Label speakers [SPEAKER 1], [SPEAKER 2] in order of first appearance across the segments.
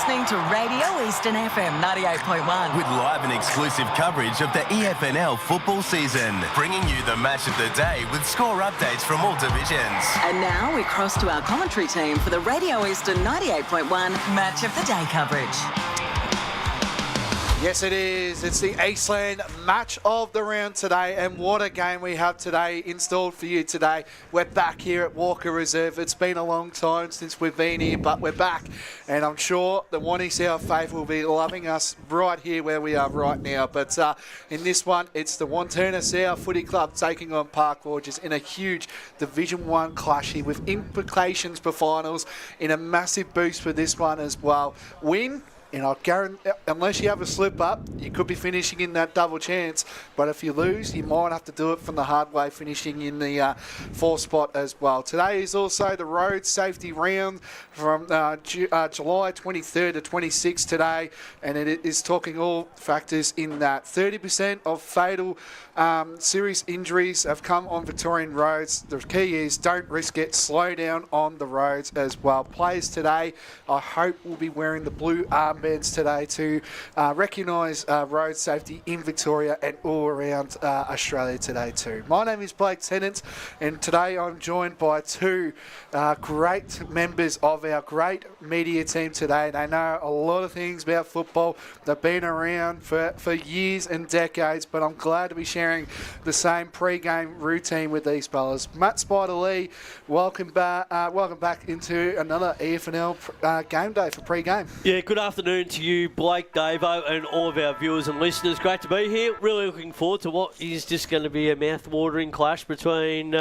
[SPEAKER 1] listening to Radio Eastern FM 98.1.
[SPEAKER 2] With live and exclusive coverage of the EFNL football season, bringing you the match of the day with score updates from all divisions.
[SPEAKER 1] And now we cross to our commentary team for the Radio Eastern 98.1 Match of the Day coverage.
[SPEAKER 3] Yes, it is. It's the Eastland match of the round today, and what a game we have today installed for you today. We're back here at Walker Reserve. It's been a long time since we've been here, but we're back, and I'm sure the Wantirna South faithful will be loving us right here where we are right now. But in this one, it's the Wantirna South Footy Club taking on Park Orchards in a huge Division 1 clash here with implications for finals in a massive boost for this one as well. Win. And I guarantee, unless you have a slip up, you could be finishing in that double chance. But if you lose, you might have to do it from the hard way, finishing in the fourth spot as well. Today is also the road safety round from July 23rd to 26th today, and it is talking all factors in that. 30% of fatal serious injuries have come on Victorian roads. The key is don't risk it. Slow down on the roads as well. Players today, I hope, will be wearing the blue armbands today to recognise road safety in Victoria and all around Australia today too. My name is Blake Tennant, and today I'm joined by two great members of our great media team today. They know a lot of things about football. They've been around for years and decades, but I'm glad to be sharing the same pre-game routine with these fellas. Matt Spider-Lee, welcome back into another EFNL game day for pre-game.
[SPEAKER 4] Yeah, good afternoon to you, Blake, Davo, and all of our viewers and listeners. Great to be here. Really looking forward to what is just going to be a mouth-watering clash between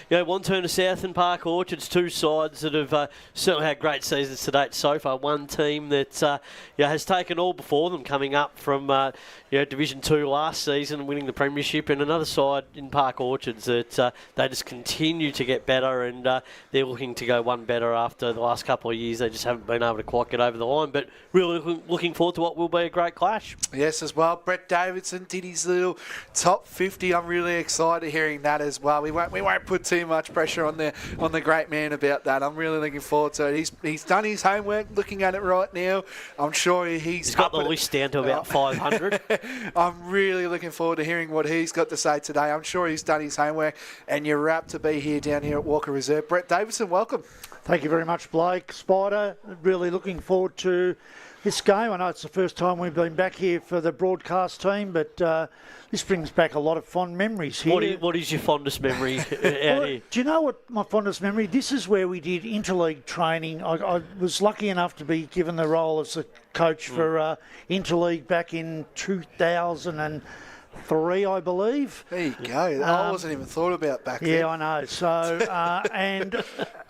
[SPEAKER 4] Wantirna South and Park Orchards, two sides that have certainly had great seasons to date so far. One team that has taken all before them, coming up from Division 2 last season and winning the premiership, and another side in Park Orchards that they just continue to get better, and they're looking to go one better after the last couple of years. They just haven't been able to quite get over the line, but really looking forward to what will be a great clash.
[SPEAKER 3] Yes, as well. Brett Davidson did his little top 50. I'm really excited hearing that as well. We won't put too much pressure on the great man about that. I'm really looking forward to it. He's done his homework, looking at it right now. I'm sure he's
[SPEAKER 4] got the list down to about 500.
[SPEAKER 3] I'm really looking forward to hearing what he's got to say today. I'm sure he's done his homework, and you're rapt to be here down here at Walker Reserve. Brett Davidson, welcome.
[SPEAKER 5] Thank you very much, Blake. Spider, really looking forward to this game. I know it's the first time we've been back here for the broadcast team, but this brings back a lot of fond memories here.
[SPEAKER 4] What is your fondest memory out here?
[SPEAKER 5] Do you know what my fondest memory? This is where we did interleague training. I was lucky enough to be given the role as a coach for interleague back in 2003, I believe.
[SPEAKER 3] There you go. I wasn't even thought about back then.
[SPEAKER 5] Yeah, I know. So,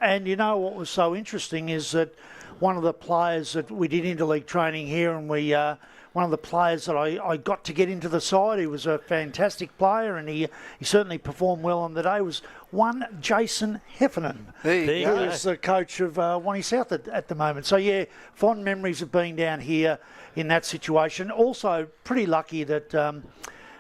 [SPEAKER 5] and you know what was so interesting is that one of the players that we did interleague training here, and one of the players that I got to get into the side, he was a fantastic player, and he certainly performed well on the day, was one Jason Heffernan, who is the coach of Wantirna South at the moment. So, yeah, fond memories of being down here in that situation. Also, pretty lucky that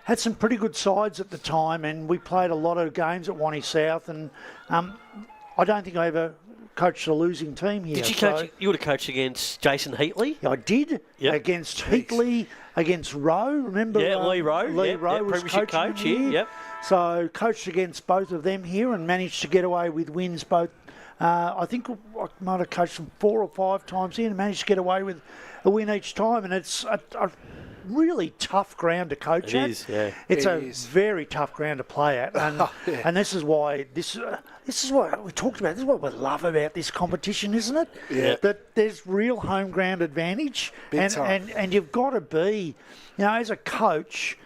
[SPEAKER 5] had some pretty good sides at the time, and we played a lot of games at Wantirna South, and I don't think I ever coached a losing team here.
[SPEAKER 4] Did you coach? You would have coached against Jason Heatley?
[SPEAKER 5] I did. Yep. Against Heatley, against Rowe. Remember?
[SPEAKER 4] Yeah, Lee Rowe.
[SPEAKER 5] Lee Rowe was coach here.
[SPEAKER 4] Yep.
[SPEAKER 5] So coached against both of them here and managed to get away with wins both. I think I might have coached them 4 or 5 times here and managed to get away with a win each time. And it's a really tough ground to coach at.
[SPEAKER 4] It is, yeah.
[SPEAKER 5] It's a very tough ground to play at, and this is why this is what we talked about. This is what we love about this competition, isn't it?
[SPEAKER 3] Yeah.
[SPEAKER 5] That there's real home ground advantage, and you've got to be, as a coach,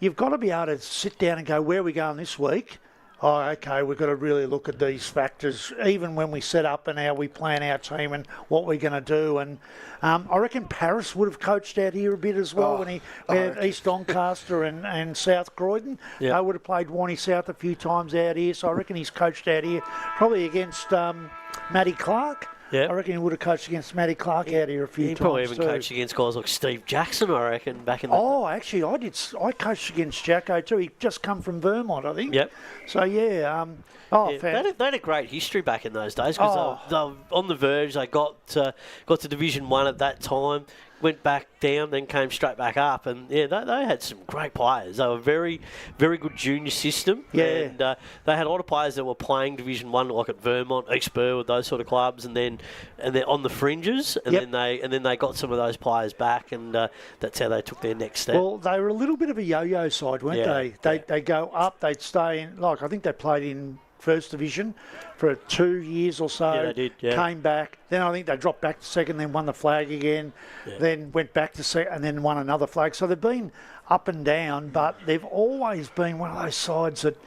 [SPEAKER 5] you've got to be able to sit down and go, where are we going this week? Oh, okay, we've got to really look at these factors, even when we set up and how we plan our team and what we're going to do. And I reckon Paris would have coached out here a bit as well when he had East Doncaster and South Croydon.
[SPEAKER 4] Yep.
[SPEAKER 5] They would have played Wantirna South a few times out here, so I reckon he's coached out here, probably against Matty Clark.
[SPEAKER 4] Yeah.
[SPEAKER 5] I reckon he would have coached against Matty Clark out here a few
[SPEAKER 4] He
[SPEAKER 5] times
[SPEAKER 4] probably even
[SPEAKER 5] too.
[SPEAKER 4] coached against guys like Steve Jackson, I reckon, back in the...
[SPEAKER 5] Oh, actually, I coached against Jacko too. He just come from Vermont, I think.
[SPEAKER 4] Yep.
[SPEAKER 5] So, yeah.
[SPEAKER 4] Yeah, they had a great history back in those days because they were on the verge. They got to Division 1 at that time, went back down, then came straight back up. And, yeah, they had some great players. They were very, very good junior system.
[SPEAKER 5] Yeah.
[SPEAKER 4] And they had a lot of players that were playing Division 1, like at Vermont, East Burwood, those sort of clubs, and then on the fringes. And then they got some of those players back, and that's how they took their next step.
[SPEAKER 5] Well, they were a little bit of a yo-yo side, weren't they? They go up, they'd stay in. Like, I think they played in First Division for 2 years or so.
[SPEAKER 4] Yeah, they did, yeah.
[SPEAKER 5] Came back. Then I think they dropped back to second, then won the flag again.
[SPEAKER 4] Yeah.
[SPEAKER 5] Then went back to second, and then won another flag. So they've been up and down, but they've always been one of those sides that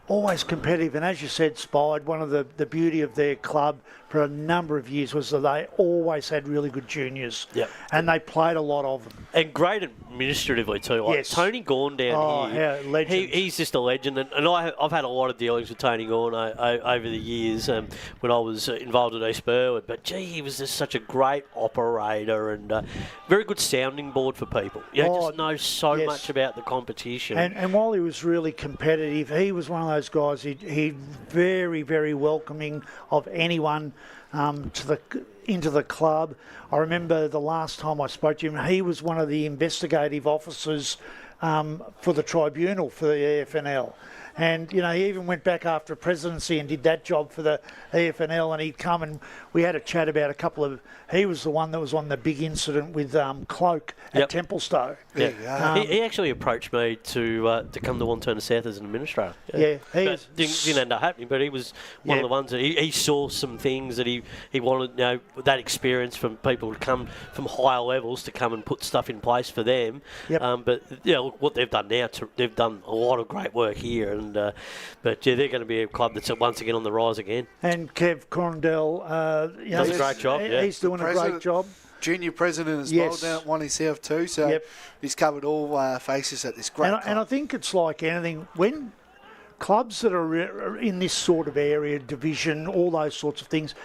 [SPEAKER 5] always competitive. And as you said, Spide, one of the beauty of their club for a number of years was that they always had really good juniors.
[SPEAKER 4] Yep.
[SPEAKER 5] And they played a lot of them.
[SPEAKER 4] And great administratively too. Like
[SPEAKER 5] Yes.
[SPEAKER 4] Tony Gorn down here.
[SPEAKER 5] Yeah, legend.
[SPEAKER 4] He's just a legend. And I've had a lot of dealings with Tony Gorn over the years when I was involved at East Burwood. But, gee, he was just such a great operator and very good sounding board for people. Just knows so
[SPEAKER 5] yes.
[SPEAKER 4] much about the competition.
[SPEAKER 5] And while he was really competitive, he was one of those guys, he very, very welcoming of anyone into the club. I remember the last time I spoke to him, he was one of the investigative officers for the tribunal for the EFNL. And, he even went back after presidency and did that job for the EFNL, and he'd come and we had a chat about he was the one that was on the big incident with Cloak at Templestowe.
[SPEAKER 4] Yeah. He actually approached me to come to Wantirna South as an administrator.
[SPEAKER 5] Yeah,
[SPEAKER 4] didn't end up happening, but he was one of the ones that he saw some things that he wanted, that experience from people to come from higher levels to come and put stuff in place for them.
[SPEAKER 5] Yep.
[SPEAKER 4] But look, what they've done now, they've done a lot of great work here, but they're going to be a club that's once again on the rise again.
[SPEAKER 5] And Kev Corndell,
[SPEAKER 4] does a great job.
[SPEAKER 5] He's doing a great job.
[SPEAKER 3] Junior president as well down at Wantirna South too, so he's covered all faces at this great club.
[SPEAKER 5] And I think it's like anything, when clubs that are in this sort of area, division, all those sorts of things,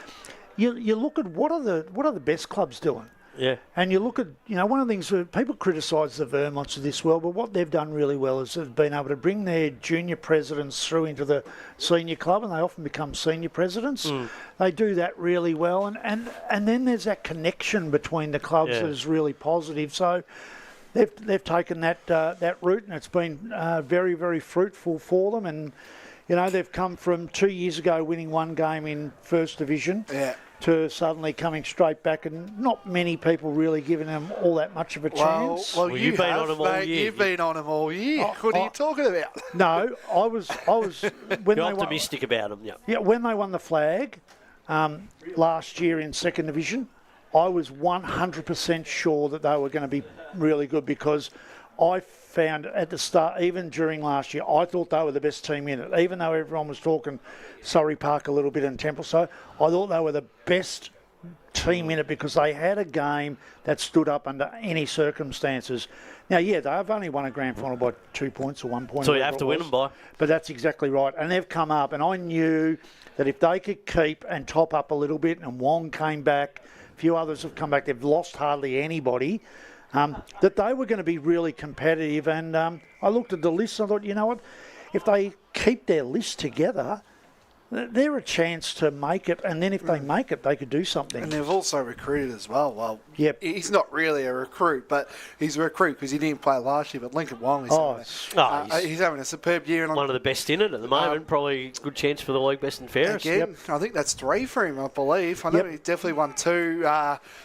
[SPEAKER 5] you look at what are the best clubs doing.
[SPEAKER 4] Yeah.
[SPEAKER 5] And you look at, one of the things that people criticise the Vermonts of this world, but what they've done really well is they've been able to bring their junior presidents through into the senior club, and they often become senior presidents. They do that really well, and then there's that connection between the clubs that is really positive. So they've taken that route, and it's been very, very fruitful for them. And they've come from 2 years ago winning one game in First Division. Yeah. To suddenly coming straight back, and not many people really giving them all that much of a chance.
[SPEAKER 3] Well, you've been on them all year. You've been on them all year. What are you talking about?
[SPEAKER 5] No, I was when
[SPEAKER 4] You're
[SPEAKER 5] they
[SPEAKER 4] optimistic about them,
[SPEAKER 5] Yeah, when they won the flag last year in Second Division, I was 100% sure that they were going to be really good, because I found at the start, even during last year, I thought they were the best team in it. Even though everyone was talking Surrey Park a little bit and Templestowe, I thought they were the best team in it because they had a game that stood up under any circumstances. Now, they've only won a grand final by 2 points or 1 point.
[SPEAKER 4] So you have to win them by.
[SPEAKER 5] But that's exactly right. And they've come up, and I knew that if they could keep and top up a little bit, and Wong came back, a few others have come back, they've lost hardly anybody, that they were going to be really competitive. And I looked at the list and I thought, you know what, if they keep their list together, they're a chance to make it, and then if they make it, they could do something.
[SPEAKER 3] And they've also recruited as well. Well, he's not really a recruit, but he's a recruit because he didn't play last year. But Lincoln Wong is he's having a superb year. And
[SPEAKER 4] one of the best in it at the moment. Probably good chance for the league best and fairest.
[SPEAKER 3] Again, I think that's 3 for him, I believe. I know he definitely won 2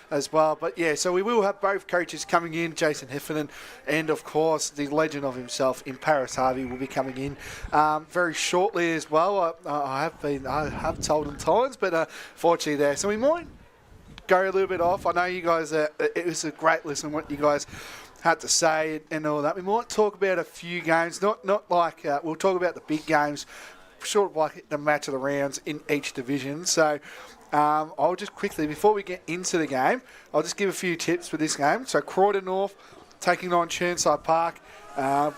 [SPEAKER 3] as well. But so we will have both coaches coming in, Jason Heffernan, and of course the legend of himself in Paris Harvey will be coming in very shortly as well. I have told him times, but fortunately there. So we might go a little bit off. I know you guys, it was a great listen what you guys had to say and all that. We might talk about a few games, not like, we'll talk about the big games, sort of like the match of the rounds in each division. So I'll just quickly, before we get into the game, I'll just give a few tips for this game. So Croydon North taking on Chirnside Park.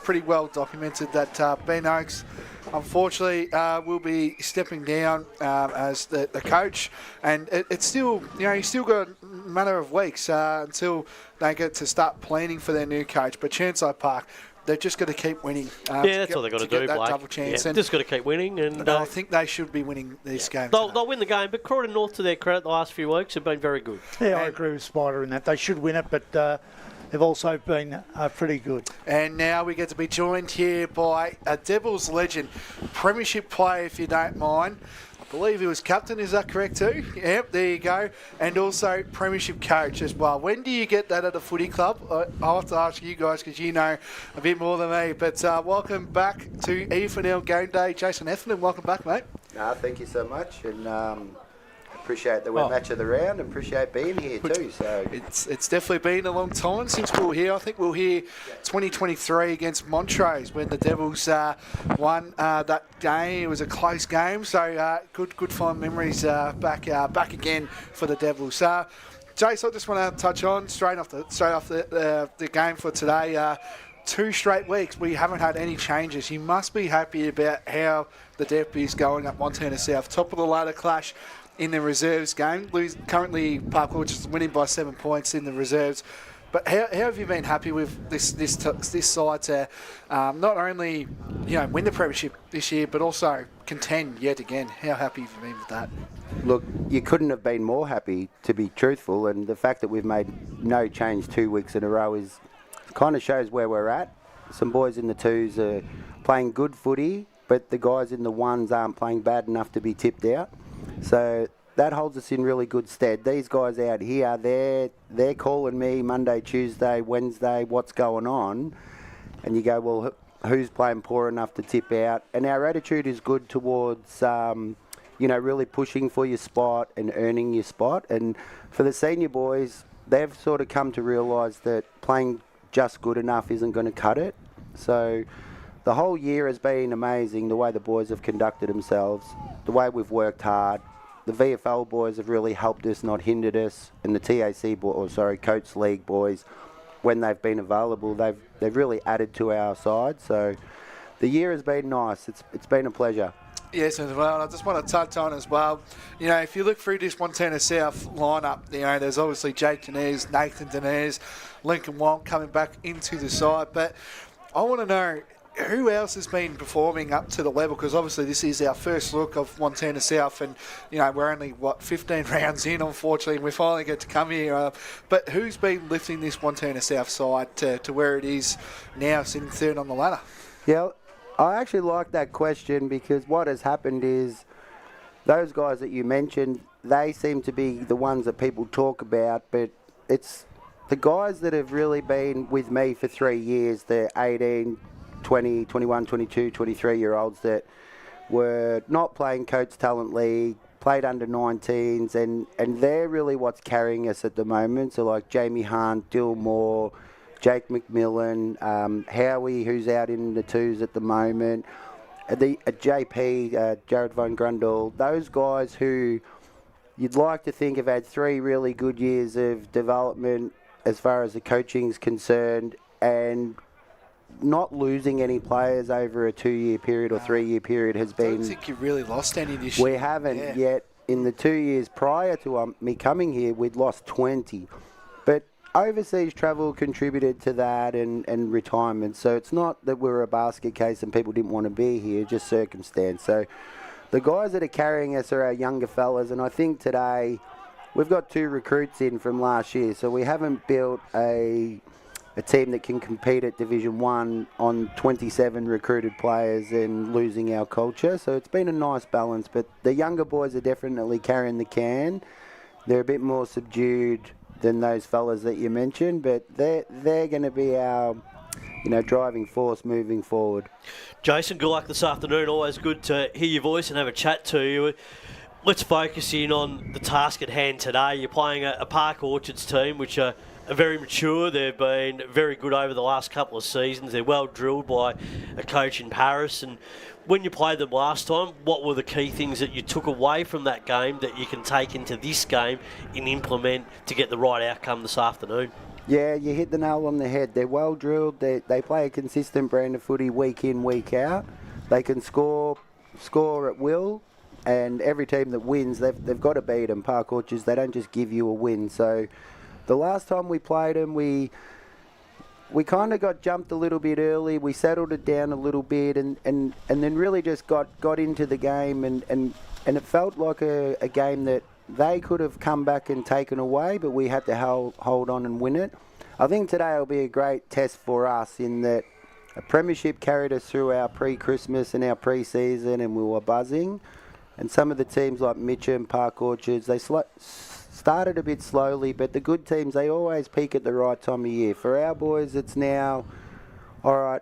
[SPEAKER 3] Pretty well documented that Ben Oakes unfortunately, will be stepping down as the coach, and it's still, he's still got a matter of weeks until they get to start planning for their new coach. But Chainside Park, they've just got to keep winning.
[SPEAKER 4] That's all they've got to do,
[SPEAKER 3] that
[SPEAKER 4] Blake.
[SPEAKER 3] double chance.
[SPEAKER 4] Yeah, just got to keep winning. And
[SPEAKER 3] I think they should be winning this game.
[SPEAKER 4] They'll win the game, but Croydon North, to their credit, the last few weeks have been very good.
[SPEAKER 5] Yeah, I agree with Spider in that. They should win it, but they've also been pretty good.
[SPEAKER 3] And now we get to be joined here by a Devils legend, premiership player, if you don't mind. I believe he was captain, is that correct too? Yep, there you go. And also premiership coach as well. When do you get that at a footy club? I'll have to ask you guys because you know a bit more than me. But welcome back to EFNL Game Day. Jason Heffernan, welcome back, mate.
[SPEAKER 6] Thank you so much. And appreciate the match of the round and appreciate being here too. So
[SPEAKER 3] it's definitely been a long time since we were here. I think we were here 2023 against Montrose when the Devils won that game. It was a close game, so good fond memories back again for the Devils. Jace, I just want to touch on straight off the game for today. 2 straight weeks we haven't had any changes. You must be happy about how the Dep is going at Wantirna South. Top of the ladder clash in the reserves game. Currently, Park Orchard is winning by 7 points in the reserves. But how have you been happy with this side to not only win the premiership this year, but also contend yet again? How happy have you been with that?
[SPEAKER 6] look, you couldn't have been more happy, to be truthful, and the fact that we've made no change 2 weeks in a row is kind of shows where we're at. Some boys in the 2s are playing good footy, but the guys in the 1s aren't playing bad enough to be tipped out. So that holds us in really good stead. These guys out here, they're calling me Monday, Tuesday, Wednesday, what's going on? And you go, well, who's playing poor enough to tip out? And our attitude is good towards, really pushing for your spot and earning your spot. And for the senior boys, they've sort of come to realise that playing just good enough isn't going to cut it. So the whole year has been amazing, the way the boys have conducted themselves, the way we've worked hard. The VFL boys have really helped us, not hindered us, and the Coates League boys, when they've been available, they've really added to our side. So the year has been nice. It's been a pleasure.
[SPEAKER 3] Yes, as well. I just want to touch on as well, if you look through this Wantirna South lineup, there's obviously Jake Denez, Nathan Denez, Lincoln Wong coming back into the side. But I want to know who else has been performing up to the level, because obviously this is our first look of Wantirna South, and we're only 15 rounds in, unfortunately, and we finally get to come here. But who's been lifting this Wantirna South side to where it is now, sitting third on the ladder?
[SPEAKER 6] Yeah, I actually like that question, because what has happened is those guys that you mentioned, they seem to be the ones that people talk about, but it's the guys that have really been with me for 3 years, the 18, 20, 21, 22, 23-year-olds that were not playing Coates Talent League, played under 19s, and they're really what's carrying us at the moment. So like Jamie Hunt, Dill Moore, Jake McMillan, Howie, who's out in the 2s at the moment, JP, Jared Von Grundle, those guys who you'd like to think have had 3 really good years of development as far as the coaching's concerned, and not losing any players over a 2-year period or 3-year period has been...
[SPEAKER 3] I don't think you really lost any this year.
[SPEAKER 6] We haven't yet. In the 2 years prior to me coming here, we'd lost 20. But overseas travel contributed to that, and retirement. So it's not that we're a basket case and people didn't want to be here, just circumstance. So the guys that are carrying us are our younger fellas, and I think today we've got 2 recruits in from last year, so we haven't built a team that can compete at Division 1 on 27 recruited players and losing our culture. So it's been a nice balance, but the younger boys are definitely carrying the can. They're a bit more subdued than those fellas that you mentioned, but they're going to be our driving force moving forward.
[SPEAKER 4] Jason, good luck this afternoon. Always good to hear your voice and have a chat to you. Let's focus in on the task at hand today. You're playing a Park Orchards team, which are very mature. They've been very good over the last couple of seasons. They're well drilled by a coach in Paris. And when you played them last time, what were the key things that you took away from that game that you can take into this game and implement to get the right outcome this afternoon?
[SPEAKER 6] Yeah, you hit the nail on the head. They're well drilled. They play a consistent brand of footy week in, week out. They can score at will, and every team that wins, they've got to beat them. Park Orchards, they don't just give you a win. So the last time we played them, we kind of got jumped a little bit early. We settled it down a little bit, and then really just got into the game, and it felt like a game that they could have come back and taken away, but we had to hold on and win it. I think today will be a great test for us in that a premiership carried us through our pre-Christmas and our pre-season, and we were buzzing. And some of the teams like Mitcham, Park Orchards, they started a bit slowly, but the good teams, they always peak at the right time of year. For our boys, it's now, all right,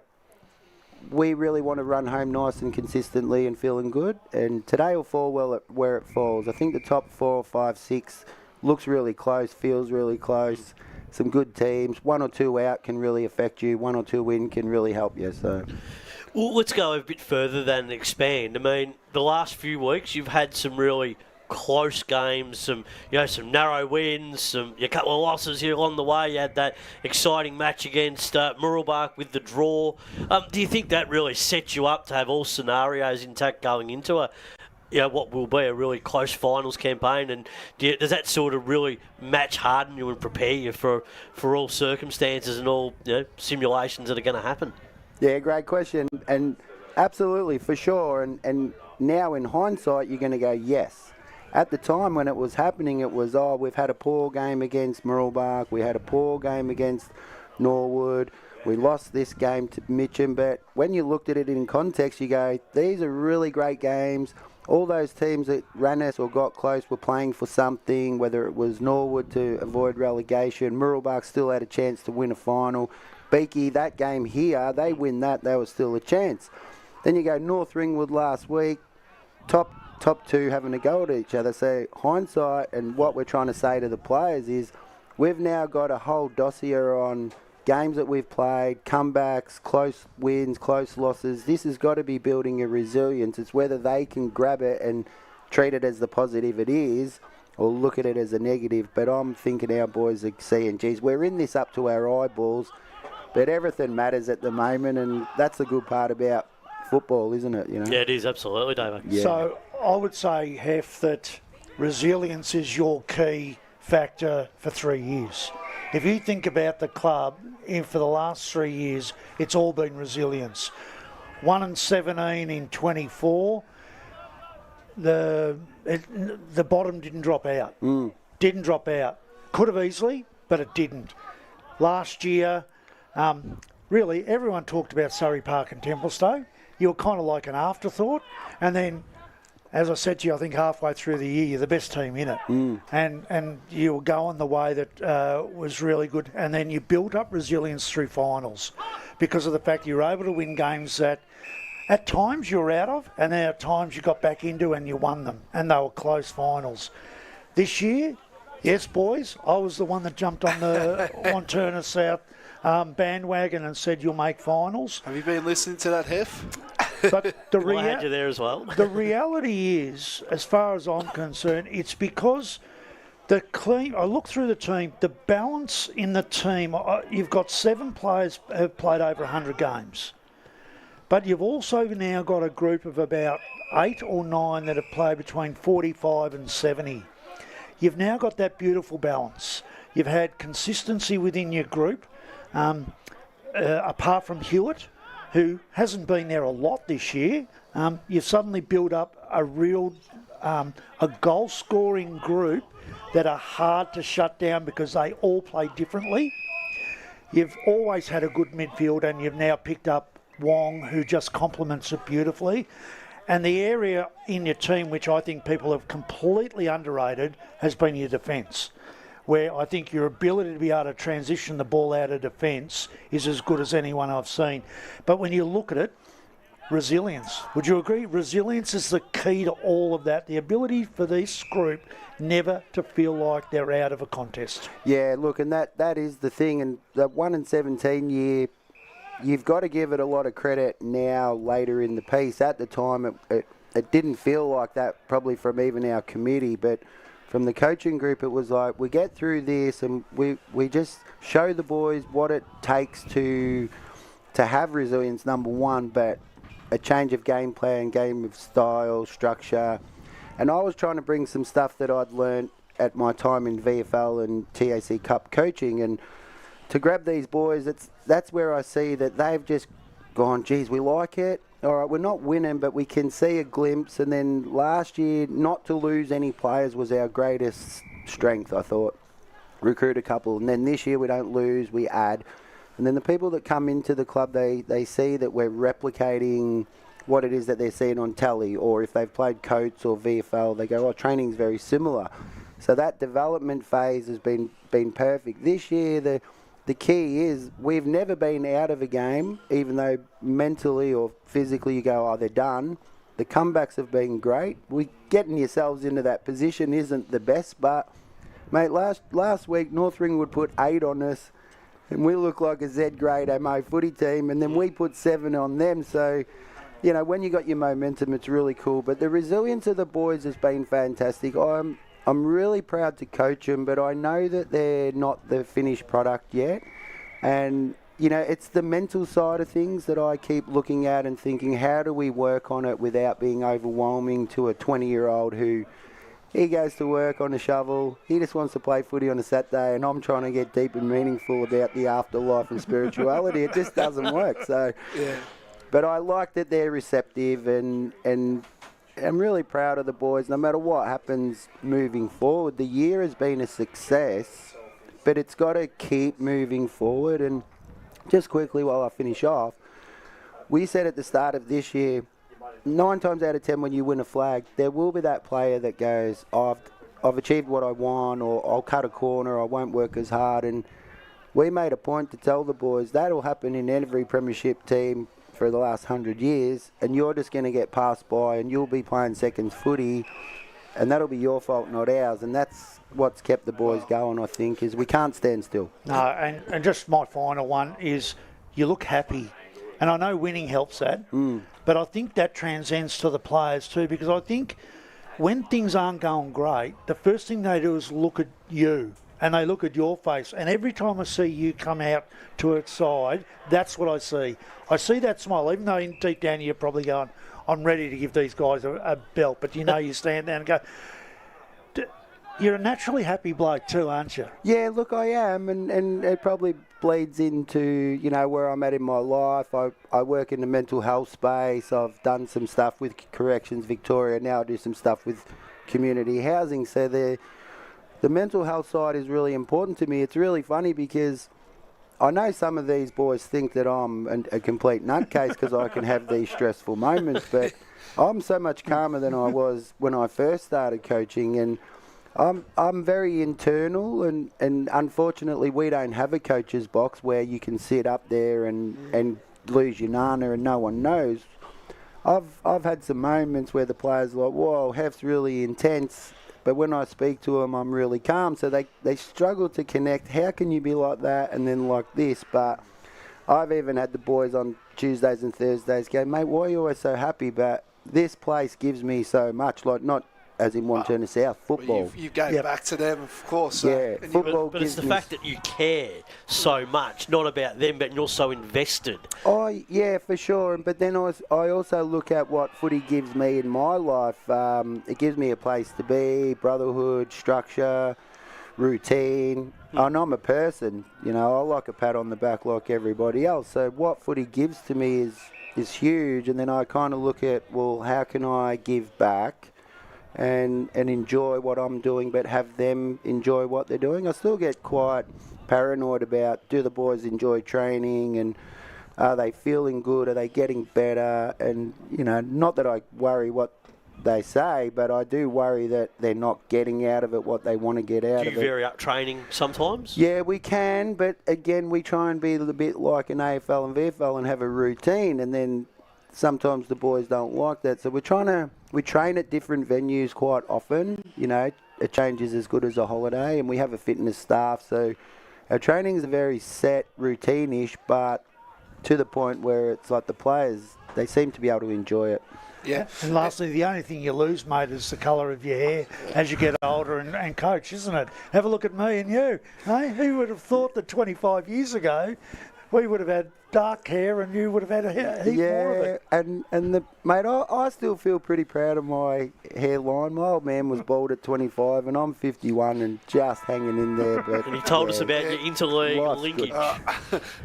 [SPEAKER 6] we really want to run home nice and consistently and feeling good. And today will fall well at where it falls. I think the top 4, 5, 6 looks really close, feels really close. Some good teams. 1 or 2 out can really affect you. 1 or 2 win can really help you. So,
[SPEAKER 4] well, let's go a bit further than expand. I mean, the last few weeks you've had some really close games, some narrow wins, a couple of losses here along the way. You had that exciting match against Murrelbach with the draw. Do you think that really sets you up to have all scenarios intact going into what will be a really close finals campaign? And does that sort of really match harden you and prepare you for all circumstances and all simulations that are going to happen?
[SPEAKER 6] Yeah, great question. And absolutely, for sure. And now in hindsight, you're going to go, yes. At the time when it was happening, it was, we've had a poor game against Murrelbach, we had a poor game against Norwood, we lost this game to Mitcham. But when you looked at it in context, you go, these are really great games. All those teams that ran us or got close were playing for something, whether it was Norwood to avoid relegation. Murrelbach still had a chance to win a final. Beaky, that game here, they win that, there was still a chance. Then you go North Ringwood last week, top 2 having a go at each other. So hindsight, and what we're trying to say to the players is we've now got a whole dossier on games that we've played, comebacks, close wins, close losses. This has got to be building a resilience. It's whether they can grab it and treat it as the positive it is or look at it as a negative. But I'm thinking our boys are saying, geez, we're in this up to our eyeballs, but everything matters at the moment, and that's the good part about football, isn't it?
[SPEAKER 4] Yeah, it is, absolutely, David.
[SPEAKER 5] Yeah. So I would say, Hef, that resilience is your key factor for 3 years. If you think about the club, for the last 3 years, it's all been resilience. 1-17 in 24. The bottom didn't drop out. Didn't drop out. Could have easily, but it didn't. Last year, really, everyone talked about Surrey Park and Templestowe. You were kind of like an afterthought. And then, as I said to you, I think halfway through the year, you're the best team in it. And you were going the way that was really good. And then you built up resilience through finals because of the fact you were able to win games that at times you were out of, and then at times you got back into and you won them. And they were close finals. This year, yes, boys, I was the one that jumped on the Wantirna South bandwagon and said you'll make finals.
[SPEAKER 3] Have you been listening to that, Hef?
[SPEAKER 5] But
[SPEAKER 4] I had you there as well.
[SPEAKER 5] The reality is, as far as I'm concerned, it's because I look through the team, the balance in the team, you've got 7 players who have played over 100 games. But you've also now got a group of about 8 or 9 that have played between 45 and 70. You've now got that beautiful balance. You've had consistency within your group, apart from Hewitt, who hasn't been there a lot this year. You've suddenly built up a real a goal-scoring group that are hard to shut down because they all play differently. You've always had a good midfield, and you've now picked up Wong, who just complements it beautifully. And the area in your team, which I think people have completely underrated, has been your defence, where I think your ability to be able to transition the ball out of defence is as good as anyone I've seen. But when you look at it, resilience. Would you agree? Resilience is the key to all of that. The ability for this group never to feel like they're out of a contest.
[SPEAKER 6] Yeah, look, and that is the thing. And the 1-17 year, you've got to give it a lot of credit now, later in the piece. At the time, it didn't feel like that, probably from even our committee, but from the coaching group, it was like, we get through this and we just show the boys what it takes to have resilience, number one, but a change of game plan, game of style, structure. And I was trying to bring some stuff that I'd learnt at my time in VFL and TAC Cup coaching. And to grab these boys, that's where I see that they've just gone, geez, we like it. All right, we're not winning, but we can see a glimpse. And then last year, not to lose any players was our greatest strength, I thought. Recruit a couple. And then this year, we don't lose, we add. And then the people that come into the club, they see that we're replicating what it is that they're seeing on telly, or if they've played Coates or VFL, they go, oh, training's very similar. So that development phase has been perfect. This year, the key is we've never been out of a game, even though mentally or physically you go, oh, they're done. The comebacks have been great. Getting yourselves into that position isn't the best, but, mate, last week, North Ringwood put 8 on us, and we look like a Z-grade MO footy team, and then we put 7 on them. So, you know, when you got your momentum, it's really cool. But the resilience of the boys has been fantastic. I'm really proud to coach them, but I know that they're not the finished product yet. And, you know, it's the mental side of things that I keep looking at and thinking, how do we work on it without being overwhelming to a 20-year-old who, he goes to work on a shovel, he just wants to play footy on a Saturday, and I'm trying to get deep and meaningful about the afterlife and spirituality. It just doesn't work. So, yeah. But I like that they're receptive, and I'm really proud of the boys. No matter what happens moving forward, the year has been a success, but it's got to keep moving forward. And just quickly while I finish off, we said at the start of this year, 9 times out of 10 when you win a flag, there will be that player that goes, oh, I've achieved what I want, or I'll cut a corner, I won't work as hard. And we made a point to tell the boys that'll happen in every premiership team for the last 100 years, and you're just going to get passed by, and you'll be playing seconds footy, and that'll be your fault, not ours. And that's what's kept the boys going, I think, is we can't stand still.
[SPEAKER 5] No, and just my final one is you look happy. And I know winning helps that, but I think that transcends to the players too, because I think when things aren't going great, the first thing they do is look at you. And they look at your face. And every time I see you come out to its side, that's what I see. I see that smile, even though deep down you're probably going, I'm ready to give these guys a belt. But you know, you stand there and go, you're a naturally happy bloke too, aren't you? Yeah, look, I am. And it probably bleeds into, you know, where I'm at in my life. I work in the mental health space. I've done some stuff with Corrections Victoria. Now I do some stuff with community housing. So the mental health side is really important to me. It's really funny because I know some of these boys think that I'm a complete nutcase because I can have these stressful moments, but I'm so much calmer than I was when I first started coaching, and I'm very internal, and unfortunately we don't have a coach's box where you can sit up there and lose your nana and no one knows. I've had some moments where the players are like, whoa, Hef's really intense. But when I speak to them, I'm really calm. So they struggle to connect. How can you be like that and then like this? But I've even had the boys on Tuesdays and Thursdays go, mate, why are you always so happy? But this place gives me so much, like not as in Wantirna South, football.
[SPEAKER 3] You go back to them, of course.
[SPEAKER 6] Yeah, football.
[SPEAKER 4] But it's the fact that you care so much, not about them, but you're so invested.
[SPEAKER 6] Oh, yeah, for sure. But then I also look at what footy gives me in my life. It gives me a place to be, brotherhood, structure, routine. And I'm a person, you know, I like a pat on the back like everybody else. So what footy gives to me is huge. And then I kind of look at, well, how can I give back and enjoy what I'm doing, but have them enjoy what they're doing? I still get quite paranoid about, do the boys enjoy training, and are they feeling good? Are they getting better? And, you know, not that I worry what they say, but I do worry that they're not getting out of it what they want to get out of it.
[SPEAKER 4] Do you vary up training sometimes?
[SPEAKER 6] Yeah, we can, but again, we try and be a little bit like an AFL and VFL and have a routine, and then sometimes the boys don't like that. So we train at different venues quite often. You know, a change is as good as a holiday, and we have a fitness staff. So our training is very set, routine-ish, but to the point where it's like the players, they seem to be able to enjoy it.
[SPEAKER 5] Yeah. And lastly, the only thing you lose, mate, is the colour of your hair as you get older and coach, isn't it? Have a look at me and you. Hey, who would have thought that 25 years ago we would have had dark hair and you would have had a heap more of it.
[SPEAKER 6] Mate, I still feel pretty proud of my hairline. My old man was bald at 25 and I'm 51 and just hanging in there. But
[SPEAKER 4] And he told us about your interleague linkage.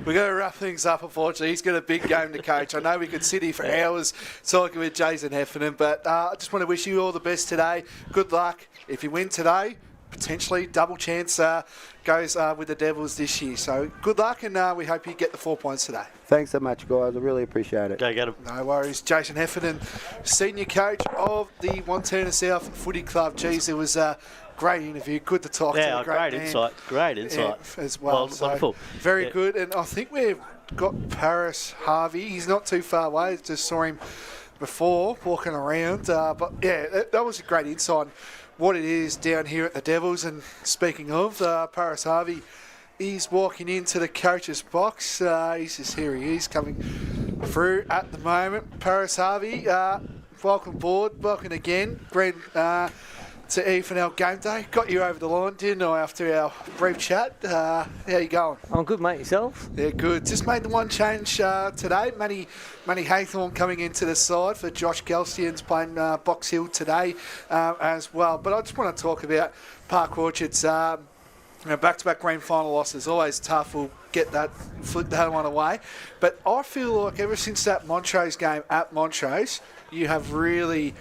[SPEAKER 3] We're going to wrap things up, unfortunately. He's got a big game to coach. I know we could sit here for hours talking with Jason Heffernan, but I just want to wish you all the best today. Good luck. If you win today, potentially double chance goes with the Devils this year. So good luck, and we hope you get the 4 points today.
[SPEAKER 6] thanks so much, guys. I really appreciate it.
[SPEAKER 4] Go get him.
[SPEAKER 3] No worries. Jason Heffernan, senior coach of the Wantirna South Footy Club. Geez, it was a great interview. Good to talk to
[SPEAKER 4] Yeah,
[SPEAKER 3] a great man.
[SPEAKER 4] insight. Great insight.
[SPEAKER 3] As well. So
[SPEAKER 4] wonderful.
[SPEAKER 3] very
[SPEAKER 4] Yeah.
[SPEAKER 3] good. And I think we've got Paris Harvey. He's not too far away. Just saw him before walking around. But yeah, that was a great insight on what it is down here at the Devils. And speaking of, Paris Harvey is walking into the coach's box. He's just here. He is coming through at the moment. Paris Harvey, welcome aboard. Welcome again. Brent, to EFNL Game Day. Got you over the line, didn't I, after our brief chat? How you going?
[SPEAKER 7] I'm good, mate. Yourself?
[SPEAKER 3] Yeah, good. Just made the one change today. Manny Haythorne coming into the side for Josh Gelsian's playing Box Hill today as well. But I just want to talk about Park Orchard's back-to-back grand final losses. Always tough. We'll flip that one away. But I feel like ever since that Montrose game at Montrose, you have really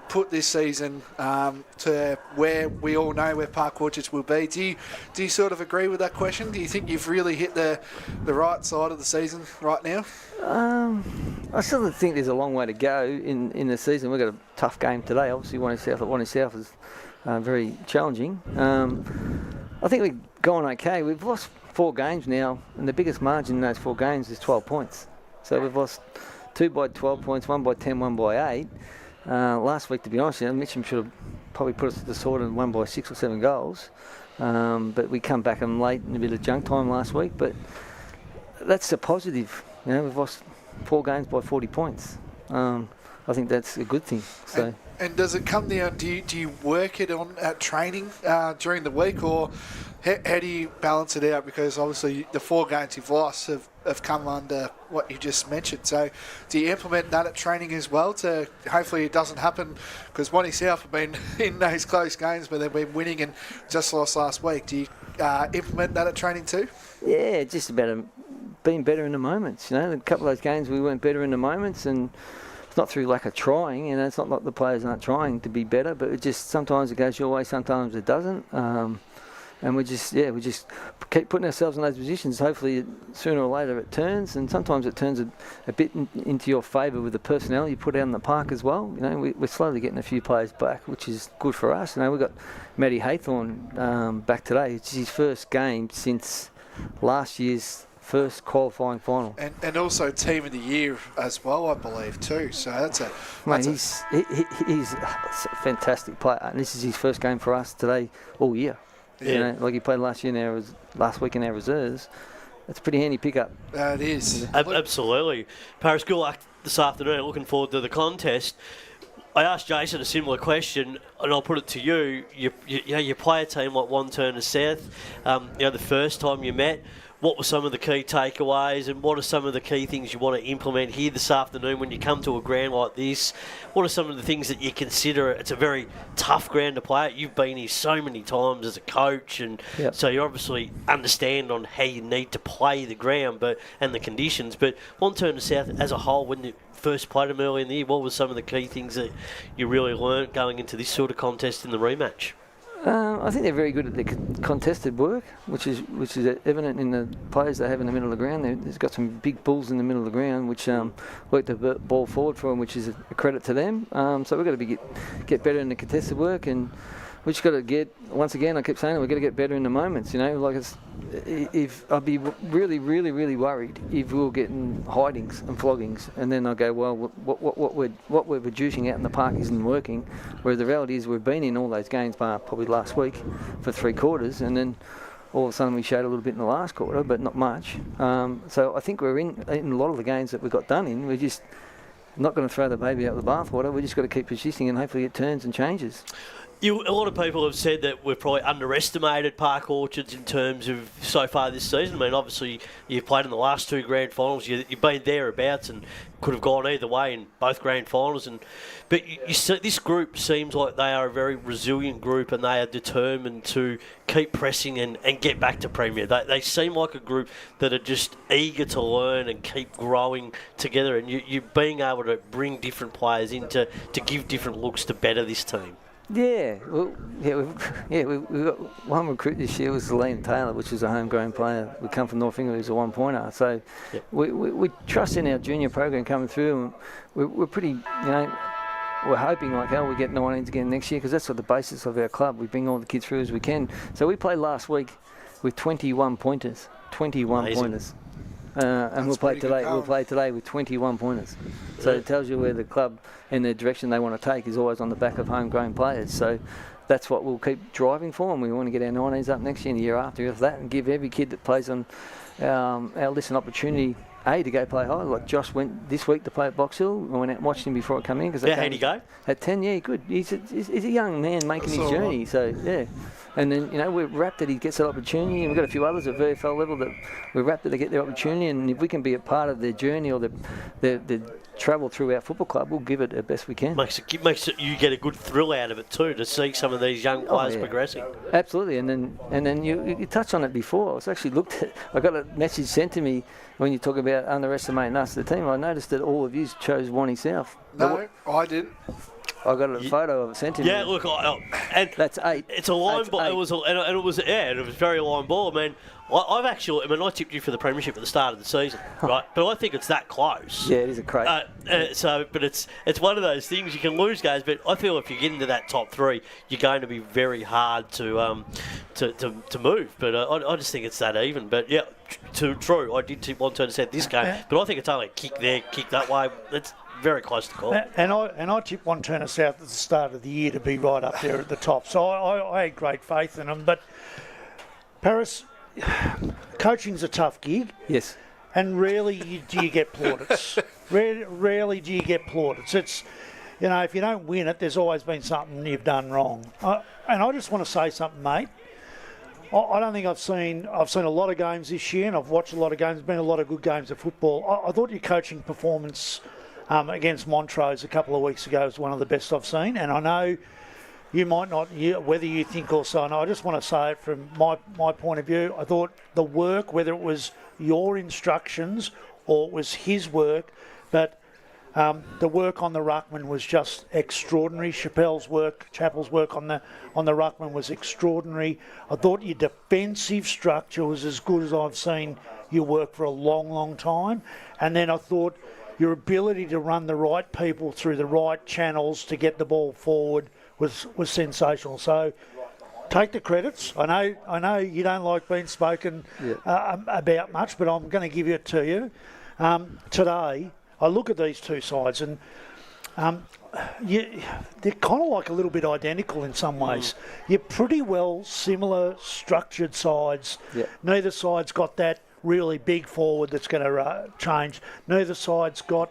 [SPEAKER 3] put this season to where we all know where Park Orchards will be. Do you sort of agree with that question? Do you think you've really hit the right side of the season right now?
[SPEAKER 7] I still think there's a long way to go in the season. We've got a tough game today. Obviously, Wantirna South is very challenging. I think we've gone okay. We've lost 4 games now, and the biggest margin in those 4 games is 12 points. So we've lost 2 by 12 points, 1 by 10, 1 by 8. Last week, to be honest, Mitcham should have probably put us to the sword and won by 6 or 7 goals. But we come back in late in a bit of junk time last week. But that's a positive. We've lost 4 games by 40 points. I think that's a good thing. So.
[SPEAKER 3] And does it come down? Do you work it on at training during the week, or how do you balance it out? Because obviously the 4 games you've lost have come under what you just mentioned. So do you implement that at training as well to hopefully it doesn't happen? Because Wanty South have been in those close games, but they've been winning and just lost last week. Do you implement that at training too?
[SPEAKER 7] Yeah, just about being better in the moments. A couple of those games we weren't better in the moments, and it's not through lack of trying. It's not like the players aren't trying to be better, but it just sometimes it goes your way, sometimes it doesn't. And we just keep putting ourselves in those positions. Hopefully, sooner or later it turns, and sometimes it turns a bit into your favour with the personnel you put out in the park as well. We're slowly getting a few players back, which is good for us. We've got Matty Haythorne back today. It's his first game since last year's first qualifying final.
[SPEAKER 3] And also Team of the Year as well, I believe, too. So that's a...
[SPEAKER 7] He's a fantastic player, and this is his first game for us today all year.
[SPEAKER 3] Yeah.
[SPEAKER 7] Like he played last week in our reserves. It's a pretty handy pickup.
[SPEAKER 3] It is.
[SPEAKER 4] Absolutely. Paris, good luck this afternoon. Looking forward to the contest. I asked Jason a similar question, and I'll put it to you. You play a team like Wantirna South. The first time you met, what were some of the key takeaways, and what are some of the key things you want to implement here this afternoon when you come to a ground like this? What are some of the things that you consider? It's a very tough ground to play at. You've been here so many times as a coach, and so you obviously understand on how you need to play the ground and the conditions. But Wantirna South as a whole, when you first played them early in the year, what were some of the key things that you really learnt going into this sort of contest in the rematch?
[SPEAKER 7] I think they're very good at their contested work, which is evident in the players they have in the middle of the ground. They've got some big bulls in the middle of the ground, which work the ball forward for them, which is a credit to them. So we've got to get better in the contested work, and we just got to get, once again, I keep saying it, we've got to get better in the moments. If I'd be really, really, really worried if we were getting hidings and floggings, and then I go, well, what we're producing out in the park isn't working. Whereas the reality is we've been in all those games, bar probably last week for 3 quarters, and then all of a sudden we showed a little bit in the last quarter, but not much. So I think we're in a lot of the games that we got done in. We're just not going to throw the baby out with the bathwater. We just got to keep persisting, and hopefully it turns and changes.
[SPEAKER 4] A lot of people have said that we've probably underestimated Park Orchards in terms of so far this season. I mean, obviously, you've played in the last two grand finals. You've been thereabouts and could have gone either way in both grand finals. But this group seems like they are a very resilient group and they are determined to keep pressing and get back to Premier. They seem like a group that are just eager to learn and keep growing together. And you being able to bring different players in to give different looks to better this team.
[SPEAKER 7] Yeah, we've got one recruit this year was Liam Taylor, which is a homegrown player. We come from North England, who's a one-pointer. So we trust in our junior program coming through, and we're pretty, we're hoping like hell we get 19s again next year because that's what the basis of our club. We bring all the kids through as we can. So we played last week with 21 pointers. 21
[SPEAKER 4] Amazing.
[SPEAKER 7] Pointers. And we'll play today. We'll play today with 21 pointers. So it tells you where the club and the direction they want to take is always on the back of homegrown players. So that's what we'll keep driving for, and we want to get our 19s up next year and the year after that, and give every kid that plays on our list an opportunity to go play high. Like Josh went this week to play at Box Hill. I went out and watched him before I come in.
[SPEAKER 4] How'd he go?
[SPEAKER 7] At 10, yeah, good. He's a young man making his journey. So, yeah. And then, we're rapt that he gets that opportunity. And we've got a few others at VFL level that we're rapt that they get their opportunity. And if we can be a part of their journey or the travel through our football club, we'll give it the best we can.
[SPEAKER 4] Makes it you get a good thrill out of it too, to see some of these young players progressing.
[SPEAKER 7] Absolutely. And then you touched on it before. I was actually looked at, I got a message sent to me when you talk about underestimating us, the team. I noticed that all of you chose Wantirna South.
[SPEAKER 3] No, I didn't.
[SPEAKER 7] I got a photo of it sent to me.
[SPEAKER 4] Yeah, look, and
[SPEAKER 7] that's 8.
[SPEAKER 4] It's a line ball. It was very line ball. I mean, I tipped you for the premiership at the start of the season, right? But I think it's that close.
[SPEAKER 7] Yeah, it is a crate.
[SPEAKER 4] But it's one of those things you can lose games. But I feel if you get into that top 3, you're going to be very hard to move. But I just think it's that even. But yeah, true. I did tip Wantirna South this game, but I think it's only a kick there, kick that way. It's very close to call.
[SPEAKER 5] And I tipped Wantirna South at the start of the year to be right up there at the top. So I had great faith in them. But Paris, coaching's a tough gig.
[SPEAKER 7] Yes.
[SPEAKER 5] And rarely do you get plaudits. Rarely do you get plaudits. It's, if you don't win it, there's always been something you've done wrong. And I just want to say something, mate. I don't think I've seen a lot of games this year, and I've watched a lot of games. There's been a lot of good games of football. I thought your coaching performance against Montrose a couple of weeks ago was one of the best I've seen. And I know you might not, whether you think or so. And I just want to say it from my point of view. I thought the work, whether it was your instructions or it was his work, but the work on the ruckman was just extraordinary. Chappell's work on the ruckman was extraordinary. I thought your defensive structure was as good as I've seen you work for a long, long time. And then I thought your ability to run the right people through the right channels to get the ball forward was sensational. So take the credits. I know you don't like being spoken about much, but I'm going to give it to you. Today, I look at these two sides and they're kind of like a little bit identical in some ways. You're pretty well similar structured sides. Yep. Neither side's got that really big forward that's going to change. Neither side's got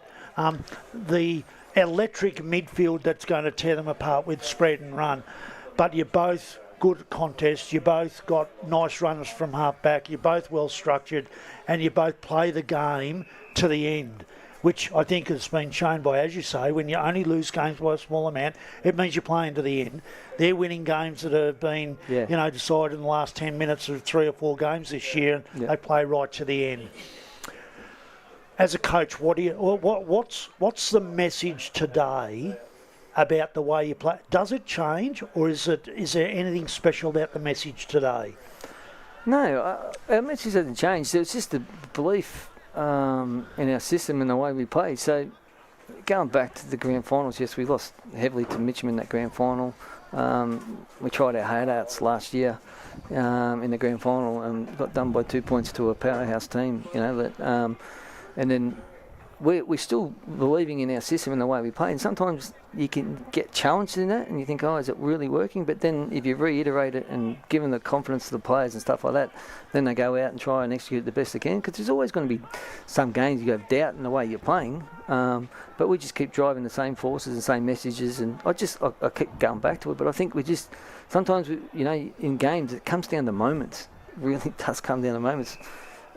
[SPEAKER 5] the electric midfield that's going to tear them apart with spread and run. But you're both good contests. You both got nice runners from half back. You're both well structured, and you both play the game to the end, which I think has been shown by, as you say, when you only lose games by a small amount, it means you're playing to the end. They're winning games that have been, decided in the last 10 minutes of 3 or 4 games this year. They play right to the end. As a coach, what's the message today about the way you play? Does it change, or is there anything special about the message today?
[SPEAKER 7] No, our message hasn't changed. It's just the belief in our system and the way we play. So going back to the grand finals, yes, we lost heavily to Mitcham in that grand final. We tried our hard-outs last year in the grand final and got done by 2 points to a powerhouse team. And then we're still believing in our system and the way we play. And sometimes you can get challenged in that and you think, oh, is it really working? But then if you reiterate it and given the confidence to the players and stuff like that, then they go out and try and execute the best they can. Because there's always going to be some games you have doubt in the way you're playing. But we just keep driving the same forces and same messages. And I keep going back to it. But I think sometimes, in games, it comes down to moments. It really does come down to moments.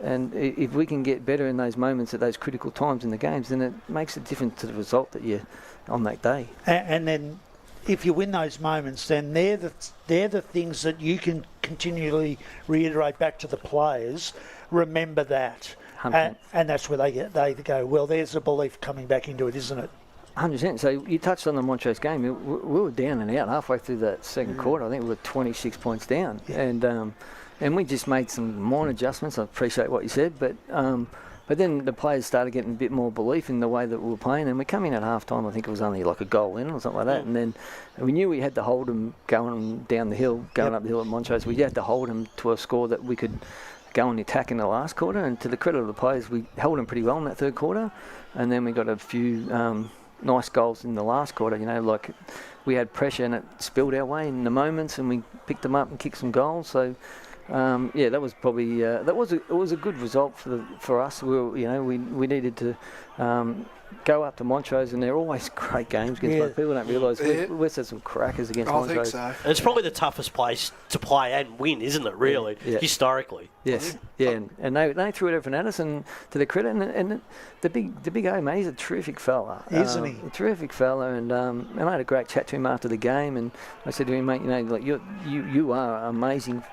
[SPEAKER 7] And if we can get better in those moments at those critical times in the games, then it makes a difference to the result that you're on that day.
[SPEAKER 5] And then if you win those moments, then they're the things that you can continually reiterate back to the players. Remember that. And that's where they go, well, there's a belief coming back into it, isn't it?
[SPEAKER 7] 100%. So you touched on the Montrose game. We were down and out halfway through that second quarter. I think we were 26 points down. Yeah. And we just made some minor adjustments. I appreciate what you said, but then the players started getting a bit more belief in the way that we were playing, and we come in at half time. I think it was only like a goal in or something like that, and then we knew we had to hold them going down the hill, going up the hill at Montrose. We had to hold them to a score that we could go on the attack in the last quarter, and to the credit of the players, we held them pretty well in that third quarter, and then we got a few nice goals in the last quarter. Like we had pressure and it spilled our way in the moments, and we picked them up and kicked some goals. So. That was probably it was a good result for us. We needed to go up to Montrose, and they're always great games against both. People don't realise we've had some crackers against Montrose.
[SPEAKER 3] I think so.
[SPEAKER 4] And it's probably the toughest place to play and win, isn't it? Really, historically.
[SPEAKER 7] Yes, and they threw everything at us, and to their credit, and the big O, mate, he's a terrific fella,
[SPEAKER 5] isn't he?
[SPEAKER 7] A terrific fella, and I had a great chat to him after the game, and I said to him, mate, you are amazing.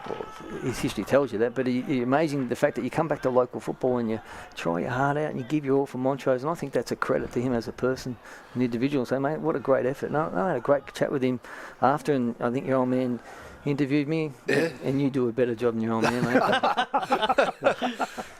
[SPEAKER 7] Well, his history tells you that, but it's amazing the fact that you come back to local football and you try your heart out and you give your all for Montrose, and I think that's a credit to him as a person, an individual. So, mate, what a great effort. And I had a great chat with him after, and I think your old man interviewed me, and you do a better job than your old man, mate.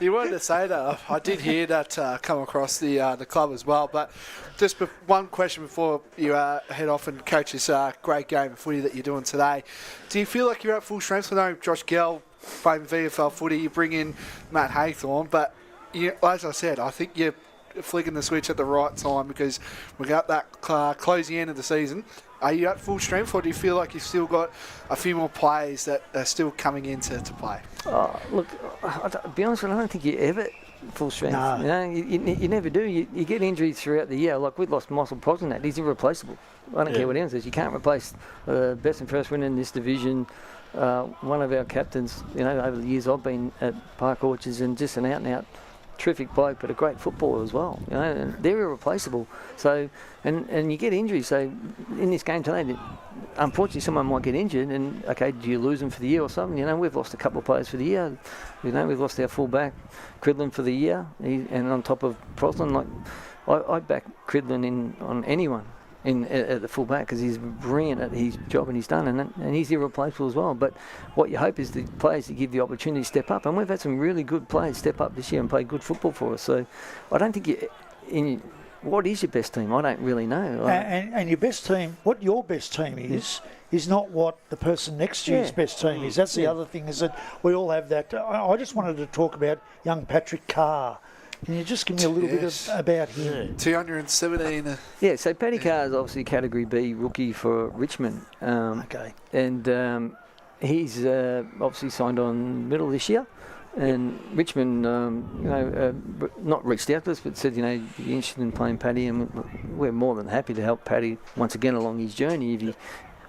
[SPEAKER 3] You wanted to say that. I did hear that come across the club as well. But just one question before you head off and coach this great game of footy that you're doing today. Do you feel like you're at full strength? I know Josh Gell playing VFL footy. You bring in Matt Haythorne, but as I said, I think you're flicking the switch at the right time because we got that closing end of the season. Are you at full strength, or do you feel like you've still got a few more players that are still coming in to play?
[SPEAKER 7] Look, to be honest with you, I don't think you're ever full strength. No. You never do. You get injuries throughout the year. Like, we've lost Michael Prosnat. He's irreplaceable. I don't care what anyone says. You can't replace best and first winner in this division. One of our captains, over the years I've been at Park Orchards, and just an out-and-out terrific bloke, but a great footballer as well. And they're irreplaceable. So, and you get injuries. So, in this game today, unfortunately, someone might get injured, and okay, do you lose them for the year or something? We've lost a couple of players for the year. We've lost our fullback, Cridlin, for the year, and on top of Proslin, like I back Cridlin on anyone at the full back because he's brilliant at his job and he's done, and he's irreplaceable as well. But what you hope is the players to give the opportunity to step up, and we've had some really good players step up this year and play good football for us. So I don't think what is your best team? I don't really know.
[SPEAKER 5] And your best team, what your best team is not what the person next to you's best team is. That's the other thing, is that we all have that. I just wanted to talk about young Patrick Carr. Can you just give me a little bit about him?
[SPEAKER 3] 217.
[SPEAKER 7] Yeah, so Paddy Carr is obviously Category B rookie for Richmond.
[SPEAKER 5] Okay.
[SPEAKER 7] And he's obviously signed on middle of this year. And Richmond, not reached out to us, but said, you're interested in playing Paddy, and we're more than happy to help Paddy once again along his journey.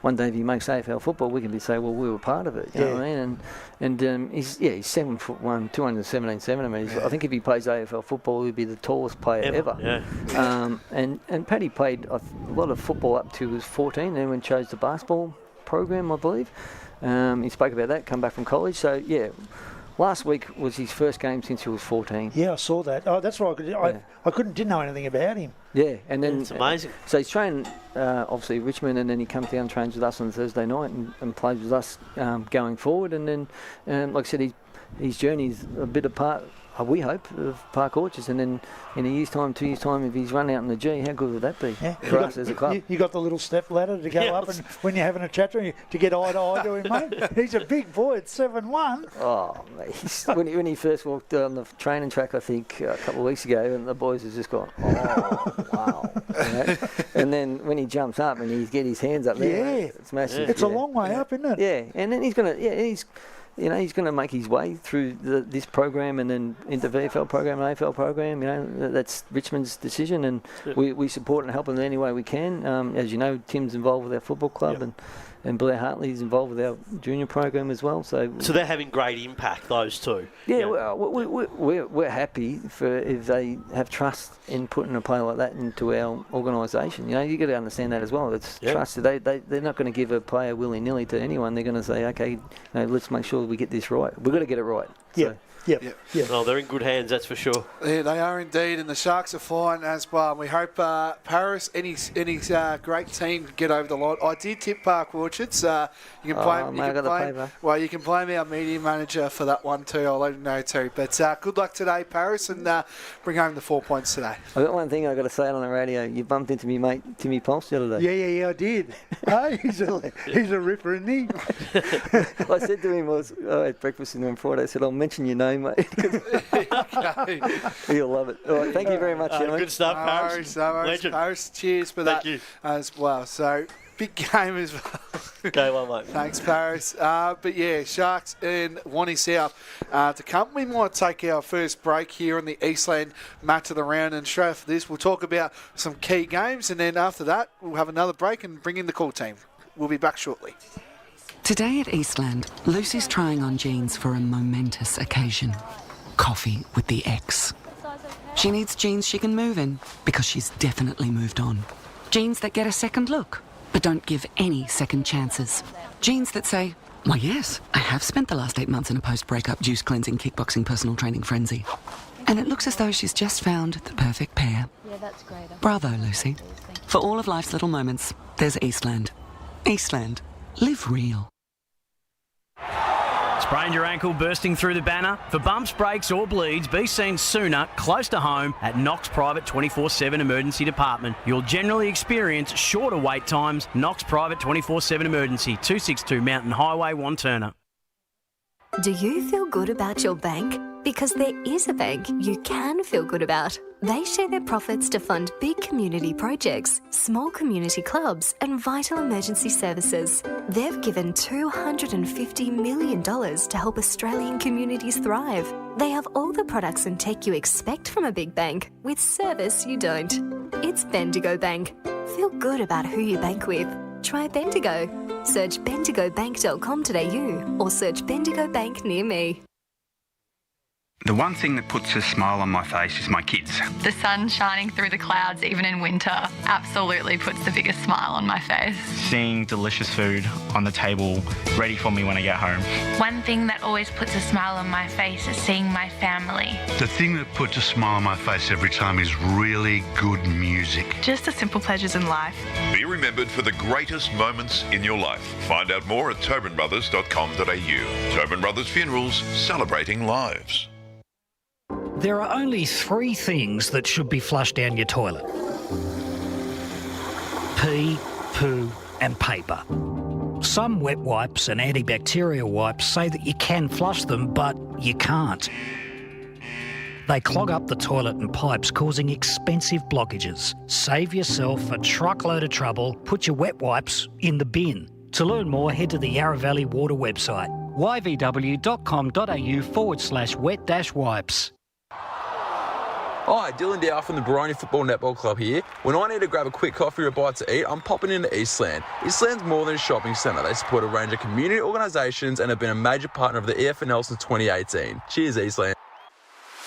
[SPEAKER 7] One day if he makes AFL football, we can say, well, we were part of it. You know what I mean? And he's 7'1", 217 centimetres. I think if he plays AFL football, he'd be the tallest player ever. Yeah. And Paddy played a lot of football up to he was 14, then went chose the basketball program, I believe. He spoke about that, come back from college. So, last week was his first game since he was 14.
[SPEAKER 5] Yeah, I saw that. Oh, that's right. I didn't know anything about him.
[SPEAKER 7] Yeah, and then
[SPEAKER 4] It's amazing.
[SPEAKER 7] So he's trained obviously Richmond, and then he comes down and trains with us on Thursday night and plays with us going forward. And then, like I said, his journey is a bit apart, we hope, of Park Orchards. And then in a year's time, 2 years' time, if he's run out in the G, how good would that be for us as a club?
[SPEAKER 5] You got the little step ladder to go up, and when you're having a chat to him, to get eye to eye to him, mate. He's a big boy at 7'1".
[SPEAKER 7] Oh, mate. when he first walked on the training track, I think a couple of weeks ago, and the boys have just gone, oh, wow. You know? And then when he jumps up and he gets his hands up there, it's massive.
[SPEAKER 5] It's a long way up, isn't it?
[SPEAKER 7] Yeah, and then he's going to make his way through this program and then into VFL program and AFL program. You know, that's Richmond's decision, and we support and help him in any way we can. As you know, Tim's involved with our football club, and Blair Hartley's involved with our junior program as well. So
[SPEAKER 4] they're having great impact, those two.
[SPEAKER 7] Yeah, well, we're happy for if they have trust in putting a player like that into our organisation. You know, you got to understand that as well. It's trust. They're not going to give a player willy-nilly to anyone. They're going to say, okay, let's make sure we get this right. We've got to get it right.
[SPEAKER 5] Yeah. Yep.
[SPEAKER 4] Oh, they're in good hands, that's for sure.
[SPEAKER 3] Yeah, they are indeed, and the Sharks are fine as well. We hope Paris and his great team get over the line. I did tip Park Orchards. You can blame. You can blame our media manager for that one too. I'll let him know too. But good luck today, Paris, and bring home the 4 points today.
[SPEAKER 7] I've got one thing I've got to say on the radio. You bumped into me mate Timmy Pulse the other day.
[SPEAKER 5] Yeah, I did. Hey, he's a ripper, isn't he?
[SPEAKER 7] I said to him, I had breakfast with him on Friday. I said, I'll mention your name, mate. He'll love it. All right, thank you very much, gentlemen.
[SPEAKER 4] Good stuff, Paris. Legend.
[SPEAKER 3] Paris, cheers for that as well. So, big game as well.
[SPEAKER 4] Okay, well, mate.
[SPEAKER 3] Thanks, Paris. But yeah, Sharks in Wantirna South to come. We might take our first break here on the Eastland match of the round, and straight after this, we'll talk about some key games, and then after that, we'll have another break and bring in the call team. We'll be back shortly.
[SPEAKER 8] Today at Eastland, Lucy's trying on jeans for a momentous occasion. Coffee with the ex. She needs jeans she can move in because she's definitely moved on. Jeans that get a second look, but don't give any second chances. Jeans that say, why yes, I have spent the last 8 months in a post-breakup juice cleansing, kickboxing, personal training frenzy. And it looks as though she's just found the perfect pair.
[SPEAKER 9] Yeah, that's great.
[SPEAKER 8] Bravo, Lucy. For all of life's little moments, there's Eastland. Eastland. Live real.
[SPEAKER 10] Sprained your ankle bursting through the banner? For bumps, breaks or bleeds, be seen sooner, close to home, at Knox Private 24/7 Emergency Department. You'll generally experience shorter wait times. Knox Private 24/7 Emergency, 262 Mountain Highway, Wantirna.
[SPEAKER 9] Do you feel good about your bank? Because there is a bank you can feel good about. They share their profits to fund big community projects, small community clubs and vital emergency services. They've given $250 million to help Australian communities thrive. They have all the products and tech you expect from a big bank, with service you don't. It's Bendigo Bank. Feel good about who you bank with. Try Bendigo. Search bendigobank.com.au or search Bendigo Bank near me.
[SPEAKER 11] The one thing that puts a smile on my face is my kids.
[SPEAKER 12] The sun shining through the clouds even in winter absolutely puts the biggest smile on my face.
[SPEAKER 11] Seeing delicious food on the table ready for me when I get home.
[SPEAKER 13] One thing that always puts a smile on my face is seeing my family.
[SPEAKER 14] The thing that puts a smile on my face every time is really good music.
[SPEAKER 15] Just the simple pleasures in life.
[SPEAKER 16] Be remembered for the greatest moments in your life. Find out more at tobinbrothers.com.au. Tobin Brothers Funerals, celebrating lives.
[SPEAKER 17] There are only 3 things that should be flushed down your toilet: pee, poo and paper. Some wet wipes and antibacterial wipes say that you can flush them, but you can't. They clog up the toilet and pipes, causing expensive blockages. Save yourself a truckload of trouble. Put your wet wipes in the bin. To learn more, head to the Yarra Valley Water website, yvw.com.au/wet-wipes.
[SPEAKER 18] Hi, Dylan Dow from the Baroni Football Netball Club here. When I need to grab a quick coffee or a bite to eat, I'm popping into Eastland. Eastland's more than a shopping centre. They support a range of community organisations and have been a major partner of the EFNL since 2018. Cheers, Eastland.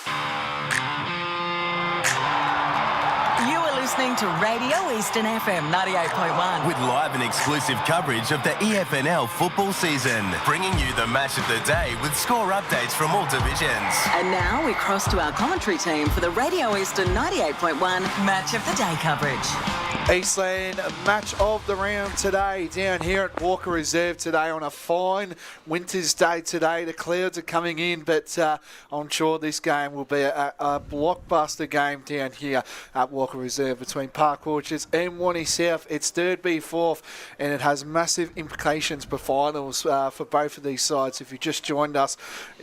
[SPEAKER 1] You are listening to Radio Eastern FM 98.1.
[SPEAKER 2] With live and exclusive coverage of the EFNL football season, bringing you the match of the day with score updates from all divisions.
[SPEAKER 1] And now we cross to our commentary team for the Radio Eastern 98.1 Match of the Day coverage.
[SPEAKER 3] Eastland match of the round today down here at Walker Reserve today on a fine winter's day today. The clouds are coming in, but I'm sure this game will be a blockbuster game down here at Walker Reserve between Park Orchards and Wantirna South. It's third v fourth, and it has massive implications for finals for both of these sides. If you just joined us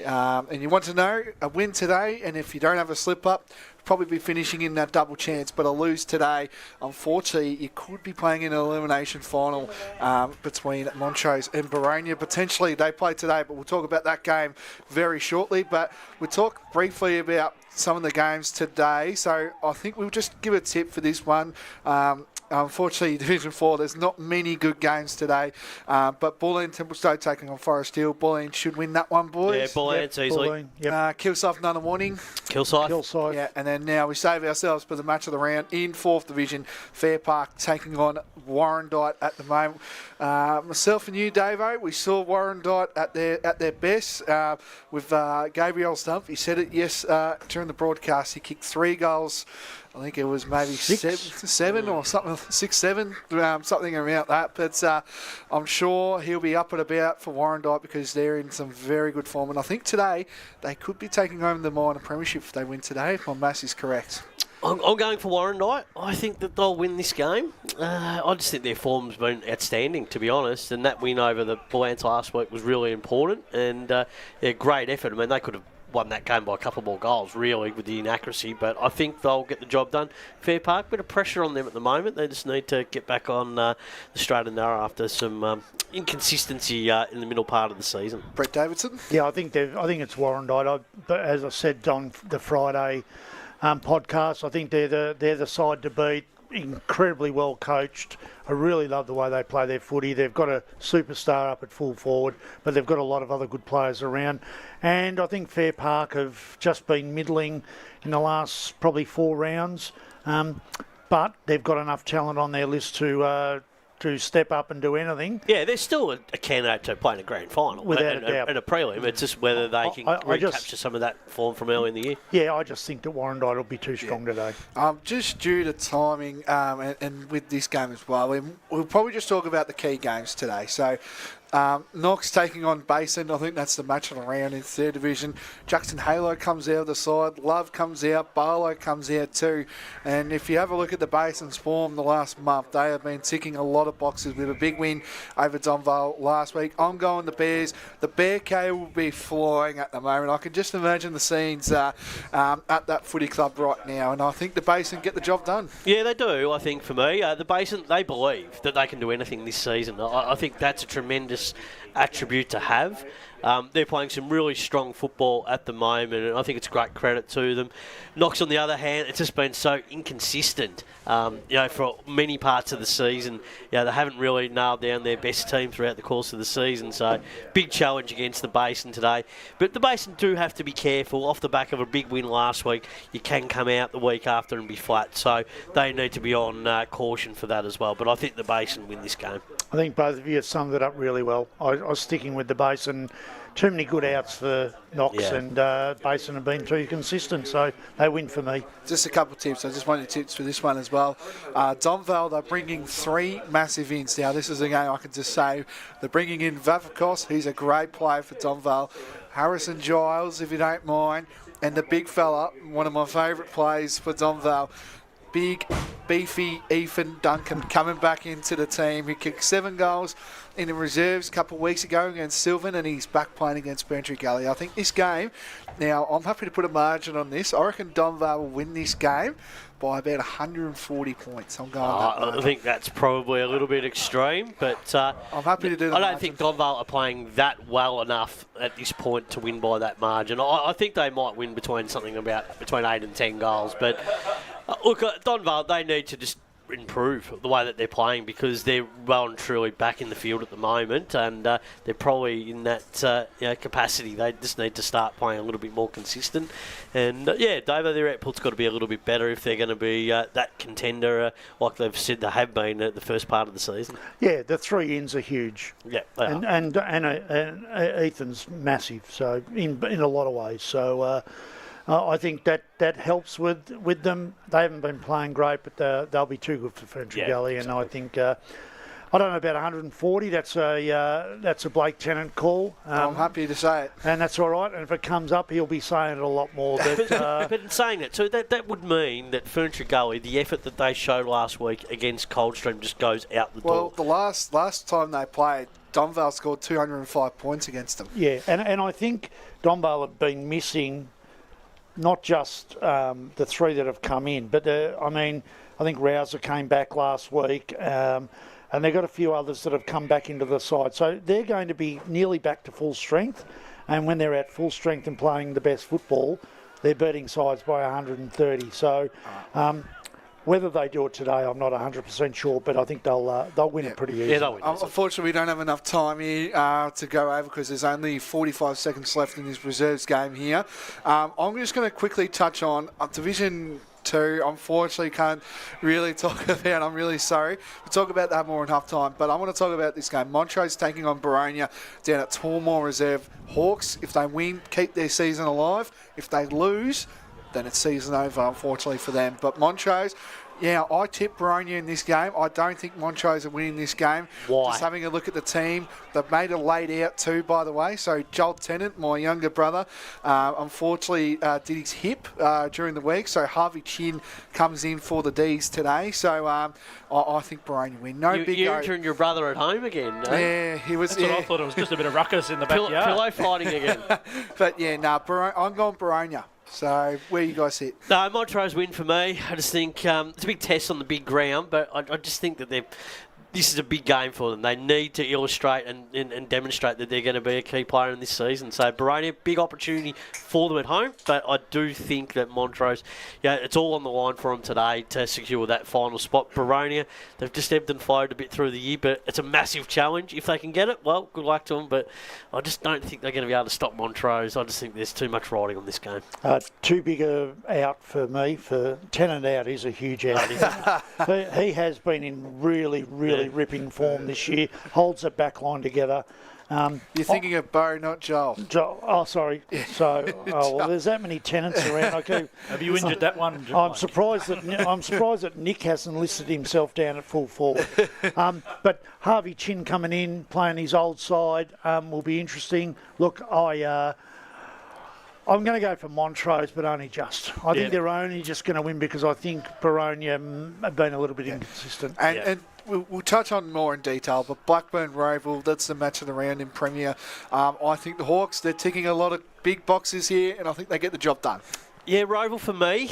[SPEAKER 3] and you want to know a win today, and if you don't have a slip up, probably be finishing in that double chance, but a lose today, unfortunately, you could be playing in an elimination final between Montrose and Boronia. Potentially, they play today, but we'll talk about that game very shortly. But we'll talk briefly about some of the games today. So I think we'll just give a tip for this one. Unfortunately, Division 4, there's not many good games today. But Bulleen Templestowe taking on Forest Hill. Bulleen should win that one, boys.
[SPEAKER 4] Yeah, Bulleen's easily.
[SPEAKER 3] Kilsyth, none warning.
[SPEAKER 4] Kilsyth.
[SPEAKER 3] Yeah, and then now we save ourselves for the match of the round in 4th Division. Fair Park taking on Warrandyte at the moment. Myself and you, Davo, we saw Warrandyte at their best with Gabriel Stump. He said it, during the broadcast. He kicked 3 goals. I think it was maybe seven or something, 6, 7, something around that. But I'm sure he'll be up and about for Warrandyte because they're in some very good form. And I think today they could be taking home the minor premiership if they win today, if my maths is correct.
[SPEAKER 4] I'm going for Warrandyte. I think that they'll win this game. I just think their form's been outstanding, to be honest. And that win over the Bullants last week was really important. And great effort. I mean, they could have won that game by a couple more goals, really, with the inaccuracy. But I think they'll get the job done. Fair Park, bit of pressure on them at the moment. They just need to get back on the straight and narrow after some inconsistency in the middle part of the season.
[SPEAKER 3] Brett Davidson?
[SPEAKER 5] Yeah, I think it's Warrandyte. But as I said on the Friday podcast, I think they're the side to beat. Incredibly well coached. I really love the way they play their footy. They've got a superstar up at full forward, but they've got a lot of other good players around. And I think Fair Park have just been middling in the last probably 4 rounds, but they've got enough talent on their list to step up and do anything.
[SPEAKER 4] Yeah, they're still a candidate to play in a grand final
[SPEAKER 5] without a doubt.
[SPEAKER 4] And a prelim. It's just whether they can recapture some of that form from early in the year.
[SPEAKER 5] Yeah, I just think that Warrandyte will be too strong today.
[SPEAKER 3] Just due to timing and with this game as well, we'll probably just talk about the key games today. So Knox taking on Basin. I think that's the match of the round in 3rd Division. Jackson Halo comes out of the side. Love comes out. Barlow comes out too. And if you have a look at the Basin's form the last month, they have been ticking a lot of boxes with a big win over Donvale last week. I'm going the Bears. The Bear K will be flying at the moment. I can just imagine the scenes at that footy club right now. And I think the Basin get the job done.
[SPEAKER 4] Yeah, they do, I think, for me. The Basin, they believe that they can do anything this season. I think that's a tremendous attribute to have. They're playing some really strong football at the moment, and I think it's great credit to them. Knox, on the other hand, it's just been so inconsistent. For many parts of the season, they haven't really nailed down their best team throughout the course of the season. So, big challenge against the Basin today. But the Basin do have to be careful. Off the back of a big win last week, you can come out the week after and be flat. So, they need to be on caution for that as well. But I think the Basin win this game.
[SPEAKER 5] I think both of you have summed it up really well. I was sticking with the Basin. Too many good outs for Knox, and Basin have been too consistent, so they win for me.
[SPEAKER 3] Just a couple of tips. I just wanted tips for this one as well. Donvale, they're bringing 3 massive ins. Now, this is a game I can just say. They're bringing in Vavakos, who's a great player for Donvale. Harrison Giles, if you don't mind. And the big fella, one of my favourite players for Donvale, big, beefy Ethan Duncan coming back into the team. He kicked 7 goals in the reserves a couple of weeks ago against Sylvan, and he's back playing against Bantry Gully. I think this game, now I'm happy to put a margin on this. I reckon Donvale will win this game by about 140 points. I'm going that
[SPEAKER 4] I think that's probably a little bit extreme, but
[SPEAKER 3] I'm happy to do that.
[SPEAKER 4] I don't think Donvale are playing that well enough at this point to win by that margin. I think they might win between 8 and 10 goals, but look, Donvale, they need to just improve the way that they're playing, because they're well and truly back in the field at the moment, and they're probably in that capacity. They just need to start playing a little bit more consistent. And Davo, their output's got to be a little bit better if they're going to be that contender like they've said they have been at the first part of the season.
[SPEAKER 5] Yeah, the 3 ins are huge.
[SPEAKER 4] Yeah, they are.
[SPEAKER 5] And Ethan's massive, so in a lot of ways. So I think that helps with them. They haven't been playing great, but they'll be too good for Ferntree Gully. And I think I don't know about 140. That's a Blake Tennant call.
[SPEAKER 3] I'm happy to say it,
[SPEAKER 5] and that's all right. And if it comes up, he'll be saying it a lot more. But
[SPEAKER 4] in saying that, so that would mean that Ferntree Gully, the effort that they showed last week against Coldstream, just goes out the door.
[SPEAKER 3] Well, the last time they played, Domvale scored 205 points against them.
[SPEAKER 5] Yeah, and I think Domvale have been missing not just the 3 that have come in, but I think Rouser came back last week, and they've got a few others that have come back into the side. So they're going to be nearly back to full strength, and when they're at full strength and playing the best football, they're beating sides by 130. So whether they do it today, I'm not 100% sure, but I think they'll win it pretty easily.
[SPEAKER 4] Yeah, they'll win.
[SPEAKER 3] Unfortunately, we don't have enough time here to go over because there's only 45 seconds left in this reserves game here. I'm just going to quickly touch on Division 2. Unfortunately, can't really talk about. I'm really sorry. We'll talk about that more in half time. But I want to talk about this game. Montrose taking on Boronia down at Tormore Reserve. Hawks, if they win, keep their season alive. If they lose, then it's season over, unfortunately, for them. But Montrose, I tip Boronia in this game. I don't think Montrose are winning this game.
[SPEAKER 4] Why?
[SPEAKER 3] Just having a look at the team. They've made it laid out too, by the way. So Joel Tennant, my younger brother, unfortunately did his hip during the week. So Harvey Chin comes in for the D's today. So I think Boronia win.
[SPEAKER 4] You're injuring your brother at home again. No?
[SPEAKER 3] Yeah, he was.
[SPEAKER 15] That's what I thought. It was just a bit of ruckus in the backyard.
[SPEAKER 4] Pillow fighting again.
[SPEAKER 3] But I'm going Boronia. So, where you guys sit?
[SPEAKER 4] No, Montrose win for me. I just think it's a big test on the big ground, but I just think that this is a big game for them. They need to illustrate and demonstrate that they're going to be a key player in this season. So, Boronia, big opportunity for them at home, but I do think that Montrose, it's all on the line for them today to secure that final spot. Boronia, they've just ebbed and flowed a bit through the year, but it's a massive challenge. If they can get it, well, good luck to them, but I just don't think they're going to be able to stop Montrose. I just think there's too much riding on this game.
[SPEAKER 5] Too big a out for me. For Tennant out is a huge out. He has been in really ripping form this year. Holds that back line together.
[SPEAKER 3] You're thinking of Bo, not Joel.
[SPEAKER 5] Oh, sorry. So, there's that many Tennants around.
[SPEAKER 15] Have you injured that one?
[SPEAKER 5] I'm surprised that Nick hasn't listed himself down at full forward. But Harvey Chin coming in, playing his old side, will be interesting. Look, I'm going to go for Montrose, but only just. I think they're only just going to win because I think Boronia have been a little bit inconsistent.
[SPEAKER 3] And we'll touch on more in detail, but Blackburn Roval, that's the match of the round in Premier. I think the Hawks, they're ticking a lot of big boxes here, and I think they get the job done.
[SPEAKER 4] Yeah, Roval for me.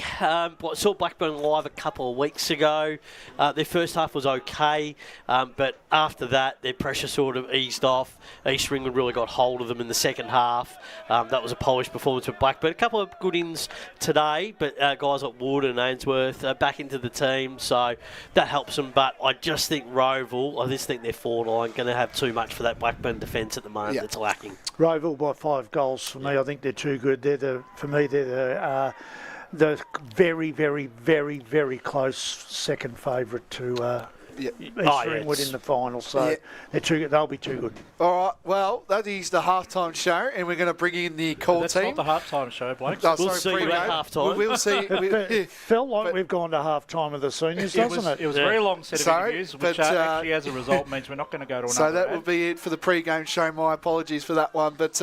[SPEAKER 4] Saw Blackburn live a couple of weeks ago. Their first half was okay, but after that, their pressure sort of eased off. East Ringwood really got hold of them in the second half. That was a polished performance for Blackburn. A couple of good ins today, but guys like Wood and Ainsworth back into the team, so that helps them. But I just think Roval, I just think their forward line going to have too much for that Blackburn defence at the moment. That's lacking.
[SPEAKER 5] Roval by 5 goals for me. I think they're too good. They're the very, very, very, very close second favourite to East Ringwood in the final. So they'll be too good.
[SPEAKER 3] All right, well, that is the halftime show, and we're going to bring in the call
[SPEAKER 15] That's
[SPEAKER 3] team.
[SPEAKER 15] That's not the halftime show, Blake.
[SPEAKER 4] We'll see you at halftime.
[SPEAKER 3] We'll see.
[SPEAKER 5] It felt like we've gone to halftime of the seniors, doesn't it?
[SPEAKER 15] It was a very long set of interviews, which actually, as a result, means we're not going to go to another
[SPEAKER 3] So that will be it for the pre-game show. My apologies for that one. But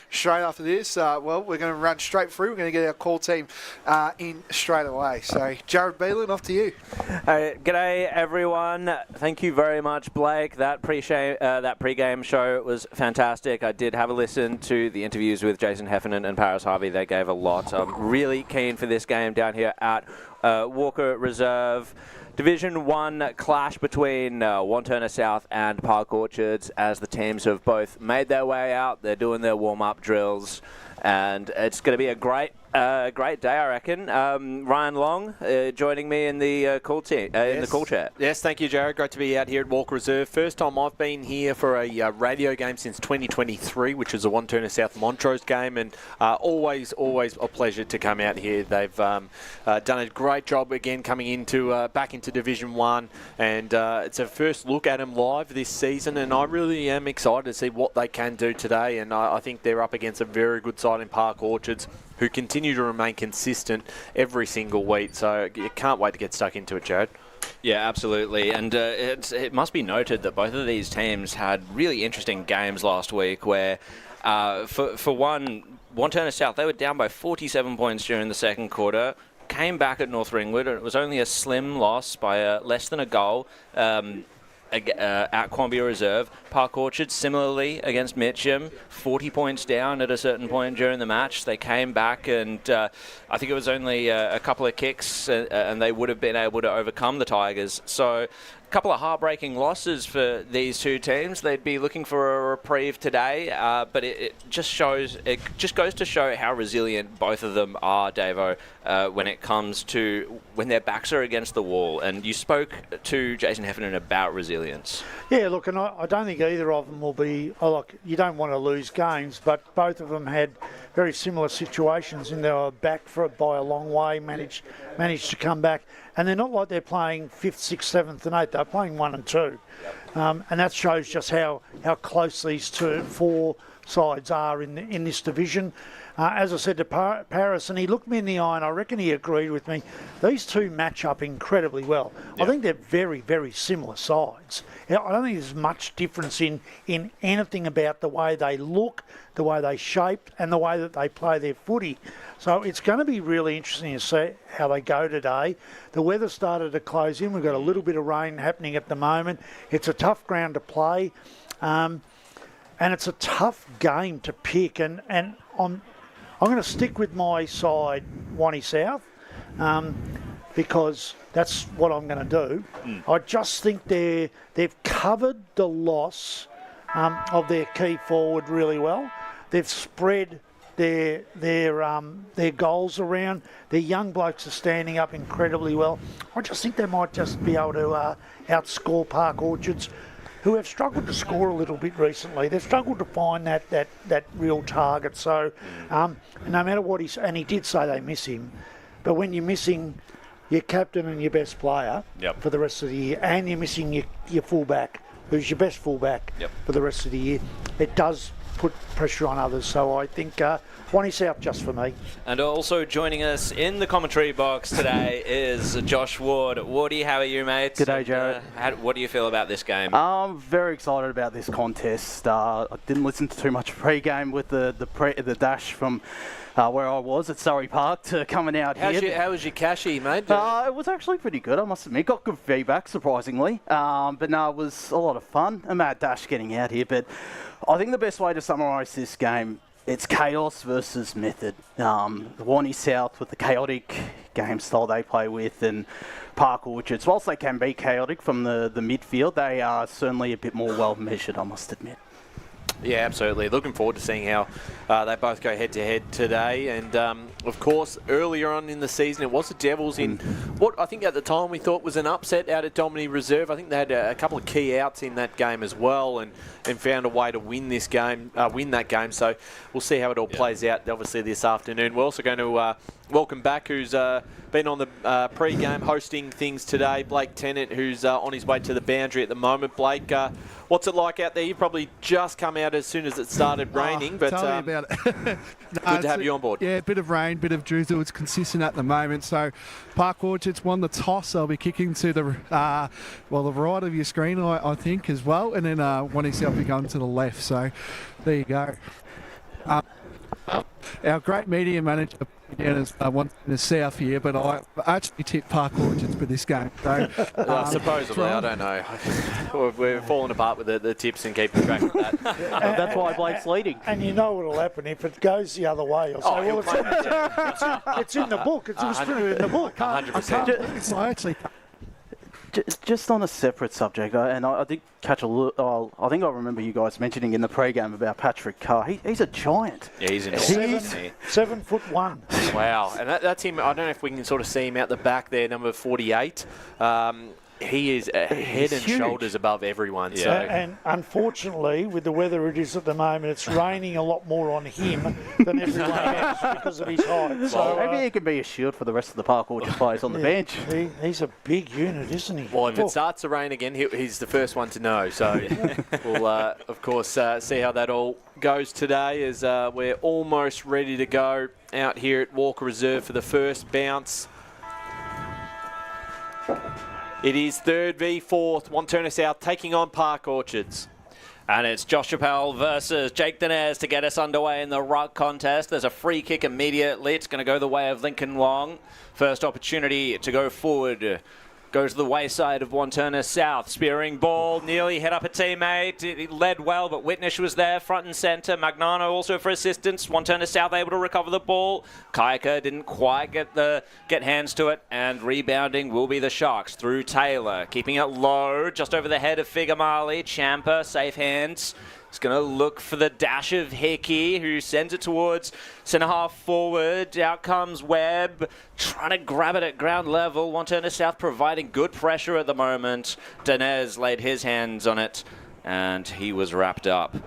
[SPEAKER 3] straight after this, we're going to run straight through. We're going to get our call team in straight away. So, Jared Beelan, off to you.
[SPEAKER 19] G'day, everyone. Thank you very much, Blake. That pre-game show was fantastic. I did have a listen to the interviews with Jason Heffernan and Paris Harvey. They gave a lot. I'm really keen for this game down here at Walker Reserve. Division 1 clash between Wantirna South and Park Orchards, as the teams have both made their way out. They're doing their warm-up drills, and it's going to be a great Great day, I reckon. Ryan Long joining me in the call team, in the call chat.
[SPEAKER 20] Yes, thank you, Jared. Great to be out here at Walker Reserve. First time I've been here for a radio game since 2023, which is a Wantirna South Montrose game, and always a pleasure to come out here. They've done a great job again coming into back into Division 1, and it's a first look at them live this season, and I really am excited to see what they can do today, and I think they're up against a very good side in Park Orchards, who continue to remain consistent every single week. So you can't wait to get stuck into it, Jared.
[SPEAKER 21] Yeah, absolutely. And it must be noted that both of these teams had really interesting games last week where, for one, Wantirna South, they were down by 47 points during the second quarter, came back at North Ringwood, and it was only a slim loss by less than a goal. At Quambia Reserve. Park Orchard similarly against Mitcham, 40 points down at a certain point during the match. They came back, and I think it was only a couple of kicks and they would have been able to overcome the Tigers. So a couple of heartbreaking losses for these two teams. They'd be looking for a reprieve today, but it just goes to show how resilient both of them are, Davo, when it comes to when their backs are against the wall. And you spoke to Jason Heffernan about resilience.
[SPEAKER 5] Yeah, look, and I don't think either of them will be, you don't want to lose games, but both of them had very similar situations, and they were back by a long way, managed to come back. And they're not like they're playing 5th, 6th, 7th and 8th. They're playing 1 and 2. And that shows just how close these four sides are in this division. As I said to Paris, and he looked me in the eye, and I reckon he agreed with me, these two match up incredibly well. Yeah. I think they're very, very similar sides. I don't think there's much difference in anything about the way they look, the way they shape, and the way that they play their footy. So it's going to be really interesting to see how they go today. The weather started to close in. We've got a little bit of rain happening at the moment. It's a tough ground to play, and it's a tough game to pick. And I'm going to stick with my side, Wantirna South, because that's what I'm going to do. I just think they've covered the loss of their key forward really well. They've spread their goals around. Their young blokes are standing up incredibly well. I just think they might just be able to outscore Park Orchards, who have struggled to score a little bit recently. They've struggled to find that real target. So no matter what and he did say they miss him, but when you're missing your captain and your best player for the rest of the year, and you're missing your fullback, who's your best fullback for the rest of the year, it does put pressure on others. So I think Wantirna South just for me.
[SPEAKER 19] And also joining us in the commentary box today is Josh Ward. Wardy, how are you, mate?
[SPEAKER 22] G'day, Jared.
[SPEAKER 19] What do you feel about this game?
[SPEAKER 22] I'm very excited about this contest. I didn't listen to too much pre-game with the dash from where I was at Surrey Park to coming out here.
[SPEAKER 20] How was your cashy, mate?
[SPEAKER 22] It was actually pretty good, I must admit. Got good feedback, surprisingly. But no, it was a lot of fun. A mad dash getting out here. But I think the best way to summarise this game, it's chaos versus method. The Wantirna South with the chaotic game style they play with, and Park Orchards, whilst they can be chaotic from the midfield, they are certainly a bit more well measured, I must admit.
[SPEAKER 20] Yeah, absolutely. Looking forward to seeing how they both go head-to-head today. And, of course, earlier on in the season, it was the Devils in what I think at the time we thought was an upset out at Domini Reserve. I think they had a couple of key outs in that game as well, and found a way to win that game. So we'll see how it all plays out, obviously, this afternoon. We're also going to welcome back who's been on the pre-game hosting things today, Blake Tennant, who's on his way to the boundary at the moment. Blake, what's it like out there? You've probably just come out as soon as it started raining, but
[SPEAKER 23] tell me about it.
[SPEAKER 20] good to have you on board.
[SPEAKER 23] Yeah, a bit of rain, bit of drizzle. It's consistent at the moment. So Park Orchards won the toss. They'll be kicking to the right of your screen, I think, as well. And then Wantirna South be going to the left. So there you go. Our great media manager down as Wantirna South here, but I actually tipped Park Orchards for this game. So,
[SPEAKER 20] supposedly, I don't know. We're falling apart with the tips and keeping track of that.
[SPEAKER 22] That's why Blake's leading.
[SPEAKER 5] And you know what will happen if it goes the other way. I'll say, it's in the book. It's printed in the book.
[SPEAKER 20] 100%.
[SPEAKER 23] I actually
[SPEAKER 22] Just on a separate subject, I did catch a look. I think I remember you guys mentioning in the pre-game about Patrick Carr. He's a giant.
[SPEAKER 20] Yeah, he's enormous.
[SPEAKER 5] 7'1".
[SPEAKER 20] Wow, and that's him. I don't know if we can sort of see him out the back there, number 48. He is a head and shoulders above everyone.
[SPEAKER 5] Yeah.
[SPEAKER 20] So.
[SPEAKER 5] And unfortunately, with the weather it is at the moment, it's raining a lot more on him than everyone else because of his height. So
[SPEAKER 22] maybe he could be a shield for the rest of the Park Orchard players on the bench.
[SPEAKER 5] He's a big unit, isn't he?
[SPEAKER 20] Well, if it starts to rain again, he's the first one to know. So we'll, of course, see how that all goes today as we're almost ready to go out here at Walker Reserve for the first bounce. It is 3rd v 4th, Wantirna South taking on Park Orchards.
[SPEAKER 21] And it's Josh Chappell versus Jake Dinez to get us underway in the ruck contest. There's a free kick immediately. It's going to go the way of Lincoln Long. First opportunity to go forward. Goes to the wayside of Wantirna South. Spearing ball, nearly hit up a teammate. He led well, but Whitnish was there, front and centre. Magnano also for assistance. Wantirna South able to recover the ball. Kaika didn't quite get hands to it, and rebounding will be the Sharks through Taylor. Keeping it low, just over the head of Figamali. Champa, safe hands. He's going to look for the dash of Hickey, who sends it towards centre half forward. Out comes Webb, trying to grab it at ground level. Wantirna South providing good pressure at the moment. Dinez laid his hands on it, and he was wrapped up.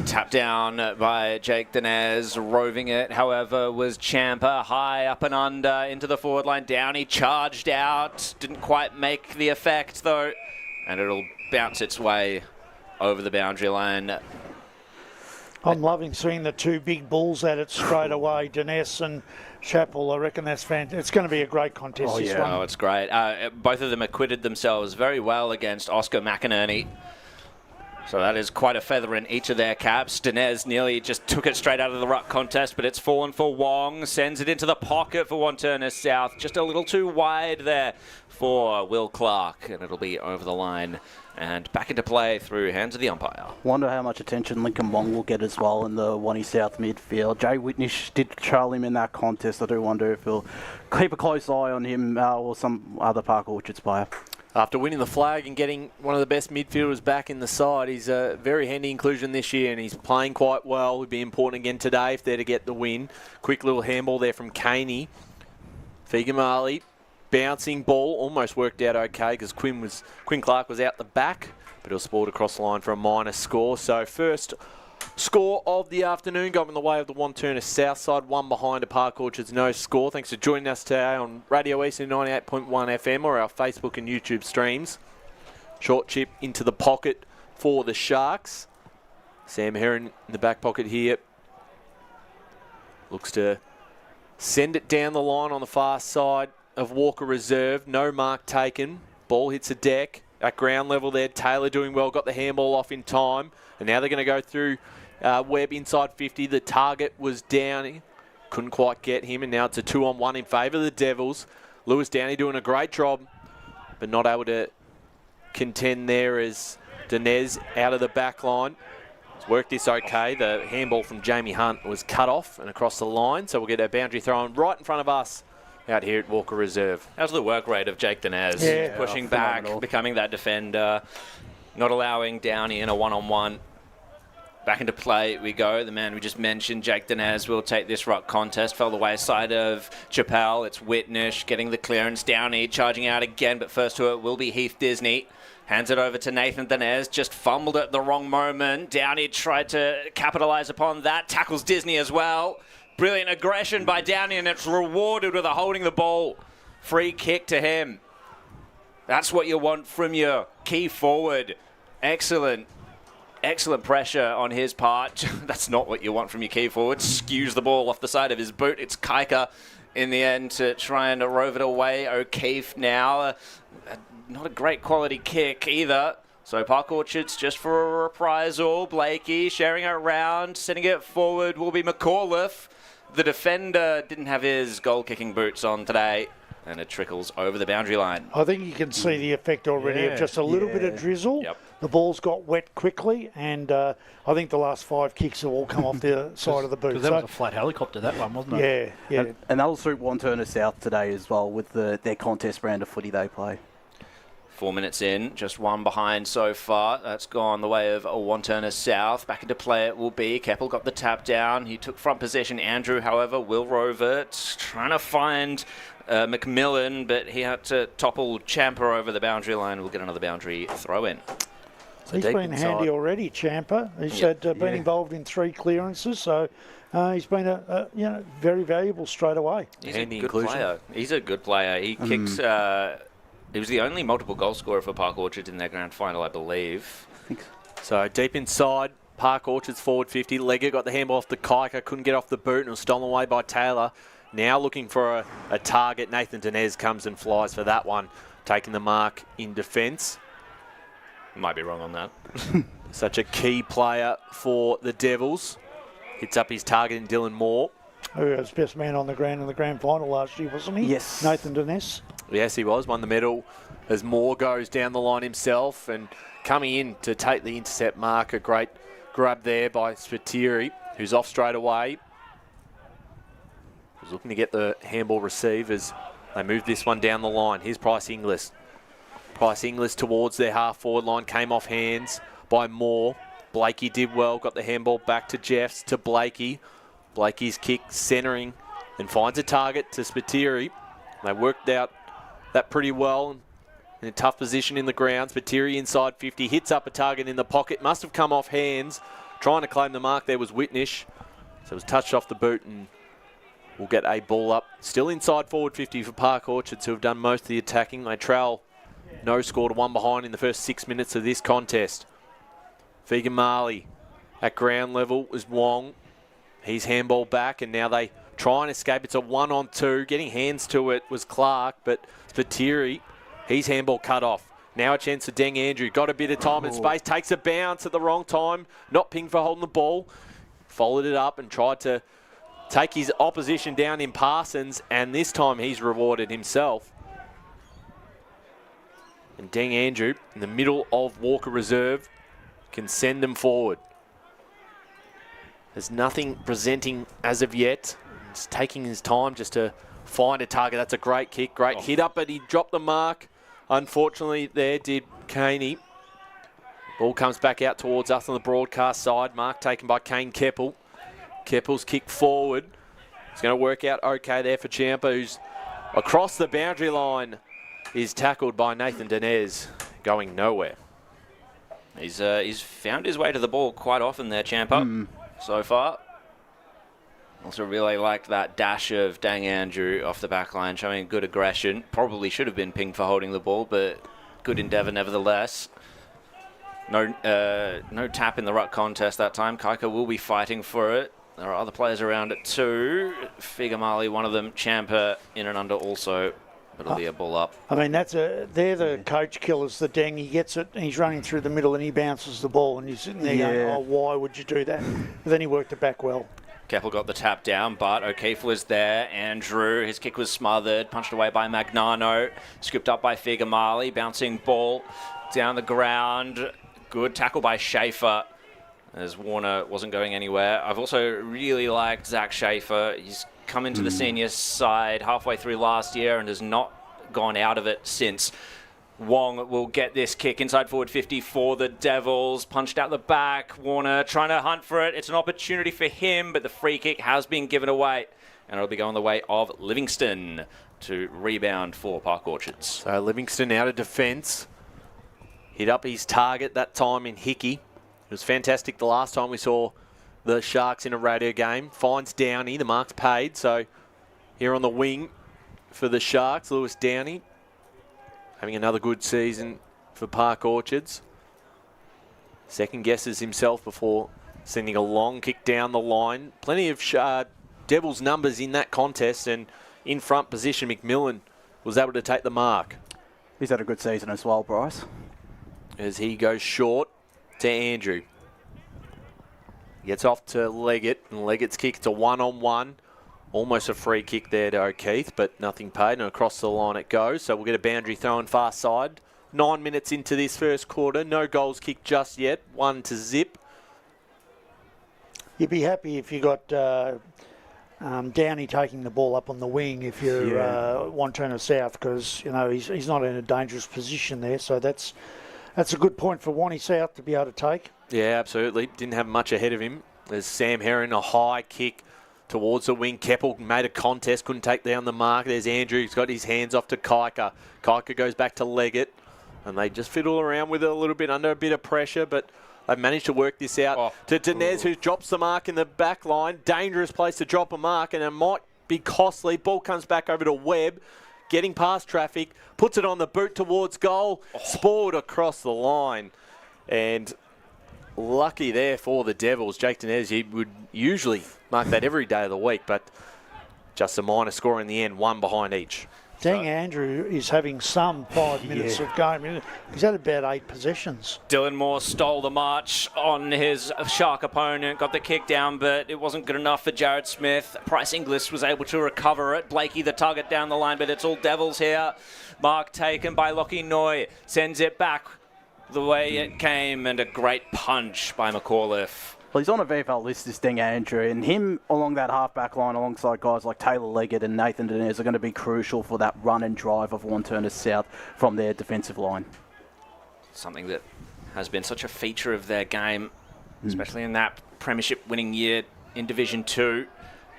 [SPEAKER 21] Tapped down by Jake Dinez, roving it, however, was Champa. High up and under into the forward line. Downey charged out, didn't quite make the effect though. And it'll bounce its way over the boundary line.
[SPEAKER 5] I'm loving seeing the two big bulls at it straight away, Dinez and Chappell. I reckon that's fantastic. It's going to be a great contest, this one.
[SPEAKER 21] Oh, it's great. Both of them acquitted themselves very well against Oscar McInerney. So that is quite a feather in each of their caps. Dinez nearly just took it straight out of the ruck contest, but it's fallen for Wong. Sends it into the pocket for Wantirna South. Just a little too wide there for Will Clark, and it'll be over the line and back into play through hands of the umpire.
[SPEAKER 22] Wonder how much attention Lincoln Wong will get as well in the Wanty South midfield. Jay Whitnish did trail him in that contest. I do wonder if he'll keep a close eye on him or some other Park Orchards player.
[SPEAKER 20] After winning the flag and getting one of the best midfielders back in the side, he's a very handy inclusion this year, and he's playing quite well. Would be important again today if they're to get the win. Quick little handball there from Caney. Figamali, bouncing ball, almost worked out okay because Quinn Clark was out the back, but he'll sport across the line for a minor score. So first score of the afternoon got in the way of the Wantirna South side, one behind a Park Orchards no score. Thanks for joining us today on Radio Eastland 98.1 FM or our Facebook and YouTube streams. Short chip into the pocket for the Sharks. Sam Heron in the back pocket here. Looks to send it down the line on the far side of Walker Reserve. No mark taken. Ball hits the deck. At ground level there, Taylor doing well, got the handball off in time. And now they're going to go through Webb inside 50. The target was Downey. Couldn't quite get him, and now it's a 2-on-1 in favour of the Devils. Lewis Downey doing a great job, but not able to contend there as Dinez out of the back line. It's worked this okay. The handball from Jamie Hunt was cut off and across the line, so we'll get a boundary thrown right in front of us out here at Walker Reserve.
[SPEAKER 21] How's the work rate of Jake Dinez?
[SPEAKER 5] Yeah.
[SPEAKER 21] Pushing back, becoming that defender, not allowing Downey in a one-on-one. Back into play we go. The man we just mentioned, Jake Dinez, will take this ruck contest. Fell the wayside of Chappell. It's Whitnish getting the clearance. Downey charging out again, but first to it will be Heath Disney. Hands it over to Nathan Dinez. Just fumbled at the wrong moment. Downey tried to capitalise upon that. Tackles Disney as well. Brilliant aggression by Downey, and it's rewarded with a holding the ball. Free kick to him. That's what you want from your key forward. Excellent pressure on his part. That's not what you want from your key forward. Skews the ball off the side of his boot. It's Kaika in the end to try and rove it away. O'Keefe now. Not a great quality kick either. So Park Orchards just for a reprisal. Blakey sharing it around. Sending it forward will be McAuliffe. The defender didn't have his goal-kicking boots on today, and it trickles over the boundary line.
[SPEAKER 5] I think you can see the effect already of just a little bit of drizzle.
[SPEAKER 21] Yep.
[SPEAKER 5] the ball's got wet quickly, and I think the last 5 kicks have all come off the side of the boot.
[SPEAKER 15] Because that was a flat helicopter, that one, wasn't it?
[SPEAKER 5] Yeah.
[SPEAKER 22] And that'll suit Wantirna South today as well with their contest brand of footy they play.
[SPEAKER 21] 4 minutes in, just one behind so far. That's gone the way of Wantirna South. Back into play it will be. Keppel got the tap down. He took front possession. Andrew, however, will rove it. Trying to find McMillan, but he had to topple Champa over the boundary line. We'll get another boundary throw in. So
[SPEAKER 5] he's been handy already, Champa. He's been involved in 3 clearances, so he's been very valuable straight away.
[SPEAKER 21] He's a good player. He's a good player. He kicks... he was the only multiple goal scorer for Park Orchard in their grand final, I believe.
[SPEAKER 20] So deep inside, Park Orchard's forward 50. Leggett got the handball off the Kaika, couldn't get off the boot and was stolen away by Taylor. Now looking for a target. Nathan Dinez comes and flies for that one, taking the mark in defence.
[SPEAKER 21] Might be wrong on that.
[SPEAKER 20] Such a key player for the Devils. Hits up his target in Dylan Moore.
[SPEAKER 5] Who was best man on the ground in the grand final last year, wasn't he?
[SPEAKER 22] Yes.
[SPEAKER 5] Nathan Dinez.
[SPEAKER 20] Yes, he was. Won the medal as Moore goes down the line himself and coming in to take the intercept mark. A great grab there by Spiteri, who's off straight away. Was looking to get the handball receive as they move this one down the line. Here's Price Inglis. Price Inglis towards their half-forward line. Came off hands by Moore. Blakey did well. Got the handball back to Jeffs, to Blakey. Blakey's kick centering and finds a target to Spiteri. They worked out that pretty well in a tough position in the ground. Spiteri inside 50, hits up a target in the pocket. Must have come off hands. Trying to claim the mark there was Whitnish. So it was touched off the boot and we'll get a ball up. Still inside forward 50 for Park Orchards, who have done most of the attacking. They trail no score to 1 behind in the first 6 minutes of this contest. Fegan Marley at ground level is Wong. He's handball back, and now they try and escape. It's a 1-on-2. Getting hands to it was Clark, but Spiteri, he's handball cut off. Now a chance for Deng Andrew. Got a bit of time and space. Takes a bounce at the wrong time. Not pinged for holding the ball. Followed it up and tried to take his opposition down in Parsons, and this time he's rewarded himself. And Deng Andrew, in the middle of Walker Reserve, can send them forward. There's nothing presenting as of yet. He's taking his time just to find a target. That's a great kick, great hit up, but he dropped the mark. Unfortunately, there did Caney. Ball comes back out towards us on the broadcast side. Mark taken by Kane Keppel. Keppel's kick forward. It's going to work out okay there for Champa, who's across the boundary line. Is tackled by Nathan Dinez, going nowhere.
[SPEAKER 21] He's found his way to the ball quite often there, Champa. So far. Also really liked that dash of Dang Andrew off the back line, showing good aggression. Probably should have been pinged for holding the ball, but good endeavour nevertheless. No tap in the ruck contest that time. Kaika will be fighting for it. There are other players around it too. Figamali, one of them. Champa in and under also. But it'll be a ball up.
[SPEAKER 5] I mean, they're the coach killers, the Deng. He gets it, and he's running through the middle, and he bounces the ball, and he's sitting there going, oh, why would you do that? But then he worked it back well.
[SPEAKER 21] Keppel got the tap down, but O'Keefe was there. Andrew, his kick was smothered, punched away by Magnano, scooped up by Figamali, bouncing ball down the ground. Good tackle by Schaefer, as Warner wasn't going anywhere. I've also really liked Zach Schaefer. He's come into the senior side halfway through last year and has not gone out of it since. Wong will get this kick inside forward 50 for the Devils. Punched out the back. Warner trying to hunt for it. It's an opportunity for him, but the free kick has been given away. And it'll be going the way of Livingston to rebound for Park Orchards.
[SPEAKER 20] So Livingston out of defence. Hit up his target that time in Hickey. It was fantastic the last time we saw the Sharks in a radio game. Finds Downey. The mark's paid. So here on the wing for the Sharks, Lewis Downey having another good season for Park Orchards. Second guesses himself before sending a long kick down the line. Plenty of Devils numbers in that contest, and in front position, McMillan was able to take the mark.
[SPEAKER 22] He's had a good season as well, Bryce.
[SPEAKER 20] As he goes short to Andrew. Gets off to Leggett, and Leggett's kick, it's a 1-on-1. Almost a free kick there to O'Keefe, but nothing paid, and across the line it goes. So we'll get a boundary throw in far side 9 minutes into this first quarter. No goals kicked just yet. 1-0.
[SPEAKER 5] You'd be happy if you got Downey taking the ball up on the wing if you're Wantirna South, because he's not in a dangerous position there. So that's a good point for Wanty South to be able to take.
[SPEAKER 20] Yeah, absolutely. Didn't have much ahead of him. There's Sam Heron, a high kick towards the wing. Keppel made a contest, couldn't take down the mark. There's Andrew, he's got his hands off to Kaika. Kaika goes back to Leggett, and they just fiddle around with it a little bit under a bit of pressure, but they've managed to work this out to Dinez, who drops the mark in the back line. Dangerous place to drop a mark, and it might be costly. Ball comes back over to Webb, getting past traffic, puts it on the boot towards goal, spoiled across the line, and lucky there for the Devils. Jake Dinez, he would usually mark that every day of the week, but just a minor score in the end, one behind each.
[SPEAKER 5] Dang, Andrew is having some 5 minutes of game. He's had about 8 possessions.
[SPEAKER 10] Dylan Moore stole the march on his Shark opponent, got the kick down, but it wasn't good enough for Jared Smith. Price Inglis was able to recover it. Blakey the target down the line, but it's all Devils here. Mark taken by Lockie Noy, sends it back the way it came, and a great punch by McAuliffe.
[SPEAKER 22] Well, he's on a VFL list, this Dang Andrew, and him along that half-back line alongside guys like Taylor Leggett and Nathan Dinez are going to be crucial for that run and drive of Wantirna South from their defensive line.
[SPEAKER 10] Something that has been such a feature of their game, especially in that premiership winning year in Division 2.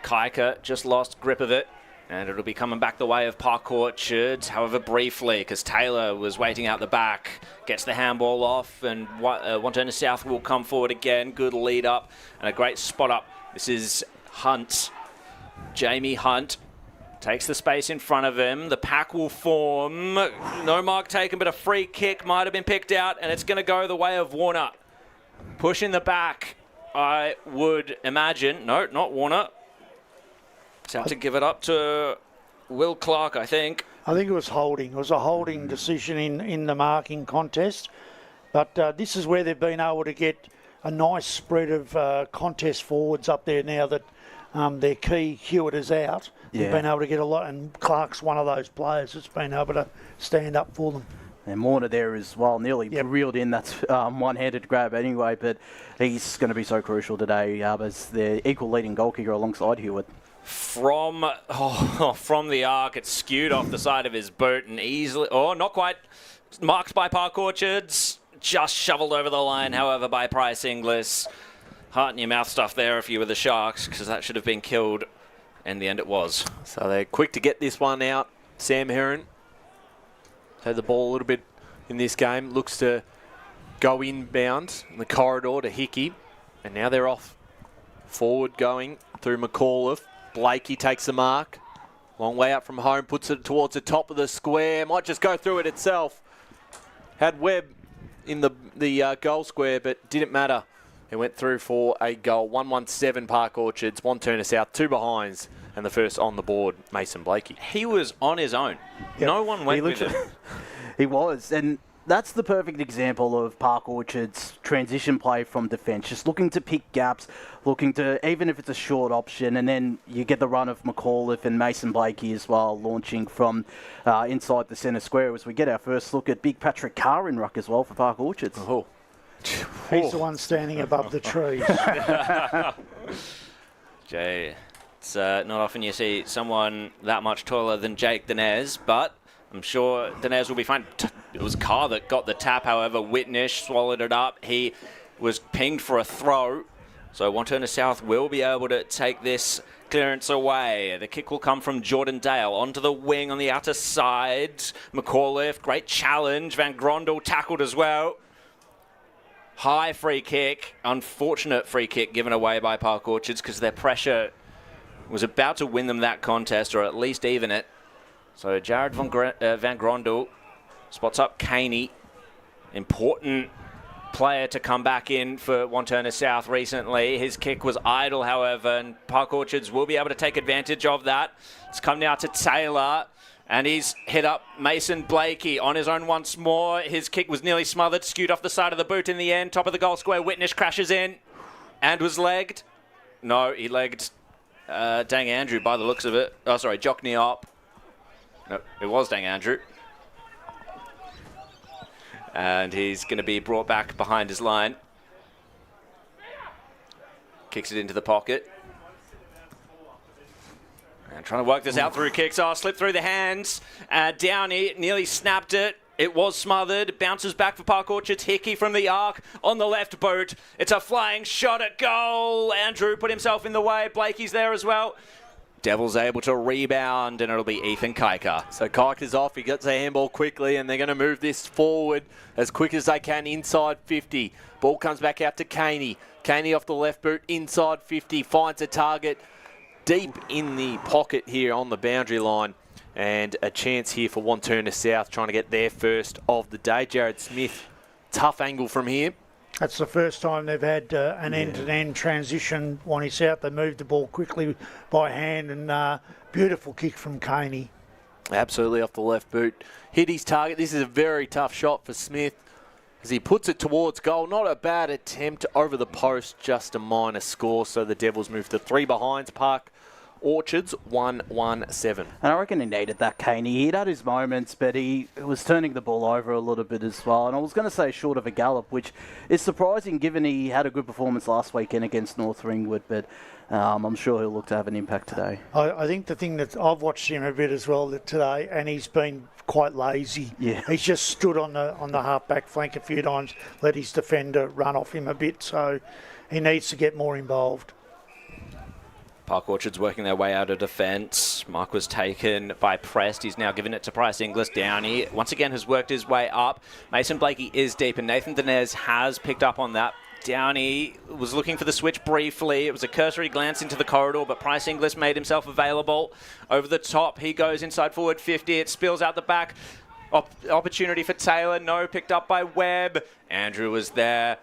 [SPEAKER 10] Kaika just lost grip of it, and it'll be coming back the way of Park Orchard, however briefly, because Taylor was waiting out the back, gets the handball off, and Wantirna South will come forward again. Good lead up and a great spot up. This is Hunt. Jamie Hunt takes the space in front of him. The pack will form. No mark taken, but a free kick might have been picked out, and it's going to go the way of Warner. Push in the back, I would imagine. No, not Warner. It's out to give it up to Will Clark, I think.
[SPEAKER 5] I think it was holding. It was a holding decision in the marking contest. But this is where they've been able to get a nice spread of contest forwards up there now that their key Hewitt is out. They've been able to get a lot, and Clark's one of those players that's been able to stand up for them.
[SPEAKER 22] And Warner there as well, nearly reeled in. That's one-handed grab anyway, but he's going to be so crucial today as the equal leading goal kicker alongside Hewitt.
[SPEAKER 10] From the arc, it's skewed off the side of his boot and easily, not quite, marked by Park Orchards, just shoveled over the line, however, by Price Inglis. Heart in your mouth stuff there if you were the Sharks, because that should have been killed. In the end, it was.
[SPEAKER 20] So they're quick to get this one out. Sam Heron had the ball a little bit in this game, looks to go inbound in the corridor to Hickey, and now they're off forward going through McAuliffe. Blakey takes the mark. Long way out from home, puts it towards the top of the square. Might just go through it itself. Had Webb in the goal square, but didn't matter. It went through for a goal. 1-1-7 Park Orchards. Wantirna South, 2 behinds, and the first on the board, Mason Blakey.
[SPEAKER 10] He was on his own. Yep. No one went with him.
[SPEAKER 22] He was, and that's the perfect example of Park Orchard's transition play from defence. Just looking to pick gaps, looking to, even if it's a short option, and then you get the run of McAuliffe and Mason Blakey as well, launching from inside the centre square as we get our first look at big Patrick Carr in ruck as well for Park Orchards.
[SPEAKER 20] Oh.
[SPEAKER 5] He's the one standing above the trees.
[SPEAKER 10] Jay, it's not often you see someone that much taller than Jake Dinez, but I'm sure Dinez will be fine. It was Carr that got the tap, however. Whitnish swallowed it up. He was pinged for a throw. So Wantirna South will be able to take this clearance away. The kick will come from Jordan Dale onto the wing on the outer side. McAuliffe, great challenge. Van Grondel tackled as well. High free kick. Unfortunate free kick given away by Park Orchards because their pressure was about to win them that contest, or at least even it. So Jared Van Grondel spots up Caney. Important player to come back in for Wantirna South recently. His kick was idle, however, and Park Orchards will be able to take advantage of that. It's come now to Taylor, and he's hit up Mason Blakey on his own once more. His kick was nearly smothered, skewed off the side of the boot in the end. Top of the goal square, Whitnish crashes in and was legged. No, he legged Dang Andrew by the looks of it. Oh, sorry, Jock Neop. No, it was Dang Andrew.
[SPEAKER 21] And he's going to be brought back behind his line. Kicks it into the pocket. And trying to work this out through kicks. Oh, slipped through the hands. Downey nearly snapped it. It was smothered. Bounces back for Park Orchards. Hickey from the arc on the left boot. It's a flying shot at goal. Andrew put himself in the way. Blakey's there as well. Devils able to rebound, and it'll be Ethan Kiker.
[SPEAKER 20] So Kiker's off. He gets a handball quickly, and they're going to move this forward as quick as they can inside 50. Ball comes back out to Caney. Caney off the left boot, inside 50, finds a target deep in the pocket here on the boundary line. And a chance here for Wantirna South trying to get their first of the day. Jared Smith, tough angle from here.
[SPEAKER 5] That's the first time they've had an end-to-end transition. Wantirna South, they moved the ball quickly by hand, and beautiful kick from Caney.
[SPEAKER 20] Absolutely off the left boot. Hit his target. This is a very tough shot for Smith as he puts it towards goal. Not a bad attempt over the post, just a minor score. So the Devils move to 3 behinds. Park Orchards 1-1-7.
[SPEAKER 22] And I reckon he needed that, Caney. He'd had his moments, but he was turning the ball over a little bit as well. And I was going to say short of a gallop, which is surprising given he had a good performance last weekend against North Ringwood. But I'm sure he'll look to have an impact today.
[SPEAKER 5] I think the thing that I've watched him a bit as well today, and he's been quite lazy.
[SPEAKER 22] Yeah.
[SPEAKER 5] He's just stood on the half-back flank a few times, let his defender run off him a bit. So he needs to get more involved.
[SPEAKER 21] Park Orchards working their way out of defence. Mark was taken by Prest. He's now given it to Bryce Inglis. Downey once again has worked his way up. Mason Blakey is deep, and Nathan Dinez has picked up on that. Downey was looking for the switch briefly. It was a cursory glance into the corridor, but Bryce Inglis made himself available. Over the top, he goes inside forward 50. It spills out the back. Opportunity for Taylor. No, picked up by Webb. Andrew was there.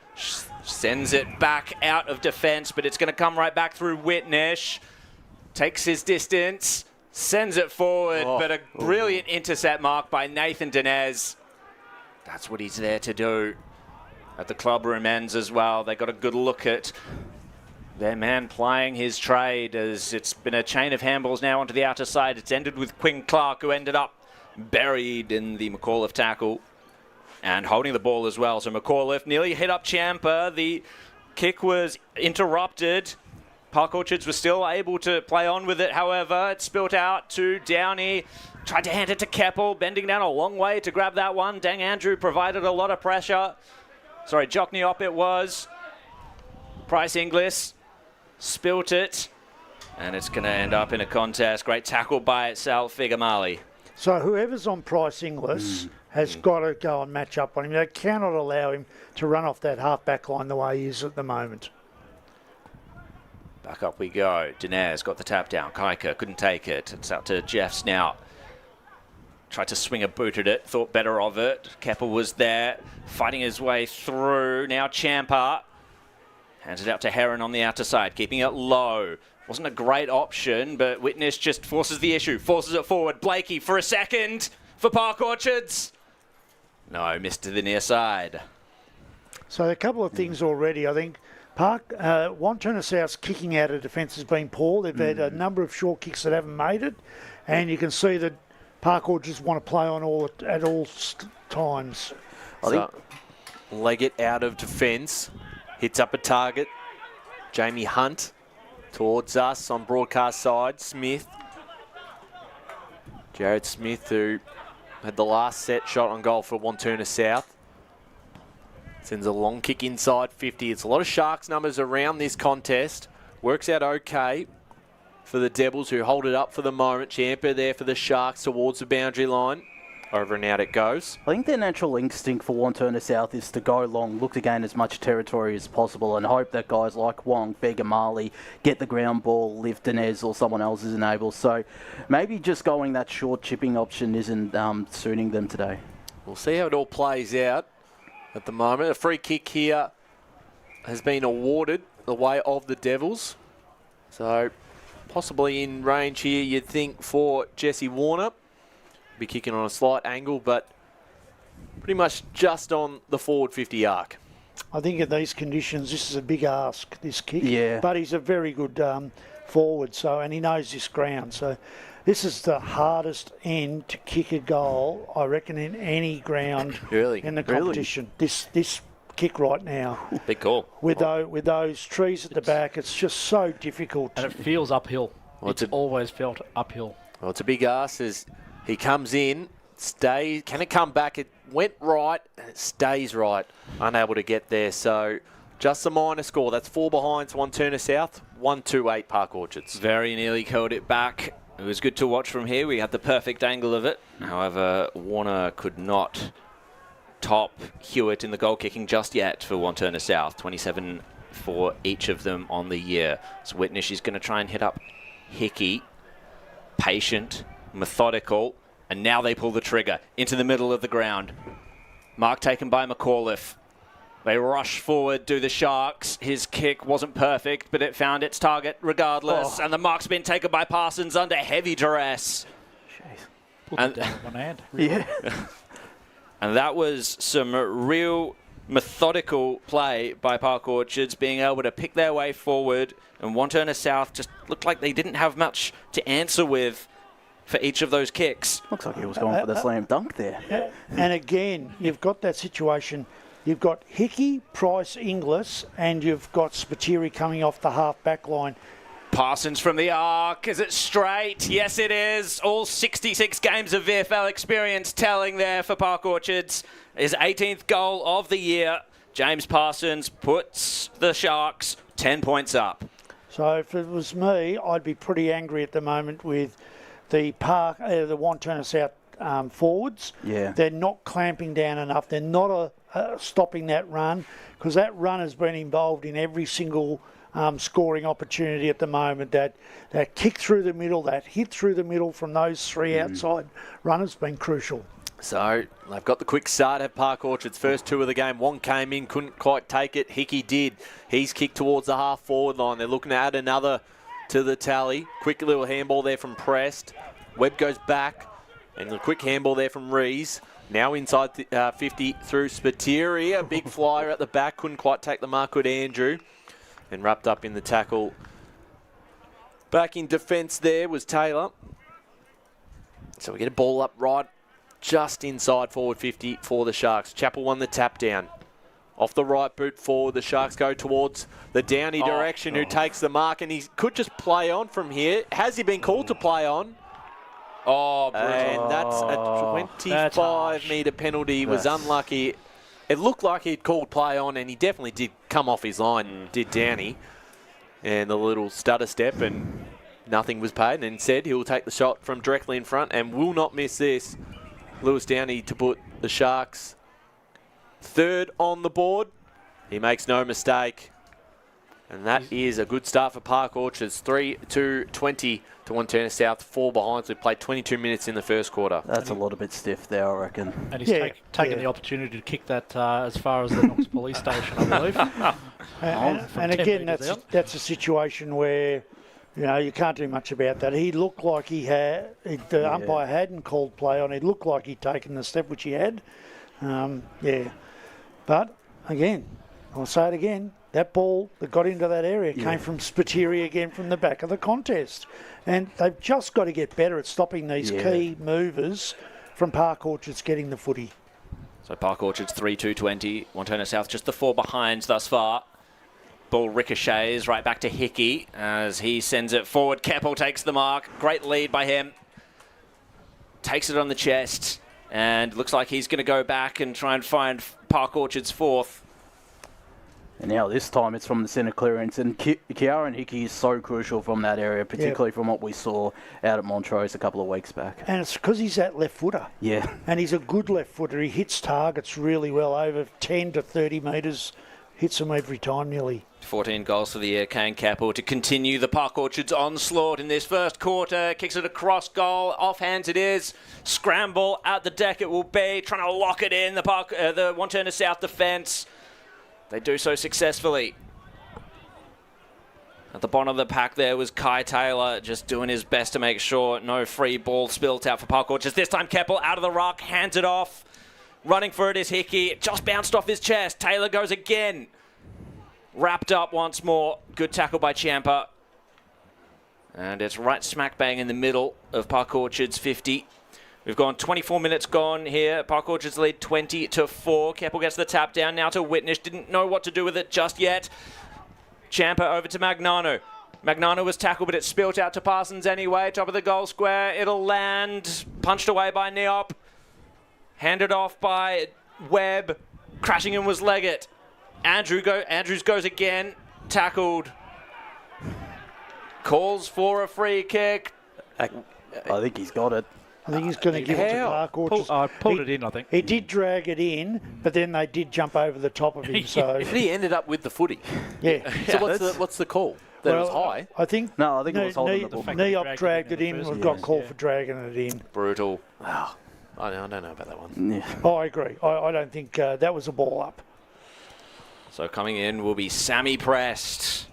[SPEAKER 21] Sends it back out of defence, but it's going to come right back through Whitnish. Takes his distance. Sends it forward, but a brilliant intercept mark by Nathan Dinez. That's what he's there to do. At the clubroom ends as well. They got a good look at their man plying his trade, as it's been a chain of handballs now onto the outer side. It's ended with Quinn Clark, who ended up buried in the McAuliffe tackle and holding the ball as well. So McAuliffe nearly hit up Champa. The kick was interrupted. Park Orchards was still able to play on with it. However, it spilt out to Downey. Tried to hand it to Keppel, bending down a long way to grab that one. Dang Andrew provided a lot of pressure. Sorry, Jockney-op it was. Bryce Inglis spilt it. And it's going to end up in a contest. Great tackle by Sal Figamali.
[SPEAKER 5] So whoever's on Bryce Inglis has got to go and match up on him. They cannot allow him to run off that half-back line the way he is at the moment.
[SPEAKER 21] Back up we go. Dinez got the tap down. Kiker couldn't take it. It's out to Jeff Snout. Tried to swing a boot at it. Thought better of it. Keppel was there, fighting his way through. Now Champa. Hands it out to Heron on the outer side, keeping it low. Wasn't a great option, but Whitnish just forces the issue, forces it forward. Blakey for a second for Park Orchards. No, missed to the near side.
[SPEAKER 5] So a couple of things already. I think Wantirna South's kicking out of defence has been poor. They've had a number of short kicks that haven't made it, and you can see that Park Orchards want to play on at all times.
[SPEAKER 20] I think leg it out of defence, hits up a target. Jamie Hunt towards us on broadcast side. Smith. Jared Smith, who had the last set shot on goal for Wantirna South. Sends a long kick inside 50. It's a lot of Sharks numbers around this contest. Works out okay for the Devils, who hold it up for the moment. Champa there for the Sharks towards the boundary line. Over and out it goes.
[SPEAKER 22] I think their natural instinct for Wantirna South is to go long, look to gain as much territory as possible, and hope that guys like Wong, Figamali get the ground ball, lift Dinez or someone else isn't able. So maybe just going that short chipping option isn't suiting them today.
[SPEAKER 20] We'll see how it all plays out at the moment. A free kick here has been awarded the way of the Devils. So possibly in range here, you'd think, for Jesse Warner. Be kicking on a slight angle, but pretty much just on the forward 50 arc.
[SPEAKER 5] I think in these conditions, this is a big ask, this kick.
[SPEAKER 22] Yeah.
[SPEAKER 5] But he's a very good forward. So, and he knows this ground. So, this is the hardest end to kick a goal, I reckon, in any ground in the competition. This kick right now.
[SPEAKER 21] Big call.
[SPEAKER 5] With those trees at the back, it's just so difficult.
[SPEAKER 15] And it feels uphill.
[SPEAKER 20] Well,
[SPEAKER 15] it's always felt uphill.
[SPEAKER 20] Well, it's a big ask as he comes in, stays. Can it come back? It went right, and it stays right. Unable to get there, so just a minor score. That's 4 behinds, Wantirna South, 1-2-8 Park Orchards.
[SPEAKER 21] Very nearly curled it back. It was good to watch from here. We had the perfect angle of it. However, Warner could not top Hewitt in the goal kicking just yet for Wantirna South. 27 for each of them on the year. So Whitnish is going to try and hit up Hickey. Patient, methodical, and now they pull the trigger into the middle of the ground. Mark taken by McAuliffe. They rush forward, do the Sharks. His kick wasn't perfect, but it found its target regardless. And the mark's been taken by Parsons under heavy duress.
[SPEAKER 15] Pulled it down with one hand.
[SPEAKER 22] Yeah.
[SPEAKER 21] And that was some real methodical play by Park Orchards, being able to pick their way forward. And Wantirna South just looked like they didn't have much to answer with for each of those kicks.
[SPEAKER 22] Looks like he was going for the slam dunk there.
[SPEAKER 5] And again, you've got that situation. You've got Hickey, Price, Inglis, and you've got Spiteri coming off the half-back line.
[SPEAKER 21] Parsons from the arc. Is it straight? Yes, it is. All 66 games of VFL experience telling there for Park Orchards. His 18th goal of the year. James Parsons puts the Sharks 10 points up.
[SPEAKER 5] So if it was me, I'd be pretty angry at the moment with the Wantirna South forwards.
[SPEAKER 22] Yeah.
[SPEAKER 5] They're not clamping down enough. They're not stopping that run, because that run has been involved in every single scoring opportunity at the moment. That kick through the middle, that hit through the middle from those three outside runners been crucial.
[SPEAKER 20] So they've got the quick start at Park Orchards. First two of the game. One came in, couldn't quite take it. Hickey did. He's kicked towards the half-forward line. They're looking to add another to the tally. Quick little handball there from Prest. Webb goes back. And a quick handball there from Rees. Now inside 50 through Spiteri. A big flyer at the back. Couldn't quite take the mark with Andrew. And wrapped up in the tackle. Back in defence there was Taylor. So we get a ball up right just inside forward 50 for the Sharks. Chappell won the tap down. Off the right boot forward, the Sharks go towards the Downey direction, who takes the mark, and he could just play on from here. Has he been called to play on?
[SPEAKER 21] Oh, brutal.
[SPEAKER 20] And that's a 25-metre penalty. Was unlucky. It looked like he'd called play on, and he definitely did come off his line, did Downey. And the little stutter step, and nothing was paid. And instead, he'll take the shot from directly in front and will not miss this. Lewis Downey to put the Sharks third on the board. He makes no mistake. And that is a good start for Park Orchards. 3-2-20 to Wantirna South. 4 behinds. We've played 22 minutes in the first quarter.
[SPEAKER 22] That's a little bit stiff there, I reckon.
[SPEAKER 15] And he's taken the opportunity to kick that as far as the Knox police station, I believe.
[SPEAKER 5] and again, that's a situation where, you know, you can't do much about that. He looked like he had, the umpire hadn't called play on. It looked like he'd taken the step, which he had. But, again, I'll say it again, that ball that got into that area came from Spiteri again from the back of the contest. And they've just got to get better at stopping these key movers from Park Orchards getting the footy.
[SPEAKER 21] So Park Orchards 3-2-20. Wantirna South just the 4 behinds thus far. Ball ricochets right back to Hickey as he sends it forward. Keppel takes the mark. Great lead by him. Takes it on the chest. And looks like he's going to go back and try and find Park Orchards 4th.
[SPEAKER 22] And now this time it's from the centre clearance. And Kiara Hickey is so crucial from that area, particularly from what we saw out at Montrose a couple of weeks back.
[SPEAKER 5] And it's because he's that left footer.
[SPEAKER 22] Yeah.
[SPEAKER 5] And he's a good left footer. He hits targets really well, over 10 to 30 metres. Hits them every time nearly.
[SPEAKER 21] 14 goals for the year. Kane Keppel to continue the Park Orchards onslaught in this first quarter. Kicks it across goal. Off hands it is. Scramble at the deck it will be. Trying to lock it in. The Wantirna South defence. They do so successfully. At the bottom of the pack there was Kai Taylor, just doing his best to make sure no free ball spilt out for Park Orchards. This time Keppel out of the ruck, hands it off. Running for it is Hickey. It just bounced off his chest. Taylor goes again. Wrapped up once more. Good tackle by Ciampa. And it's right smack bang in the middle of Park Orchard's 50. We've gone 24 minutes gone here. Park Orchard's lead 20-4. Keppel gets the tap down now to Whitnish. Didn't know what to do with it just yet. Champa over to Magnano. Magnano was tackled, but it spilt out to Parsons anyway. Top of the goal square. It'll land. Punched away by Neop. Handed off by Webb. Crashing in was Leggett. Andrews goes again. Tackled. Calls for a free kick.
[SPEAKER 22] I think he's got it.
[SPEAKER 5] I think he's going to give it to Park Orchard.
[SPEAKER 15] Pulled it in, I think.
[SPEAKER 5] He did drag it in, but then they did jump over the top of him. So
[SPEAKER 20] He ended up with the footy.
[SPEAKER 5] Yeah.
[SPEAKER 20] So what's the call? That it was high?
[SPEAKER 5] I think
[SPEAKER 22] it was holding the ball.
[SPEAKER 5] Neop dragged it in. We've got call for dragging it in.
[SPEAKER 20] Brutal. Oh, I don't know about that one.
[SPEAKER 22] Yeah.
[SPEAKER 5] Oh, I agree. I don't think that was a ball up.
[SPEAKER 21] So coming in will be Sammy Prest.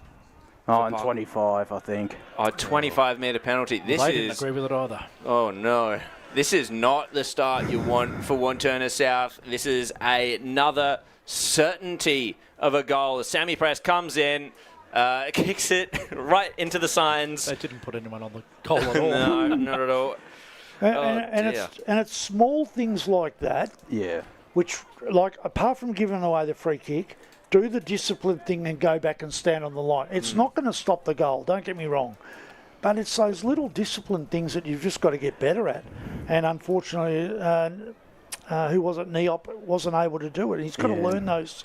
[SPEAKER 22] And 25, I think.
[SPEAKER 21] 25-metre penalty.
[SPEAKER 15] They didn't agree with it either.
[SPEAKER 21] Oh, no. This is not the start you want for Wantirna South. This is another certainty of a goal. Sammy Prest comes in, kicks it right into the signs.
[SPEAKER 15] They didn't put anyone on the goal at all.
[SPEAKER 21] No, not at all.
[SPEAKER 5] And it's small things like that.
[SPEAKER 22] Yeah.
[SPEAKER 5] Which, like, apart from giving away the free kick, do the disciplined thing and go back and stand on the line. It's not going to stop the goal, don't get me wrong. But it's those little disciplined things that you've just got to get better at. And unfortunately, who was it? Neop wasn't able to do it. He's got to learn those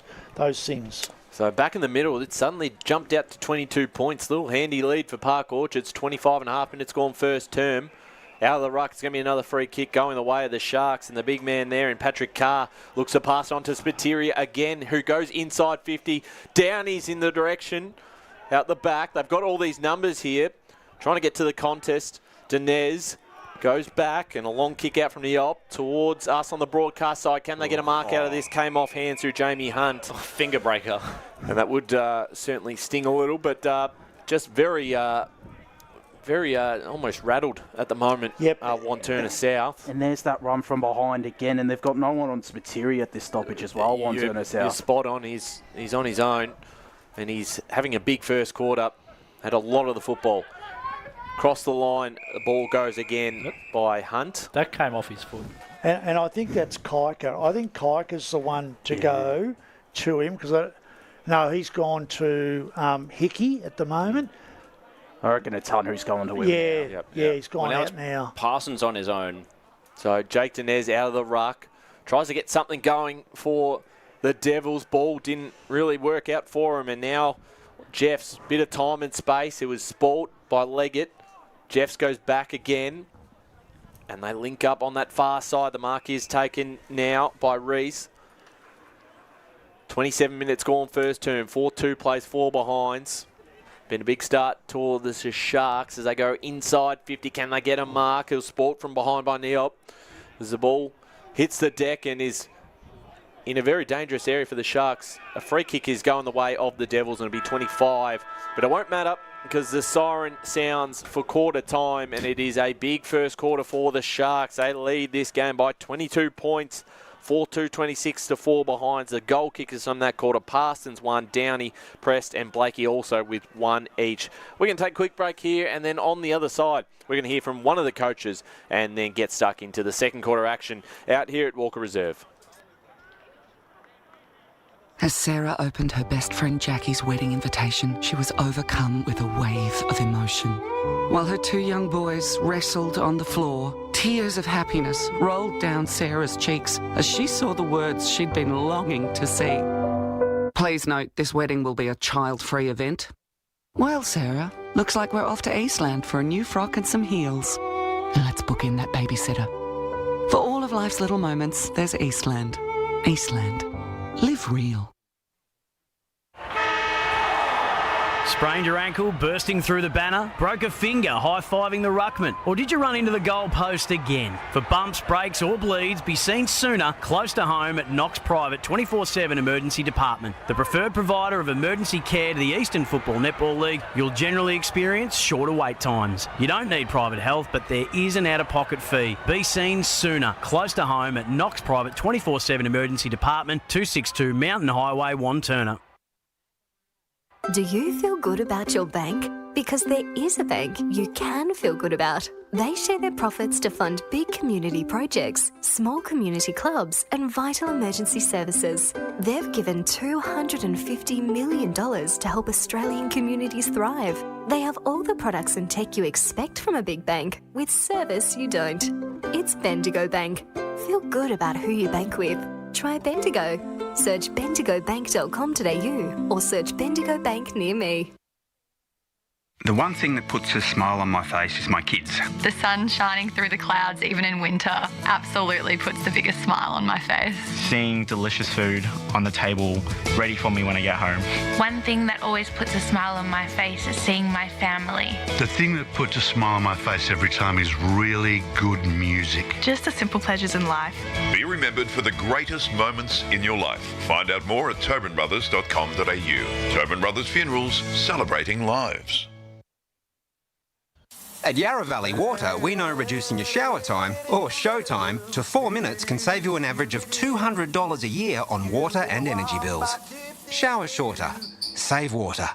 [SPEAKER 5] things.
[SPEAKER 20] So back in the middle, it suddenly jumped out to 22 points. Little handy lead for Park Orchards. 25.5 minutes gone first term. Out of the ruck, it's going to be another free kick going the way of the Sharks. And the big man there in Patrick Carr looks to pass on to Spiteri again, who goes inside 50. Downey's in the direction. Out the back. They've got all these numbers here. Trying to get to the contest. Dinez goes back and a long kick out from the op towards us on the broadcast side. Can they get a mark out of this? Came off hands through Jamie Hunt.
[SPEAKER 21] Finger breaker.
[SPEAKER 20] And that would certainly sting a little, but just very almost rattled at the moment.
[SPEAKER 5] Yep.
[SPEAKER 20] Wantirna South.
[SPEAKER 22] And there's that run from behind again, and they've got no one on Spiteri at this stoppage as well, Wantirna South.
[SPEAKER 20] You're spot on. He's on his own, and he's having a big first quarter. Had a lot of the football. Cross the line, the ball goes again by Hunt.
[SPEAKER 15] That came off his foot.
[SPEAKER 5] And I think that's Kaika. I think Kaika's the one to go to him because he's gone to Hickey at the moment.
[SPEAKER 22] I reckon it's Hunt who's going to win.
[SPEAKER 5] He's gone out now.
[SPEAKER 21] Parsons on his own.
[SPEAKER 20] So Jake Dinez out of the ruck. Tries to get something going for the Devils. Ball didn't really work out for him. And now Jeffs, bit of time and space. It was sport by Leggett. Jeffs goes back again. And they link up on that far side. The mark is taken now by Reese. 27 minutes gone first term. 4-2 plays 4 behinds. Been a big start toward the Sharks as they go inside 50. Can they get a mark? It'll sport from behind by Neop. As the ball hits the deck and is in a very dangerous area for the Sharks. A free kick is going the way of the Devils and it'll be 25. But it won't matter because the siren sounds for quarter time and it is a big first quarter for the Sharks. They lead this game by 22 points. 4-2, 26-4 behind. The goal kickers from that quarter. Parsons 1, Downey, Prest and Blakey also with 1 each. We're going to take a quick break here and then on the other side we're going to hear from one of the coaches and then get stuck into the second quarter action out here at Walker Reserve.
[SPEAKER 6] As Sarah opened her best friend Jackie's wedding invitation, she was overcome with a wave of emotion. While her 2 young boys wrestled on the floor, tears of happiness rolled down Sarah's cheeks as she saw the words she'd been longing to see. Please note, this wedding will be a child-free event. Well, Sarah, looks like we're off to Eastland for a new frock and some heels. Let's book in that babysitter. For all of life's little moments, there's Eastland. Eastland. Live real.
[SPEAKER 10] Sprained your ankle, bursting through the banner? Broke a finger, high-fiving the ruckman? Or did you run into the goal post again? For bumps, breaks or bleeds, be seen sooner, close to home at Knox Private 24/7 Emergency Department. The preferred provider of emergency care to the Eastern Football Netball League, you'll generally experience shorter wait times. You don't need private health, but there is an out-of-pocket fee. Be seen sooner, close to home at Knox Private 24/7 Emergency Department, 262 Mountain Highway, Wantirna.
[SPEAKER 7] Do you feel good about your bank? Because there is a bank you can feel good about. They share their profits to fund big community projects, small community clubs, and vital emergency services. They've given $250 million to help Australian communities thrive. They have all the products and tech you expect from a big bank, with service you don't. It's Bendigo Bank. Feel good about who you bank with. Try Bendigo. Search bendigobank.com.au or search Bendigo Bank near me.
[SPEAKER 11] The one thing that puts a smile on my face is my kids.
[SPEAKER 12] The sun shining through the clouds even in winter absolutely puts the biggest smile on my face.
[SPEAKER 8] Seeing delicious food on the table ready for me when I get home.
[SPEAKER 13] One thing that always puts a smile on my face is seeing my family.
[SPEAKER 14] The thing that puts a smile on my face every time is really good music.
[SPEAKER 12] Just the simple pleasures in life.
[SPEAKER 16] Be remembered for the greatest moments in your life. Find out more at tobinbrothers.com.au. Tobin Brothers Funerals, celebrating lives.
[SPEAKER 9] At Yarra Valley Water, we know reducing your shower time, or show time, to 4 minutes can save you an average of $200 a year on water and energy bills. Shower shorter. Save water.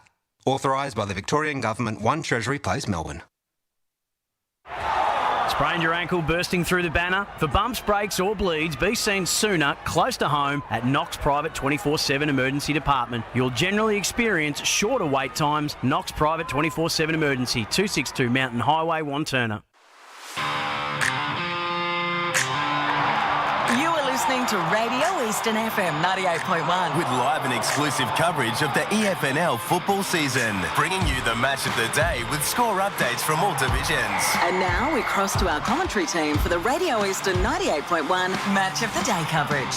[SPEAKER 9] Authorised by the Victorian Government, 1 Treasury Place, Melbourne.
[SPEAKER 10] Sprained your ankle bursting through the banner? For bumps, breaks or bleeds, be seen sooner, close to home, at Knox Private 24/7 Emergency Department. You'll generally experience shorter wait times. Knox Private 24/7 Emergency, 262 Mountain Highway, Wantirna.
[SPEAKER 1] You are listening to Radio Eastern FM 98.1.
[SPEAKER 2] With live and exclusive coverage of the EFNL football season. Bringing you the match of the day with score updates from all divisions.
[SPEAKER 1] And now we cross to our commentary team for the Radio Eastern 98.1 Match of the Day coverage.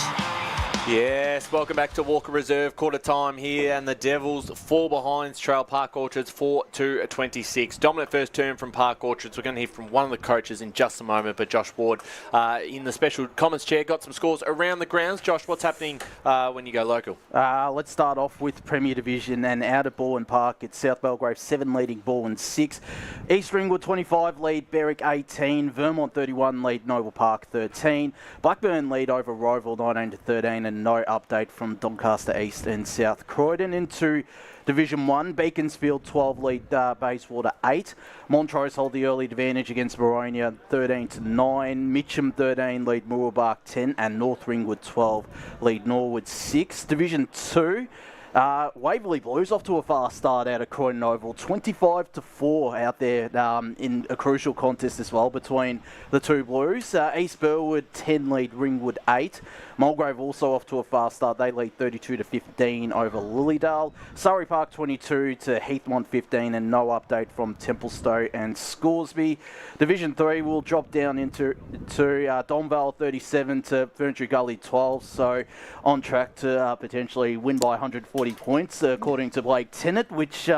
[SPEAKER 20] Yes, welcome back to Walker Reserve, quarter time here, and the Devils 4 behinds trail Park Orchards 4-26. Dominant first term from Park Orchards. We're going to hear from one of the coaches in just a moment, but Josh Ward in the special comments chair got some scores around the grounds. Josh, what's happening when you go local?
[SPEAKER 22] Let's start off with Premier Division and out at Baldwin Park. It's South Belgrave 7 leading Baldwin 6. East Ringwood 25 lead Berwick 18. Vermont 31 lead Noble Park 13. Blackburn lead over Roval 19-13. And no update from Doncaster East and South Croydon. Into Division 1, Beaconsfield 12 lead Bayswater 8. Montrose hold the early advantage against Boronia 13-9. Mitcham 13 lead Mooroolbark 10 and North Ringwood 12 lead Norwood 6. Division 2, Waverley Blues off to a fast start out of Croydon Oval, 25-4 out there in a crucial contest as well between the two Blues. East Burwood 10 lead Ringwood 8. Mulgrave also off to a fast start. They lead 32-15 over Lilydale. Surrey Park 22 to Heathmont 15 and no update from Templestowe and Scoresby. Division 3 will drop down into Donvale 37 to Ferntree Gully 12. So on track to potentially win by 140 points according to Blake Tennant, which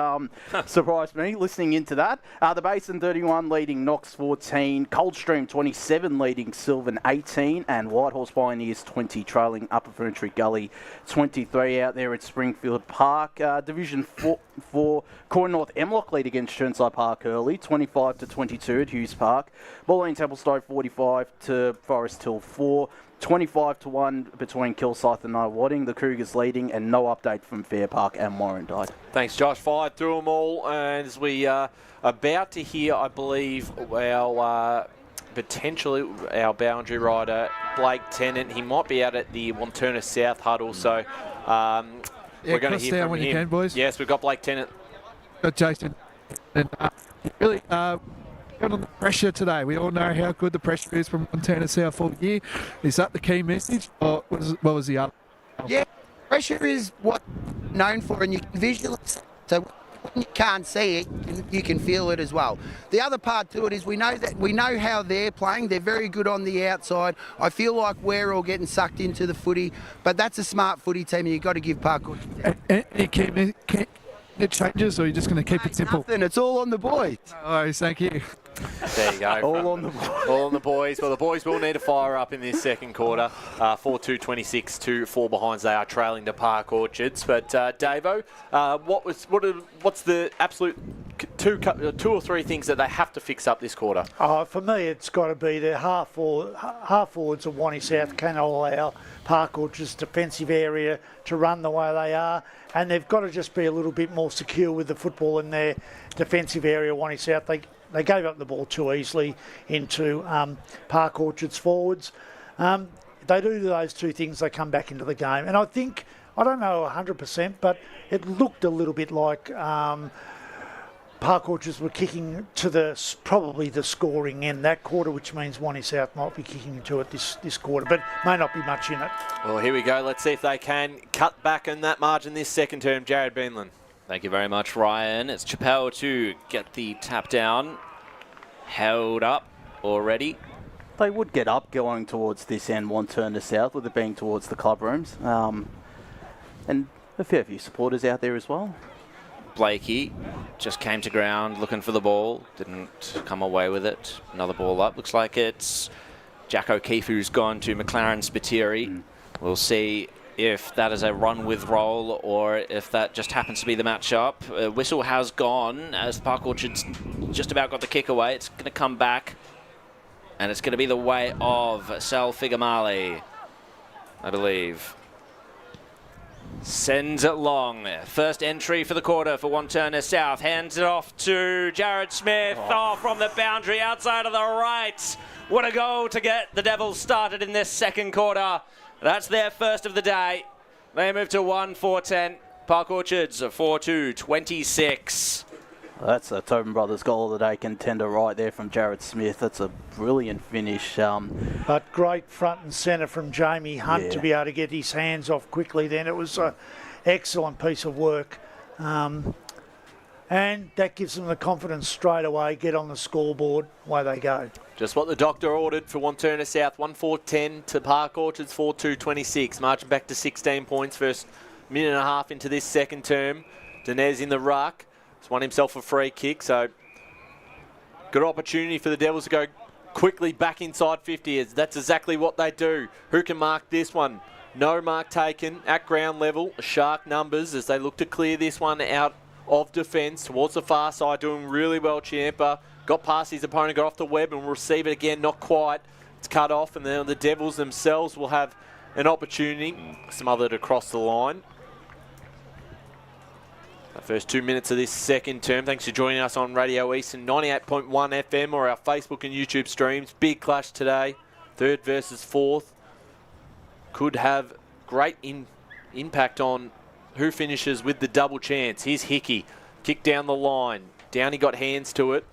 [SPEAKER 22] surprised me listening into that. The Basin 31 leading Knox 14. Coldstream 27 leading Sylvan 18 and Whitehorse Pioneers 20 trailing Upper Ferntree Gully 23 out there at Springfield Park. Division 4, Croydon North Emlock lead against Chirnside Park early, 25-22 at Hughes Park. Bulleen Templestowe 45 to Forest Hill 4. 25-1 between Kilsyth and Wadding. The Cougars leading and no update from Fair Park and Warrandyte.
[SPEAKER 20] Thanks, Josh. Fired through them all. And as we are about to hear, I believe, our potentially our boundary rider, Blake Tennant. He might be out at the Wantirna South huddle, so we're going to hear from
[SPEAKER 23] when
[SPEAKER 20] him.
[SPEAKER 23] You can, boys.
[SPEAKER 20] Yes, we've got Blake Tennant.
[SPEAKER 23] Got Jason. And really got on the pressure today. We all know how good the pressure is from Wantirna South all year. Is that the key message, or what was the other?
[SPEAKER 24] Yeah, pressure is what known for, and you can visualize. So when you can't see it, you can feel it as well. The other part to it is we know how they're playing. They're very good on the outside. I feel like we're all getting sucked into the footy, but that's a smart footy team, and you've got to give Park.
[SPEAKER 23] Any key changes, or are you just going to keep it simple?
[SPEAKER 24] Nothing. It's all on the boys.
[SPEAKER 23] All right, thank you.
[SPEAKER 20] There you go.
[SPEAKER 22] All on the boys.
[SPEAKER 20] All on the boys. Well, the boys will need to fire up in this second quarter. 4-2-26 to 4 behinds. They are trailing to Park Orchards. But Davo, what's the absolute two or three things that they have to fix up this quarter?
[SPEAKER 5] For me, it's got to be the half forwards of Wanty South cannot allow Park Orchard's defensive area to run the way they are, and they've got to just be a little bit more secure with the football in their defensive area. Wanty South, they gave up the ball too easily into Park Orchard's forwards. They do those two things, they come back into the game. And I think, I don't know 100%, but it looked a little bit like Park Orchards were kicking to probably the scoring end that quarter, which means Wanty South might be kicking to it this quarter, but may not be much in it.
[SPEAKER 20] Well, here we go. Let's see if they can cut back in that margin this second term. Jared Beanland.
[SPEAKER 21] Thank you very much, Ryan. It's Chappelle to get the tap down. Held up already.
[SPEAKER 22] They would get up going towards this end, Wantirna South, with it being towards the club rooms. And a fair few supporters out there as well.
[SPEAKER 21] Blakey just came to ground looking for the ball. Didn't come away with it. Another ball up. Looks like it's Jack O'Keefe who's gone to McLaren Spiteri. We'll see if that is a run with roll or if that just happens to be the matchup. Whistle has gone as Park Orchard's just about got the kick away. It's going to come back and it's going to be the way of Sal Figamali, I believe. Sends it long. First entry for the quarter for Wantirna South. Hands it off to Jared Smith. From the boundary outside of the right. What a goal to get the Devils started in this second quarter. That's their first of the day. They move to 1-4-10. Park Orchards 4-2-26.
[SPEAKER 22] That's a Tobin Brothers goal of the day contender right there from Jared Smith. That's a brilliant finish.
[SPEAKER 5] But great front and centre from Jamie Hunt to be able to get his hands off quickly then. It was an excellent piece of work. And that gives them the confidence straight away, get on the scoreboard, away they go.
[SPEAKER 20] Just what the doctor ordered for Wantirna South. 1-4-10 to Park Orchards, 4-2-26. Marching back to 16 points, first minute and a half into this second term. Dinez in the ruck. He's won himself a free kick, so good opportunity for the Devils to go quickly back inside 50. That's exactly what they do. Who can mark this one? No mark taken at ground level. Shark numbers as they look to clear this one out of defence towards the far side. Doing really well, Ciampa. Got past his opponent, got off the web and will receive it again. Not quite. It's cut off, and then the Devils themselves will have an opportunity. Smothered across the line. The first 2 minutes of this second term. Thanks for joining us on Radio Eastern 98.1 FM or our Facebook and YouTube streams. Big clash today. Third versus fourth. Could have great impact on who finishes with the double chance. Here's Hickey. Kick down the line. Downey got hands to it.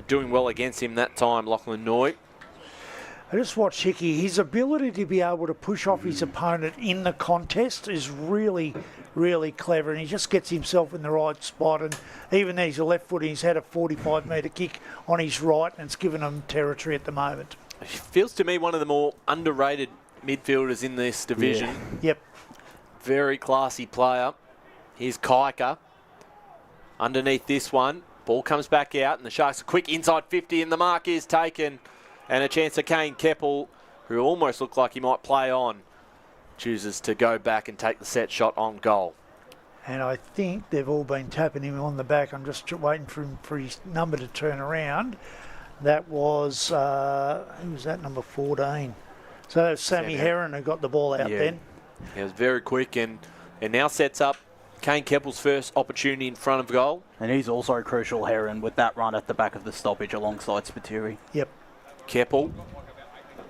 [SPEAKER 20] Doing well against him that time, Lachlan Noy.
[SPEAKER 5] I just watched Hickey. His ability to be able to push off his opponent in the contest is really, really clever, and he just gets himself in the right spot. And even though he's a left footer, he's had a 45-metre kick on his right, and it's given him territory at the moment.
[SPEAKER 20] He feels to me one of the more underrated midfielders in this division.
[SPEAKER 5] Yeah. Yep.
[SPEAKER 20] Very classy player. Here's Kaika. Underneath this one, ball comes back out, and the Sharks are quick inside 50, and the mark is taken. And a chance for Kane Keppel, who almost looked like he might play on, chooses to go back and take the set shot on goal.
[SPEAKER 5] And I think they've all been tapping him on the back. I'm just waiting for him for his number to turn around. That was, who was that, number 14? So that was Sammy Heron who got the ball out then.
[SPEAKER 20] He was very quick and now sets up Kane Keppel's first opportunity in front of goal.
[SPEAKER 22] And he's also crucial, Heron, with that run at the back of the stoppage alongside Spiteri.
[SPEAKER 5] Yep.
[SPEAKER 20] Keppel.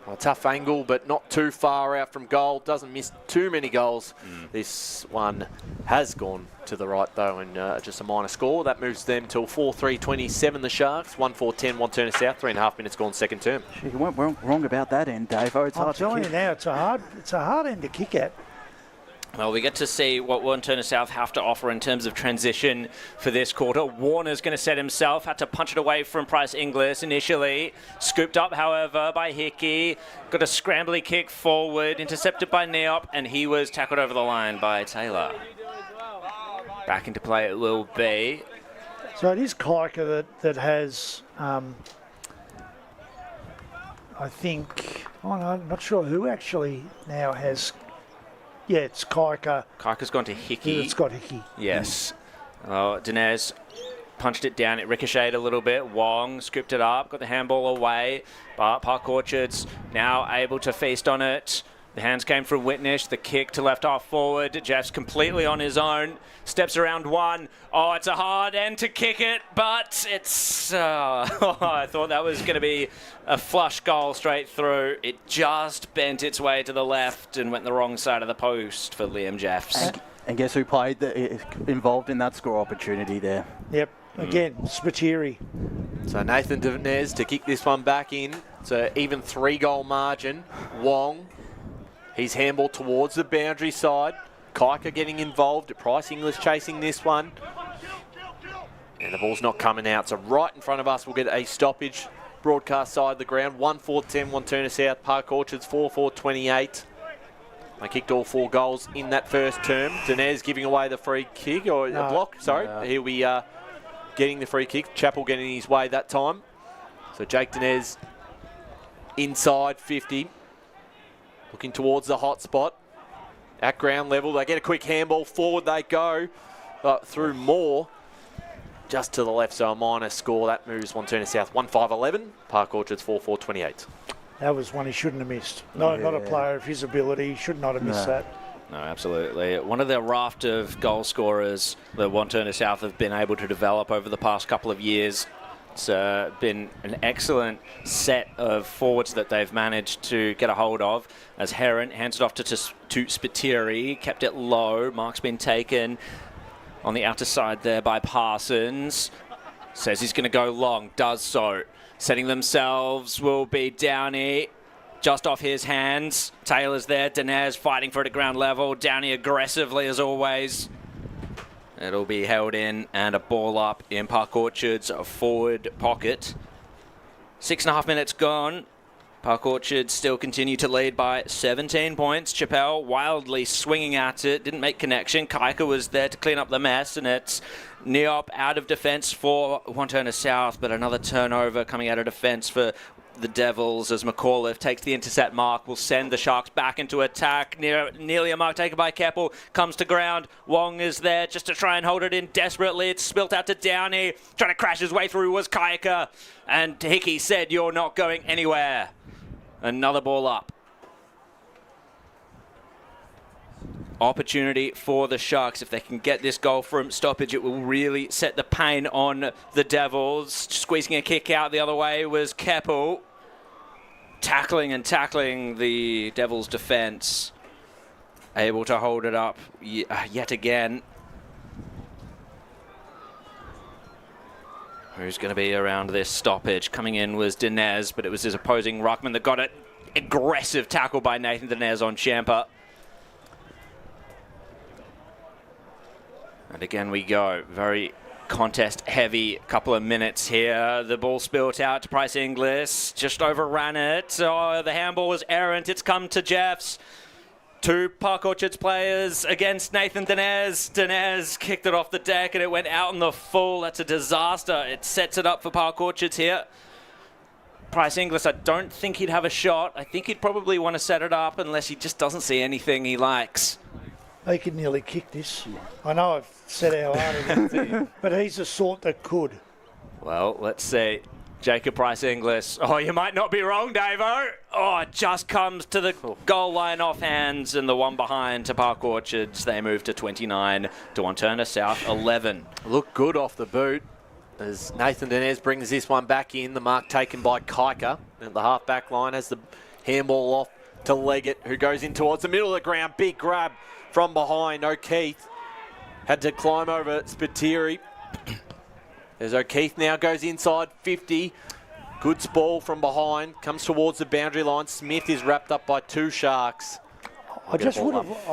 [SPEAKER 20] A tough angle, but not too far out from goal. Doesn't miss too many goals. This one has gone to the right, though, and just a minor score. That moves them till 4-3-27, the Sharks. 1-4-10, Wantirna South. 3.5 minutes gone second term.
[SPEAKER 22] You went wrong about that end, Dave.
[SPEAKER 5] I'm telling you now, it's a hard end to kick at.
[SPEAKER 21] Well, we get to see what Wantirna South have to offer in terms of transition for this quarter. Warner's going to set himself, had to punch it away from Price Inglis initially. Scooped up, however, by Hickey. Got a scrambly kick forward, intercepted by Neop, and he was tackled over the line by Taylor. Back into play it will be.
[SPEAKER 5] So it is Kaika that has, I think, I'm not sure who actually now has. Yeah, it's Kaika.
[SPEAKER 21] Kaika's gone to Hickey.
[SPEAKER 5] It's got Hickey.
[SPEAKER 21] Yes. Dinez punched it down. It ricocheted a little bit. Wong scooped it up, got the handball away. But Park Orchards now able to feast on it. The hands came from Whitnish. The kick to left half forward. Jeff's completely on his own. Steps around one. Oh, it's a hard end to kick it, but it's... I thought that was going to be a flush goal straight through. It just bent its way to the left and went the wrong side of the post for Liam Jeffs.
[SPEAKER 22] And guess who played involved in that score opportunity there?
[SPEAKER 5] Yep. Again, Spiteri.
[SPEAKER 20] So Nathan Denez to kick this one back in. So even 3-goal margin. Wong. He's handball towards the boundary side. Kaika getting involved. Price English chasing this one. And the ball's not coming out. So right in front of us, we'll get a stoppage. Broadcast side of the ground. 1-4-10, Wantirna South. Park Orchards 4-4-28. They kicked all 4 goals in that first term. Denez giving away the free kick, or a block, sorry.
[SPEAKER 22] No.
[SPEAKER 20] He'll be getting the free kick. Chappell getting his way that time. So Jake Denez inside 50. Looking towards the hot spot. At ground level, they get a quick handball. Forward they go. Through Moore. Just to the left, so a minor score. That moves Wantirna South 1-5-11. Park Orchards 4-4-28.
[SPEAKER 5] That was one he shouldn't have missed. No, not a player of his ability. He should not have missed that.
[SPEAKER 21] No, absolutely. One of the raft of goal scorers that Wantirna South have been able to develop over the past couple of years. It's been an excellent set of forwards that they've managed to get a hold of. As Heron hands it off to Spiteri, kept it low. Mark's been taken on the outer side there by Parsons. Says he's going to go long, does so. Setting themselves will be Downey. Just off his hands. Taylor's there. Denez fighting for it at ground level. Downey aggressively as always. It'll be held in and a ball up in Park Orchard's forward pocket. 6.5 minutes gone. Park Orchard still continue to lead by 17 points. Chappell wildly swinging at it. Didn't make connection. Kaika was there to clean up the mess, and it's Neop out of defence for Wantirna South, but another turnover coming out of defence for the Devils as McAuliffe takes the intercept mark, will send the Sharks back into attack. Nearly a mark taken by Keppel, comes to ground. Wong is there just to try and hold it in desperately. It's spilt out to Downey. Trying to crash his way through was Kaika. And Hickey said, "You're not going anywhere." Another ball up. Opportunity for the Sharks. If they can get this goal from stoppage, it will really set the pain on the Devils. Squeezing a kick out the other way was Keppel. Tackling the Devils' defence. Able to hold it up yet again. Who's going to be around this stoppage? Coming in was Denez, but it was his opposing ruckman that got it. Aggressive tackle by Nathan Denez on Champa. And again we go. Very contest-heavy couple of minutes here. The ball spilt out to Price Inglis. Just overran it. Oh, the handball was errant. It's come to Jeffs. 2 Park Orchards players against Nathan Denez. Denez kicked it off the deck and it went out in the full. That's a disaster. It sets it up for Park Orchards here. Price Inglis, I don't think he'd have a shot. I think he'd probably want to set it up unless he just doesn't see anything he likes.
[SPEAKER 5] He could nearly kick this. I know I've said how hard it is, but he's the sort that could.
[SPEAKER 21] Well, let's see. Jacob Price Inglis. Oh, you might not be wrong, Davo. Oh, it just comes to the goal line off hands, and the one behind to Park Orchards. They move to 29 to Wantirna South 11.
[SPEAKER 20] Look good off the boot as Nathan Denez brings this one back in. The mark taken by Kaika at the half-back line as the handball off to Leggett, who goes in towards the middle of the ground. Big grab from behind. O'Keefe had to climb over Spiteri. As O'Keefe now goes inside 50. Good ball from behind. Comes towards the boundary line. Smith is wrapped up by 2 Sharks.
[SPEAKER 5] I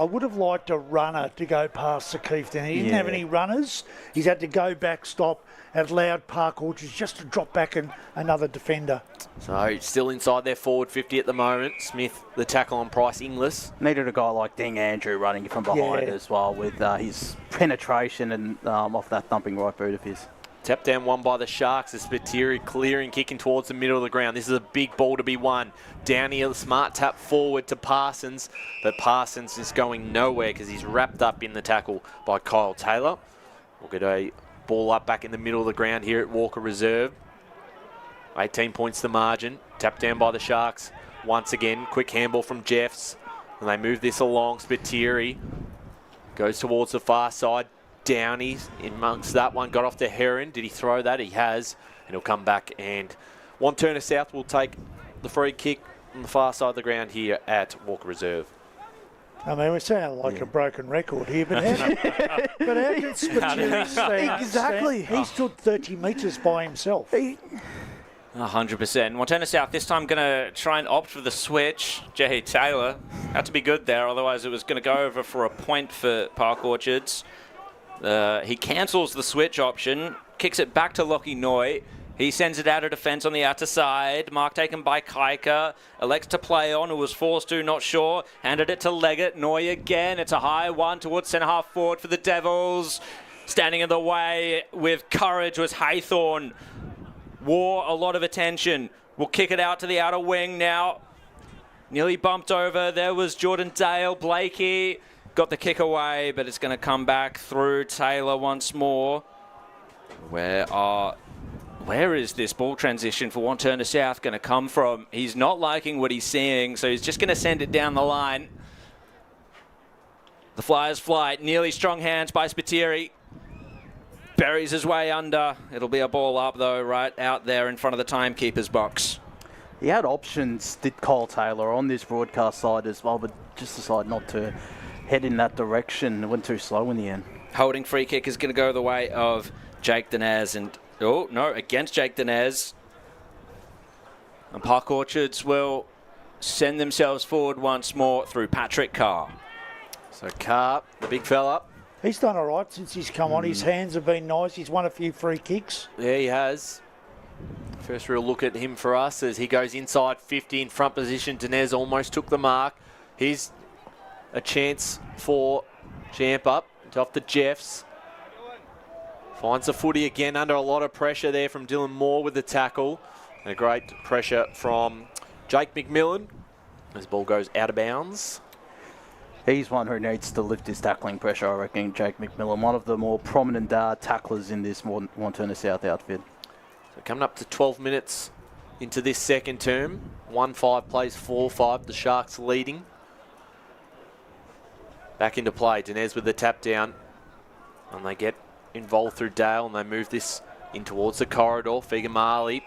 [SPEAKER 5] would have liked a runner to go past O'Keefe then. He didn't have any runners. He's had to go back, stop, and allowed Park Orchards just to drop back and another defender.
[SPEAKER 20] So still inside their forward 50 at the moment. Smith, the tackle on Price Inglis.
[SPEAKER 22] Needed a guy like Ding Andrew running from behind as well with his penetration and off that thumping right boot of his.
[SPEAKER 20] Tap down one by the Sharks as Spiteri clearing, kicking towards the middle of the ground. This is a big ball to be won. Downey, a smart tap forward to Parsons, but Parsons is going nowhere because he's wrapped up in the tackle by Kyle Taylor. We'll get a Ball up back in the middle of the ground here at Walker Reserve. 18 points the margin. Tapped down by the Sharks. Once again, quick handball from Jeffs. And they move this along. Spiteri goes towards the far side. Downey in amongst that one. Got off to Heron. Did he throw that? He has. And he'll come back. And Wantirna South will take the free kick on the far side of the ground here at Walker Reserve.
[SPEAKER 5] I mean, we sound like a broken record here, but how did Spiteri stand?
[SPEAKER 22] Exactly.
[SPEAKER 5] He stood 30 metres by himself.
[SPEAKER 21] 100%. Wantirna South this time going to try and opt for the switch. Jay Taylor had to be good there, otherwise it was going to go over for a point for Park Orchards. He cancels the switch option, kicks it back to Lockie Noy. He sends it out of defence on the outer side. Mark taken by Kaika. Elects to play on, who was forced to, not sure. Handed it to Leggett. Noy again. It's a high one towards centre half forward for the Devils. Standing in the way with courage was Haythorne. Wore a lot of attention. Will kick it out to the outer wing now. Nearly bumped over. There was Jordan Dale. Blakey got the kick away, but it's going to come back through Taylor once more. Where is this ball transition for Wantirna South going to come from? He's not liking what he's seeing, so he's just going to send it down the line. The Flyers flight. Nearly strong hands by Spiteri. Buries his way under. It'll be a ball up, though, right out there in front of the timekeeper's box.
[SPEAKER 22] He had options, did Kyle Taylor, on this broadcast side as well, but just decided not to head in that direction. It went too slow in the end.
[SPEAKER 21] Holding free kick is going to go the way of Jake Dinez. And, oh, no, against Jake Dinez. And Park Orchards will send themselves forward once more through Patrick Carr.
[SPEAKER 20] So Carr, the big fella.
[SPEAKER 5] He's done all right since he's come on. His hands have been nice. He's won a few free kicks.
[SPEAKER 20] Yeah, he has. First real look at him for us as he goes inside 50 in front position. Dinez almost took the mark. Here's a chance for Champ up. Off to Jeffs. Finds the footy again under a lot of pressure there from Dylan Moore with the tackle. And a great pressure from Jake McMillan as the ball goes out of bounds.
[SPEAKER 22] He's one who needs to lift his tackling pressure, I reckon, Jake McMillan. One of the more prominent tacklers in this Wantirna South outfit.
[SPEAKER 20] So coming up to 12 minutes into this second term. 1-5 plays 4-5. The Sharks leading. Back into play. Dinez with the tap down. And they get involved through Dale and they move this in towards the corridor. Figamali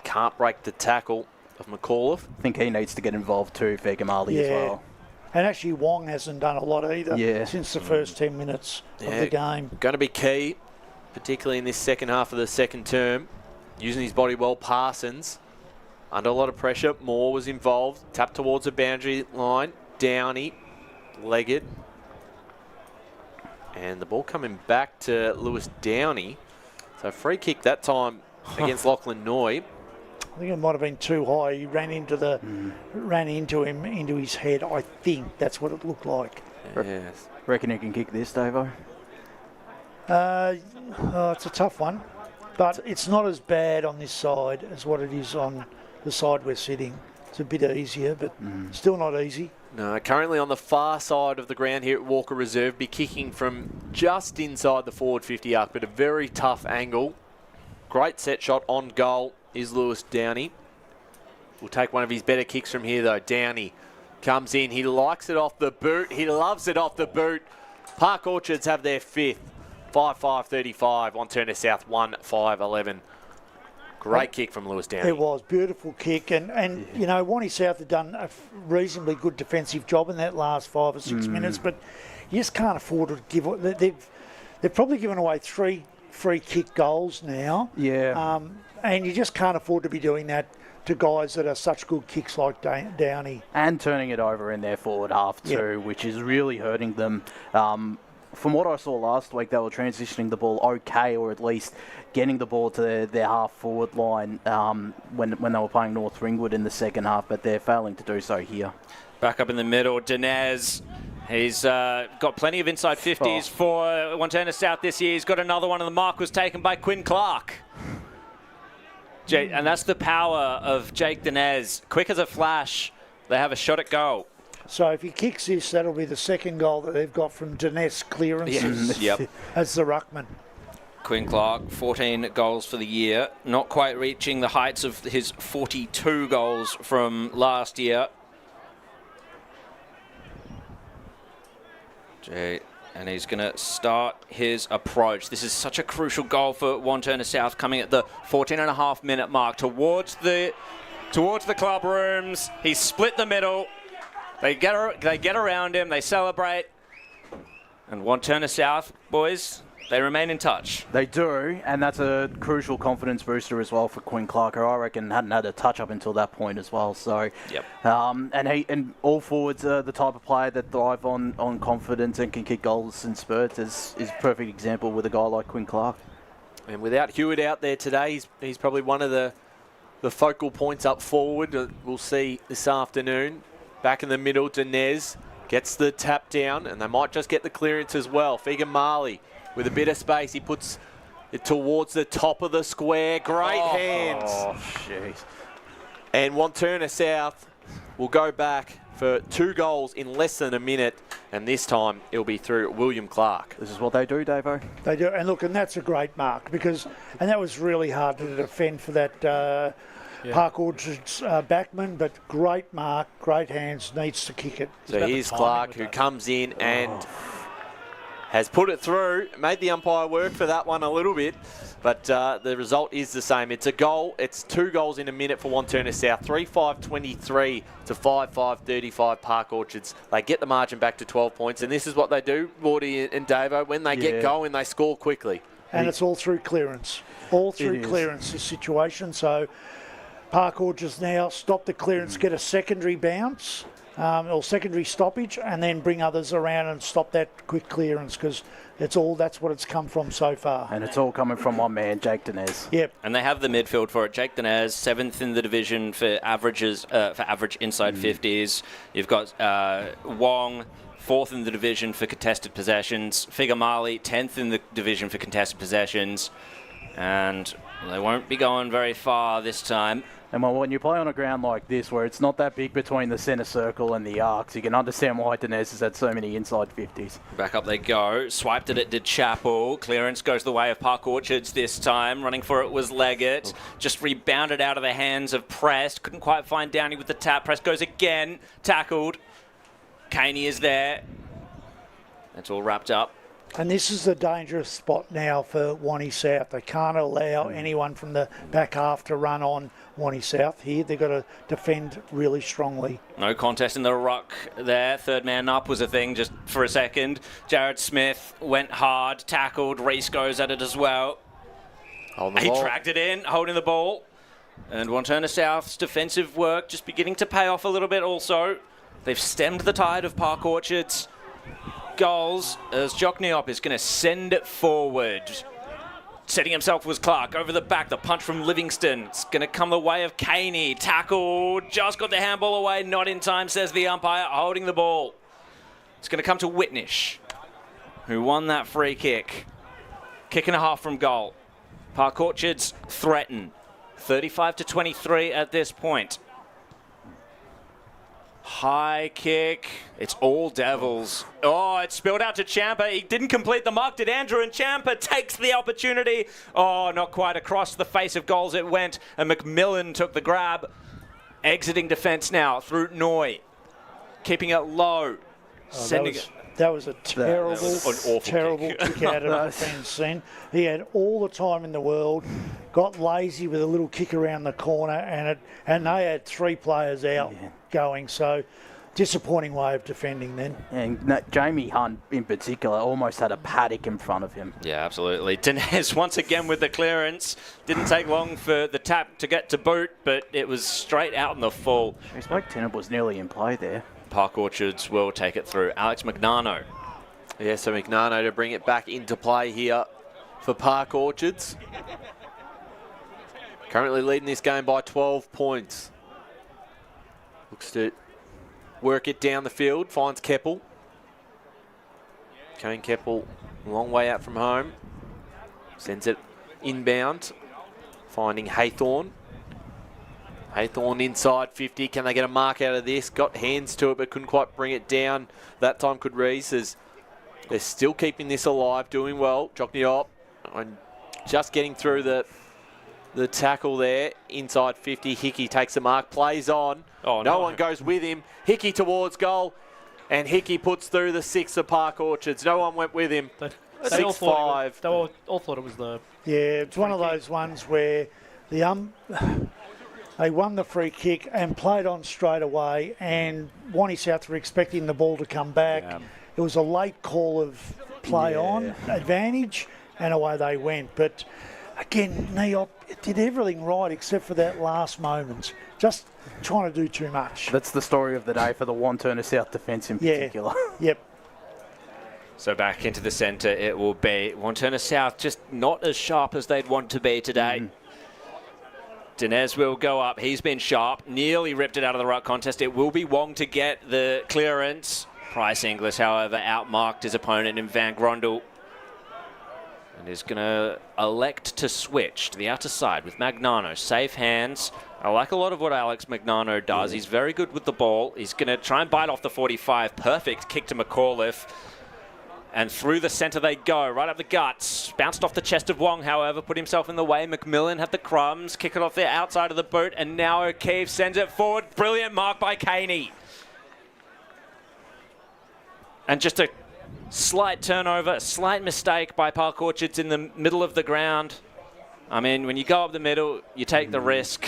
[SPEAKER 20] can't break the tackle of McAuliffe.
[SPEAKER 22] I think he needs to get involved too, Figamali as well.
[SPEAKER 5] And actually Wong hasn't done a lot either since the first 10 minutes of the game.
[SPEAKER 20] Going to be key, particularly in this second half of the second term. Using his body well, Parsons. Under a lot of pressure, Moore was involved. Tapped towards the boundary line. Downey, Leggett. And the ball coming back to Lewis Downey. So free kick that time against Lachlan Noy.
[SPEAKER 5] I think it might have been too high. He ran into him into his head. I think that's what it looked like.
[SPEAKER 20] Yes.
[SPEAKER 22] Reckon he can kick this, Davo?
[SPEAKER 5] It's a tough one, but it's not as bad on this side as what it is on the side we're sitting. It's a bit easier, but still not easy.
[SPEAKER 20] No, currently on the far side of the ground here at Walker Reserve, be kicking from just inside the forward 50 arc, but a very tough angle. Great set shot on goal is Lewis Downey. We'll take one of his better kicks from here, though. Downey comes in. He likes it off the boot. He loves it off the boot. Park Orchards have their fifth. 5-5-35. Wantirna South 1-5-11. Great kick from Lewis Downey.
[SPEAKER 5] It was. Beautiful kick. And you know, Wanty South have done a reasonably good defensive job in that last 5 or 6 minutes, but you just can't afford to give it. They've probably given away 3 free kick goals now.
[SPEAKER 22] Yeah.
[SPEAKER 5] And you just can't afford to be doing that to guys that are such good kicks like Downey.
[SPEAKER 22] And turning it over in their forward half too, which is really hurting them. From what I saw last week, they were transitioning the ball okay, or at least getting the ball to their half-forward line when they were playing North Ringwood in the second half, but they're failing to do so here.
[SPEAKER 21] Back up in the middle, Dinez. He's got plenty of inside 50s for Wantirna South this year. He's got another one, and the mark was taken by Quinn Clark. And that's the power of Jake Dinez. Quick as a flash, they have a shot at goal.
[SPEAKER 5] So if he kicks this, that'll be the second goal that they've got from Dinez clearances.
[SPEAKER 21] Yep.
[SPEAKER 5] As the ruckman.
[SPEAKER 21] Quinn Clark, 14 goals for the year. Not quite reaching the heights of his 42 goals from last year. And he's going to start his approach. This is such a crucial goal for Wantirna South, coming at the 14.5-minute mark towards the club rooms. He's split the middle. They get around him. They celebrate. And Wantirna South, boys, they remain in touch.
[SPEAKER 22] They do, and that's a crucial confidence booster as well for Quinn Clark, who I reckon hadn't had a touch up until that point as well. So,
[SPEAKER 21] yep.
[SPEAKER 22] And all forwards are the type of player that thrive on confidence and can kick goals in spurts. Is a perfect example with a guy like Quinn Clark.
[SPEAKER 20] And without Hewitt out there today, he's probably one of the focal points up forward. We'll see this afternoon. Back in the middle, Dinez gets the tap down, and they might just get the clearance as well. Figan Marley with a bit of space. He puts it towards the top of the square. Great hands.
[SPEAKER 22] Oh, jeez.
[SPEAKER 20] And Wantirna South will go back for 2 goals in less than a minute, and this time it'll be through William Clark.
[SPEAKER 22] This is what they do, Davo.
[SPEAKER 5] They do, and look, and that's a great mark and that was really hard to defend for that Park Orchard's backman, but great mark, great hands, needs to kick it.
[SPEAKER 20] So here's Clark, who comes in and has put it through, made the umpire work for that one a little bit, but the result is the same. It's a goal. It's 2 goals in a minute for Wantirna South. 3-5-23 to 5-5-35 Park Orchards. They get the margin back to 12 points, and this is what they do, Wardy and Davo. When they get going, they score quickly.
[SPEAKER 5] And it's all through clearance. All through clearance, this situation. So Park Orchards now stop the clearance, get a secondary bounce, or secondary stoppage, and then bring others around and stop that quick clearance, because that's what it's come from so far.
[SPEAKER 22] And it's all coming from one man, Jake Dinez.
[SPEAKER 5] Yep.
[SPEAKER 21] And they have the midfield for it. Jake Dinez, 7th in the division for averages, for average inside 50s. You've got Wong, 4th in the division for contested possessions. Figan Marley, 10th in the division for contested possessions. And they won't be going very far this time.
[SPEAKER 22] And when you play on a ground like this, where it's not that big between the centre circle and the arcs, you can understand why Dinez has had so many inside 50s.
[SPEAKER 21] Back up they go. Swiped it did Chappell. Clearance goes the way of Park Orchards this time. Running for it was Leggett. Just rebounded out of the hands of Prest. Couldn't quite find Downey with the tap. Prest goes again. Tackled. Caney is there. That's all wrapped up.
[SPEAKER 5] And this is the dangerous spot now for Wanty South. They can't allow anyone from the back half to run on Wanty South here. They've got to defend really strongly.
[SPEAKER 21] No contest in the ruck there. Third man up was a thing just for a second. Jared Smith went hard, tackled. Reese goes at it as well. He tracked it in, holding the ball. And Wantirna South's defensive work just beginning to pay off a little bit also. They've stemmed the tide of Park Orchards. Goals as Jock Neop is going to send it forward. Setting himself was Clark over the back. The punch from Livingston. It's going to come the way of Caney. Tackled. Just got the handball away. Not in time, says the umpire, holding the ball. It's going to come to Whitnish, who won that free kick. Kick and a half from goal. Park Orchards threaten. 35-23 at this point. High kick. It's all Devils. Oh, it spilled out to Champa. He didn't complete the mark, did Andrew, and Champa takes the opportunity. Oh, not quite across the face of goals it went, and McMillan took the grab. Exiting defence now through Noy. Keeping it low. Sending it.
[SPEAKER 5] That was a terrible kick out of the defence then. He had all the time in the world, got lazy with a little kick around the corner, and they had 3 players out going. So disappointing way of defending then.
[SPEAKER 22] And Jamie Hunt in particular almost had a paddock in front of him.
[SPEAKER 21] Yeah, absolutely. Dinez once again with the clearance. Didn't take long for the tap to get to boot, but it was straight out in the full.
[SPEAKER 22] Mike Tennant was nearly in play there.
[SPEAKER 21] Park Orchards will take it through. Alex Magnano.
[SPEAKER 20] Yeah, so Magnano to bring it back into play here for Park Orchards. Currently leading this game by 12 points. Looks to work it down the field. Finds Keppel. Kane Keppel, a long way out from home. Sends it inbound. Finding Haythorne. Haythorne inside 50. Can they get a mark out of this? Got hands to it, but couldn't quite bring it down. That time could Reese, as they're still keeping this alive, doing well. Jockney up and just getting through the tackle there. Inside 50, Hickey takes the mark, plays on.
[SPEAKER 21] Oh,
[SPEAKER 20] no one goes with him. Hickey towards goal, and Hickey puts through the 6 of Park Orchards. No one went with him.
[SPEAKER 15] They all
[SPEAKER 20] 6-5.
[SPEAKER 15] They all thought it was the...
[SPEAKER 5] Yeah, it's one of those ones where they won the free kick and played on straight away, and Wantirna South were expecting the ball to come back.
[SPEAKER 15] Yeah.
[SPEAKER 5] It was a late call of play on advantage, and away they went. But again, Neop did everything right except for that last moment. Just trying to do too much.
[SPEAKER 22] That's the story of the day for the Wantirna South defence in particular.
[SPEAKER 5] Yep.
[SPEAKER 21] So back into the centre it will be. Wantirna South just not as sharp as they'd want to be today. Dinez will go up. He's been sharp. Nearly ripped it out of the ruck contest. It will be Wong to get the clearance. Price Inglis, however, outmarked his opponent in Van Grondel. And is going to elect to switch to the outer side with Magnano. Safe hands. I like a lot of what Alex Magnano does. He's very good with the ball. He's going to try and bite off the 45. Perfect kick to McAuliffe. And through the centre they go, right up the guts. Bounced off the chest of Wong, however, put himself in the way. McMillan had the crumbs, kick it off the outside of the boot, and now O'Keefe sends it forward. Brilliant mark by Caney. And just a slight turnover, a slight mistake by Park Orchards in the middle of the ground. I mean, when you go up the middle, you take the risk.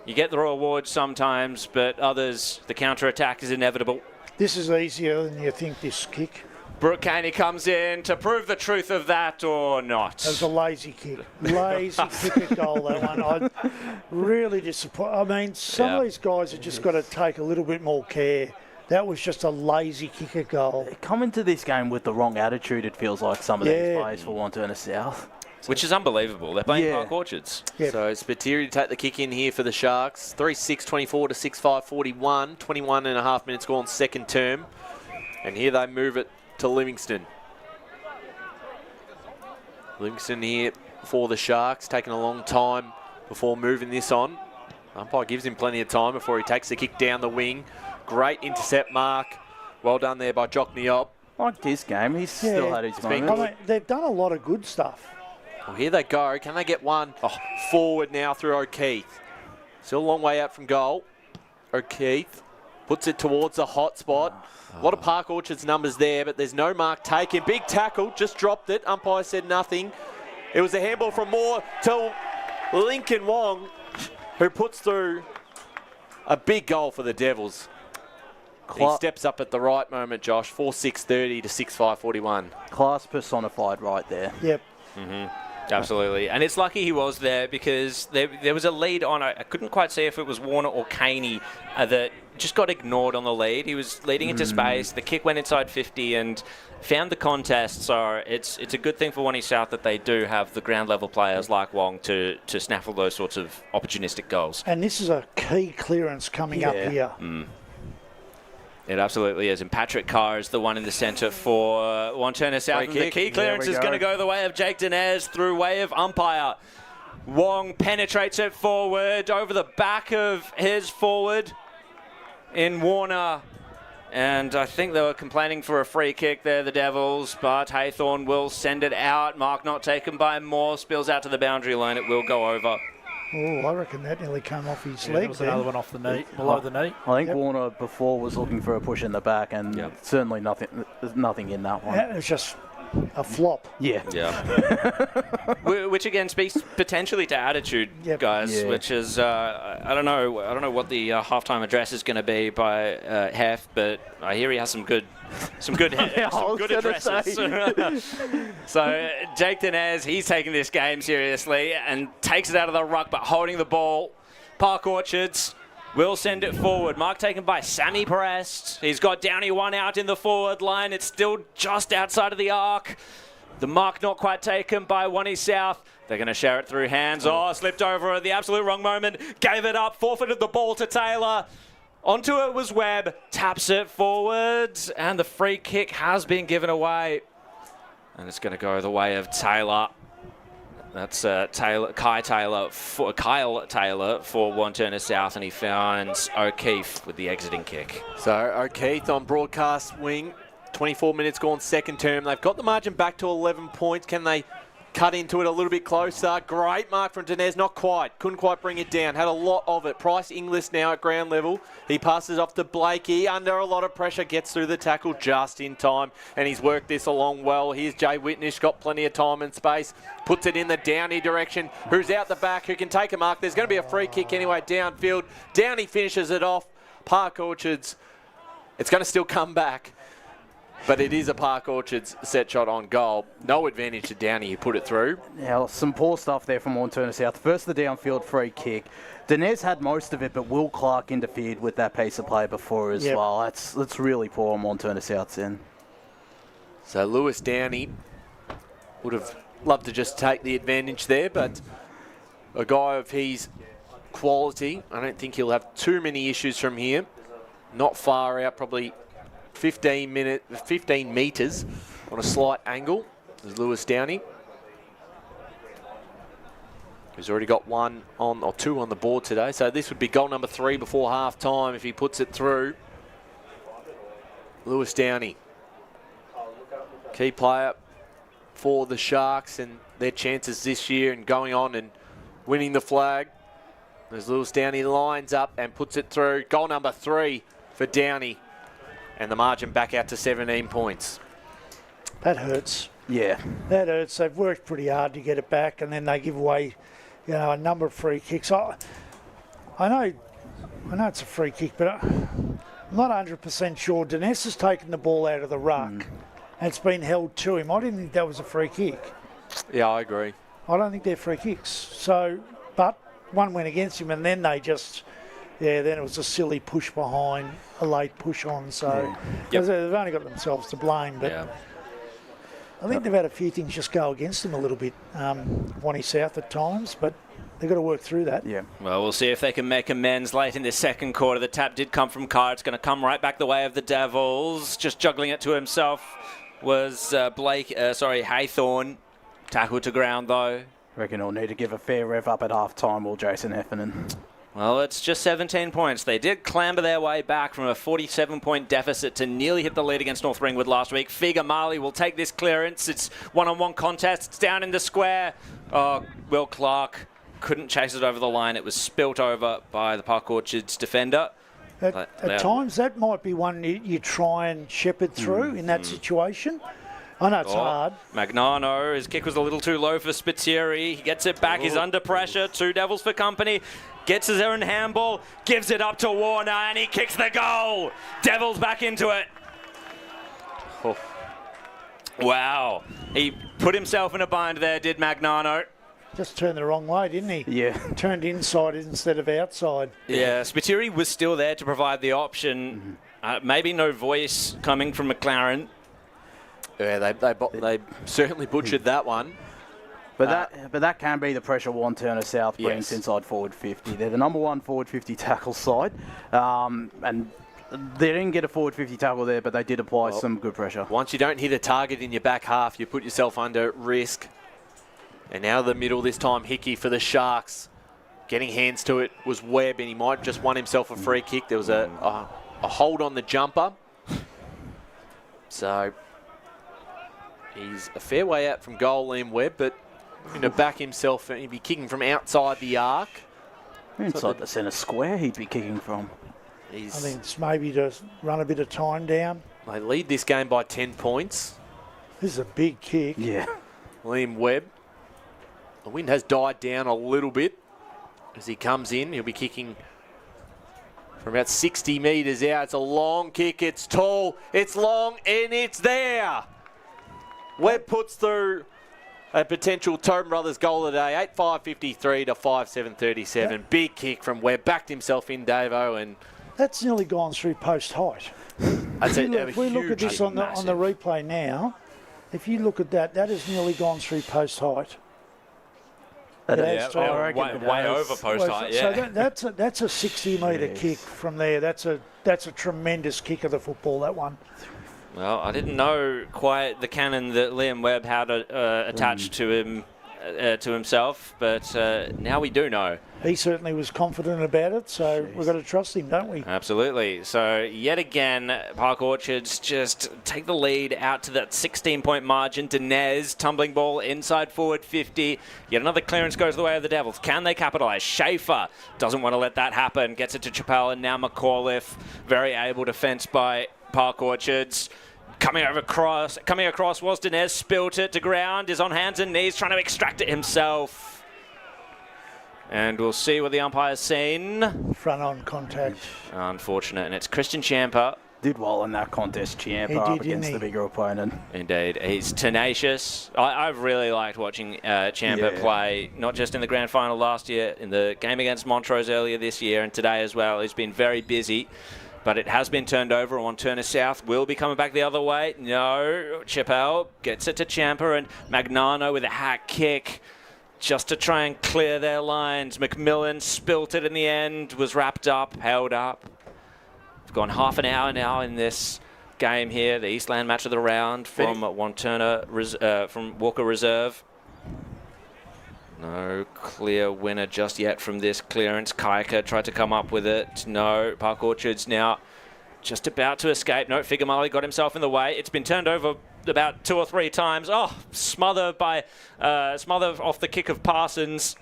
[SPEAKER 21] You get the reward sometimes, but others, the counter-attack is inevitable.
[SPEAKER 5] This is easier than you think, this kick.
[SPEAKER 21] Brooke Caney comes in to prove the truth of that or not.
[SPEAKER 5] It was a lazy kick. Lazy kick at goal, that one. I'm really disappointed. I mean, some of these guys have just got to take a little bit more care. That was just a lazy kick at goal.
[SPEAKER 22] They come into this game with the wrong attitude, it feels like, some of these players for Wantirna South.
[SPEAKER 21] Which is unbelievable. They're playing Park Orchards.
[SPEAKER 5] Yep.
[SPEAKER 20] So Spiteri to take the kick in here for the Sharks. 3-6-24 to 6-5-41. 21 and a half minutes gone second term. And here they move it to Livingston. Livingston here for the Sharks, taking a long time before moving this on. Umpire gives him plenty of time before he takes the kick down the wing. Great intercept mark. Well done there by Jock Neop.
[SPEAKER 22] Like this game, he's still had his moments.
[SPEAKER 5] I mean, they've done a lot of good stuff.
[SPEAKER 20] Well, here they go. Can they get one? Oh, forward now through O'Keefe. Still a long way out from goal. O'Keefe puts it towards the hot spot. A lot of Park Orchards numbers there, but there's no mark taken. Big tackle, just dropped it. Umpire said nothing. It was a handball from Moore to Lincoln Wong, who puts through a big goal for the Devils. He steps up at the right moment, Josh. 4-6-30 to 6-5-41.
[SPEAKER 22] Class personified right there.
[SPEAKER 5] Yep.
[SPEAKER 21] Absolutely. And it's lucky he was there because there was a lead on. I couldn't quite see if it was Warner or Caney that just got ignored on the lead. He was leading into space. The kick went inside 50 and found the contest. So it's a good thing for Wantirna South that they do have the ground level players like Wong to snaffle those sorts of opportunistic goals.
[SPEAKER 5] And this is a key clearance coming up here.
[SPEAKER 21] It absolutely is. And Patrick Carr is the one in the centre for Wantirna South. And the key clearance is going to go the way of Jake Dinez through way of umpire. Wong penetrates it forward over the back of his forward in Warner. And I think they were complaining for a free kick there, the Devils, but Haythorne will send it out. Mark not taken by Moore, spills out to the boundary line. It will go over.
[SPEAKER 5] Oh, I reckon that nearly came off his leg.
[SPEAKER 15] There was another one off the knee, below the knee.
[SPEAKER 22] I think Warner before was looking for a push in the back, and certainly nothing. There's nothing in that one.
[SPEAKER 5] Yeah, it's just a flop.
[SPEAKER 22] Yeah.
[SPEAKER 21] Which again speaks potentially to attitude, guys.
[SPEAKER 22] Yeah.
[SPEAKER 21] Which is I don't know what the halftime address is going to be by Hef, but I hear he has some good addresses. So Jake Dinez, he's taking this game seriously and takes it out of the ruck, but holding the ball. Park Orchards will send it forward. Mark taken by Sammy Prest. He's got Downey one out in the forward line. It's still just outside of the arc. The mark not quite taken by Wantirna South. They're going to share it through hands. Oh, slipped over at the absolute wrong moment. Gave it up, forfeited the ball to Taylor. Onto it was Webb. Taps it forwards. And the free kick has been given away. And it's going to go the way of Taylor. That's Kyle Taylor for Wantirna South, and he finds O'Keefe with the exiting kick.
[SPEAKER 20] So O'Keefe on broadcast wing. 24 minutes gone second term. They've got the margin back to 11 points. Can they cut into it a little bit closer. Great mark from Dinez. Not quite. Couldn't quite bring it down. Had a lot of it. Price Inglis now at ground level. He passes off to Blakey. Under a lot of pressure. Gets through the tackle just in time. And he's worked this along well. Here's Jay Whitnish. Got plenty of time and space. Puts it in the Downey direction. Who's out the back. Who can take a mark. There's going to be a free kick anyway downfield. Downey finishes it off. Park Orchards. It's going to still come back. But it is a Park Orchards set shot on goal. No advantage to Downey, who put it through.
[SPEAKER 22] Yeah, some poor stuff there from Wantirna South. First, the downfield free kick. Dinez had most of it, but Will Clark interfered with that piece of play before as well. That's really poor on Wantirna South's end.
[SPEAKER 20] So Lewis Downey would have loved to just take the advantage there, but a guy of his quality, I don't think he'll have too many issues from here. Not far out, probably 15 metres on a slight angle. There's Lewis Downey, who's already got two on the board today. So this would be goal number 3 before half time if he puts it through. Lewis Downey, key player for the Sharks and their chances this year and going on and winning the flag. As Lewis Downey lines up and puts it through. Goal number 3 for Downey. And the margin back out to 17 points.
[SPEAKER 5] That hurts.
[SPEAKER 22] Yeah.
[SPEAKER 5] That hurts. They've worked pretty hard to get it back, and then they give away, a number of free kicks. I know it's a free kick, but I'm not 100% sure. Dinez has taken the ball out of the ruck, and it's been held to him. I didn't think that was a free kick.
[SPEAKER 20] Yeah, I agree.
[SPEAKER 5] I don't think they're free kicks. So, but one went against him, and then they just... Yeah, then it was a silly push behind, a late push on. So they've only got themselves to blame. But I think they've had a few things just go against them a little bit. Wantirna South at times, but they've got to work through that.
[SPEAKER 22] Yeah.
[SPEAKER 10] Well, we'll see if they can make amends late in the second quarter. The tap did come from Carr. It's going to come right back the way of the Devils. Just juggling it to himself was Haythorne. Tackle to ground, though.
[SPEAKER 22] Reckon he'll need to give a fair rev up at half time, will Jason Heffernan.
[SPEAKER 10] Well, it's just 17 points. They did clamber their way back from a 47-point deficit to nearly hit the lead against North Ringwood last week. Figa Marley will take this clearance. It's one-on-one contest. It's down in the square. Oh, Will Clark couldn't chase it over the line. It was spilt over by the Park Orchards defender.
[SPEAKER 5] At times, that might be one you try and shepherd through in that situation. I know it's hard.
[SPEAKER 10] Magnano, his kick was a little too low for Spiteri. He gets it back. He's under pressure. 2 Devils for company. Gets his own handball. Gives it up to Warner, and he kicks the goal. Devils back into it. Oh. Wow. He put himself in a bind there, did Magnano.
[SPEAKER 5] Just turned the wrong way, didn't he?
[SPEAKER 22] Yeah.
[SPEAKER 5] Turned inside instead of outside.
[SPEAKER 10] Yeah, Spiteri was still there to provide the option. Maybe no voice coming from McLaren.
[SPEAKER 20] Yeah, they certainly butchered that one.
[SPEAKER 22] But that can be the pressure Wantirna South brings inside forward 50. They're the number 1 forward 50 tackle side. And they didn't get a forward 50 tackle there, but they did apply some good pressure.
[SPEAKER 20] Once you don't hit a target in your back half, you put yourself under risk. And now the middle this time, Hickey for the Sharks. Getting hands to it was Webb, and he might have just won himself a free kick. There was a hold on the jumper. So he's a fair way out from goal, Liam Webb, but going to back himself, and he'd be kicking from outside the arc.
[SPEAKER 22] Inside the centre square he'd be kicking from.
[SPEAKER 5] I think it's maybe to run a bit of time down.
[SPEAKER 20] They lead this game by 10 points.
[SPEAKER 5] This is a big kick.
[SPEAKER 22] Yeah.
[SPEAKER 20] Liam Webb. The wind has died down a little bit as he comes in. He'll be kicking from about 60 metres out. It's a long kick. It's tall. It's long, and it's there. Webb puts through a potential Tobin Brothers goal today, 8-5-53 to 5-7-37. Big kick from Webb. Backed himself in, Davo, and
[SPEAKER 5] that's nearly gone through post height. If we look at this on the replay now, if you look at that has nearly gone through post height.
[SPEAKER 10] Way over post height. Yeah.
[SPEAKER 5] So that's a 60-metre kick from there. That's a tremendous kick of the football. That one.
[SPEAKER 10] Well, I didn't know quite the cannon that Liam Webb had attached to him
[SPEAKER 21] to himself, but now we do know.
[SPEAKER 5] He certainly was confident about it, so we've got to trust him, don't we?
[SPEAKER 21] Absolutely. So yet again, Park Orchards just take the lead out to that 16-point margin. Dinez, tumbling ball inside forward 50. Yet another clearance goes the way of the Devils. Can they capitalise? Schaefer doesn't want to let that happen. Gets it to Chappelle and now McAuliffe. Very able defence by Park Orchards. Coming across was Dinez, spilt it to ground, is on hands and knees, trying to extract it himself. And we'll see what the umpire's seen.
[SPEAKER 5] Front on contact.
[SPEAKER 21] Unfortunate, and it's Christian Champa.
[SPEAKER 22] Did well in that contest, Champa, up against the bigger opponent.
[SPEAKER 21] Indeed. He's tenacious. I've really liked watching Champa play, not just in the grand final last year, in the game against Montrose earlier this year, and today as well. He's been very busy. But it has been turned over. Wantirna South will be coming back the other way. No, Chappelle gets it to Champa, and Magnano with a hack kick just to try and clear their lines. McMillan spilt it in the end, was wrapped up, held up. We've gone half an hour now in this game here, the Eastland match of the round from Wantirna, from Walker Reserve. No clear winner just yet from this clearance. Kaika tried to come up with it. No, Park Orchards now just about to escape. No, Figamali got himself in the way. It's been turned over about 2 or 3 times. Oh, smother off the kick of Parsons.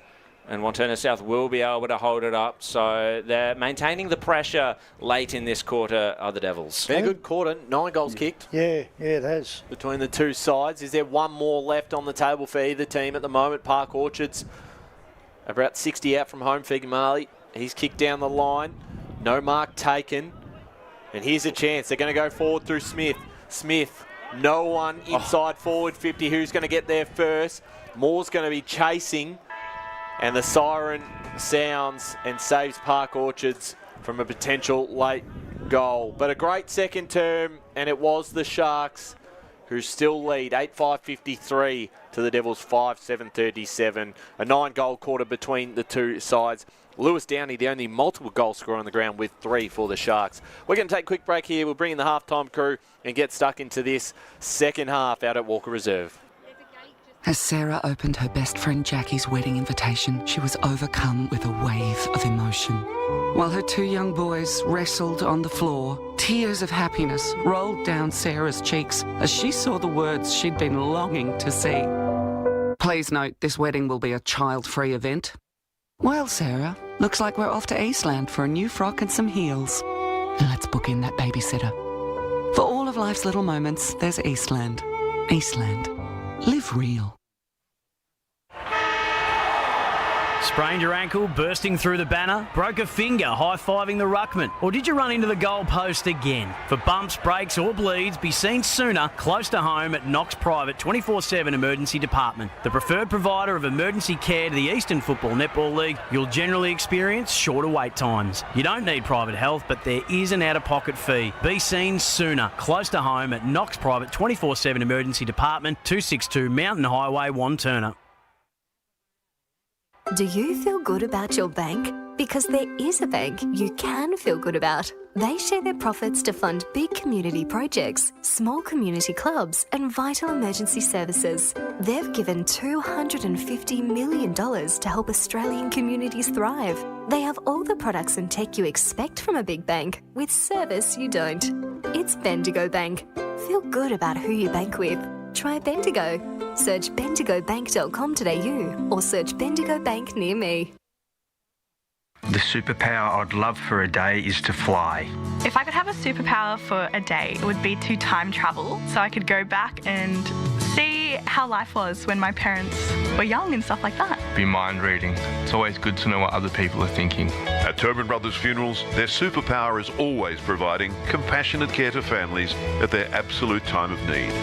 [SPEAKER 21] And Wantirna South will be able to hold it up. So they're maintaining the pressure late in this quarter, are the Devils.
[SPEAKER 20] Been a good quarter. 9 goals kicked.
[SPEAKER 5] Yeah, it has.
[SPEAKER 20] Between the two sides. Is there one more left on the table for either team at the moment? Park Orchards about 60 out from home. Figamali, he's kicked down the line. No mark taken. And here's a chance. They're going to go forward through Smith. Smith, no one inside forward 50. Who's going to get there first? Moore's going to be chasing. And the siren sounds and saves Park Orchards from a potential late goal. But a great second term, and it was the Sharks who still lead 8-5-53 to the Devils 5-7-37. A 9-goal quarter between the two sides. Lewis Downey, the only multiple goal scorer on the ground, with 3 for the Sharks. We're going to take a quick break here. We'll bring in the halftime crew and get stuck into this second half out at Walker Reserve.
[SPEAKER 6] As Sarah opened her best friend Jackie's wedding invitation, she was overcome with a wave of emotion. While her 2 young boys wrestled on the floor, tears of happiness rolled down Sarah's cheeks as she saw the words she'd been longing to see. Please note, this wedding will be a child-free event. Well, Sarah, looks like we're off to Eastland for a new frock and some heels. Let's book in that babysitter. For all of life's little moments, there's Eastland. Eastland. Live real.
[SPEAKER 10] Sprained your ankle, bursting through the banner? Broke a finger, high-fiving the ruckman? Or did you run into the goal post again? For bumps, breaks or bleeds, be seen sooner, close to home at Knox Private 24/7 Emergency Department. The preferred provider of emergency care to the Eastern Football Netball League, you'll generally experience shorter wait times. You don't need private health, but there is an out-of-pocket fee. Be seen sooner, close to home at Knox Private 24/7 Emergency Department, 262 Mountain Highway, Wantirna.
[SPEAKER 7] Do you feel good about your bank? Because there is a bank you can feel good about. They share their profits to fund big community projects, small community clubs, and vital emergency services. They've given $250 million to help Australian communities thrive. They have all the products and tech you expect from a big bank, with service you don't. It's Bendigo Bank. Feel good about who you bank with. Try Bendigo. Search bendigobank.com.au or search Bendigo Bank near me.
[SPEAKER 11] The superpower I'd love for a day is to fly.
[SPEAKER 12] If I could have a superpower for a day, it would be to time travel so I could go back and see how life was when my parents were young and stuff like that.
[SPEAKER 8] Be mind reading. It's always good to know what other people are thinking.
[SPEAKER 16] At Tobin Brothers Funerals, their superpower is always providing compassionate care to families at their absolute time of need.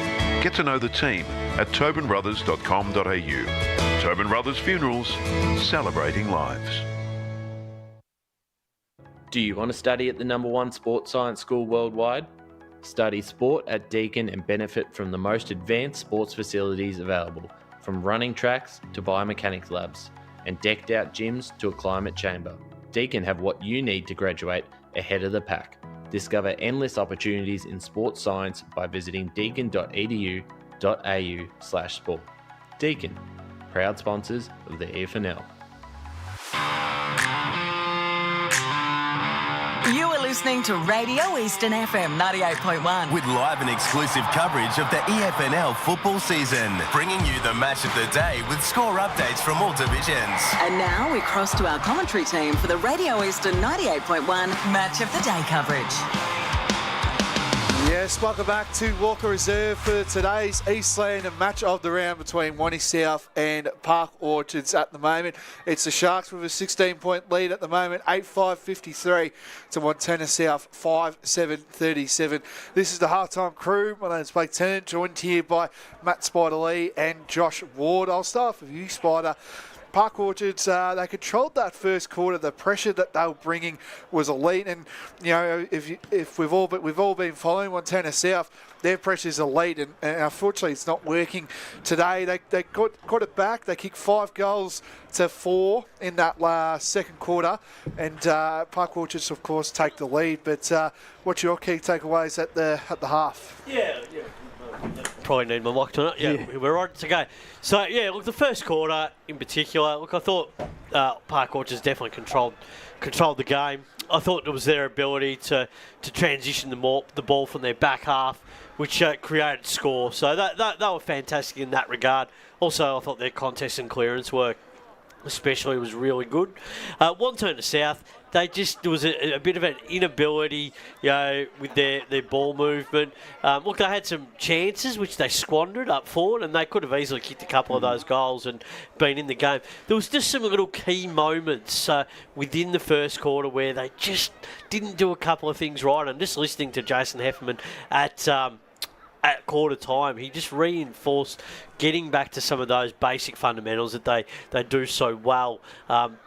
[SPEAKER 16] Get to know the team at tobinbrothers.com.au. Tobin Brothers Funerals, celebrating lives.
[SPEAKER 3] Do you want to study at the #1 sports science school worldwide? Study sport at Deakin and benefit from the most advanced sports facilities available, from running tracks to biomechanics labs, and decked out gyms to a climate chamber. Deakin have what you need to graduate ahead of the pack. Discover endless opportunities in sports science by visiting deakin.edu.au/sport. Deakin, proud sponsors of the EFNL.
[SPEAKER 1] You are listening to Radio Eastern FM 98.1.
[SPEAKER 2] With live and exclusive coverage of the EFNL football season, bringing you the match of the day with score updates from all divisions.
[SPEAKER 1] And now we cross to our commentary team for the Radio Eastern 98.1 Match of the Day coverage.
[SPEAKER 4] Yes, welcome back to Walker Reserve for today's Eastland match of the round between Wantirna South and Park Orchards at the moment. It's the Sharks with a 16-point lead at the moment, 8-5-53 to Wantirna South, 5-7-37. This is the halftime crew. My name's Blake Tennant, joined here by Matt Spider-Lee and Josh Ward. I'll start with you, Spider. Park Orchards, they controlled that first quarter. The pressure that they were bringing was elite, and you know if we've all been following Wantirna South, their pressure is elite, and unfortunately it's not working today. They got it back. They kicked 5 goals to 4 in that second quarter, and Park Orchards of course take the lead. But what's your key takeaways at the half?
[SPEAKER 17] Yeah. Probably need my mic to it. Yeah, we're on to go. So, yeah, look, the first quarter in particular, look, I thought Park Orchards definitely controlled the game. I thought it was their ability to transition the ball from their back half, which created score. So they were fantastic in that regard. Also, I thought their contest and clearance work especially was really good. Wantirna South, there was a bit of an inability, with their ball movement. Look, they had some chances which they squandered up forward, and they could have easily kicked a couple of those goals and been in the game. There was just some little key moments within the first quarter where they just didn't do a couple of things right. I'm just listening to Jason Hefferman at quarter time. He just reinforced getting back to some of those basic fundamentals that they do so well.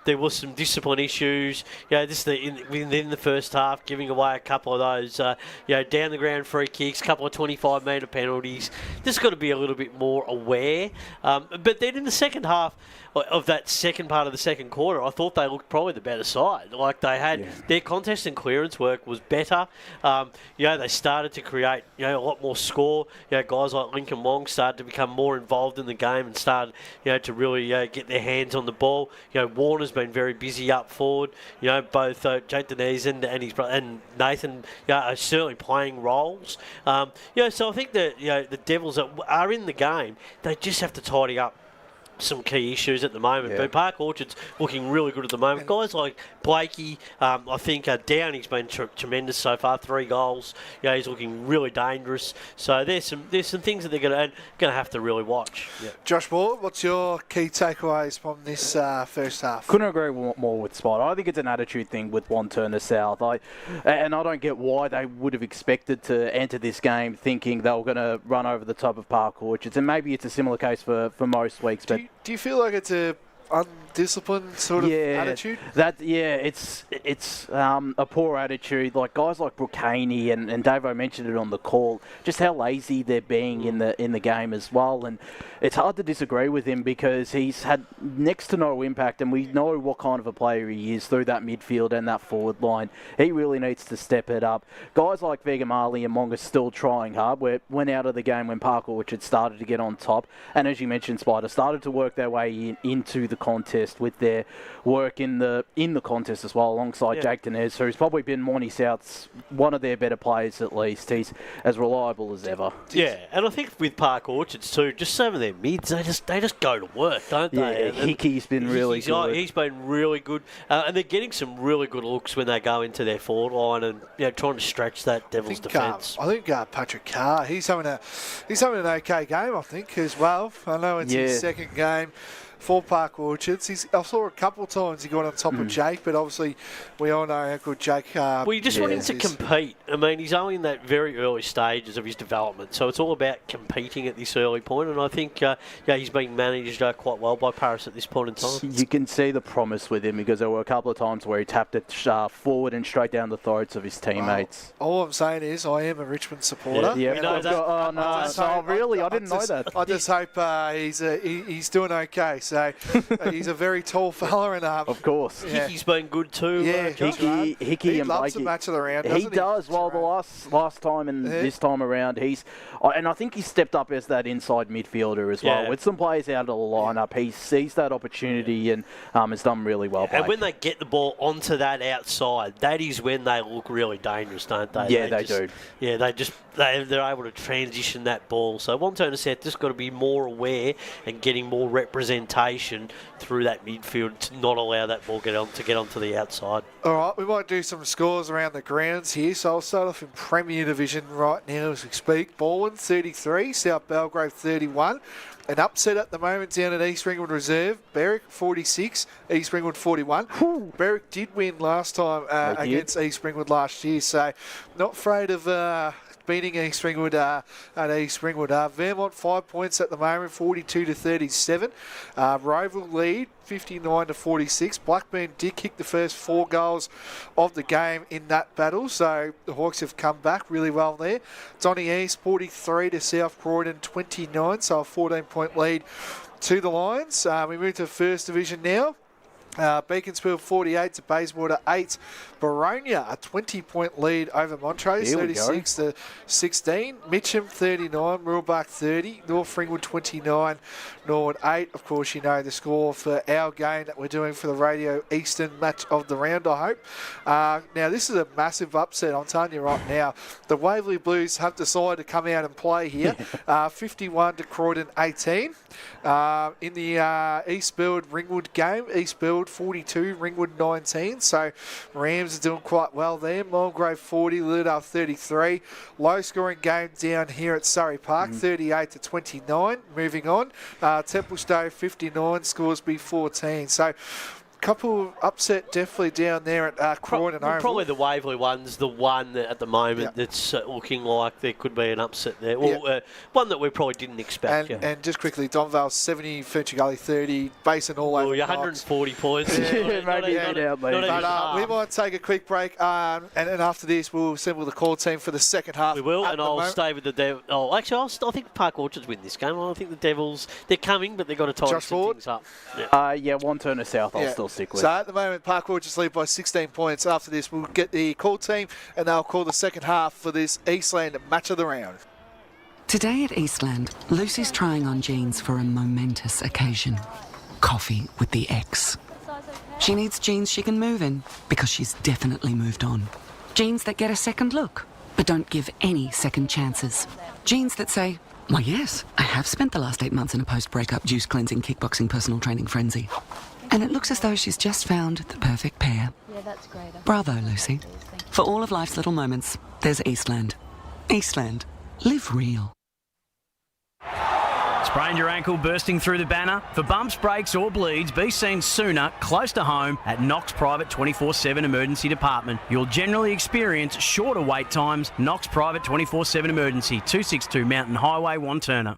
[SPEAKER 17] There was some discipline issues, within the first half, giving away a couple of those, down the ground free kicks, a couple of 25-metre penalties. Just got to be a little bit more aware. But then in the second half of that second part of the second quarter, I thought they looked probably the better side. Like they had their contest and clearance work was better. They started to create a lot more score. Guys like Lincoln Wong started to become more involved in the game and started to really get their hands on the ball. Warner's been very busy up forward. Both Jake Denise and his brother and Nathan are certainly playing roles. So I think that the Devils that are in the game, they just have to tidy up some key issues at the moment. But Park Orchard's looking really good at the moment. Guys like Blakey, I think Downey's been tremendous so far, 3 goals. He's looking really dangerous. So there's some things that they're going to have to really watch.
[SPEAKER 4] Josh Ward, what's your key takeaways from this first half?
[SPEAKER 22] Couldn't agree more with Spider. I think it's an attitude thing with Wantirna South. I don't get why they would have expected to enter this game thinking they were going to run over the top of Park Orchards, and maybe it's a similar case for most weeks. But
[SPEAKER 4] do you feel like it's a undisciplined sort of attitude?
[SPEAKER 22] It's a poor attitude. Like guys like Brooke Haney and Davo mentioned it on the call, just how lazy they're being in the game as well. And it's hard to disagree with him because he's had next to no impact, and we know what kind of a player he is through that midfield and that forward line. He really needs to step it up. Guys like Vegamali and Monga still trying hard. Went out of the game when Park Orchard started to get on top, and as you mentioned, Spider started to work their way into the contest with their work in the contest as well, alongside Jake Denez, who's probably been Wantirna South's one of their better players at least. He's as reliable as ever.
[SPEAKER 17] Yeah, and I think with Park Orchards too, just some of their mids, they just go to work, don't they?
[SPEAKER 22] Yeah, Hickey's been really good.
[SPEAKER 17] He's been really good, and they're getting some really good looks when they go into their forward line and trying to stretch that Devils defence.
[SPEAKER 4] I think Patrick Carr, he's having an okay game, I think, as well. I know it's his second game for Park Orchards. I saw a couple of times he got on top of Jake, but obviously we all know how good Jake
[SPEAKER 17] well, you just want him to compete. I mean, he's only in that very early stages of his development, so it's all about competing at this early point, and I think he's being managed quite well by Paris at this point in time.
[SPEAKER 22] You can see the promise with him because there were a couple of times where he tapped it forward and straight down the throats of his teammates.
[SPEAKER 4] Well, all I'm saying is I am a Richmond supporter.
[SPEAKER 22] Yeah. I didn't know that.
[SPEAKER 4] I just hope he's doing okay. So he's a very tall fella. And
[SPEAKER 22] of course.
[SPEAKER 17] Hickey's been good too.
[SPEAKER 4] Yeah,
[SPEAKER 22] Hickey
[SPEAKER 4] he
[SPEAKER 22] and
[SPEAKER 4] loves the
[SPEAKER 22] Blakey.
[SPEAKER 4] match of the round,
[SPEAKER 22] He
[SPEAKER 4] doesn't he?
[SPEAKER 22] does. Well, the last time and this time around, and I think he's stepped up as that inside midfielder as well.
[SPEAKER 17] Yeah.
[SPEAKER 22] With some players out of the lineup, he sees that opportunity and has done really well.
[SPEAKER 17] And when they get the ball onto that outside, that is when they look really dangerous, don't they?
[SPEAKER 22] Yeah, they do.
[SPEAKER 17] Yeah, they're able to transition that ball. So Wantirna South just got to be more aware and getting more representation through that midfield to not allow that ball to get onto the outside.
[SPEAKER 4] All right, we might do some scores around the grounds here. So I'll start off in Premier Division right now as we speak. Baldwin 33, South Belgrave 31. An upset at the moment down at East Ringwood Reserve. Berwick 46, East Ringwood 41. Berwick did win last time against East Ringwood last year, so not afraid of beating East Ringwood at East Ringwood. Vermont 5 points at the moment, 42-37. Roval lead 59-46. Blackburn did kick the first 4 goals of the game in that battle, so the Hawks have come back really well there. Donny East 43 to South Croydon 29, so a 14-point lead to the Lions. We move to First Division now. Beaconsfield 48 to Bayswater 8. Baronia a 20-point lead over Montrose, 36-16. Mitcham 39, Muralbach 30, North Ringwood 29, Norwood 8. Of course, you know the score for our game that we're doing for the Radio Eastern match of the round, I hope. Now, this is a massive upset, I'm telling you right now. The Waverley Blues have decided to come out and play here. 51 to Croydon 18. In the East Build Ringwood game, East Build 42, Ringwood 19. So Rams are doing quite well there. Mulgrave 40, Liddell 33. Low scoring game down here at Surrey Park, 38 to 29. Moving on, Templestowe 59, Scoresby 14. So couple upset definitely down there at Croydon Oval.
[SPEAKER 17] Probably the Waverley one's the one that at the moment that's looking like there could be an upset there. Well, one that we probably didn't expect.
[SPEAKER 4] And just quickly, Donvale 70, Fenchurch Gully 30, Basin all over.
[SPEAKER 17] 140 points.
[SPEAKER 4] We might take a quick break, and then after this we'll assemble the call team for the second half.
[SPEAKER 17] We will, and I'll stay with the Devils. Oh, actually, I think Park Orchards win this game. I think the Devils, they're coming, but they've got to tighten some things up.
[SPEAKER 22] Wantirna South, I'll still stick with.
[SPEAKER 4] So at the moment, Park Orchards lead by 16 points. After this, we'll get the call team, and they'll call the second half for this Eastland match of the round.
[SPEAKER 6] Today at Eastland, Lucy's trying on jeans for a momentous occasion. Coffee with the ex. She needs jeans she can move in, because she's definitely moved on. Jeans that get a second look, but don't give any second chances. Jeans that say, why yes, I have spent the last 8 months in a post-breakup juice cleansing, kickboxing, personal training frenzy. And it looks as though she's just found the perfect pair.
[SPEAKER 13] Yeah, that's great.
[SPEAKER 6] Bravo, Lucy. For all of life's little moments, there's Eastland. Eastland. Live real.
[SPEAKER 10] Sprained your ankle bursting through the banner? For bumps, breaks or bleeds, be seen sooner, close to home, at Knox Private 24/7 Emergency Department. You'll generally experience shorter wait times. Knox Private 24/7 Emergency, 262 Mountain Highway, Wantirna.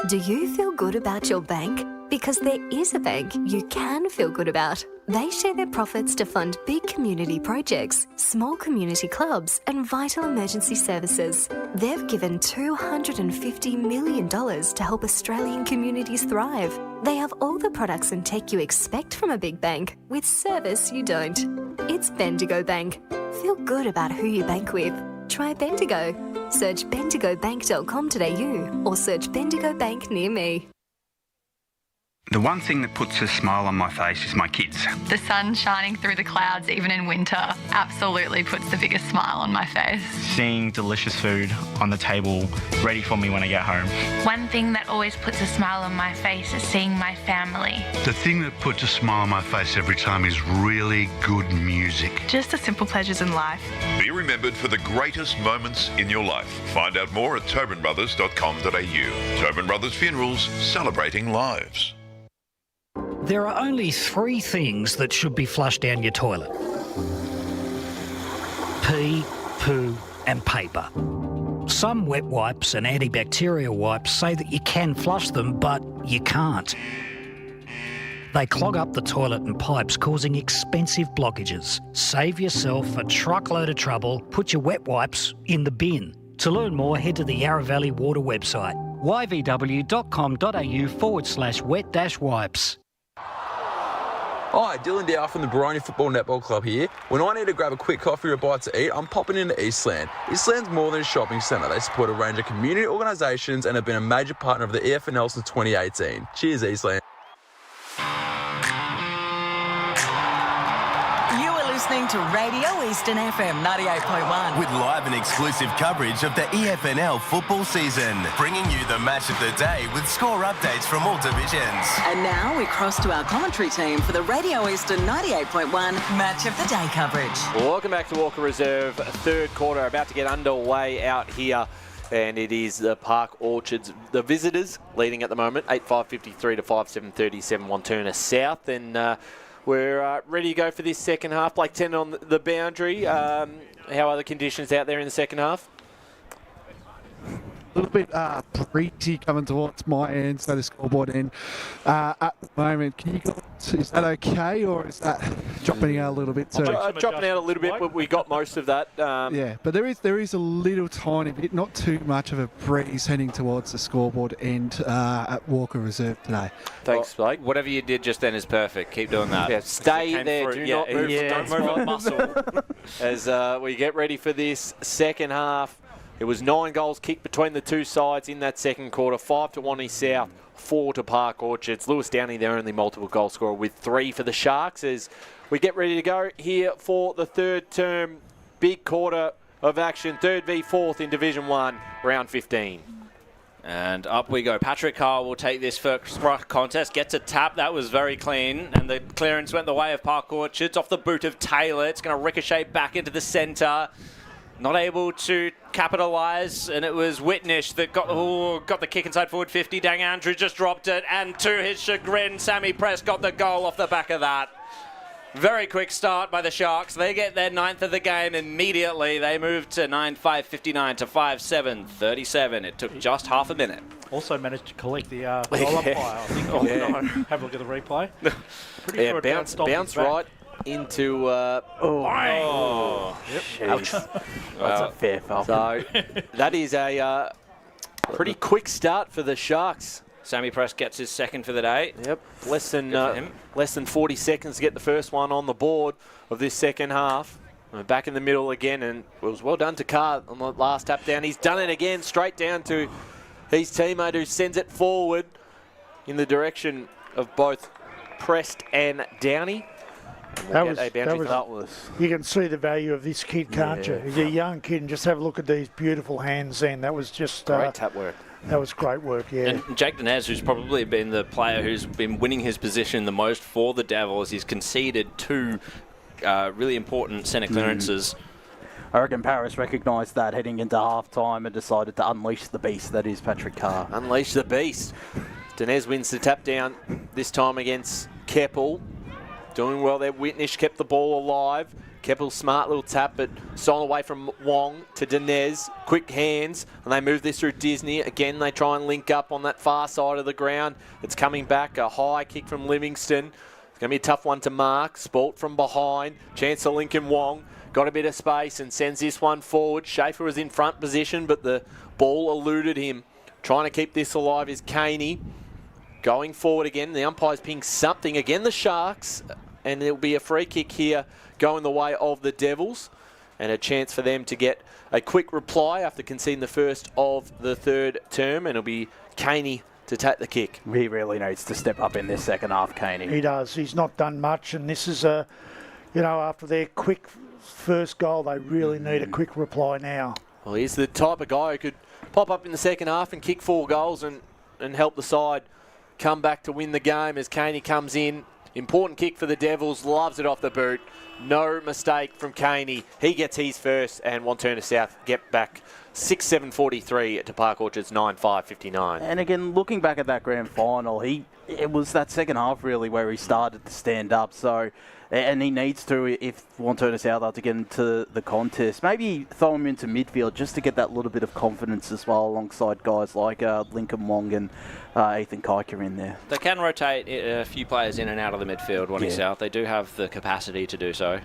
[SPEAKER 7] Do you feel good about your bank? Because there is a bank you can feel good about. They share their profits to fund big community projects, small community clubs, and vital emergency services. They've given $250 million to help Australian communities thrive. They have all the products and tech you expect from a big bank, with service you don't. It's Bendigo Bank. Feel good about who you bank with. Try Bendigo. Search bendigobank.com.au or search Bendigo Bank near me.
[SPEAKER 11] The one thing that puts a smile on my face is my kids.
[SPEAKER 13] The sun shining through the clouds even in winter absolutely puts the biggest smile on my face.
[SPEAKER 8] Seeing delicious food on the table ready for me when I get home.
[SPEAKER 14] One thing that always puts a smile on my face is seeing my family.
[SPEAKER 18] The thing that puts a smile on my face every time is really good music.
[SPEAKER 12] Just the simple pleasures in life.
[SPEAKER 16] Be remembered for the greatest moments in your life. Find out more at tobinbrothers.com.au. Tobin Brothers Funerals, celebrating lives.
[SPEAKER 19] There are only 3 things that should be flushed down your toilet. Pee, poo and paper. Some wet wipes and antibacterial wipes say that you can flush them, but you can't. They clog up the toilet and pipes, causing expensive blockages. Save yourself a truckload of trouble. Put your wet wipes in the bin. To learn more, head to the Yarra Valley Water website. yvw.com.au/wet-wipes.
[SPEAKER 9] Hi, Dylan Dow from the Baroni Football Netball Club here. When I need to grab a quick coffee or a bite to eat, I'm popping into Eastland. Eastland's more than a shopping centre. They support a range of community organisations and have been a major partner of the EFNL since 2018. Cheers, Eastland.
[SPEAKER 1] Listening to Radio Eastern FM 98.1
[SPEAKER 2] with live and exclusive coverage of the EFNL football season, bringing you the match of the day with score updates from all divisions.
[SPEAKER 1] And now we cross to our commentary team for the Radio Eastern 98.1 match of the day coverage.
[SPEAKER 20] Welcome back to Walker Reserve. Third quarter about to get underway out here. And it is the Park Orchards, the visitors, leading at the moment, 8-5-53 to 5-7-37, Wantirna South. And we're ready to go for this second half. Blake Tennant on the boundary. How are the conditions out there in the second half?
[SPEAKER 15] A little bit breezy coming towards my end, so the scoreboard end. At the moment, is that okay, or is that dropping out a little bit too?
[SPEAKER 20] Dropping out a little bit, but we got most of that.
[SPEAKER 15] Yeah, but there is a little tiny bit, not too much of a breeze heading towards the scoreboard end at Walker Reserve today.
[SPEAKER 20] Thanks, Blake.
[SPEAKER 21] Whatever you did just then is perfect. Keep doing that.
[SPEAKER 20] Yeah, stay there. Do not move. Don't move a muscle. As we get ready for this second half. It was 9 goals kicked between the two sides in that second quarter. 5 to Wantirna South, 4 to Park Orchards. Lewis Downey, their only multiple goal scorer, with 3 for the Sharks. As we get ready to go here for the third term, big quarter of action. 3rd v 4th in Division 1, round 15.
[SPEAKER 21] And up we go. Patrick Carr will take this first contest. Gets a tap. That was very clean. And the clearance went the way of Park Orchards off the boot of Taylor. It's going to ricochet back into the centre. Not able to capitalise, and it was Whitnish that got the kick inside forward 50. Dang Andrew just dropped it, and to his chagrin, Sammy Press got the goal off the back of that. Very quick start by the Sharks. They get their 9th of the game immediately. They move to 9-5-59 to 5-7-37. It took just half a minute.
[SPEAKER 23] Also managed to collect the goal umpire. I think have a look at the replay. Pretty sure it
[SPEAKER 20] bounced right into
[SPEAKER 22] Yep.
[SPEAKER 20] ouch.
[SPEAKER 22] That's a fair foul.
[SPEAKER 20] So that is a pretty quick start for the Sharks.
[SPEAKER 21] Sammy Press gets his second for the day.
[SPEAKER 20] Yep, less than 40 seconds to get the first one on the board of this second half. Back in the middle again, and it was well done to Carr on the last tap down. He's done it again, straight down to his teammate, who sends it forward in the direction of both Prest and Downey.
[SPEAKER 5] That was. You can see the value of this kid, can't you? He's a young kid, and just have a look at these beautiful hands. Then that was just
[SPEAKER 20] great tap work.
[SPEAKER 5] That was great work, yeah.
[SPEAKER 21] And Jake Dinez, who's probably been the player who's been winning his position the most for the Devils, he's conceded 2 really important centre clearances.
[SPEAKER 22] I reckon Paris recognised that heading into half-time and decided to unleash the beast that is Patrick Carr.
[SPEAKER 20] Unleash the beast. Dinez wins the tap down, this time against Keppel. Doing well there. Whitnish kept the ball alive. Keppel's smart little tap, but stolen away from Wong to Dinez. Quick hands, and they move this through Disney. Again, they try and link up on that far side of the ground. It's coming back. A high kick from Livingston. It's going to be a tough one to mark. Spalt from behind. Chance to Lincoln Wong. Got a bit of space and sends this one forward. Schaefer was in front position, but the ball eluded him. Trying to keep this alive is Caney. Going forward again. The umpire's pinged something. Again, the Sharks. And it'll be a free kick here going the way of the Devils. And a chance for them to get a quick reply after conceding the first of the third term. And it'll be Caney to take the kick.
[SPEAKER 22] He really needs to step up in this second half, Caney.
[SPEAKER 5] He does. He's not done much. And this is after their quick first goal, they really need a quick reply now.
[SPEAKER 20] Well, he's the type of guy who could pop up in the second half and kick 4 goals and help the side come back to win the game as Caney comes in. Important kick for the Devils, loves it off the boot. No mistake from Caney. He gets his first, and Wantirna South get back 6-7-43 to Park Orchards 9-5-59.
[SPEAKER 22] And again, looking back at that grand final, it was that second half really where he started to stand up. So, and he needs to, if Wantirna South are to get into the contest, maybe throw him into midfield just to get that little bit of confidence as well, alongside guys like Lincoln Wong and Ethan Kiker in there.
[SPEAKER 21] They can rotate a few players in and out of the midfield, Wantirna South. They do have the capacity to do so.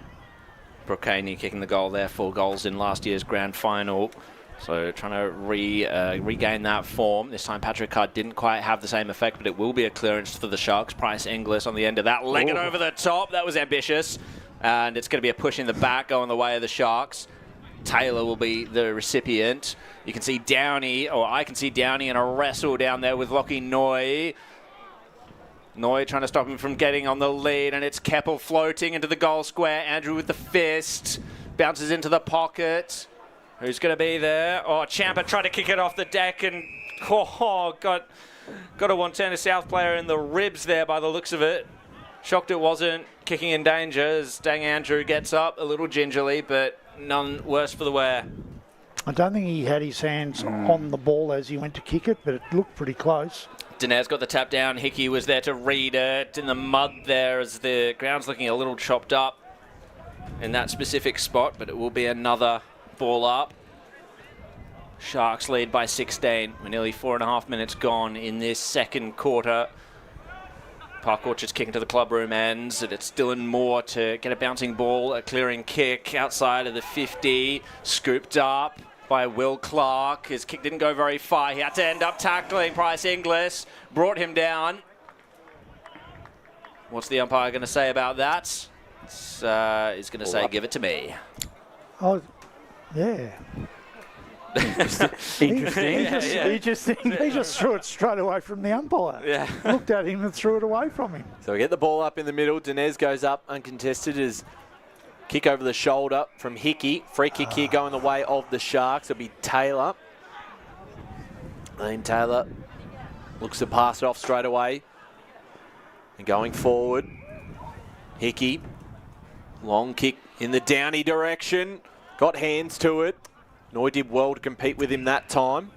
[SPEAKER 21] Brooke Caney kicking the goal there, 4 goals in last year's grand final. So trying to regain that form. This time Patrick Carr didn't quite have the same effect, but it will be a clearance for the Sharks. Price Inglis on the end of that. Leg it over the top. That was ambitious. And it's going to be a push in the back going the way of the Sharks. Taylor will be the recipient. You can see Downey, or I can see Downey in a wrestle down there with Lockie Noy. Noy trying to stop him from getting on the lead, and it's Keppel floating into the goal square. Andrew with the fist. Bounces into the pocket. Who's going to be there? Oh, Champa tried to kick it off the deck and got a Wantirna South player in the ribs there by the looks of it. Shocked it wasn't kicking in danger as Dang Andrew gets up a little gingerly, but none worse for the wear.
[SPEAKER 5] I don't think he had his hands on the ball as he went to kick it, but it looked pretty close.
[SPEAKER 21] Dinez got the tap down. Hickey was there to read it in the mud there as the ground's looking a little chopped up in that specific spot, but it will be another ball up. Sharks lead by 16. We're nearly 4.5 minutes gone in this second quarter. Park Orchard's kicking to the clubroom ends, and it's Dylan Moore to get a bouncing ball, a clearing kick outside of the 50, scooped up by Will Clark. His kick didn't go very far. He had to end up tackling Price Inglis, brought him down. What's the umpire going to say about that? He's going to say, give it to me.
[SPEAKER 5] Oh, yeah.
[SPEAKER 22] Interesting. Interesting.
[SPEAKER 5] He just threw it straight away from the umpire.
[SPEAKER 20] Yeah.
[SPEAKER 5] Looked at him and threw it away from him.
[SPEAKER 20] So we get the ball up in the middle. Dinez goes up uncontested as kick over the shoulder from Hickey. Free kick here going the way of the Sharks. It'll be Taylor. Then Taylor looks to pass it off straight away. And going forward, Hickey. Long kick in the Downey direction. Got hands to it. Noy did well to compete with him that time.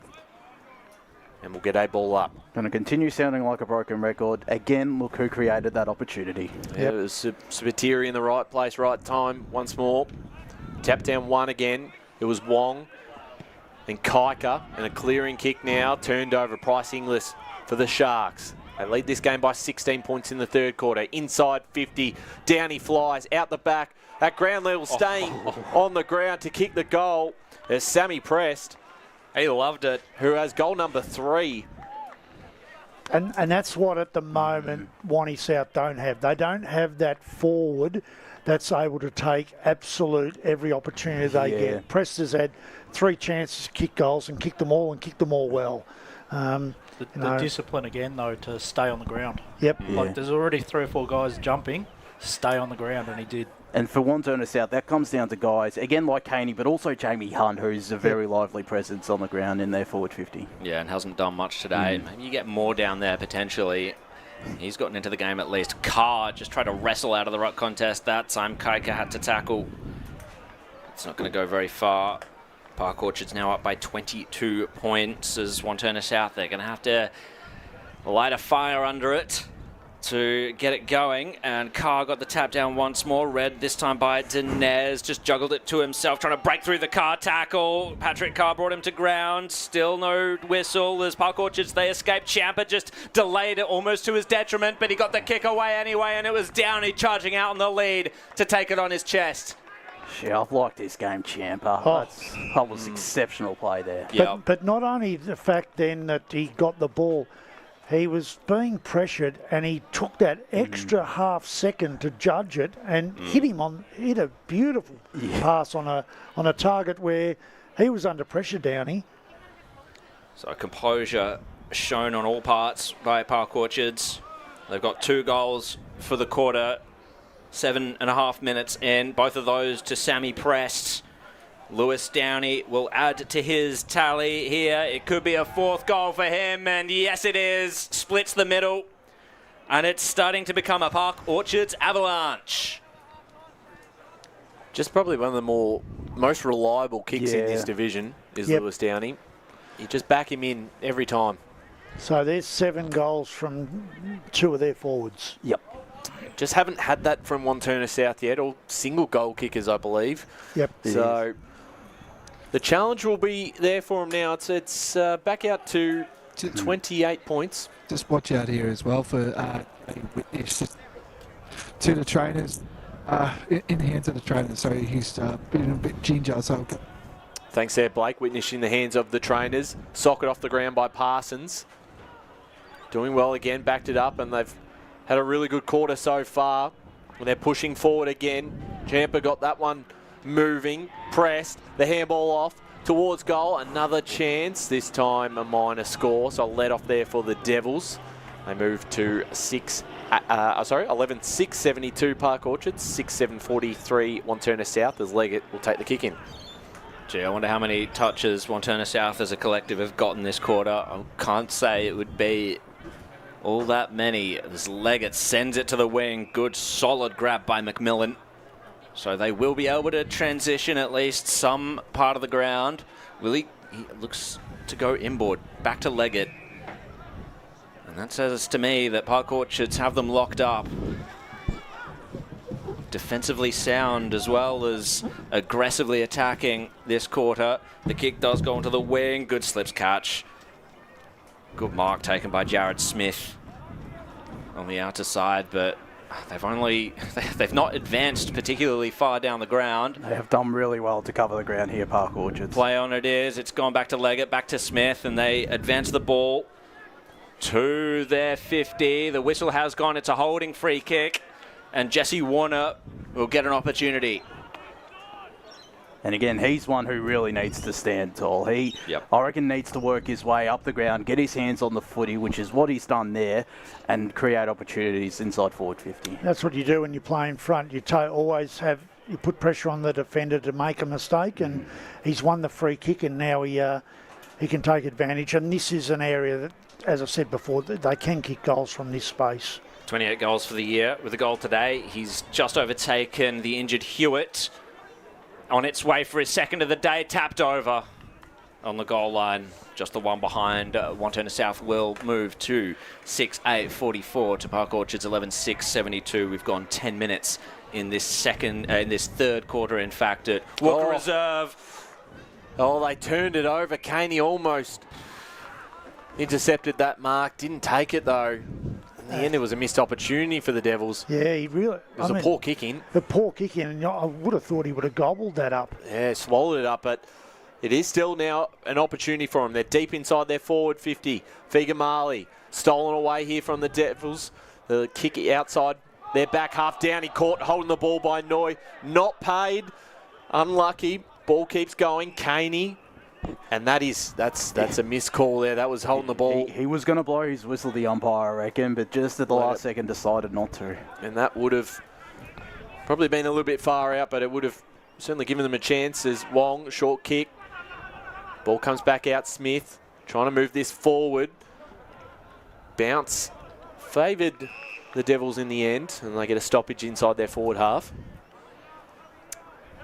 [SPEAKER 20] And we'll get a ball up.
[SPEAKER 22] Going to continue sounding like a broken record. Again, look who created that opportunity.
[SPEAKER 20] Yeah, it was Sabatieri in the right place, right time once more. Tap down one again. It was Wong. And Kaika. And a clearing kick now. Turned over. Price Inglis for the Sharks. They lead this game by 16 points in the third quarter. Inside 50. Downey flies out the back. At ground level, staying on the ground to kick the goal. There's Sammy Prest.
[SPEAKER 21] He loved it.
[SPEAKER 20] Who has goal number 3.
[SPEAKER 5] And that's what at the moment Wanty South don't have. They don't have that forward that's able to take absolute every opportunity they get. Prest has had 3 chances to kick goals and kick them all well.
[SPEAKER 23] The discipline again, though, to stay on the ground.
[SPEAKER 5] Yep.
[SPEAKER 23] Like there's already 3 or 4 guys jumping. Stay on the ground, and he did.
[SPEAKER 22] And for Wantirna South, that comes down to guys, again, like Caney, but also Jamie Hunt, who's a very lively presence on the ground in their forward 50.
[SPEAKER 21] Yeah, and hasn't done much today. Maybe you get more down there potentially. He's gotten into the game at least. Carr just tried to wrestle out of the ruck contest that time. Kaika had to tackle. It's not going to go very far. Park Orchard's now up by 22 points as Wantirna South. They're going to have to light a fire under it to get it going, and Carr got the tap down once more. Read this time by Dinez, just juggled it to himself, trying to break through the Carr tackle. Patrick Carr brought him to ground. Still no whistle as Park Orchards, they escaped. Champa just delayed it almost to his detriment, but he got the kick away anyway, and it was Downey charging out on the lead to take it on his chest.
[SPEAKER 22] Yeah, I've liked this game, Champa. That was exceptional play there.
[SPEAKER 5] But not only the fact then that he got the ball, he was being pressured and he took that extra half second to judge it and hit a beautiful pass on a target where he was under pressure, Downey.
[SPEAKER 21] So composure shown on all parts by Park Orchards. They've got 2 goals for the quarter, 7.5 minutes in. Both of those to Sammy Prest. Lewis Downey will add to his tally here. It could be a 4th goal for him, and yes it is. Splits the middle, and it's starting to become a Park Orchards avalanche.
[SPEAKER 20] Just probably one of the most reliable kicks in this division is Lewis Downey. You just back him in every time.
[SPEAKER 5] So there's 7 goals from 2 of their forwards.
[SPEAKER 22] Yep.
[SPEAKER 20] Just haven't had that from Wantirna South yet, all single goal kickers, I believe.
[SPEAKER 5] Yep.
[SPEAKER 20] So the challenge will be there for him now. It's back out to 28 points.
[SPEAKER 15] Just watch out here as well for witness to the trainers, in the hands of the trainers. So he's been a bit ginger. So
[SPEAKER 20] Thanks there, Blake. Witnessing the hands of the trainers. Socket off the ground by Parsons. Doing well again, backed it up, and they've had a really good quarter so far. And they're pushing forward again. Champa got that one moving, pressed, the handball off towards goal. Another chance, this time a minor score, so let off there for the Devils. They move to 11-6-72 Park Orchards, 6-7-43 Wantirna South as Leggett will take the kick in.
[SPEAKER 21] Gee, I wonder how many touches Wantirna South as a collective have gotten this quarter. I can't say it would be all that many. As Leggett sends it to the wing. Good, solid grab by McMillan. So they will be able to transition at least some part of the ground. He looks to go inboard, back to Leggett. And that says to me that Park Orchards have them locked up. Defensively sound as well as aggressively attacking this quarter. The kick does go into the wing. Good slips catch. Good mark taken by Jared Smith on the outer side, but they've not advanced particularly far down the ground.
[SPEAKER 22] They have done really well to cover the ground here, Park Orchards.
[SPEAKER 21] Play on it is. It's gone back to Leggett, back to Smith, and they advance the ball to their 50. The whistle has gone. It's a holding free kick. And Jesse Warner will get an opportunity.
[SPEAKER 22] And again, he's one who really needs to stand tall. I reckon, needs to work his way up the ground, get his hands on the footy, which is what he's done there, and create opportunities inside forward 50.
[SPEAKER 5] That's what you do when you play in front. You you put pressure on the defender to make a mistake, and he's won the free kick, and now he can take advantage. And this is an area that, as I said before, they can kick goals from this space.
[SPEAKER 21] 28 goals for the year. With a goal today, he's just overtaken the injured Hewitt. On its way for his second of the day, tapped over on the goal line. Just the one behind. Wantirna South will move to 6-8-44 to Park Orchards 11-6-72. We've gone 10 minutes in this third quarter, in fact, at Walker Reserve.
[SPEAKER 20] Oh, they turned it over. Caney almost intercepted that mark. Didn't take it, though. In the end, it was a missed opportunity for the Devils.
[SPEAKER 5] Yeah, he really...
[SPEAKER 20] It was a poor kick in.
[SPEAKER 5] A poor kick in, and I would have thought he would have gobbled that up.
[SPEAKER 20] Yeah, swallowed it up, but it is still now an opportunity for them. They're deep inside their forward 50. Figamali stolen away here from the Devils. The kick outside their back half down. He caught holding the ball by Noy. Not paid. Unlucky. Ball keeps going. Caney. And that's a missed call there. That was holding the ball.
[SPEAKER 22] He was going to blow his whistle, the umpire, I reckon, but just at the last second decided not to.
[SPEAKER 20] And that would have probably been a little bit far out, but it would have certainly given them a chance as Wong, short kick. Ball comes back out. Smith trying to move this forward. Bounce favoured the Devils in the end, and they get a stoppage inside their forward half.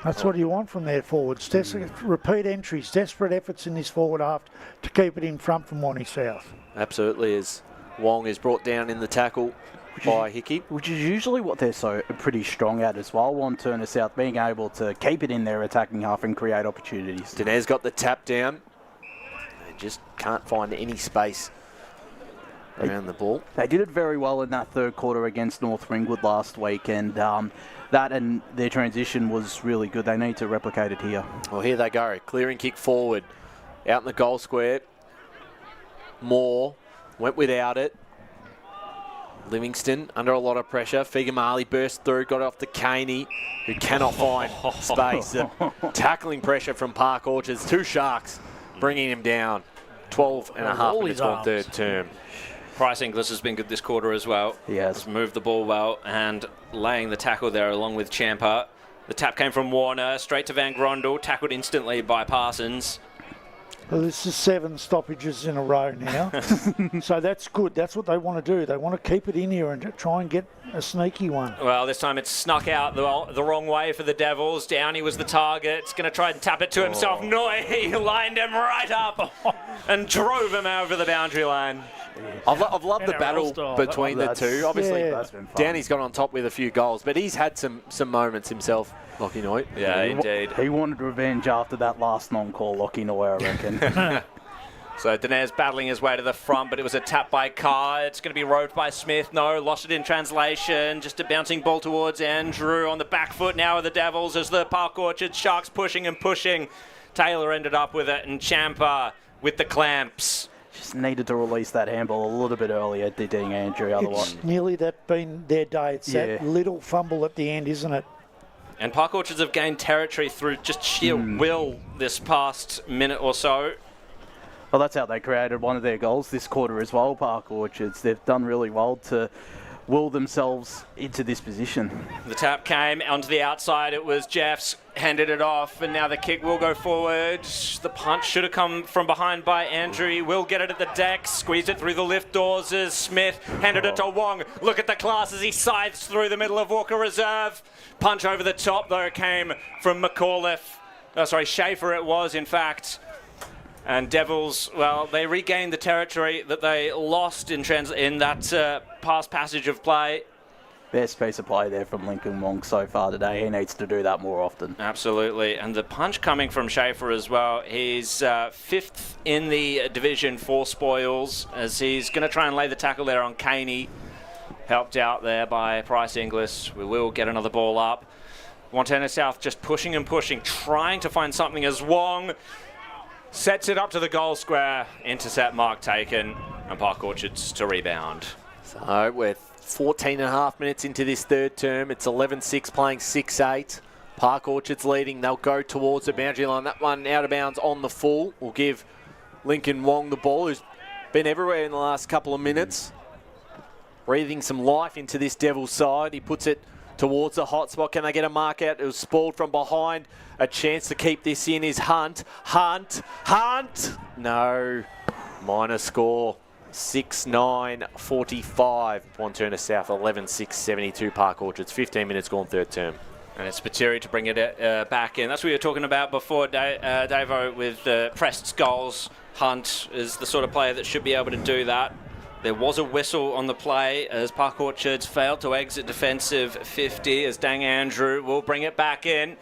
[SPEAKER 5] That's what you want from their forwards. Repeat entries, desperate efforts in this forward half to keep it in front from Wantirna South.
[SPEAKER 20] Absolutely, as Wong is brought down in the tackle by Hickey.
[SPEAKER 22] Which is usually what they're so pretty strong at as well. Wantirna South being able to keep it in their attacking half and create opportunities.
[SPEAKER 20] Dinez got the tap down. They just can't find any space around the ball.
[SPEAKER 22] They did it very well in that third quarter against North Ringwood last week, and that and their transition was really good. They need to replicate it here.
[SPEAKER 20] Well, here they go. Clearing kick forward. Out in the goal square. Moore went without it. Livingston under a lot of pressure. Figamali burst through, got it off to Caney, who cannot find space. Tackling pressure from Park Orchards. Two Sharks bringing him down. 12 and a half minutes on third term.
[SPEAKER 21] Price Inglis has been good this quarter as well.
[SPEAKER 22] He has.
[SPEAKER 21] He's moved the ball well and laying the tackle there along with Champa. The tap came from Warner, straight to Van Grondel, tackled instantly by Parsons.
[SPEAKER 5] Well, this is 7 stoppages in a row now. So that's good. That's what they want to do. They want to keep it in here and try and get a sneaky one.
[SPEAKER 21] Well, this time it's snuck out the wrong way for the Devils. Downey was the target. It's going to try and tap it to himself. No, he lined him right up and drove him over the boundary line.
[SPEAKER 20] I've loved the battle between the two. Obviously, Downey's got on top with a few goals, but he's had some moments himself, Lockie Noy.
[SPEAKER 21] Yeah, indeed.
[SPEAKER 22] He wanted revenge after that last non-call, Lockie Noy, I reckon.
[SPEAKER 21] So Dinez battling his way to the front, but it was a tap by Carr. It's going to be roped by Smith. No, lost it in translation. Just a bouncing ball towards Andrew on the back foot now of the Devils as the Park Orchard Sharks pushing and pushing Taylor ended up with it, and Champa with the clamps.
[SPEAKER 22] Just needed to release that handball a little bit earlier, did Andrew, otherwise.
[SPEAKER 5] It's nearly that been their day. It's that little fumble at the end, isn't it?
[SPEAKER 21] And Park Orchards have gained territory through just sheer will this past minute or so.
[SPEAKER 22] Well, that's how they created one of their goals this quarter as well, Park Orchards. They've done really well to will themselves into this position.
[SPEAKER 21] The tap came onto the outside. It was Jeffs, handed it off, and now the kick will go forward. The punch should have come from behind by Andrew. He will get it at the deck, squeezed it through the lift doors as Smith handed it to Wong. Look at the class as he scythes through the middle of Walker Reserve. Punch over the top, though, came from McAuliffe. Oh, sorry, Schaefer it was, in fact. And Devils, well, they regained the territory that they lost in that past passage of play.
[SPEAKER 22] Best piece of play there from Lincoln Wong so far today. He needs to do that more often.
[SPEAKER 21] Absolutely. And the punch coming from Schaefer as well. He's fifth in the division for spoils, as he's going to try and lay the tackle there on Caney. Helped out there by Price Inglis. We will get another ball up. Wantirna South just pushing and pushing, trying to find something as Wong sets it up to the goal square. Intercept mark taken, and Park Orchards to rebound.
[SPEAKER 20] So we're 14 and a half minutes into this third term. It's 11-6 playing 6-8. Park Orchards leading. They'll go towards the boundary line. That one out of bounds on the full. Will give Lincoln Wong the ball, who's been everywhere in the last couple of minutes. Breathing some life into this Devils side. He puts it towards the hot spot. Can they get a mark out? It was spoiled from behind. A chance to keep this in is Hunt. Hunt! No. Minor score. 6-9-45. Wantirna South 11-6-72. Park Orchards. 15 minutes gone third term.
[SPEAKER 21] And it's Spiteri to bring it back in. That's what we were talking about before, Davo, with Prest's goals. Hunt is the sort of player that should be able to do that. There was a whistle on the play as Park Orchards failed to exit defensive 50 as Dang Andrew will bring it back in.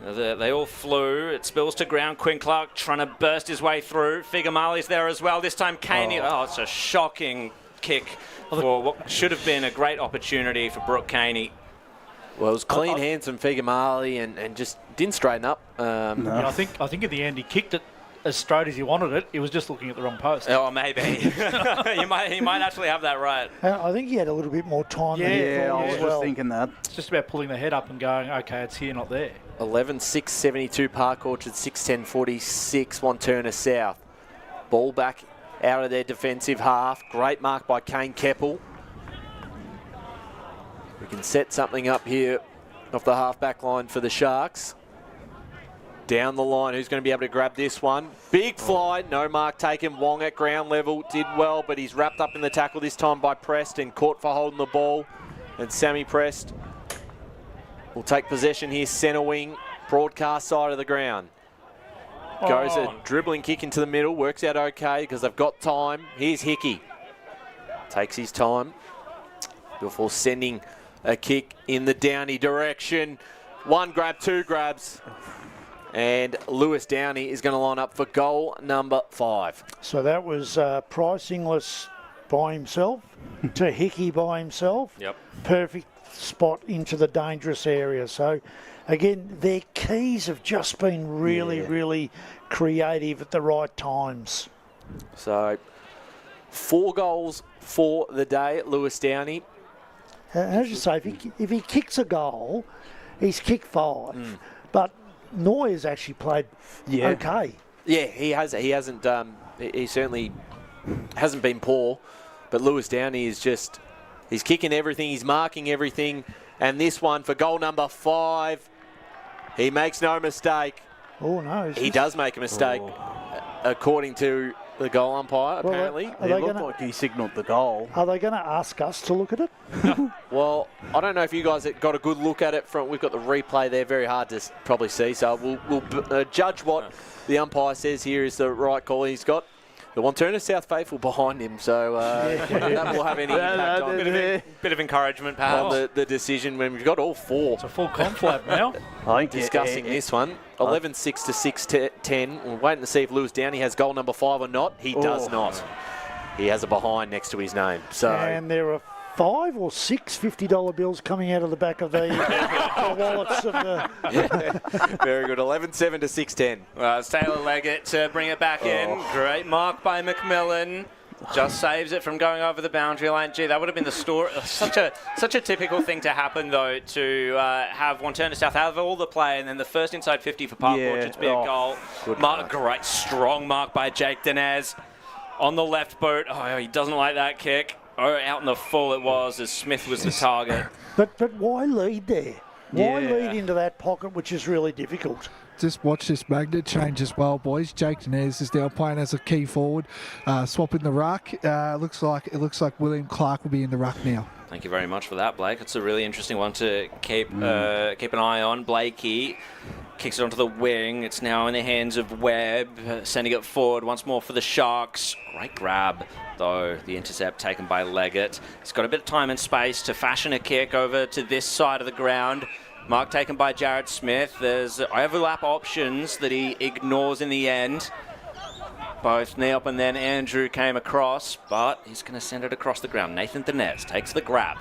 [SPEAKER 21] They all flew. It spills to ground. Quinn Clark trying to burst his way through. Figamali's there as well. This time Caney. Oh, it's a shocking kick for what should have been a great opportunity for Brooke Caney.
[SPEAKER 20] Well, it was clean hands from Figamali and just didn't straighten up.
[SPEAKER 23] Yeah, I think in the end he kicked it as straight as he wanted it. He was just looking at the wrong post.
[SPEAKER 21] Oh, maybe. He might actually have that right.
[SPEAKER 5] I think he had a little bit more time.
[SPEAKER 22] Yeah, I was just thinking that.
[SPEAKER 23] It's just about pulling the head up and going, okay, it's here, not there.
[SPEAKER 20] 11-6-72 Park Orchard, 6-10-46 Wantirna South. Ball back out of their defensive half. Great mark by Kane Keppel. We can set something up here off the half-back line for the Sharks. Down the line, who's going to be able to grab this one? Big fly, no mark taken. Wong at ground level, did well, but he's wrapped up in the tackle this time by Prest and caught for holding the ball. And Sammy Prest will take possession here, centre wing, broadcast side of the ground. Goes a dribbling kick into the middle, works out okay because they've got time. Here's Hickey. Takes his time before sending a kick in the Downey direction. One grab, two grabs. And Lewis Downey is going to line up for goal number 5.
[SPEAKER 5] So that was Price Inglis by himself to Hickey by himself.
[SPEAKER 21] Yep.
[SPEAKER 5] Perfect spot into the dangerous area. So, again, their keys have just been really creative at the right times.
[SPEAKER 20] So, 4 goals for the day at Lewis Downey.
[SPEAKER 5] How do you say, if he kicks a goal, he's kicked 5. But Noyer's actually played okay.
[SPEAKER 20] Yeah, he has. He hasn't. He certainly hasn't been poor. But Lewis Downey is just. He's kicking everything. He's marking everything. And this one for goal number 5. He makes no mistake.
[SPEAKER 5] Oh no!
[SPEAKER 20] He does make a mistake, according to the goal umpire. Apparently,
[SPEAKER 22] it looked like he signalled the goal.
[SPEAKER 5] Are they going to ask us to look at it?
[SPEAKER 20] Well, I don't know if you guys got a good look at it. We've got the replay there, very hard to probably see. So we'll judge what the umpire says here is the right call. He's got the Wantirna South faithful behind him, so that will have any impact on
[SPEAKER 21] bit of encouragement, perhaps,
[SPEAKER 20] on the decision when we've got all 4.
[SPEAKER 23] It's a full conflab now.
[SPEAKER 22] I think
[SPEAKER 20] discussing this one. 11-6 to 6-10. We're waiting to see if Lewis Downey has goal number 5 or not. He does not. He has a behind next to his name. So
[SPEAKER 5] and there are 5 or 6 $50 bills coming out of the back of the wallets of the...
[SPEAKER 20] Very good. 11-7 to 6-10.
[SPEAKER 3] Well, it's Taylor Leggett to bring it back in. Great mark by McMillan. Just saves it from going over the boundary line. Gee, that would have been the story. Such a typical thing to happen, though, to have Wantirna South have all the play and then the first inside 50 for Park Orchards be a goal. Great, strong mark by Jake Dinez on the left boot. Oh, he doesn't like that kick. Oh, out in the full it was as Smith was the target.
[SPEAKER 5] But why lead there? Why lead into that pocket, which is really difficult?
[SPEAKER 15] Just watch this magnet change as well, boys. Jake Dinez is now playing as a key forward, swapping the ruck. It looks like William Clark will be in the ruck now.
[SPEAKER 3] Thank you very much for that, Blake. It's a really interesting one to keep an eye on. Blakey kicks it onto the wing. It's now in the hands of Webb, sending it forward once more for the Sharks. Great grab, though. The intercept taken by Leggett. He's got a bit of time and space to fashion a kick over to this side of the ground. Mark taken by Jared Smith. There's overlap options that he ignores in the end. Both Neop and then Andrew came across, but he's going to send it across the ground. Nathan Dinez takes the grab.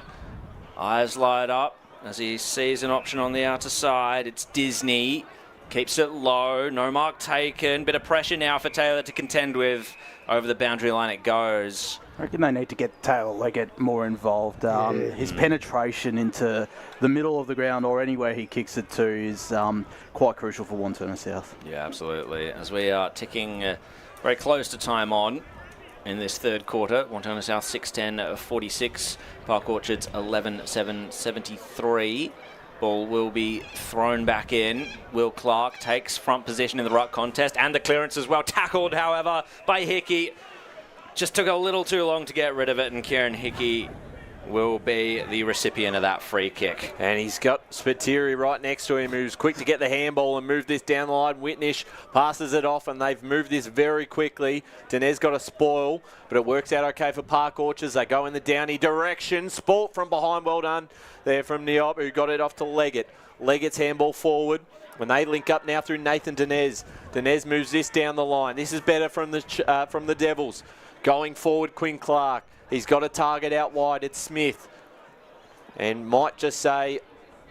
[SPEAKER 3] Eyes light up as he sees an option on the outer side. It's Disney. Keeps it low. No mark taken. Bit of pressure now for Taylor to contend with. Over the boundary line it goes.
[SPEAKER 22] I reckon they need to get Taylor Leggett more involved. His penetration into the middle of the ground or anywhere he kicks it to is quite crucial for Wantirna South.
[SPEAKER 3] Yeah, absolutely. As we are ticking very close to time on in this third quarter, Wantirna South 6-10-46, Park Orchards 11-7-73. Ball will be thrown back in. Will Clark takes front position in the ruck contest and the clearance as well. Tackled, however, by Hickey. Just took a little too long to get rid of it, and Kieran Hickey will be the recipient of that free kick.
[SPEAKER 20] And he's got Spiteri right next to him, who's quick to get the handball and move this down the line. Whitnish passes it off, and they've moved this very quickly. Dinez got a spoil, but it works out okay for Park Orchards. They go in the Downey direction. Sport from behind, well done there from Neop, who got it off to Leggett. Leggett's handball forward. When they link up now through Nathan Dinez. Dinez moves this down the line. This is better from the Devils. Going forward, Quinn Clark. He's got a target out wide. It's Smith. And might just say,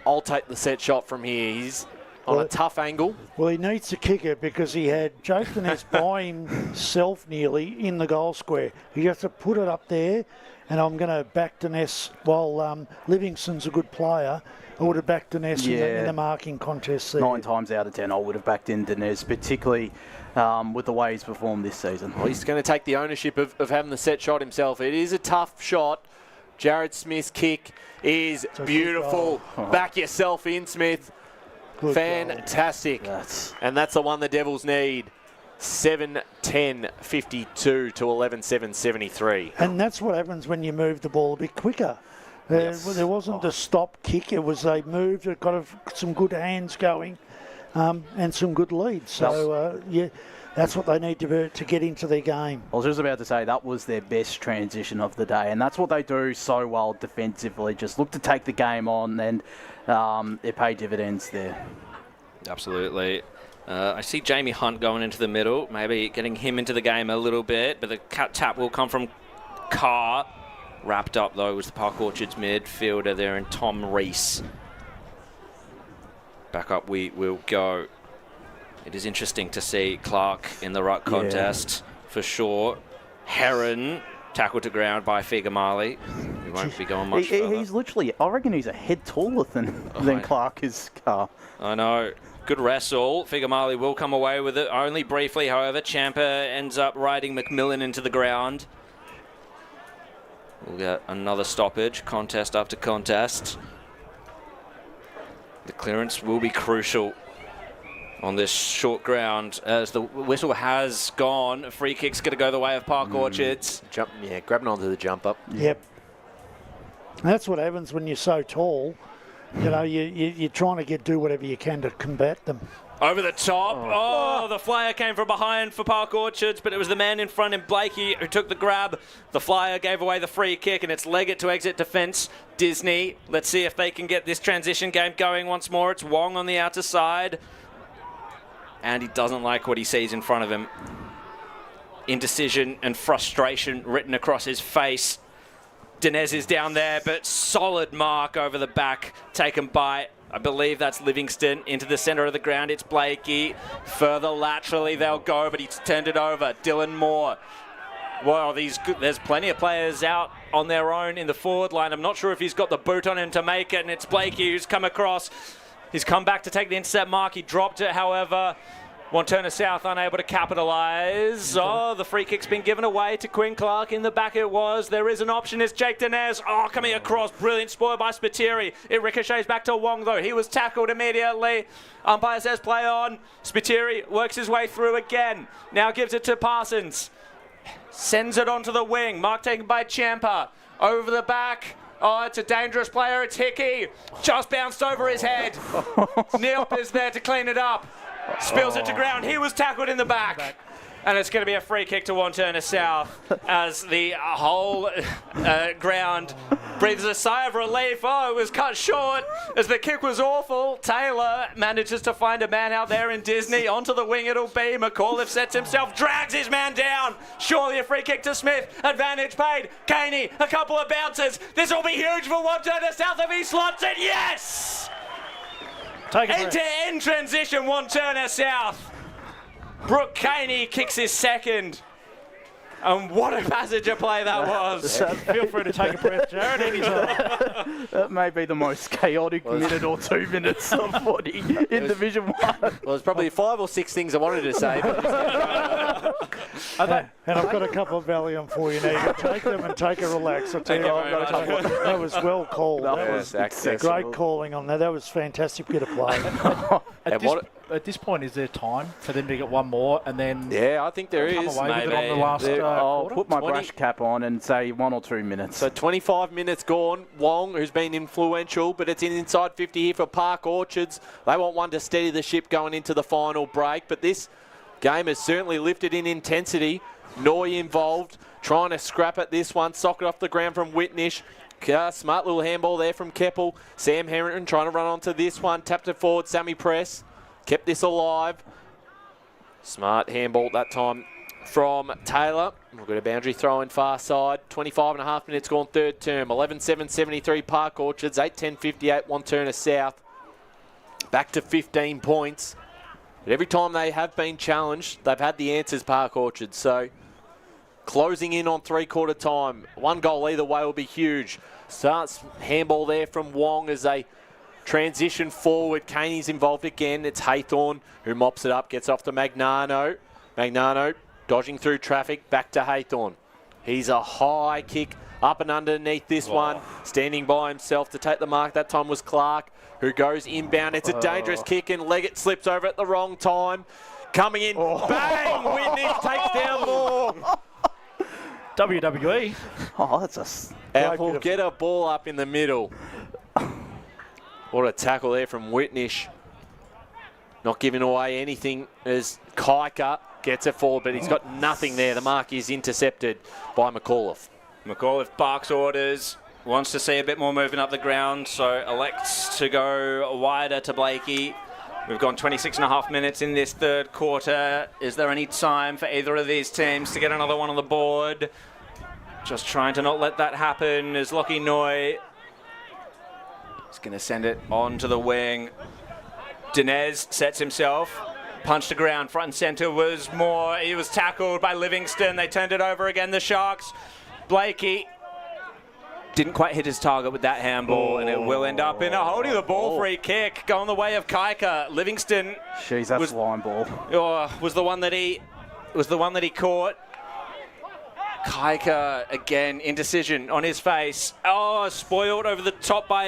[SPEAKER 20] I'll take the set shot from here. He's on a tough angle.
[SPEAKER 5] Well, he needs to kick it because he had Jake Dinez by himself nearly in the goal square. He has to put it up there, and I'm going to back Dinez while Livingston's a good player. I would have backed Dinez in the marking contest there.
[SPEAKER 22] 9 times out of 10, I would have backed in Dinez, particularly with the way he's performed this season.
[SPEAKER 20] Well, he's going to take the ownership of having the set shot himself. It is a tough shot. Jared Smith's kick is beautiful. Back yourself in, Smith.
[SPEAKER 5] Good
[SPEAKER 20] fantastic. And that's the one the Devils need. 7-10-52 to 11-7-73.
[SPEAKER 5] And that's what happens when you move the ball a bit quicker. There wasn't a stop kick. It was they moved. It got some good hands going and some good leads. So, that's what they need to get into their game.
[SPEAKER 22] I was just about to say that was their best transition of the day, and that's what they do so well defensively. Just look to take the game on, and it paid dividends there.
[SPEAKER 3] Absolutely. I see Jamie Hunt going into the middle, maybe getting him into the game a little bit, but the cut tap will come from Carr. Wrapped up, though, was the Park Orchards midfielder there in Tom Rees. Back up we will go. It is interesting to see Clark in the ruck contest, for sure. Heron tackled to ground by Figamali. He won't be going much further.
[SPEAKER 22] He's literally, I reckon he's a head taller than Clark is.
[SPEAKER 3] I know. Good wrestle. Figamali will come away with it, only briefly, however. Champa ends up riding McMillan into the ground. We'll get another stoppage, contest after contest. The clearance will be crucial on this short ground as the whistle has gone. A free kick's going to go the way of Park Orchards.
[SPEAKER 20] Grabbing onto the jump up.
[SPEAKER 5] Yep. That's what happens when you're so tall. You know, you're trying to do whatever you can to combat them.
[SPEAKER 3] Over the top. The flyer came from behind for Park Orchards, but it was the man in front in Blakey who took the grab. The flyer gave away the free kick, and it's Leggett to exit defence. Disney, let's see if they can get this transition game going once more. It's Wong on the outer side. And he doesn't like what he sees in front of him. Indecision and frustration written across his face. Dinez is down there, but solid mark over the back, taken by, I believe that's Livingston, into the centre of the ground. It's Blakey. Further laterally they'll go, but he's turned it over. Dylan Moore. Well, there's plenty of players out on their own in the forward line. I'm not sure if he's got the boot on him to make it, and it's Blakey who's come across. He's come back to take the intercept mark. He dropped it, however. Wantirna South unable to capitalise. Oh, the free kick's been given away to Quinn Clark. In the back it was. There is an option. It's Jake Dinez. Oh, coming across. Brilliant spoil by Spiteri. It ricochets back to Wong, though. He was tackled immediately. Umpire says play on. Spiteri works his way through again. Now gives it to Parsons. Sends it onto the wing. Mark taken by Champa. Over the back. Oh, it's a dangerous player. It's Hickey. Just bounced over his head. Neilp is there to clean it up. Spills it to ground. He was tackled in the back. And it's going to be a free kick to Wantirna South as the whole ground breathes a sigh of relief. Oh, it was cut short as the kick was awful. Taylor manages to find a man out there in Disney. Onto the wing it'll be. McAuliffe sets himself, drags his man down. Surely a free kick to Smith. Advantage paid. Caney, a couple of bounces. This will be huge for Wantirna South if he slots it. Yes! End-to-end transition, Wantirna South. Brooke Caney kicks his second. And what a passage of play that was.
[SPEAKER 23] Feel free to take a breath, Jared, anytime.
[SPEAKER 22] That may be the most chaotic minute or 2 minutes of footy in Division 1.
[SPEAKER 20] Well, there's probably 5 or 6 things I wanted to say.
[SPEAKER 5] And I've got a couple of Valium for you now. You can take them and take a relax. I tell you, that was well called. That was great calling on that. That was fantastic bit of play.
[SPEAKER 23] At this point, is there time for them to get one more and then?
[SPEAKER 20] Yeah, I think there
[SPEAKER 23] come
[SPEAKER 20] is.
[SPEAKER 23] away with it on the last
[SPEAKER 22] I'll
[SPEAKER 23] quarter?
[SPEAKER 22] put my brush cap on and say 1 or 2 minutes.
[SPEAKER 20] So 25 minutes gone. Wong, who's been influential, but it's inside 50 here for Park Orchards. They want one to steady the ship going into the final break, but this game has certainly lifted in intensity. Noy involved, trying to scrap at this one. Sock it off the ground from Whitnish. Smart little handball there from Keppel. Sam Harrington trying to run onto this one. Tapped it forward, Sammy Press. Kept this alive. Smart handball that time from Taylor. We've got a boundary throw in far side. 25.5 minutes gone third term. 11-7-73 Park Orchards. 8-10-58 Wantirna South. Back to 15 points. But every time they have been challenged, they've had the answers, Park Orchards. So closing in on 3/4 time. 1 goal either way will be huge. Starts handball there from Wong as they transition forward. Caney's involved again. It's Haythorn who mops it up, gets off to Magnano. Magnano dodging through traffic, back to Haythorn. He's a high kick up and underneath this one. Standing by himself to take the mark. That time was Clark who goes inbound. It's a dangerous kick and Leggett slips over at the wrong time. Coming in, bang! Whitney takes down more.
[SPEAKER 23] WWE.
[SPEAKER 22] Oh, that's
[SPEAKER 20] And we'll get a ball up in the middle. What a tackle there from Whitnish. Not giving away anything as Kaika gets it forward, but he's got nothing there. The mark is intercepted by McAuliffe.
[SPEAKER 3] McAuliffe barks orders, wants to see a bit more movement up the ground, so elects to go wider to Blakey. We've gone 26.5 minutes in this third quarter. Is there any time for either of these teams to get another one on the board? Just trying to not let that happen is Lockie Noy. He's going to send it on to the wing. Dinez sets himself. Punch to ground. Front and centre was Moore. He was tackled by Livingston. They turned it over again, the Sharks. Blakey didn't quite hit his target with that handball, and it will end up in a holding the ball free kick going the way of Kaika. Livingston.
[SPEAKER 22] Jeez, that's line ball.
[SPEAKER 3] Was the one that he caught. Kaika again, indecision on his face. Oh, spoiled over the top by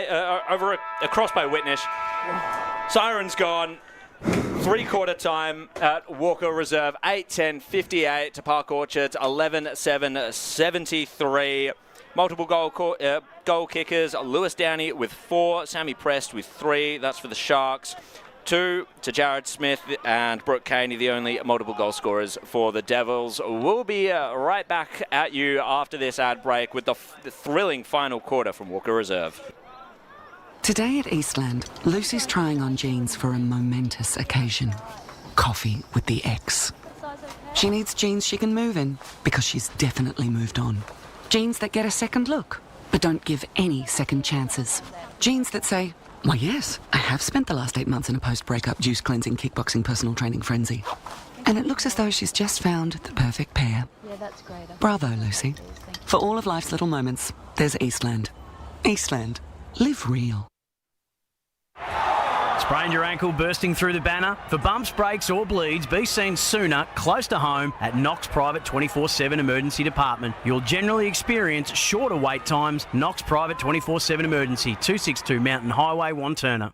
[SPEAKER 3] across by Whitnish. Siren's gone. 3/4 time at Walker Reserve. 8-10-58 to Park Orchards. 11-7-73. Multiple goal kickers. Lewis Downey with 4. Sammy Prest with 3. That's for the Sharks. 2 to Jared Smith and Brooke Caney, the only multiple goal scorers for the Devils. We'll be right back at you after this ad break with the thrilling final quarter from Walker Reserve.
[SPEAKER 1] Today at Eastland, Lucy's trying on jeans for a momentous occasion. Coffee with the ex. She needs jeans she can move in because she's definitely moved on. Jeans that get a second look but don't give any second chances. Jeans that say, why yes, I have spent the last 8 months in a post-breakup juice cleansing kickboxing personal training frenzy. And it looks as though she's just found the perfect pair.
[SPEAKER 4] Yeah, that's great.
[SPEAKER 1] Bravo, Lucy. For all of life's little moments, there's Eastland. Eastland. Live real.
[SPEAKER 10] Sprained your ankle bursting through the banner? For bumps, breaks or bleeds, be seen sooner, close to home, at Knox Private 24/7 Emergency Department. You'll generally experience shorter wait times. Knox Private 24/7 Emergency, 262 Mountain Highway, Wantirna.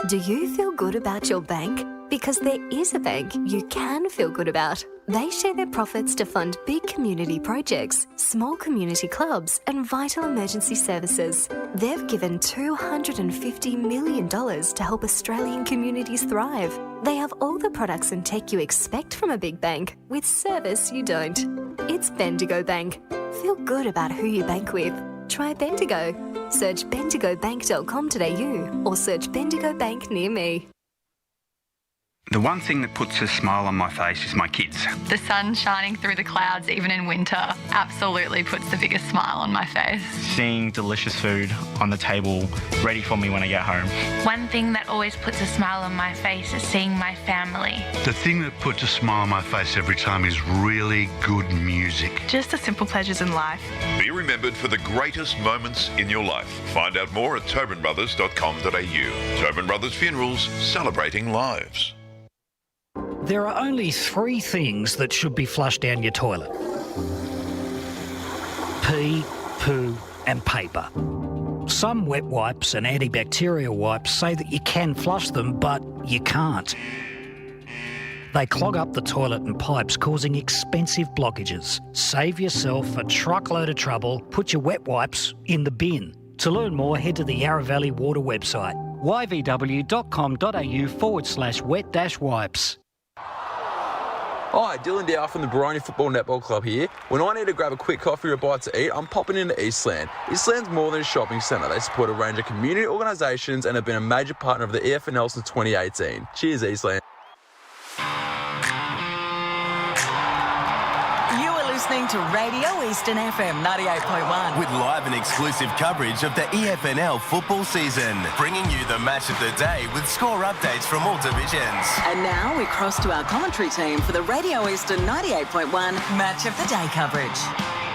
[SPEAKER 7] Do you feel good about your bank? Because there is a bank you can feel good about. They share their profits to fund big community projects, small community clubs and vital emergency services. They've given $250 million to help Australian communities thrive. They have all the products and tech you expect from a big bank, with service you don't. It's Bendigo Bank. Feel good about who you bank with. Try Bendigo. Search bendigobank.com.au or search Bendigo Bank near me.
[SPEAKER 11] The one thing that puts a smile on my face is my kids.
[SPEAKER 13] The sun shining through the clouds, even in winter, absolutely puts the biggest smile on my face.
[SPEAKER 8] Seeing delicious food on the table ready for me when I get home.
[SPEAKER 14] One thing that always puts a smile on my face is seeing my family.
[SPEAKER 18] The thing that puts a smile on my face every time is really good music.
[SPEAKER 12] Just the simple pleasures in life.
[SPEAKER 16] Be remembered for the greatest moments in your life. Find out more at tobinbrothers.com.au. Tobin Brothers Funerals, celebrating lives.
[SPEAKER 19] There are only 3 things that should be flushed down your toilet: pee, poo and paper. Some wet wipes and antibacterial wipes say that you can flush them, but you can't. They clog up the toilet and pipes, causing expensive blockages. Save yourself a truckload of trouble. Put your wet wipes in the bin. To learn more, head to the Yarra Valley Water website, yvw.com.au/wet-wipes.
[SPEAKER 9] Hi, Dylan Dow from the Baroni Football Netball Club here. When I need to grab a quick coffee or a bite to eat, I'm popping into Eastland. Eastland's more than a shopping centre. They support a range of community organisations and have been a major partner of the EFNL since 2018. Cheers, Eastland.
[SPEAKER 6] Listening to Radio Eastern FM 98.1.
[SPEAKER 2] With live and exclusive coverage of the EFNL football season, bringing you the match of the day with score updates from all divisions.
[SPEAKER 6] And now we cross to our commentary team for the Radio Eastern 98.1 Match of the Day coverage.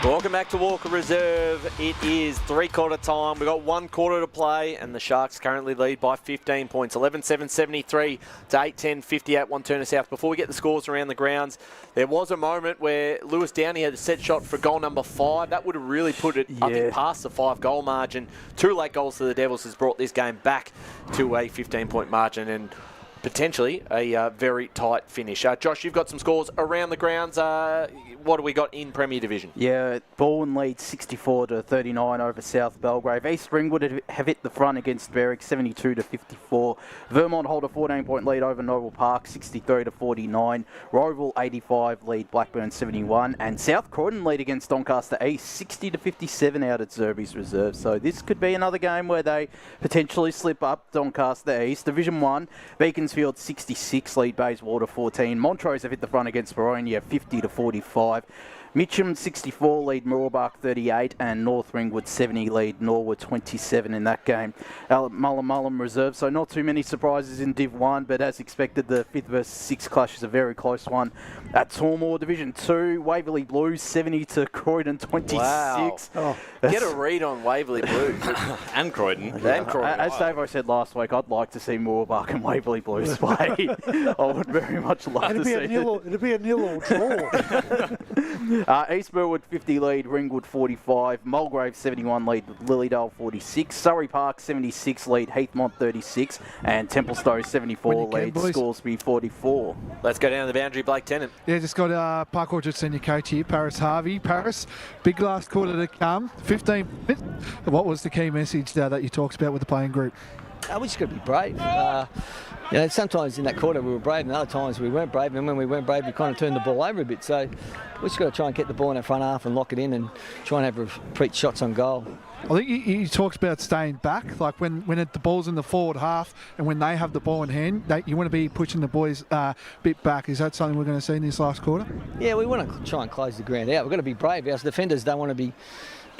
[SPEAKER 20] Welcome back to Walker Reserve. It is 3/4 time. We've got 1 quarter to play, and the Sharks currently lead by 15 points. 11-7-73 to 8-10-50 at Wantirna South. Before we get the scores around the grounds, there was a moment where Lewis Downey had a set shot for goal number 5. That would have really put it, I think, past the 5-goal margin. 2 late goals to the Devils has brought this game back to a 15-point margin, and potentially a very tight finish. Josh, you've got some scores around the grounds. What do we got in Premier Division?
[SPEAKER 22] Yeah, Bourne leads 64-39 over South Belgrave. East Ringwood have hit the front against Berwick, 72-54. Vermont hold a 14-point lead over Noble Park, 63-49. Roval 85 lead Blackburn 71, and South Croydon lead against Doncaster East, 60-57 out at Zerby's Reserve. So this could be another game where they potentially slip up Doncaster East. Division 1, Beaconsfield 66 lead Bayswater 14. Montrose have hit the front against Boronia, 50-45. Mitcham 64 lead Mooroolbark 38, and North Ringwood 70 lead Norwood 27 in that game. Mullum Reserve, so not too many surprises in Div 1, but as expected, the 5th versus 6th clash is a very close one. At Tormore, Division 2, Waverley Blues 70 to Croydon 26.
[SPEAKER 20] Wow.
[SPEAKER 22] Oh,
[SPEAKER 20] get a read on Waverley Blues.
[SPEAKER 3] And Croydon.
[SPEAKER 22] Yeah. As Davo said last week, I'd like to see Mooroolbark and Waverley Blues play. I would very much love to see it.
[SPEAKER 5] It'd be a nil or draw.
[SPEAKER 22] East Burwood 50 lead, Ringwood 45, Mulgrave 71 lead, Lilydale 46, Surrey Park 76 lead, Heathmont 36, and Templestowe 74 lead, Scoresby 44.
[SPEAKER 20] Let's go down to the boundary, Blake Tennant.
[SPEAKER 15] Yeah, just got Park Orchard senior coach here, Paris Harvey. Paris, big last quarter to come, 15 minutes. What was the key message that you talked about with the playing group?
[SPEAKER 17] We just got to be brave. Sometimes in that quarter we were brave, and other times we weren't brave. And when we weren't brave, we kind of turned the ball over a bit. So we just got to try and get the ball in our front half and lock it in, and try and have repeat shots on goal.
[SPEAKER 15] I think you talked about staying back, like when the ball's in the forward half and when they have the ball in hand, you want to be pushing the boys a bit back. Is that something we're going to see in this last quarter?
[SPEAKER 17] Yeah, we want to try and close the ground out. We've got to be brave. Our defenders don't want to be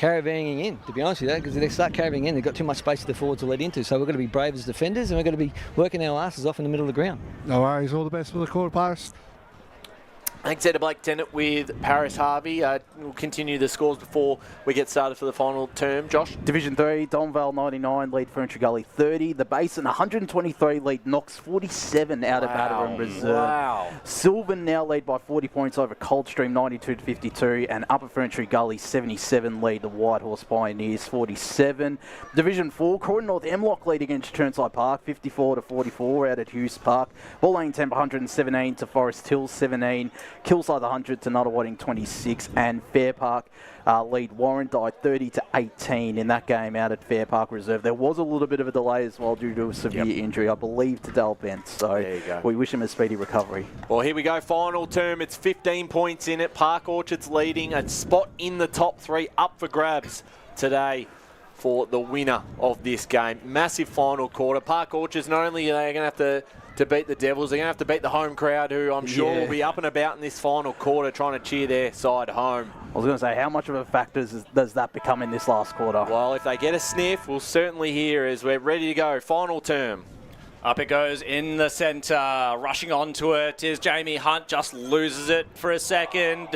[SPEAKER 17] caravanning in, to be honest with you, because if they start caravanning in, they've got too much space for the forwards to lead into. So we've got to be brave as defenders, and we've got to be working our asses off in the middle of the ground.
[SPEAKER 15] No worries. All the best for the quarter, Paris.
[SPEAKER 20] Thanks, Ed Blake Tennant with Paris Harvey. We'll continue the scores before we get started for the final term. Josh?
[SPEAKER 22] Division 3, Donvale 99, lead Ferntree Gully 30. The Basin 123, lead Knox 47 out of Battering Reserve.
[SPEAKER 20] Wow.
[SPEAKER 22] Sylvan now lead by 40 points over Coldstream 92 to 52, and Upper Ferntree Gully 77 lead the Whitehorse Pioneers 47. Division 4, Croydon North Emlock lead against Churnside Park 54 to 44 out at Hughes Park. Ball Lane Temple 117 to Forest Hills 17. Killside 100 to Nuttawatting 26, and Fair Park lead Warrandyte 30 to 18 in that game out at Fair Park Reserve. There was a little bit of a delay as well due to a severe injury, I believe, to Dale Bent. So we wish him a speedy recovery.
[SPEAKER 20] Well, here we go, final term. It's 15 points in it. Park Orchard's leading, a spot in the top 3 up for grabs today for the winner of this game. Massive final quarter. Park Orchard's not only are they going to have to beat the Devils, they're going to have to beat the home crowd, who I'm sure will be up and about in this final quarter trying to cheer their side home.
[SPEAKER 22] I was going to say, how much of a factor does that become in this last quarter?
[SPEAKER 20] Well, if they get a sniff, we'll certainly hear as we're ready to go. Final term.
[SPEAKER 3] Up it goes in the centre. Rushing onto it is Jamie Hunt. Just loses it for a second.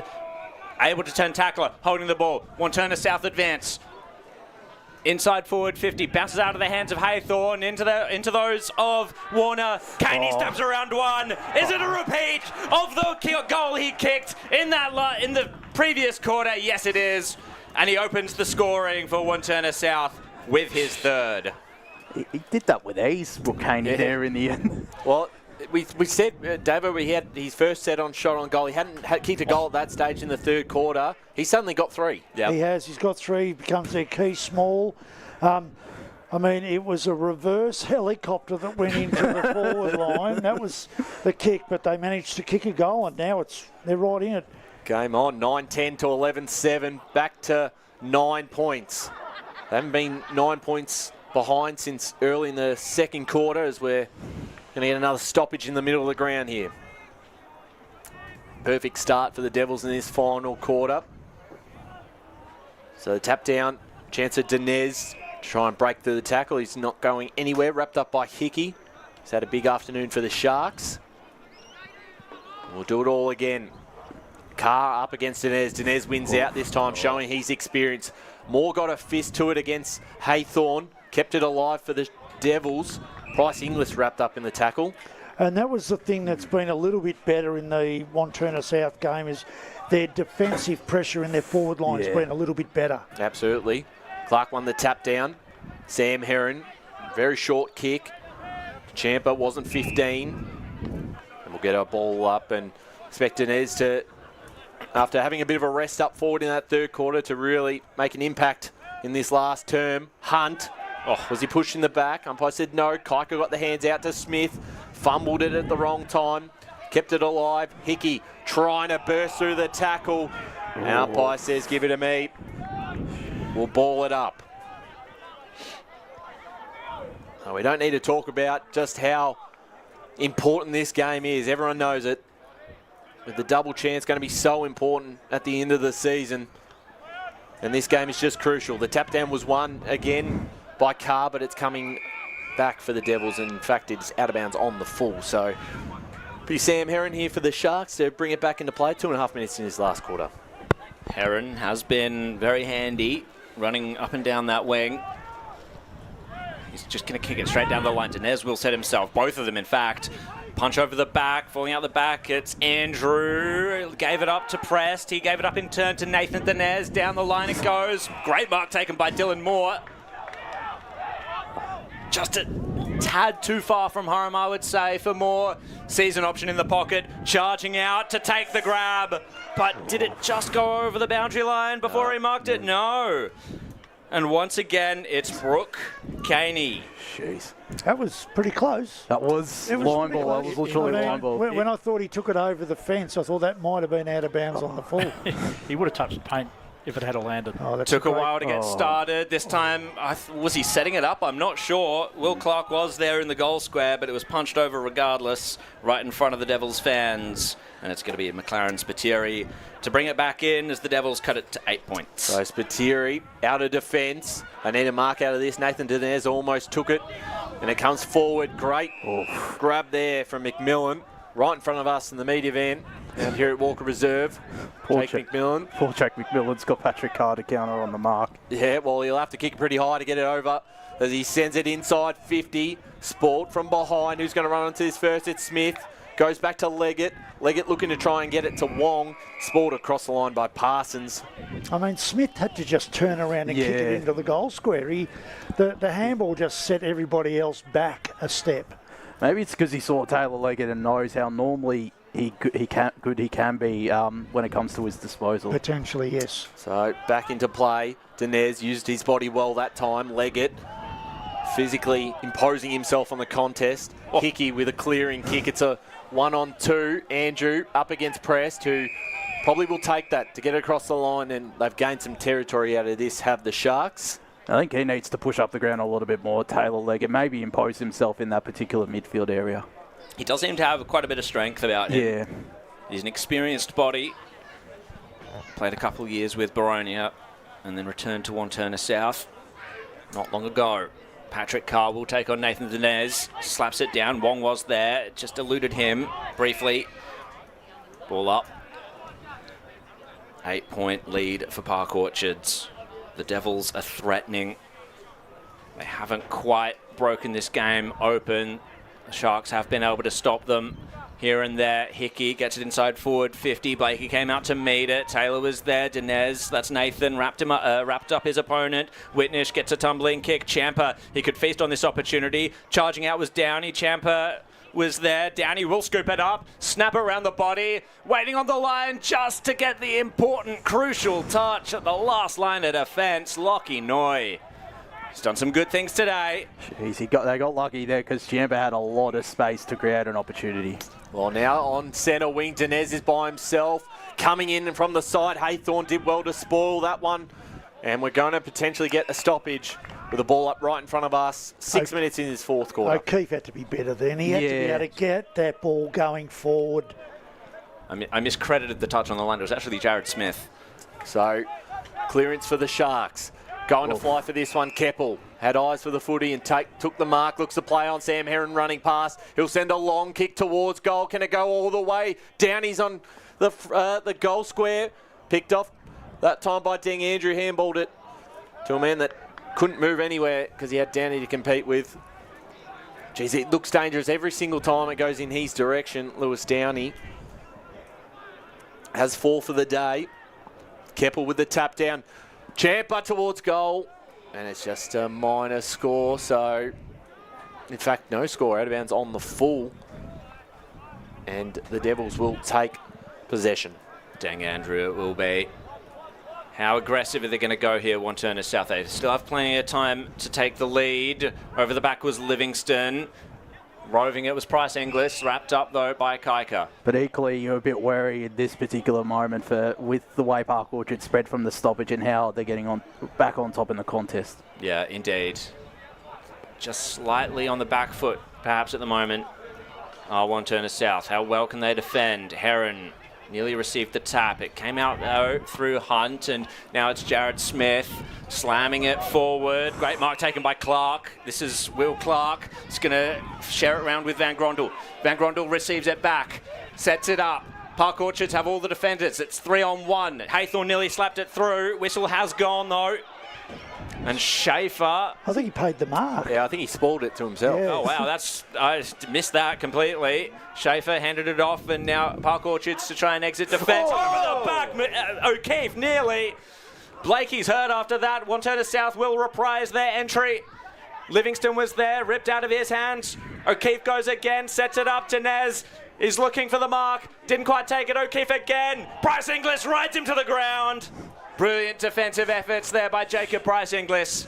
[SPEAKER 3] Able to turn tackler. Holding the ball. Wantirna South advance. Inside forward 50, bounces out of the hands of Haythorne into those of Warner. Caney stabs around one. Is it a repeat of the goal he kicked in the previous quarter? Yes, it is. And he opens the scoring for Wantirna South with his third.
[SPEAKER 22] He did that with ease, Caney, there in the end.
[SPEAKER 20] Well, we said, David, he had his first set on shot on goal. He hadn't kicked a goal at that stage in the third quarter. He suddenly got 3.
[SPEAKER 5] Yep. He has. He's got 3. He becomes their key small. I mean, it was a reverse helicopter that went into the forward line. That was the kick, but they managed to kick a goal, and now they're right in it.
[SPEAKER 20] Game on, 9-10 to 11-7, back to 9 points. They haven't been 9 points behind since early in the second quarter, as we're going to get another stoppage in the middle of the ground here. Perfect start for the Devils in this final quarter. So the tap down, chance of Dinez to try and break through the tackle. He's not going anywhere, wrapped up by Hickey. He's had a big afternoon for the Sharks. We'll do it all again. Carr up against Dinez. Dinez wins out this time, showing his experience. Moore got a fist to it against Haythorne. Kept it alive for the Devils. Bryce Inglis wrapped up in the tackle.
[SPEAKER 5] And that was the thing that's been a little bit better in the Wantirna South game, is their defensive pressure in their forward line's been a little bit better.
[SPEAKER 20] Absolutely. Clark won the tap down. Sam Heron, very short kick. Champa wasn't 15. And we'll get our ball up and expect Dinez to, after having a bit of a rest up forward in that third quarter, to really make an impact in this last term. Hunt. Was he pushed in the back? Umpire said no. Kaika got the hands out to Smith. Fumbled it at the wrong time. Kept it alive. Hickey trying to burst through the tackle. Umpire says, give it to me. We'll ball it up. We don't need to talk about just how important this game is. Everyone knows it. With the double chance going to be so important at the end of the season. And this game is just crucial. The tap down was won again by Carr, but it's coming back for the Devils. And in fact, it's out of bounds on the full. So be Sam Heron here for the Sharks to bring it back into play. 2.5 minutes in his last quarter.
[SPEAKER 3] Heron has been very handy, running up and down that wing. He's just going to kick it straight down the line. Dinez will set himself, both of them in fact. Punch over the back, falling out the back. It's Andrew. Gave it up to Prest. He gave it up in turn to Nathan Dinez. Down the line it goes. Great mark taken by Dylan Moore. Just a tad too far from home, I would say, for Moore. Sees an option in the pocket, charging out to take the grab. But did it just go over the boundary line before he marked it? No. And once again, it's Brooke Caney.
[SPEAKER 22] Jeez.
[SPEAKER 5] That was pretty close.
[SPEAKER 22] That was line ball. That was literally line ball.
[SPEAKER 5] When I thought he took it over the fence, I thought that might have been out of bounds on the full.
[SPEAKER 4] He would have touched the paint if it had landed.
[SPEAKER 5] Oh, that's
[SPEAKER 3] Took a while to get started. This time, was he setting it up? I'm not sure. Will Clark was there in the goal square, but it was punched over regardless, right in front of the Devils fans. And it's going to be McLaren Spiteri to bring it back in as the Devils cut it to 8 points.
[SPEAKER 20] So Spiteri out of defence. They need a mark out of this. Nathan Dinez almost took it. And it comes forward. Great grab there from McMillan. Right in front of us in the media van. And here at Walker Reserve. Jake McMillan.
[SPEAKER 22] Poor Jake McMillan's got Patrick Carr to counter on the mark.
[SPEAKER 20] Yeah, well, he'll have to kick it pretty high to get it over as he sends it inside 50. Sport from behind. Who's going to run onto this first? It's Smith. Goes back to Leggett. Leggett looking to try and get it to Wong. Sport across the line by Parsons.
[SPEAKER 5] I mean, Smith had to just turn around and kick it into the goal square. The handball just set everybody else back a step.
[SPEAKER 22] Maybe it's because he saw Taylor Leggett and knows how normally he can be when it comes to his disposal.
[SPEAKER 5] Potentially, yes.
[SPEAKER 20] So back into play. Dinez used his body well that time. Leggett physically imposing himself on the contest. Hickey with a clearing kick. It's a 1-on-2. Andrew up against Prest, who probably will take that to get across the line, and they've gained some territory out of this, have the Sharks.
[SPEAKER 22] I think he needs to push up the ground a little bit more, Taylor Leggett. Maybe impose himself in that particular midfield area.
[SPEAKER 3] He does seem to have quite a bit of strength about him.
[SPEAKER 22] Yeah.
[SPEAKER 3] He's an experienced body. Played a couple of years with Baronia and then returned to Wantirna South not long ago. Patrick Carr will take on Nathan Dinez. Slaps it down. Wong was there. It just eluded him briefly. Ball up. 8-point lead for Park Orchards. The Devils are threatening. They haven't quite broken this game open. The Sharks have been able to stop them here and there. Hickey gets it inside forward 50. Blakey came out to meet it. Taylor was there. Dinez, that's Nathan, wrapped up his opponent. Whitnish gets a tumbling kick. Champa, he could feast on this opportunity. Charging out was Downey. Champa was there. Downey will scoop it up. Snap around the body. Waiting on the line just to get the important, crucial touch at the last line of defence. Lockie Noy. He's done some good things today.
[SPEAKER 22] Jeez, they got lucky there because Champa had a lot of space to create an opportunity.
[SPEAKER 20] Well, now on centre wing, Dinez is by himself. Coming in from the side, Haythorne did well to spoil that one. And we're going to potentially get a stoppage with the ball up right in front of us. 6 minutes in his fourth quarter.
[SPEAKER 5] O'Keefe had to be better then. He had to be able to get that ball going forward.
[SPEAKER 3] I miscredited the touch on the line. It was actually Jared Smith.
[SPEAKER 20] So, clearance for the Sharks. Going to fly for this one, Keppel. Had eyes for the footy and took the mark. Looks to play on Sam Heron running past. He'll send a long kick towards goal. Can it go all the way? Downey's on the goal square. Picked off that time by Deng. Andrew handballed it to a man that couldn't move anywhere because he had Downey to compete with. Geez, it looks dangerous every single time it goes in his direction. Lewis Downey has 4 for the day. Keppel with the tap down. Champa towards goal, and it's just a minor score, so in fact no score, out of bounds on the full, and the Devils will take possession.
[SPEAKER 3] Deng Andrew it will be. How aggressive are they going to go here, Wantirna South? They still have plenty of time to take the lead. Over the back was Livingston. Roving it was Price Inglis, wrapped up though by Kaika.
[SPEAKER 22] But equally, you're a bit wary in this particular moment with the way Park Orchard spread from the stoppage and how they're getting back on top in the contest.
[SPEAKER 3] Yeah, indeed. Just slightly on the back foot, perhaps at the moment. Wantirna South. How well can they defend? Heron nearly received the tap. It came out though through Hunt, and now it's Jared Smith slamming it forward. Great mark taken by Clark. This is Will Clark. He's going to share it around with Van Grondel. Van Grondel receives it back, sets it up. Park Orchards have all the defenders. It's 3-on-1. Haythorne nearly slapped it through. Whistle has gone though. And Schaefer.
[SPEAKER 5] I think he paid the mark.
[SPEAKER 20] Yeah, I think he spoiled it to himself.
[SPEAKER 5] Yeah.
[SPEAKER 3] Oh, wow. I missed that completely. Schaefer handed it off, and now Park Orchards to try and exit defence. Over the back. O'Keefe nearly. Blakey's hurt after that. Wantirna South will reprise their entry. Livingston was there, ripped out of his hands. O'Keefe goes again, sets it up. Dinez is looking for the mark. Didn't quite take it. O'Keefe again. Price Inglis rides him to the ground. Brilliant defensive efforts there by Jacob Price Inglis.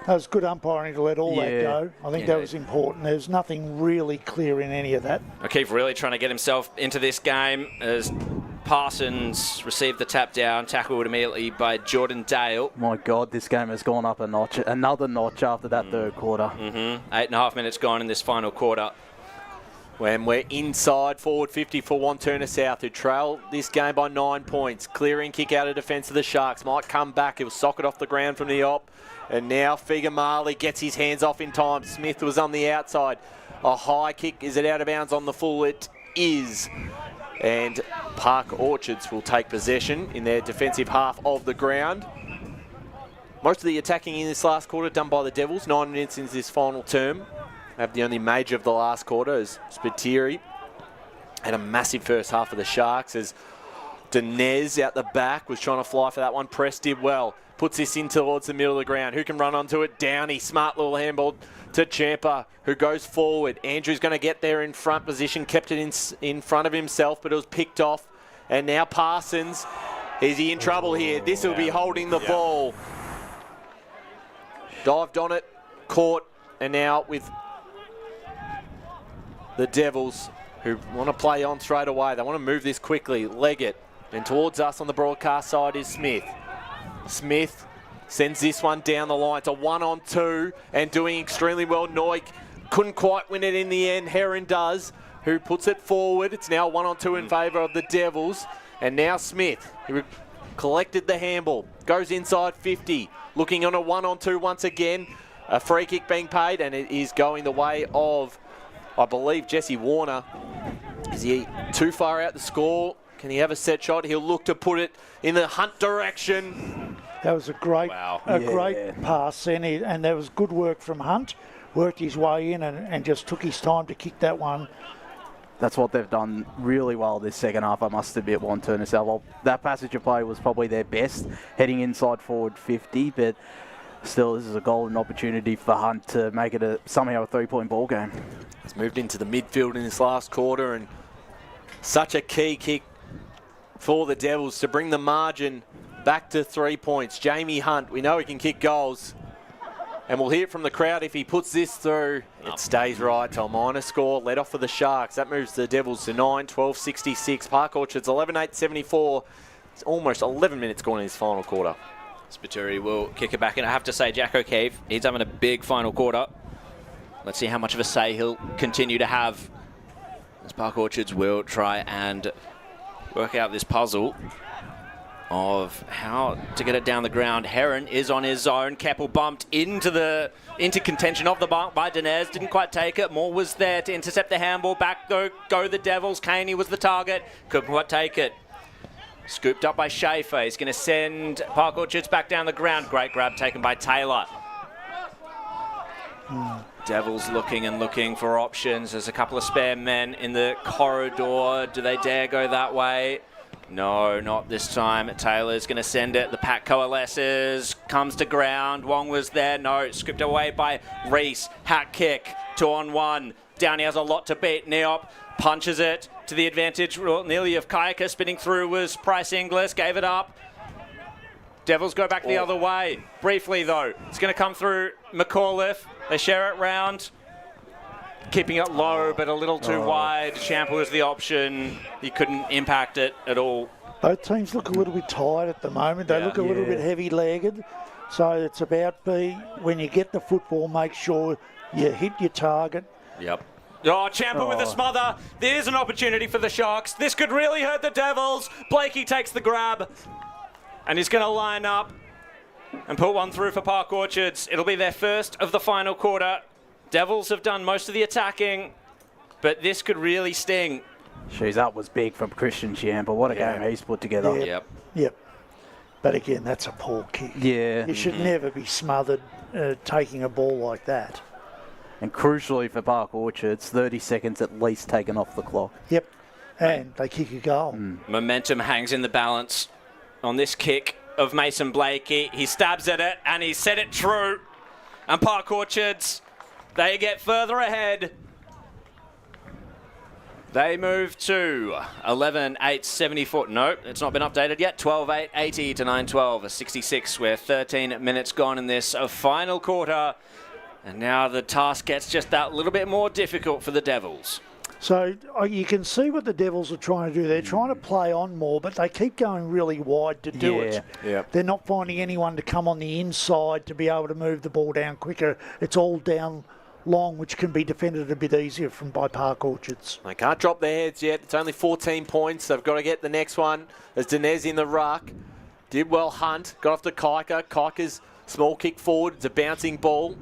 [SPEAKER 5] That was good umpiring to let all that go. I think that was important. There's nothing really clear in any of that.
[SPEAKER 3] O'Keefe really trying to get himself into this game as Parsons received the tap down, tackled immediately by Jordan Dale.
[SPEAKER 22] My God, this game has gone up a notch, another notch after that third quarter.
[SPEAKER 3] 8.5 minutes gone in this final quarter.
[SPEAKER 20] When we're inside forward 50 for Wantirna South, who trail this game by 9 points. Clearing kick out of defence of the Sharks. Might come back. He'll sock it off the ground from the op. And now Figa Marley gets his hands off in time. Smith was on the outside. A high kick. Is it out of bounds on the full? It is. And Park Orchards will take possession in their defensive half of the ground. Most of the attacking in this last quarter done by the Devils. 9 minutes into this final term. Have the only major of the last quarter is Spiteri. Had a massive first half of the Sharks as Dinez out the back was trying to fly for that one. Press did well. Puts this in towards the middle of the ground. Who can run onto it? Downey. Smart little handball to Champa, who goes forward. Andrew's going to get there in front position. Kept it in front of himself, but it was picked off. And now Parsons. Is he in trouble here? This will be holding the ball. Dived on it. Caught. And now with the Devils, who want to play on straight away. They want to move this quickly. Leggett. And towards us on the broadcast side is Smith. Smith sends this one down the line. It's a 1-on-2 and doing extremely well. Noik couldn't quite win it in the end. Heron does, who puts it forward. It's now 1-on-2 in favour of the Devils. And now Smith, who collected the handball, goes inside 50. Looking on a 1-on-2 once again. A free kick being paid, and it is going the way of, I believe, Jesse Warner. Is he too far out the score? Can he have a set shot? He'll look to put it in the Hunt direction.
[SPEAKER 5] That was a great great pass, and there was good work from Hunt. Worked his way in and just took his time to kick that one.
[SPEAKER 22] That's what they've done really well this second half, I must admit, Wantirna South. Well, that passage of play was probably their best, heading inside forward 50, but still, this is a golden opportunity for Hunt to make it somehow a 3-point ball game.
[SPEAKER 20] He's moved into the midfield in this last quarter, and such a key kick for the Devils to bring the margin back to 3 points. Jamie Hunt, we know he can kick goals, and we'll hear it from the crowd if he puts this through. It stays right. Telmina score, led off for the Sharks. That moves the Devils to 9-12-66. Park Orchards 11-8-74. It's almost 11 minutes gone in this final quarter.
[SPEAKER 3] Spiteri will kick it back in. I have to say, Jack O'Keefe, he's having a big final quarter. Let's see how much of a say he'll continue to have as Park Orchards will try and work out this puzzle of how to get it down the ground. Heron is on his own. Keppel bumped into contention of the mark by Dinez. Didn't quite take it. Moore was there to intercept the handball. Back go the Devils. Caney was the target. Couldn't quite take it. Scooped up by Schaefer. He's going to send Park Orchards back down the ground. Great grab taken by Taylor. Devils looking and looking for options. There's a couple of spare men in the corridor. Do they dare go that way? No, not this time. Taylor's going to send it. The pack coalesces. Comes to ground. Wong was there. No, scooped away by Reese. Hat kick. 2-on-1. Downey has a lot to beat. Neop punches it to the advantage nearly of Kaika. Spinning through was Price Inglis. Gave it up. Devils go back the other way. Briefly, though. It's going to come through McAuliffe. They share it round. Keeping it low, but a little too wide. Champa was the option. He couldn't impact it at all.
[SPEAKER 5] Both teams look a little bit tired at the moment. They look a little bit heavy-legged. So it's about when you get the football, make sure you hit your target.
[SPEAKER 3] Yep. Oh, Champa with a smother. There's an opportunity for the Sharks. This could really hurt the Devils. Blakey takes the grab. And he's going to line up and put one through for Park Orchards. It'll be their first of the final quarter. Devils have done most of the attacking, but this could really sting.
[SPEAKER 22] Jeez, that was big from Christian Champa. What a game he's put together.
[SPEAKER 5] Yep. But again, that's a poor kick.
[SPEAKER 22] Yeah.
[SPEAKER 5] You should never be smothered taking a ball like that.
[SPEAKER 22] And crucially for Park Orchards, 30 seconds at least taken off the clock.
[SPEAKER 5] Yep. And they kick a goal.
[SPEAKER 3] Momentum hangs in the balance on this kick of Mason Blakey. He stabs at it and he set it true. And Park Orchards, they get further ahead. They move to 11-8-74. No, it's not been updated yet. 12-8-80 to 9-12. A 66. We're 13 minutes gone in this final quarter. And now the task gets just that little bit more difficult for the Devils.
[SPEAKER 5] So you can see what the Devils are trying to do. They're trying to play on more, but they keep going really wide to do it.
[SPEAKER 20] Yeah.
[SPEAKER 5] They're not finding anyone to come on the inside to be able to move the ball down quicker. It's all down long, which can be defended a bit easier by Park Orchards.
[SPEAKER 20] They can't drop their heads yet. It's only 14 points. They've got to get the next one. As Dinez in the ruck. Did well Hunt. Got off to Kika. Kika's small kick forward. It's a bouncing ball.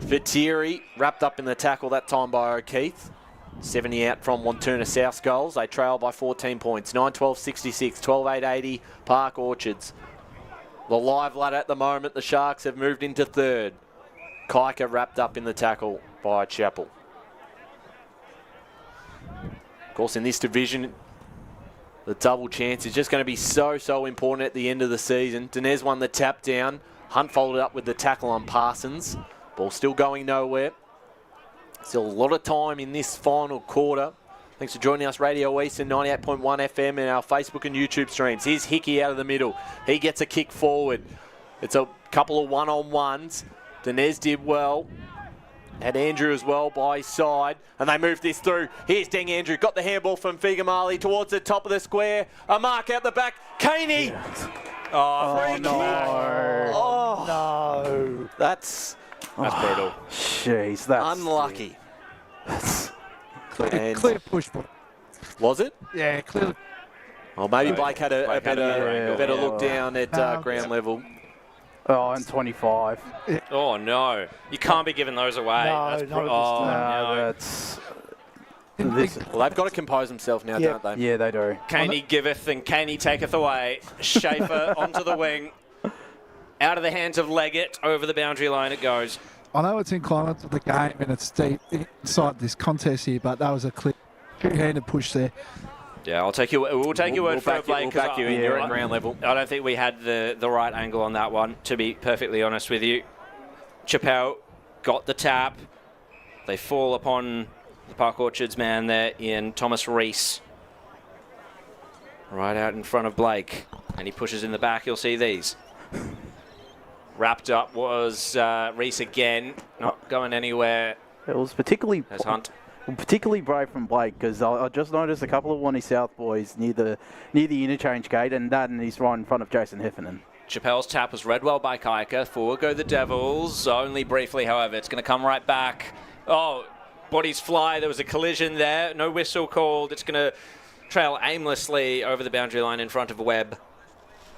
[SPEAKER 20] Viteri wrapped up in the tackle that time by O'Keefe. 70 out from Wantirna South goals. They trail by 14 points. 9-12-66, 12-8-80, Park Orchards. The live ladder at the moment, the Sharks have moved into third. Kika wrapped up in the tackle by Chappell. Of course, in this division, the double chance is just going to be so important at the end of the season. Dinez won the tap down. Hunt followed up with the tackle on Parsons. Ball still going nowhere. Still a lot of time in this final quarter. Thanks for joining us, Radio Eastern 98.1 FM and our Facebook and YouTube streams. Here's Hickey out of the middle. He gets a kick forward. It's a couple of one-on-ones. Dinez did well. Had Andrew as well by his side. And they move this through. Here's Deng Andrew. Got the handball from Figamali towards the top of the square. A mark out the back. Caney!
[SPEAKER 22] Oh, no.
[SPEAKER 20] Oh,
[SPEAKER 5] no.
[SPEAKER 20] That's brutal.
[SPEAKER 22] Jeez, that's
[SPEAKER 20] unlucky.
[SPEAKER 15] Clear push.
[SPEAKER 20] Was it?
[SPEAKER 15] Yeah, clearly.
[SPEAKER 20] Well, maybe Blake had a better look down at ground level.
[SPEAKER 22] Oh, and 25.
[SPEAKER 3] Oh, no. You can't be giving those away.
[SPEAKER 22] That's...
[SPEAKER 20] Well, they've got to compose themselves now, don't they?
[SPEAKER 22] Yeah, they do.
[SPEAKER 3] Caney giveth and Caney taketh away. Schaefer onto the wing. Out of the hands of Leggett. Over the boundary line it goes.
[SPEAKER 15] I know it's in climate of the game and it's deep inside this contest here, but that was a clear two-handed push there.
[SPEAKER 3] Yeah, we'll take your word for it, Blake.
[SPEAKER 20] We'll back you in. You're at ground level.
[SPEAKER 3] I don't think we had the right angle on that one, to be perfectly honest with you. Chappell got the tap. They fall upon the Park Orchards man there in Thomas Reese. Right out in front of Blake. And he pushes in the back. You'll see these. Wrapped up was Reese again. Not going anywhere.
[SPEAKER 22] It was particularly...
[SPEAKER 3] As Hunt.
[SPEAKER 22] Particularly brave from Blake, because I just noticed a couple of Wantirna South boys near the interchange gate, and he's right in front of Jason Heffernan.
[SPEAKER 3] Chappell's tap was read well by Kika. Forward go the Devils. Only briefly, however. It's going to come right back. Oh, bodies fly. There was a collision there. No whistle called. It's going to trail aimlessly over the boundary line in front of Webb.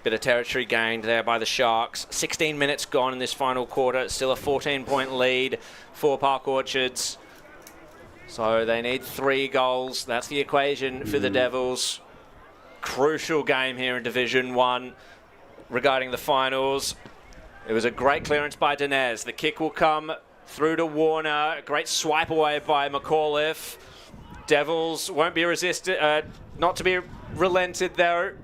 [SPEAKER 3] Bit of territory gained there by the Sharks. 16 minutes gone in this final quarter. Still a 14-point lead for Park Orchards. So they need 3 goals. That's the equation for the Devils. Crucial game here in Division 1 regarding the finals. It was a great clearance by Dinez. The kick will come through to Warner. Great swipe away by McAuliffe. Devils won't be resisted, not to be relented there.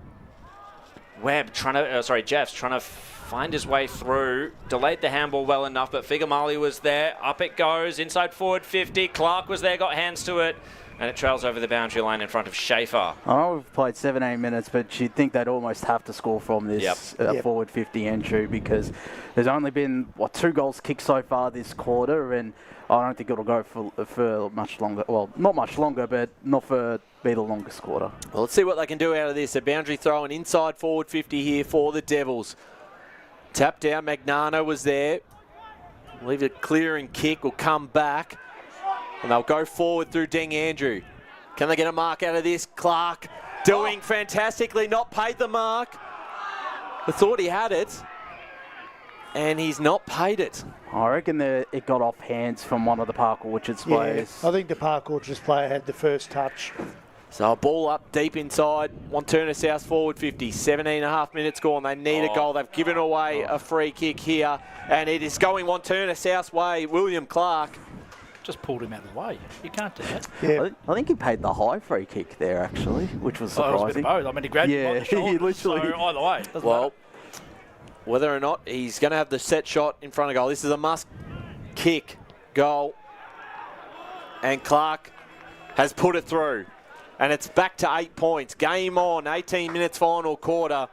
[SPEAKER 3] Webb Jeff's trying to find his way through. Delayed the handball well enough, but Figamali was there. Up it goes, inside forward 50. Clark was there, got hands to it, and it trails over the boundary line in front of Schaefer.
[SPEAKER 22] I know we've played 17 minutes, but you'd think they'd almost have to score from this forward 50 entry, because there's only been, 2 goals kicked so far this quarter, and I don't think it'll go for much longer. Well, not much longer, but not for be the longest quarter.
[SPEAKER 20] Well, let's see what they can do out of this. A boundary throw, an inside forward 50 here for the Devils. Tap down, Magnano was there. Leave a clearing kick, will come back. And they'll go forward through Deng Andrew. Can they get a mark out of this? Clark doing fantastically, not paid the mark. I thought he had it. And he's not paid it.
[SPEAKER 22] I reckon it got off hands from one of the Park Orchards players.
[SPEAKER 5] I think the Park Orchards player had the first touch.
[SPEAKER 20] So a ball up deep inside. Wantirna South forward 50. 17.5 minutes gone. They need a goal. They've given away a free kick here. And it is going Wantirna South's way. William Clark.
[SPEAKER 19] Just pulled him out of the way. You can't do that.
[SPEAKER 22] Yeah. I think he paid the high free kick there, actually, which was surprising.
[SPEAKER 19] It was a bit of both. I mean, he grabbed him by the shoulder.
[SPEAKER 22] He literally...
[SPEAKER 19] So either way, doesn't matter.
[SPEAKER 20] Whether or not he's going to have the set shot in front of goal. This is a must kick goal. And Clark has put it through. And it's back to 8 points. Game on, 18 minutes final quarter.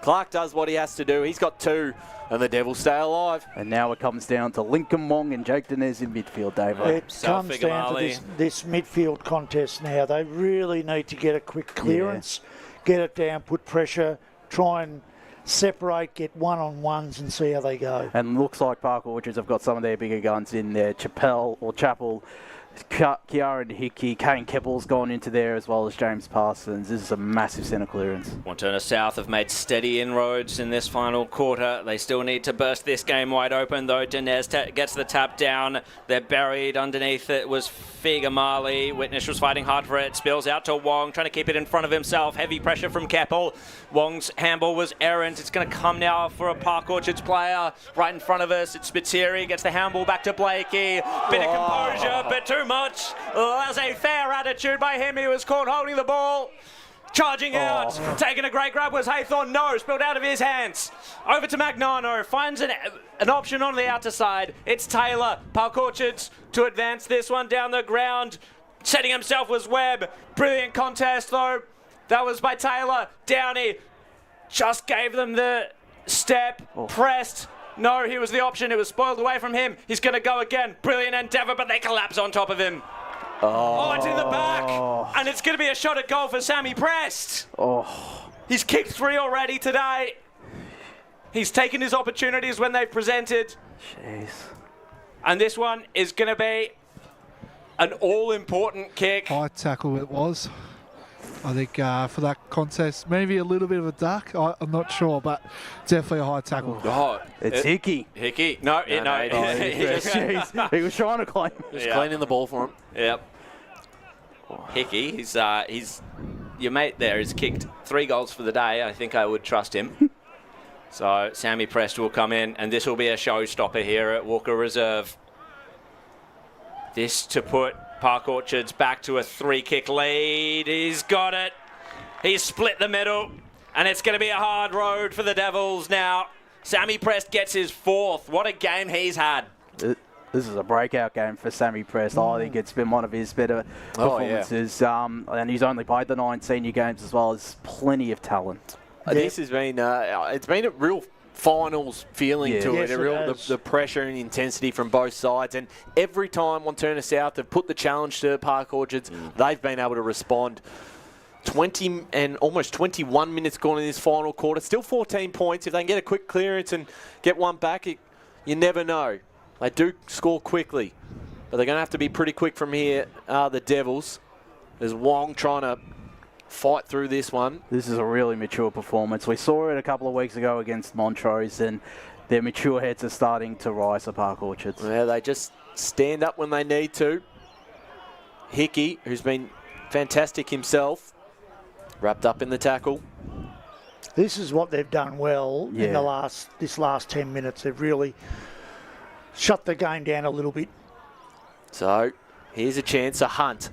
[SPEAKER 20] Clark does what he has to do. He's got 2, and the Devils stay alive.
[SPEAKER 22] And now it comes down to Lincoln Wong and Jake Dinez in midfield, Dave.
[SPEAKER 5] It comes down to this midfield contest now. They really need to get a quick clearance, get it down, put pressure, try and separate, get one-on-ones and see how they go.
[SPEAKER 22] And looks like Park Orchards have got some of their bigger guns in there. Chapel, Kiara Hickey, Kane Keppel's gone into there as well as James Parsons. This is a massive centre clearance.
[SPEAKER 3] Wantirna South have made steady inroads in this final quarter. They still need to burst this game wide open, though. Dinez gets the tap down. They're buried underneath it was Figa Marley. Witness was fighting hard for it. Spills out to Wong, trying to keep it in front of himself. Heavy pressure from Keppel. Wong's handball was errant. It's going to come now for a Park Orchards player. Right in front of us, it's Spiteri. Gets the handball back to Blakey. Bit of composure, but too much. Laissez-faire attitude by him. He was caught holding the ball. Charging out, taking a great grab was Haythorne. No, spilled out of his hands. Over to Magnano, finds an option on the outer side. It's Taylor. Park Orchards to advance this one down the ground. Setting himself was Webb. Brilliant contest though. That was by Taylor. Downey just gave them the step. Pressed. No, he was the option. It was spoiled away from him. He's going to go again. Brilliant endeavour, but they collapse on top of him. Oh, it's in the back. And it's going to be a shot at goal for Sammy Prest. He's kicked 3 already today. He's taken his opportunities when they've presented.
[SPEAKER 22] Jeez.
[SPEAKER 3] And this one is going to be an all-important kick.
[SPEAKER 15] High tackle it was. I think for that contest, maybe a little bit of a duck. I'm not sure, but definitely a high tackle.
[SPEAKER 22] It's Hickey.
[SPEAKER 3] Hickey. No.
[SPEAKER 22] He was trying to claim.
[SPEAKER 20] Just cleaning the ball for him.
[SPEAKER 3] Yep. Hickey, he's your mate there has kicked 3 goals for the day. I think I would trust him. So Sammy Prest will come in, and this will be a showstopper here at Walker Reserve. This to put Park Orchards back to a 3-kick lead. He's got it. He's split the middle, and it's going to be a hard road for the Devils now. Sammy Prest gets his 4th. What a game he's had.
[SPEAKER 22] This is a breakout game for Sammy Prest. I think it's been one of his better performances. And he's only played the 9 senior games as well as plenty of talent.
[SPEAKER 20] This has been it's been a real finals feeling to it. The pressure and intensity from both sides. And every time Wantirna South have put the challenge to Park Orchards, they've been able to respond. 20 and almost 21 minutes gone in this final quarter. Still 14 points. If they can get a quick clearance and get one back, you never know. They do score quickly, but they're going to have to be pretty quick from here, the Devils. There's Wong trying to fight through this one.
[SPEAKER 22] This is a really mature performance. We saw it a couple of weeks ago against Montrose, and their mature heads are starting to rise at Park Orchards.
[SPEAKER 20] Yeah, they just stand up when they need to. Hickey, who's been fantastic himself, wrapped up in the tackle.
[SPEAKER 5] This is what they've done well in this last 10 minutes. They've really shut the game down a little bit.
[SPEAKER 20] So here's a chance. A Hunt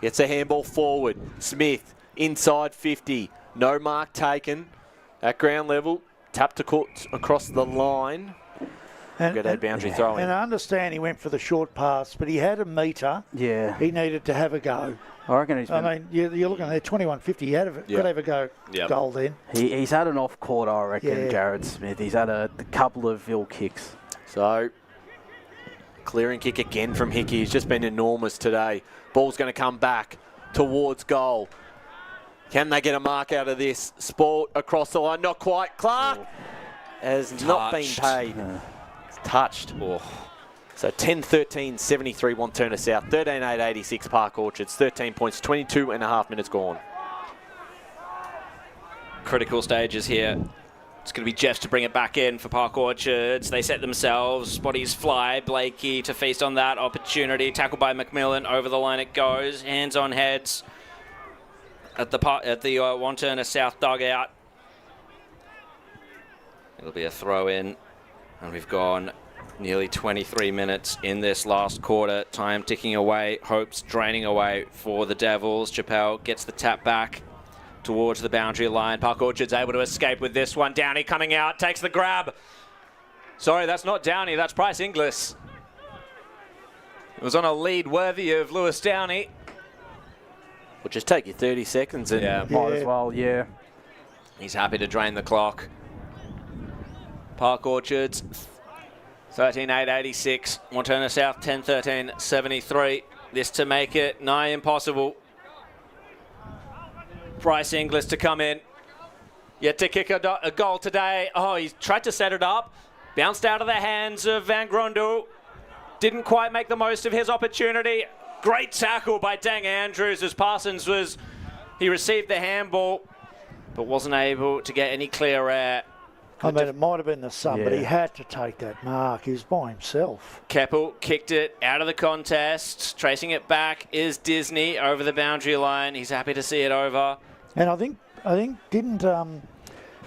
[SPEAKER 20] gets a handball forward. Smith inside 50. No mark taken at ground level. Tapped across the line. Got a boundary throw in.
[SPEAKER 5] And I understand he went for the short pass, but he had a metre.
[SPEAKER 22] Yeah.
[SPEAKER 5] He needed to have a go.
[SPEAKER 22] I reckon he's been...
[SPEAKER 5] I mean, you're looking at 21.50. He had got to have a go. Goal then.
[SPEAKER 22] He's had an off quarter, I reckon, Jared Smith. He's had a couple of ill kicks.
[SPEAKER 20] So, clearing kick again from Hickey. He's just been enormous today. Ball's going to come back towards goal. Can they get a mark out of this? Sport across the line. Not quite. Clark has not been paid. It's touched. So 10-13, 73 Wantirna South. 13-8, 86 Park Orchards. 13 points, 22 and a half minutes gone.
[SPEAKER 3] Critical stages here. It's going to be Jeffs to bring it back in for Park Orchards. They set themselves. Bodies fly. Blakey to feast on that opportunity. Tackled by McMillan. Over the line it goes. Hands on heads at the Wantirna South dugout. It'll be a throw in. And we've gone nearly 23 minutes in this last quarter. Time ticking away. Hopes draining away for the Devils. Chappelle gets the tap back towards the boundary line. Park Orchard's able to escape with this one. Downey coming out, takes the grab. Sorry, that's not Downey, that's Bryce Inglis. It was on a lead worthy of Lewis Downey.
[SPEAKER 20] Will just take you 30 seconds. And
[SPEAKER 22] might as well,
[SPEAKER 3] He's happy to drain the clock. Park Orchards, 13.886. Wantirna South, 10.13.73. This to make it nigh impossible. Bryce Inglis to come in. Yet to kick a goal today. Oh, he's tried to set it up. Bounced out of the hands of Van Grondel. Didn't quite make the most of his opportunity. Great tackle by Dang Andrews as Parsons he received the handball, but wasn't able to get any clear air.
[SPEAKER 5] I mean, it might have been the sun, but he had to take that mark. He was by himself.
[SPEAKER 3] Keppel kicked it out of the contest. Tracing it back is Disney over the boundary line. He's happy to see it over.
[SPEAKER 5] And I think didn't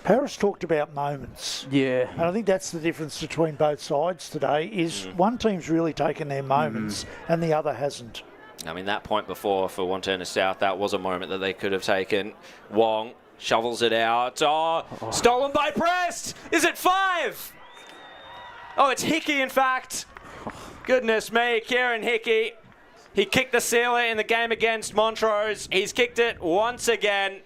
[SPEAKER 5] Paris talked about moments.
[SPEAKER 22] Yeah.
[SPEAKER 5] And I think that's the difference between both sides today is one team's really taken their moments and the other hasn't.
[SPEAKER 3] I mean, that point before for Wantirna South, that was a moment that they could have taken. Wong shovels it out. Oh, stolen by Prest! Is it 5? Oh, it's Hickey, in fact. Goodness me, Kieran Hickey. He kicked the sealer in the game against Montrose. He's kicked it once again.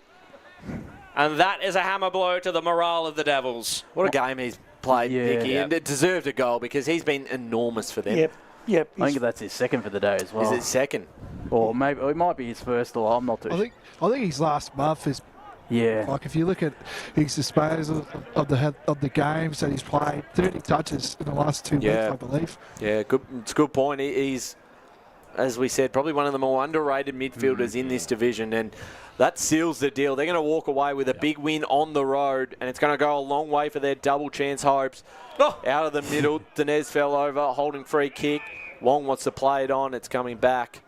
[SPEAKER 3] And that is a hammer blow to the morale of the Devils.
[SPEAKER 20] What a game he's played, Hickey. And it deserved a goal because he's been enormous for them.
[SPEAKER 5] Yep.
[SPEAKER 22] I think that's his second for the day as well.
[SPEAKER 20] Is it second?
[SPEAKER 22] Or maybe it might be his first, or I'm not too sure.
[SPEAKER 15] I think his last month is.
[SPEAKER 22] Yeah.
[SPEAKER 15] Like if you look at his disposal of the games that he's played, 30 touches in the last 2 weeks, I believe.
[SPEAKER 20] Yeah, good. It's a good point. He's, as we said, probably one of the more underrated midfielders in this division, and that seals the deal. They're going to walk away with a big win on the road, and it's going to go a long way for their double chance hopes. Out of the middle, Dinez fell over, holding free kick. Wong wants to play it on. It's coming back.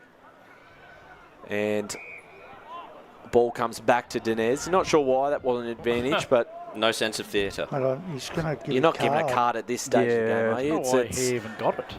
[SPEAKER 20] And ball comes back to Dinez. Not sure why that wasn't an advantage, but
[SPEAKER 3] no sense of theatre.
[SPEAKER 5] He's going to give
[SPEAKER 20] You're not giving a card at this stage of the game, are you?
[SPEAKER 4] It's he even got it.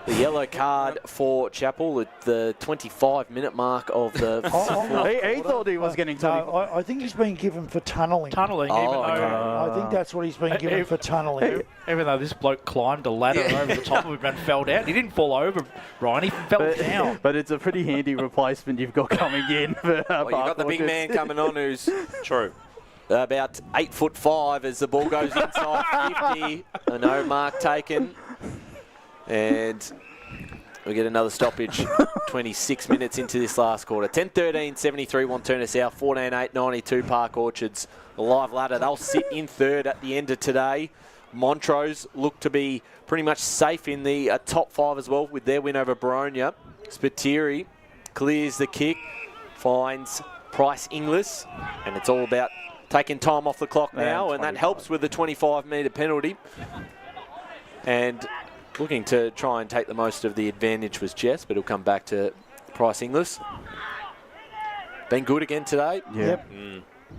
[SPEAKER 20] The yellow card for Chappell at the 25-minute mark of the...
[SPEAKER 22] he thought he was getting...
[SPEAKER 5] I think he's been given for tunnelling.
[SPEAKER 4] I
[SPEAKER 5] think that's what he's been given for tunnelling.
[SPEAKER 4] Even though this bloke climbed a ladder over the top of him and fell down, he didn't fall over, Ryan. He fell down.
[SPEAKER 22] But it's a pretty handy replacement you've got coming in. For,
[SPEAKER 20] you've got the big man coming on who's...
[SPEAKER 3] True.
[SPEAKER 20] About 8'5" as the ball goes inside 50. No mark taken. And we get another stoppage 26 minutes into this last quarter. 10-13-73 Wantirna South, 14-8-92 Park Orchards. A live ladder. They'll sit in third at the end of today. Montrose look to be pretty much safe in the top 5 as well with their win over Baronia. Spiteri clears the kick, finds Bryce Inglis, and it's all about taking time off the clock now, and that helps with the 25-metre penalty. And looking to try and take the most of the advantage was Jess, but he'll come back to Bryce Inglis. Been good again today.
[SPEAKER 22] Yep.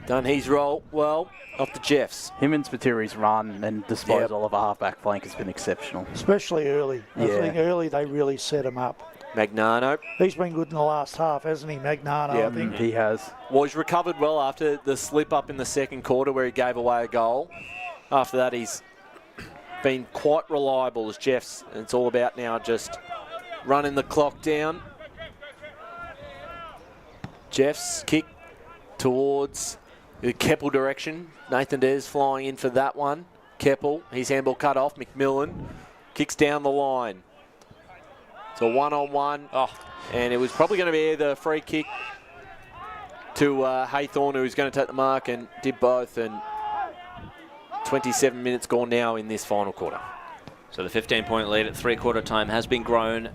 [SPEAKER 20] Done his role well off the Jeffs.
[SPEAKER 22] Him and Spiteri's run and disposal of a half-back flank has been exceptional.
[SPEAKER 5] Especially early. I think early they really set him up.
[SPEAKER 20] Magnano.
[SPEAKER 5] He's been good in the last half, hasn't he, Magnano?
[SPEAKER 22] Yeah,
[SPEAKER 5] I think
[SPEAKER 22] he has.
[SPEAKER 20] Well, he's recovered well after the slip-up in the second quarter where he gave away a goal. After that, he's been quite reliable as Jeffs, and it's all about now just running the clock down. Jeffs kick towards the Keppel direction. Nathan Des flying in for that one. Keppel, his handball cut off. McMillan kicks down the line. It's a one-on-one, and it was probably going to be either a free kick to Haythorne, who was going to take the mark, and did both, and 27 minutes gone now in this final quarter.
[SPEAKER 3] So the 15-point lead at three-quarter time has been grown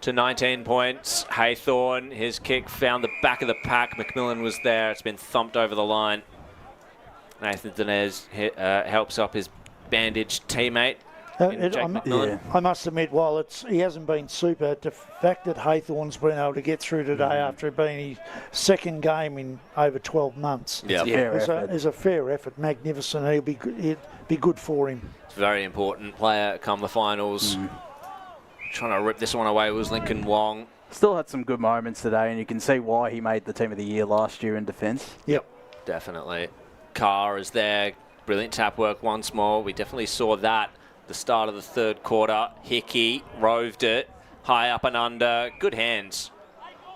[SPEAKER 3] to 19 points. Haythorne, his kick found the back of the pack. McMillan was there. It's been thumped over the line. Nathan Dinez helps up his bandaged teammate.
[SPEAKER 5] I must admit, while he hasn't been super, the fact that Haythorne's been able to get through today after it being his second game in over 12 months is a fair effort. Magnificent. It'd be good for him.
[SPEAKER 3] It's a very important player come the finals. Trying to rip this one away was Lincoln Wong.
[SPEAKER 22] Still had some good moments today, and you can see why he made the team of the year last year in defence.
[SPEAKER 5] Yep.
[SPEAKER 3] Definitely. Carr is there. Brilliant tap work once more. We definitely saw that the start of the third quarter. Hickey roved it high up and under. Good hands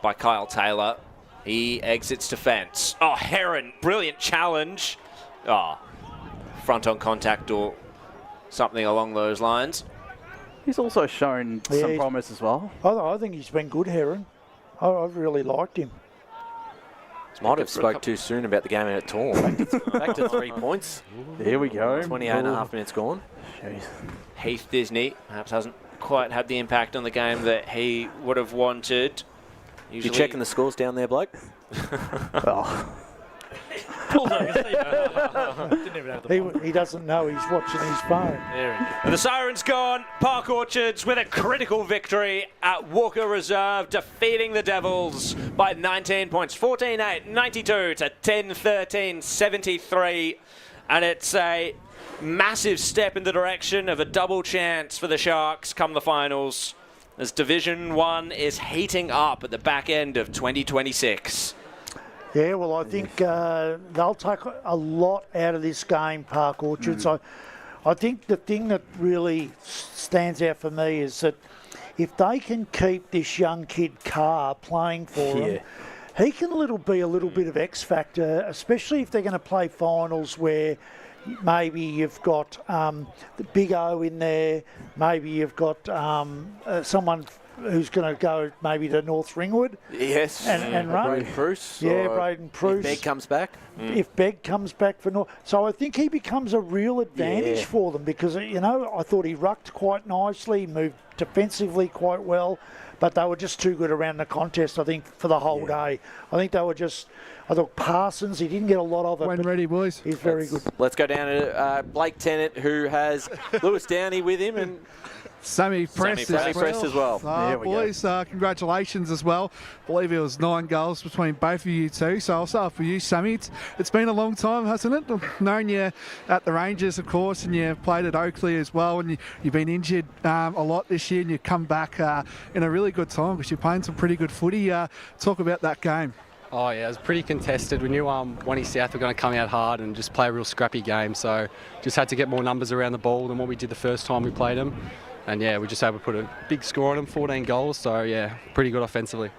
[SPEAKER 3] by Kyle Taylor. He exits defence. Oh, Heron, brilliant challenge front-on contact or something along those lines.
[SPEAKER 22] He's also shown some promise as well.
[SPEAKER 5] I think he's been good, Heron. I've really liked him.
[SPEAKER 20] Might have spoke too soon about the game at all. Back to 3 points.
[SPEAKER 22] There we go.
[SPEAKER 20] 28 and a half minutes gone.
[SPEAKER 22] Jeez.
[SPEAKER 3] Heath Disney perhaps hasn't quite had the impact on the game that he would have wanted.
[SPEAKER 20] You checking the scores down there, bloke?
[SPEAKER 5] He doesn't know he's watching his phone.
[SPEAKER 3] The siren's gone. Park Orchards with a critical victory at Walker Reserve, defeating the Devils by 19 points. 14-8, 92 to 10-13, 73. And it's a massive step in the direction of a double chance for the Sharks come the finals, as Division 1 is heating up at the back end of 2026.
[SPEAKER 5] Yeah, well, I think they'll take a lot out of this game, Park Orchards. I think the thing that really stands out for me is that if they can keep this young kid Carr playing for them, he can be a little bit of X factor, especially if they're going to play finals where maybe you've got the Big O in there, maybe you've got someone who's going to go maybe to North Ringwood.
[SPEAKER 20] Yes.
[SPEAKER 5] And run.
[SPEAKER 20] Braden Pruce.
[SPEAKER 5] Yeah, Braden Pruce.
[SPEAKER 20] If Begg comes back.
[SPEAKER 5] If Begg comes back for North. So I think he becomes a real advantage for them because, I thought he rucked quite nicely, moved defensively quite well, but they were just too good around the contest, I think, for the whole day. I think they were just... I thought Parsons, he didn't get a lot of it.
[SPEAKER 15] When ready, boys.
[SPEAKER 5] He's very good.
[SPEAKER 20] Let's go down to Blake Tennant, who has Lewis Downey with him, and
[SPEAKER 15] Sammy Press
[SPEAKER 20] as well.
[SPEAKER 15] Boys, congratulations as well. I believe it was 9 goals between both of you two. So I'll start for you, Sammy. It's been a long time, hasn't it? I've known you at the Rangers, of course, and you played at Oakley as well. And you've been injured a lot this year, and you come back in a really good time because you're playing some pretty good footy. Talk about that game.
[SPEAKER 1] Oh yeah, it was pretty contested. We knew Wantirna South were going to come out hard and just play a real scrappy game. So just had to get more numbers around the ball than what we did the first time we played them. And yeah, we just able to put a big score on them, 14 goals. So yeah, pretty good offensively.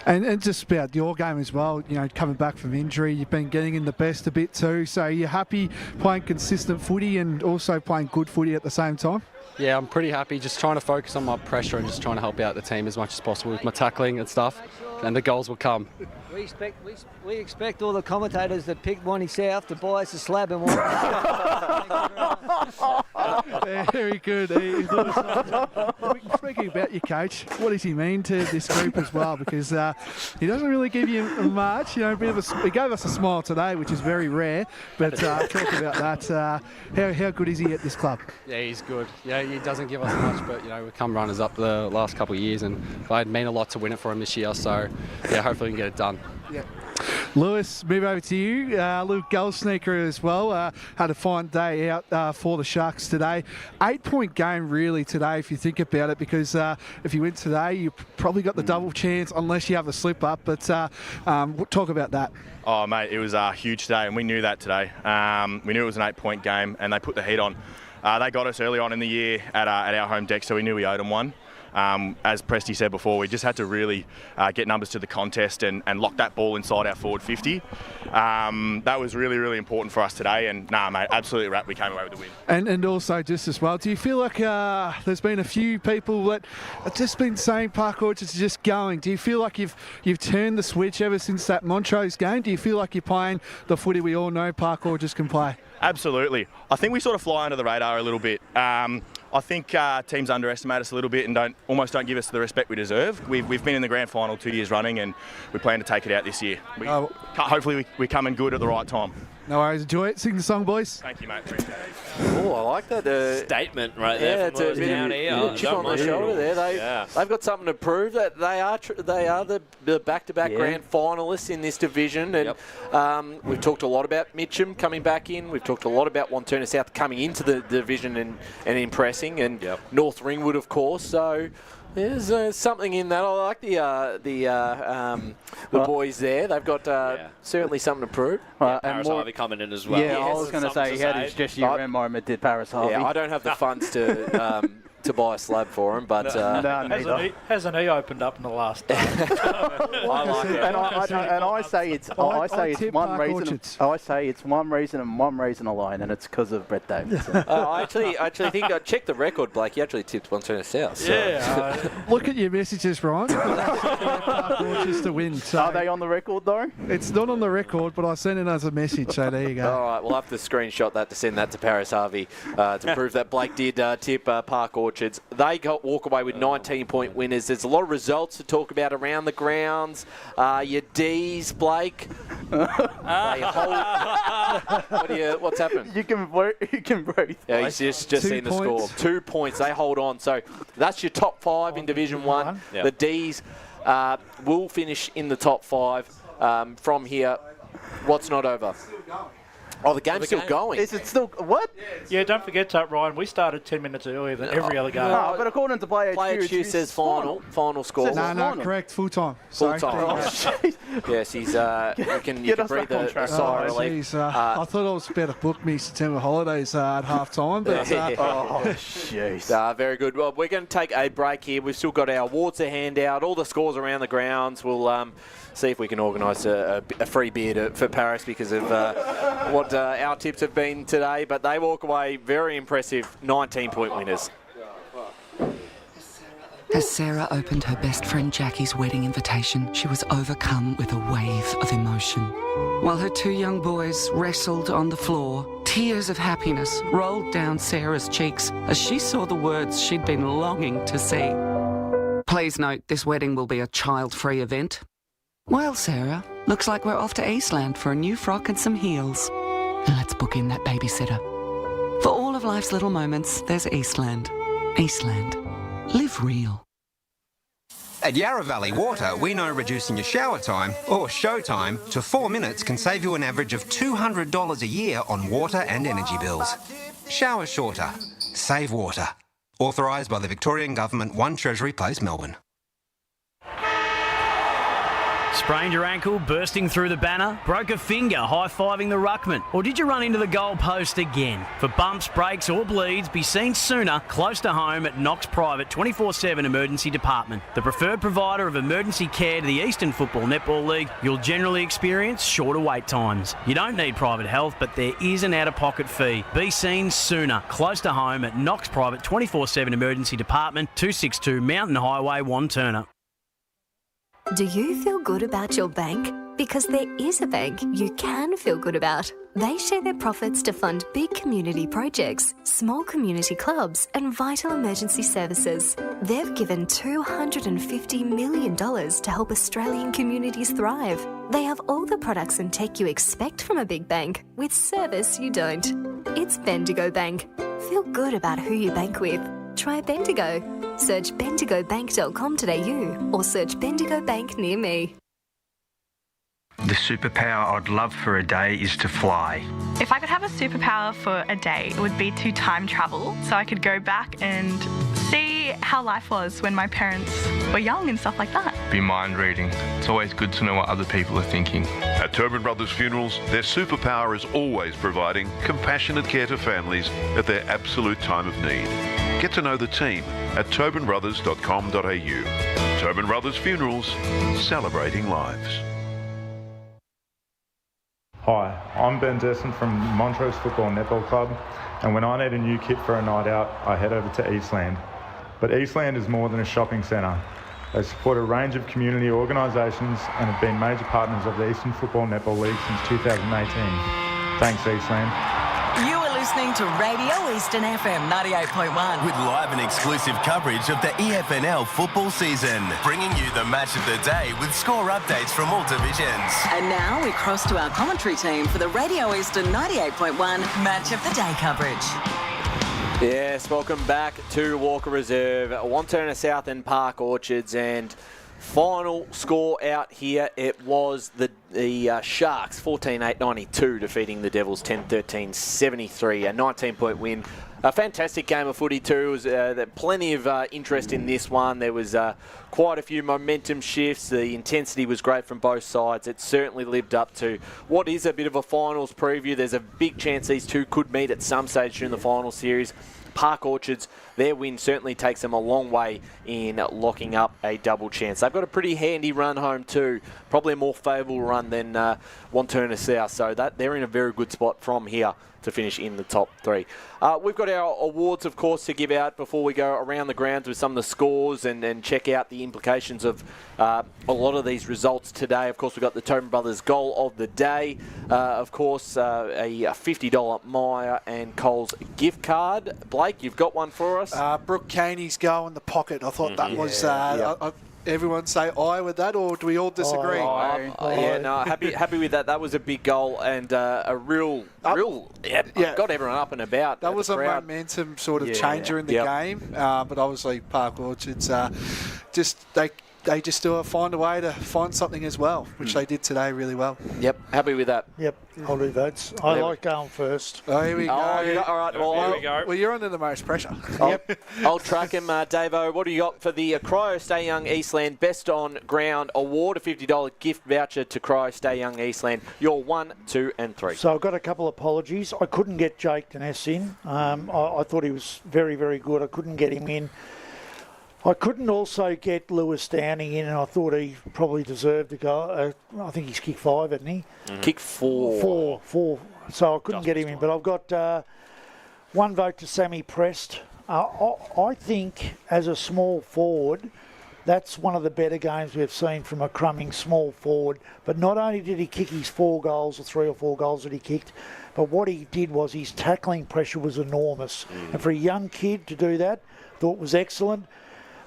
[SPEAKER 15] And just about your game as well, coming back from injury, you've been getting in the best a bit too. So you're happy playing consistent footy and also playing good footy at the same time?
[SPEAKER 1] Yeah, I'm pretty happy. Just trying to focus on my pressure and just trying to help out the team as much as possible with my tackling and stuff. And the goals will come.
[SPEAKER 17] We expect all the commentators that picked Wantirna South to buy us a slab and one.
[SPEAKER 15] Very good. Speaking about your coach, what does he mean to this group as well? Because he doesn't really give you much. He gave us a smile today, which is very rare. But talk about that. How good is he at this club?
[SPEAKER 1] Yeah, he's good. Yeah, he doesn't give us much, but we've come runners up the last couple of years, and it mean a lot to win it for him this year. So yeah, hopefully we can get it done.
[SPEAKER 15] Yeah. Lewis, move over to you. Luke goal sneaker as well. Had a fine day out for the Sharks today. 8-point game really today if you think about it, because if you win today, you probably got the double chance unless you have the slip up. But talk about that.
[SPEAKER 21] Oh, mate, it was huge today, and we knew that today. We knew it was an 8-point game, and they put the heat on. They got us early on in the year at our home deck, so we knew we owed them one. As Presty said before, we just had to really get numbers to the contest and lock that ball inside our forward 50. That was really, really important for us today. And mate, absolutely right. We came away with the win.
[SPEAKER 15] And also just as well, do you feel like there's been a few people that have just been saying Park Orchards is just going? Do you feel like you've turned the switch ever since that Montrose game? Do you feel like you're playing the footy we all know Park Orchards can play?
[SPEAKER 21] Absolutely. I think we sort of fly under the radar a little bit. I think teams underestimate us a little bit and almost don't give us the respect we deserve. We've been in the grand final 2 years running, and we plan to take it out this year. Hopefully we come in good at the right time.
[SPEAKER 15] No worries. Enjoy it. Sing the song, boys.
[SPEAKER 21] Thank you, mate. Appreciate it.
[SPEAKER 20] Oh, I like that.
[SPEAKER 3] Statement right there.
[SPEAKER 20] Yeah, it's a
[SPEAKER 3] down here.
[SPEAKER 20] Chip on the shoulder there. They've got something to prove. That they are the back-to-back grand finalists in this division. And we've talked a lot about Mitcham coming back in. We've talked a lot about Wantirna South coming into the division and impressing. And North Ringwood, of course. So there's something in that. I like the boys there. They've got certainly something to prove.
[SPEAKER 3] Paris Harvey coming in as well.
[SPEAKER 22] Yeah, I was going to say, how did Jesse Wren moment did Paris Harvey?
[SPEAKER 20] Yeah, I don't have the funds to to buy a slab for him, but
[SPEAKER 4] hasn't he opened up in the last day?
[SPEAKER 20] I like it.
[SPEAKER 22] And I say it's one reason. I say it's one reason and one reason alone, and it's because of Brett Davidson.
[SPEAKER 3] I actually think I checked the record, Blake. He actually tipped Wantirna South. So.
[SPEAKER 15] Yeah. Look at your messages, Ryan. Park Orchards to win. So
[SPEAKER 22] are they on the record though?
[SPEAKER 15] It's not on the record, but I sent it as a message. So there you go.
[SPEAKER 20] All right, we'll have to screenshot that to send that to Paris Harvey to prove that Blake did tip Park Orchards. They walk away with 19-point winners. There's a lot of results to talk about around the grounds. Your D's, Blake. They hold. What's happened?
[SPEAKER 22] You can breathe.
[SPEAKER 20] Yeah, he's just seen the score. 2 points. They hold on. So that's your top 5 in Division 1. Yep. The D's will finish in the top 5 from here. What's not over? Oh, the game's still going.
[SPEAKER 22] Is it still what?
[SPEAKER 4] Yeah, don't forget that, Ryan. We started 10 minutes earlier than every other game.
[SPEAKER 22] No, but according to Player
[SPEAKER 20] HQ says final score.
[SPEAKER 15] No, correct. Full time.
[SPEAKER 20] Full time. Yes, he's. You can breathe a sigh of relief.
[SPEAKER 15] I thought I was better book me September holidays at half time, but
[SPEAKER 22] oh, jeez.
[SPEAKER 20] Very good. Well, we're going to take a break here. We've still got our awards to hand out, all the scores around the grounds. We'll see if we can organise a free beer for Paris because of what our tips have been today. But they walk away very impressive 19-point winners.
[SPEAKER 7] As Sarah opened her best friend Jackie's wedding invitation, she was overcome with a wave of emotion. While her 2 young boys wrestled on the floor, tears of happiness rolled down Sarah's cheeks as she saw the words she'd been longing to see. Please note, this wedding will be a child-free event. Well, Sarah, looks like we're off to Eastland for a new frock and some heels. And let's book in that babysitter. For all of life's little moments, there's Eastland. Eastland. Live real.
[SPEAKER 10] At Yarra Valley Water, we know reducing your shower time, or show time, to 4 minutes can save you an average of $200 a year on water and energy bills. Shower shorter. Save water. Authorised by the Victorian Government, 1 Treasury Place, Melbourne.
[SPEAKER 23] Sprained your ankle, bursting through the banner? Broke a finger, high-fiving the ruckman? Or did you run into the goal post again? For bumps, breaks or bleeds, be seen sooner, close to home at Knox Private 24/7 Emergency Department. The preferred provider of emergency care to the Eastern Football Netball League, you'll generally experience shorter wait times. You don't need private health, but there is an out-of-pocket fee. Be seen sooner, close to home at Knox Private 24/7 Emergency Department, 262 Mountain Highway, Wantirna.
[SPEAKER 24] Do you feel good about your bank? Because there is a bank you can feel good about. They share their profits to fund big community projects, small community clubs and vital emergency services. They've given $250 million to help Australian communities thrive. They have all the products and tech you expect from a big bank, with service you don't. It's Bendigo Bank. Feel good about who you bank with. Try Bendigo. Search bendigobank.com.au or search Bendigo Bank near me.
[SPEAKER 11] The superpower I'd love for a day is to fly.
[SPEAKER 12] If I could have a superpower for a day, it would be to time travel so I could go back and see how life was when my parents were young and stuff like that.
[SPEAKER 25] Be mind reading. It's always good to know what other people are thinking.
[SPEAKER 16] At Tobin Brothers Funerals, their superpower is always providing compassionate care to families at their absolute time of need. Get to know the team at tobinbrothers.com.au. Tobin Brothers Funerals, celebrating lives.
[SPEAKER 26] Hi, I'm Ben Desson from Montrose Football Netball Club, and when I need a new kit for a night out, I head over to Eastland. But Eastland is more than a shopping centre. They support a range of community organisations and have been major partners of the Eastern Football Netball League since 2018. Thanks, Eastland.
[SPEAKER 6] You are listening to Radio Eastern FM 98.1.
[SPEAKER 2] With live and exclusive coverage of the EFNL football season. Bringing you the match of the day with score updates from all divisions.
[SPEAKER 6] And now we cross to our commentary team for the Radio Eastern 98.1 Match of the Day coverage.
[SPEAKER 20] Yes, welcome back to Walker Reserve, Wantirna South and Park Orchards, and final score out here, it was the Sharks 14-8-92 defeating the Devils 10-13-73, a 19-point win. A fantastic game of footy too. There was plenty of interest in this one. There was quite a few momentum shifts. The intensity was great from both sides. It certainly lived up to what is a bit of a finals preview. There's a big chance these two could meet at some stage during the final series. Park Orchards, their win certainly takes them a long way in locking up a double chance. They've got a pretty handy run home too, probably a more favourable run than Wantirna South, so that they're in a very good spot from here to finish in the top 3. We've got our awards, of course, to give out before we go around the grounds with some of the scores and check out the implications of a lot of these results today. Of course, we've got the Tobin Brothers goal of the day. Of course, a $50 Myer and Coles gift card. Blake, you've got one for us?
[SPEAKER 8] Brooke Caney's goal in the pocket. I thought that was... everyone say aye with that, or do we all disagree?
[SPEAKER 20] Happy with that. That was a big goal and a real got everyone up and about.
[SPEAKER 8] That was a momentum sort of changer in the game, but obviously Park Orchards they just still find a way to find something as well, which they did today really well.
[SPEAKER 20] Yep, happy with that.
[SPEAKER 5] Yep, I'll do votes. I like going first.
[SPEAKER 8] Oh, here we go.
[SPEAKER 20] All right,
[SPEAKER 8] here we go. Well, you're under the most pressure.
[SPEAKER 20] I'll track him, Davo. What do you got for the Cryo Stay Young Eastland Best On Ground Award? A $50 gift voucher to Cryo Stay Young Eastland. You're 1, 2 and 3.
[SPEAKER 5] So I've got a couple of apologies. I couldn't get Jake Deness in. I thought he was very, very good. I couldn't get him in. I couldn't also get Lewis Downing in, and I thought he probably deserved to go. I think he's kicked 5, hasn't he?
[SPEAKER 20] Kick 4.
[SPEAKER 5] 4. So I couldn't get him in, but I've got 1 vote to Sammy Prest. I think as a small forward, that's one of the better games we've seen from a crumbing small forward. But not only did he kick his 4 goals, or 3 or 4 goals that he kicked, but what he did was his tackling pressure was enormous. And for a young kid to do that, thought was excellent.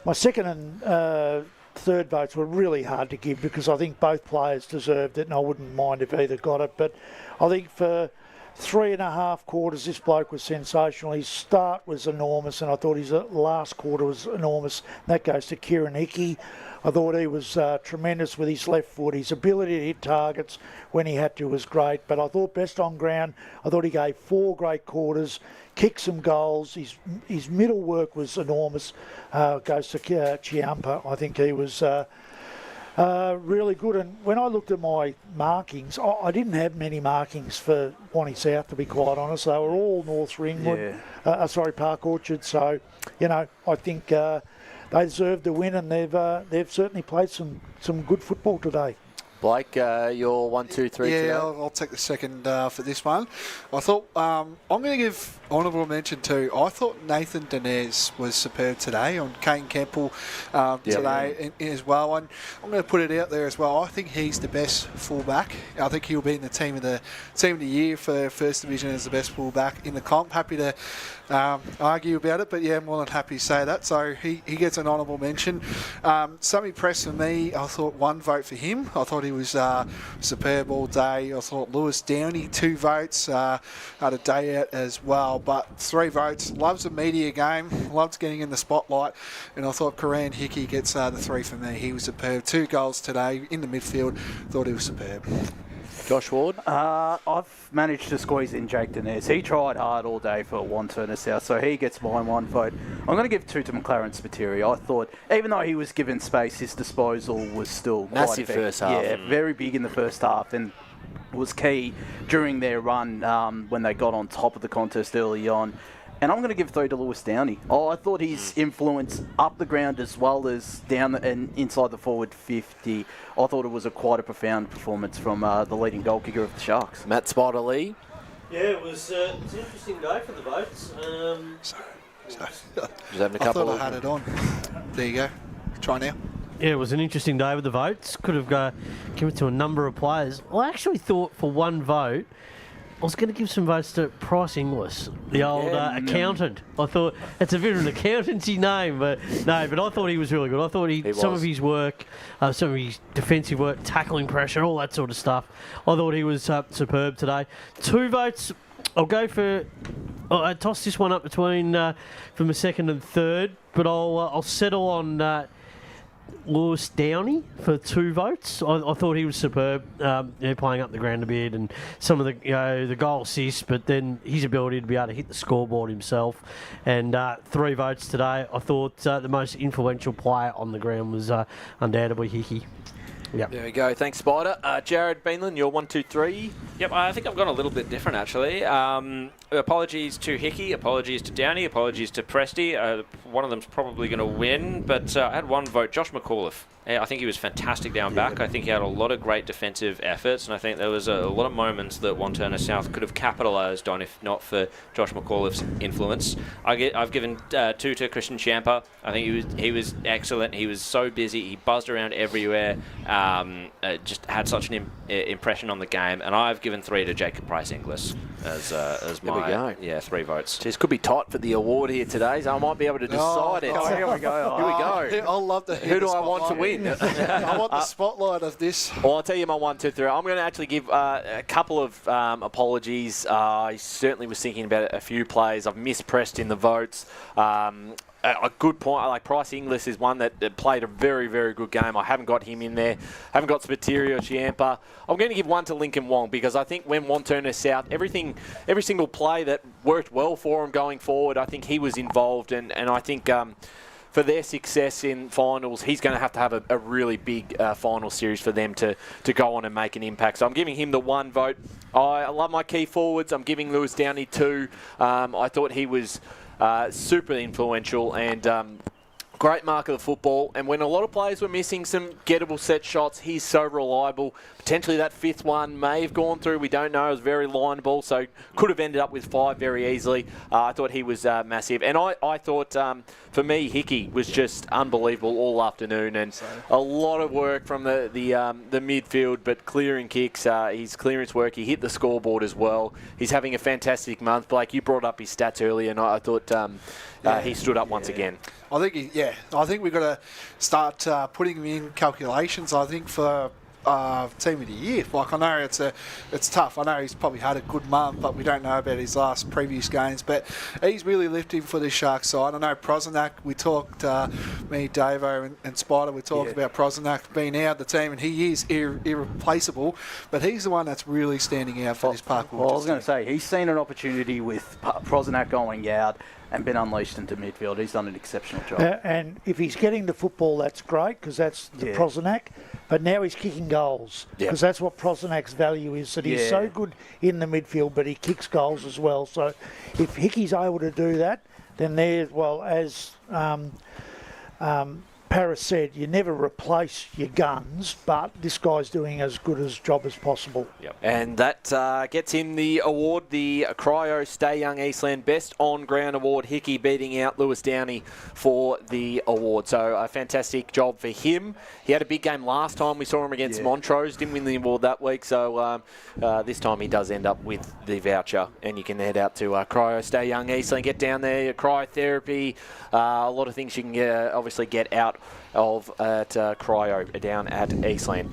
[SPEAKER 5] My second and third votes were really hard to give because I think both players deserved it, and I wouldn't mind if either got it. But I think for 3.5 quarters, this bloke was sensational. His start was enormous, and I thought his last quarter was enormous. That goes to Kieran Hickey. I thought he was tremendous with his left foot. His ability to hit targets when he had to was great. But I thought best on ground, I thought he gave 4 great quarters, kicked some goals. His middle work was enormous. Goes to Chiampa. I think he was really good. And when I looked at my markings, I didn't have many markings for Wantirna South, to be quite honest. They were all North Ringwood, Park Orchard. So, I think they deserved the win, and they've certainly played some good football today.
[SPEAKER 20] Blake, you're 1, 2, 3 today.
[SPEAKER 8] Yeah, I'll take the second for this one. I thought I'm going to give honourable mention to. I thought Nathan Denez was superb today on Kane Campbell today as well. And I'm going to put it out there as well. I think he's the best fullback. I think he'll be in the team of the year for First Division as the best fullback in the comp. Happy to argue about it, but I'm more than happy to say that. So he gets an honourable mention. Sammy Press for me, I thought 1 vote for him. I thought he was superb all day. I thought Lewis Downey 2 votes, had a day out as well, but 3 votes. Loves a media game, loves getting in the spotlight, and I thought Kieran Hickey gets the 3 for me. He was superb. 2 goals today in the midfield. Thought he was superb.
[SPEAKER 20] Josh Ward?
[SPEAKER 22] I've managed to squeeze in Jake Denez. He tried hard all day for Wantirna South, so he gets my 1 vote. I'm going to give 2 to McLaren Spiteri. I thought, even though he was given space, his disposal was still
[SPEAKER 20] massive
[SPEAKER 22] quite
[SPEAKER 20] first half.
[SPEAKER 22] Yeah, very big in the first half, and was key during their run when they got on top of the contest early on. And I'm going to give 3 to Lewis Downey. I thought his influence up the ground as well as down and inside the forward 50. I thought it was quite a profound performance from the leading goal kicker of the Sharks.
[SPEAKER 20] Matt Spider-Lee.
[SPEAKER 9] Yeah, it was an interesting day for the votes.
[SPEAKER 8] I thought I had it on. There you go. Try now.
[SPEAKER 9] Yeah, it was an interesting day with the votes. Could have given it to a number of players. I actually thought for 1 vote, I was going to give some votes to Price Inglis, the old accountant. I thought it's a bit of an accountancy name, but I thought he was really good. I thought some of his work, some of his defensive work, tackling pressure, all that sort of stuff. I thought he was superb today. 2 votes. I'll go for. I tossed this one up between for my second and third, but I'll settle on Lewis Downey for 2 votes. I thought he was superb, playing up the ground a bit, and some of the goal assists, but then his ability to be able to hit the scoreboard himself. And 3 votes today. I thought the most influential player on the ground was undoubtedly Hickey. Yep.
[SPEAKER 20] There we go. Thanks, Spider. Jared Beanland, your 1, 2, 3.
[SPEAKER 3] Yep, I think I've gone a little bit different, actually. Apologies to Hickey, apologies to Downey, apologies to Presty. One of them's probably going to win, but I had one vote, Josh McAuliffe. I think he was fantastic down back. I think he had a lot of great defensive efforts, and I think there was a lot of moments that Wantirna South could have capitalised on if not for Josh McAuliffe's influence. I've given 2 to Christian Champa. I think he was excellent. He was so busy. He buzzed around everywhere. Just had such an impression on the game. And I've given 3 to Jacob Price-Inglis as my 3 votes.
[SPEAKER 20] This could be tight for the award here today, so I might be able to decide it.
[SPEAKER 22] Here we go.
[SPEAKER 20] Here we go.
[SPEAKER 8] I'll love to hear
[SPEAKER 20] Who do I want to win?
[SPEAKER 8] I want the spotlight of this.
[SPEAKER 20] Well, I'll tell you my 1, 2, 3. I'm going to actually give a couple of apologies. I certainly was thinking about a few players. I've mispressed in the votes. A good point. Like Price-Inglis is one that played a very, very good game. I haven't got him in there. Haven't got Spiteri or Chiampa. I'm going to give 1 to Lincoln Wong because I think when Wantirna South, every single play that worked well for him going forward, I think he was involved, and I think for their success in finals, he's going to have a really big final series for them to go on and make an impact. So I'm giving him the 1 vote. I love my key forwards. I'm giving Lewis Downey 2. I thought he was super influential and great mark of the football. And when a lot of players were missing some gettable set shots, he's so reliable. Potentially that 5th one may have gone through. We don't know. It was very lineable, so could have ended up with 5 very easily. I thought he was massive. And I thought, for me, Hickey was just unbelievable all afternoon. And a lot of work from the midfield, but clearing kicks, his clearance work. He hit the scoreboard as well. He's having a fantastic month. Blake, you brought up his stats earlier, and I thought he stood up once again.
[SPEAKER 8] I think we've got to start putting him in calculations. I think for team of the year. Like, I know it's tough. I know he's probably had a good month, but we don't know about his last previous games. But he's really lifting for the Sharks side. I know Prosenak, we talked, me, Davo and Spider, we talked about Prosenak being out of the team, and he is irreplaceable. But he's the one that's really standing out for this Park.
[SPEAKER 22] Well, I was going to say, he's seen an opportunity with Prosenak going out and been unleashed into midfield. He's done an exceptional job.
[SPEAKER 5] And if he's getting the football, that's great, because that's the Prosenak. But now he's kicking goals, because that's what Prosenak's value is, that he's so good in the midfield, but he kicks goals as well. So if Hickey's able to do that, then as Paris said, you never replace your guns, but this guy's doing as good a job as possible.
[SPEAKER 20] Yep. And that gets him the award, the Cryo Stay Young Eastland Best On Ground Award. Hickey beating out Lewis Downey for the award. So a fantastic job for him. He had a big game last time. We saw him against Montrose. Didn't win the award that week. So this time he does end up with the voucher. And you can head out to Cryo Stay Young Eastland. Get down there, cryotherapy, a lot of things you can obviously get out of at Cryo down at Eastland.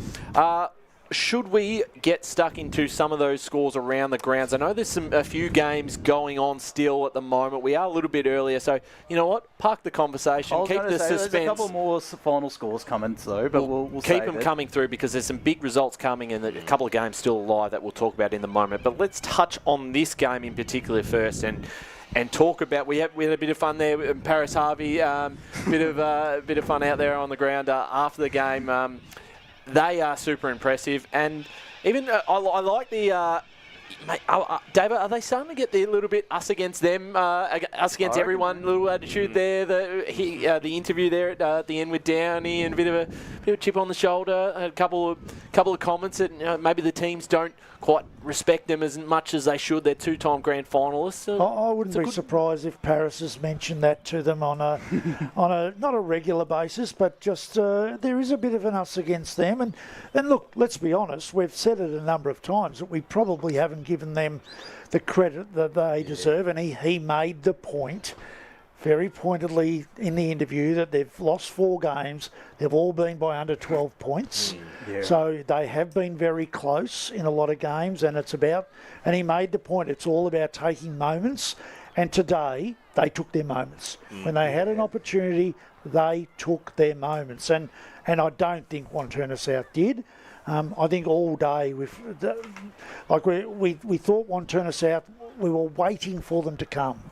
[SPEAKER 20] Should we get stuck into some of those scores around the grounds? I know there's a few games going on still at the moment. We are a little bit earlier, so you know what? Park the conversation. Keep the suspense.
[SPEAKER 22] There's a couple more final scores coming through, but we'll
[SPEAKER 20] keep them coming through because there's some big results coming and a couple of games still alive that we'll talk about in the moment. But let's touch on this game in particular first and talk about. We had a bit of fun there with Paris Harvey, bit of fun out there on the ground after the game. They are super impressive, and even I like the. David, are they starting to get the little bit us against them, us against everyone little attitude there? The interview there at the end with Downey and a bit of a chip on the shoulder, a couple of comments that maybe the teams don't quite respect them as much as they should. They're two-time grand finalists.
[SPEAKER 5] I wouldn't be surprised if Paris has mentioned that to them on a not a regular basis, but just there is a bit of an us against them. And look, let's be honest, we've said it a number of times that we probably haven't given them the credit that they deserve, and he made the point very pointedly in the interview that they've lost 4 games. They've all been by under 12 points. So they have been very close in a lot of games, and he made the point, it's all about taking moments. And today, they took their moments. When they had an opportunity, they took their moments. And I don't think Wantirna South did. I think all day, we thought Wantirna South, we were waiting for them to come.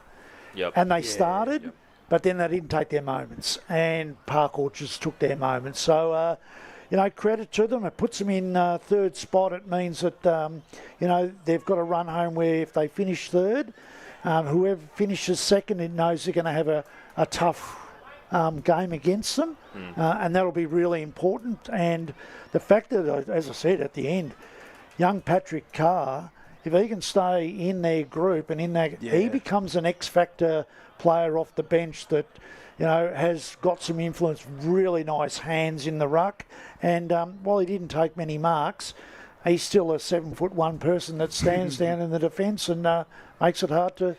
[SPEAKER 5] And they started, but then they didn't take their moments. And Park Orchards took their moments. So, credit to them. It puts them in third spot. It means that, they've got to run home where if they finish third, whoever finishes second, it knows they're going to have a tough game against them. And that'll be really important. And the fact that, as I said at the end, young Patrick Carr, if he can stay in their group and in that, he becomes an X-factor player off the bench that, has got some influence, really nice hands in the ruck. And while he didn't take many marks, he's still a 7'1" person that stands down in the defence and makes it hard to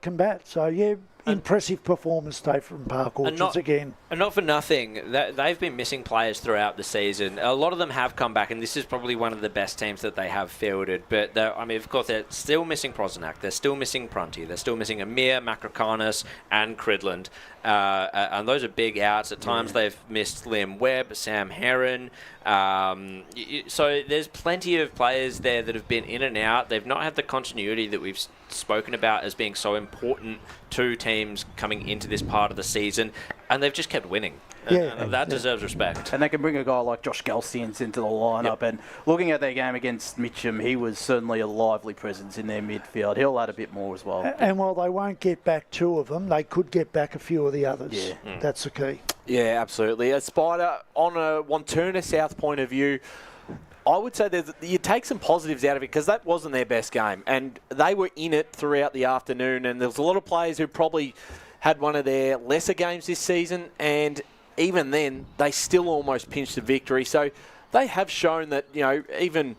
[SPEAKER 5] combat. So, impressive performance today from Park Orchards again.
[SPEAKER 3] And not for nothing, they've been missing players throughout the season. A lot of them have come back, and this is probably one of the best teams that they have fielded. But, of course, they're still missing Prosnack. They're still missing Prunty. They're still missing Amir, Makrakanis, and Cridland. And those are big outs. At times they've missed Liam Webb, Sam Heron. So there's plenty of players there that have been in and out. They've not had the continuity that we've spoken about as being so important to teams coming into this part of the season, and they've just kept winning. And that deserves respect.
[SPEAKER 22] And they can bring a guy like Josh Galsians into the lineup. And looking at their game against Mitcham, he was certainly a lively presence in their midfield. He'll add a bit more as well.
[SPEAKER 5] And while they won't get back two of them, they could get back a few of the others. That's the key.
[SPEAKER 20] Yeah, absolutely. A Spider, on a Wantirna South point of view, I would say you take some positives out of it because that wasn't their best game. And they were in it throughout the afternoon. And there was a lot of players who probably had one of their lesser games this season. And even then, they still almost pinched the victory. So they have shown that, even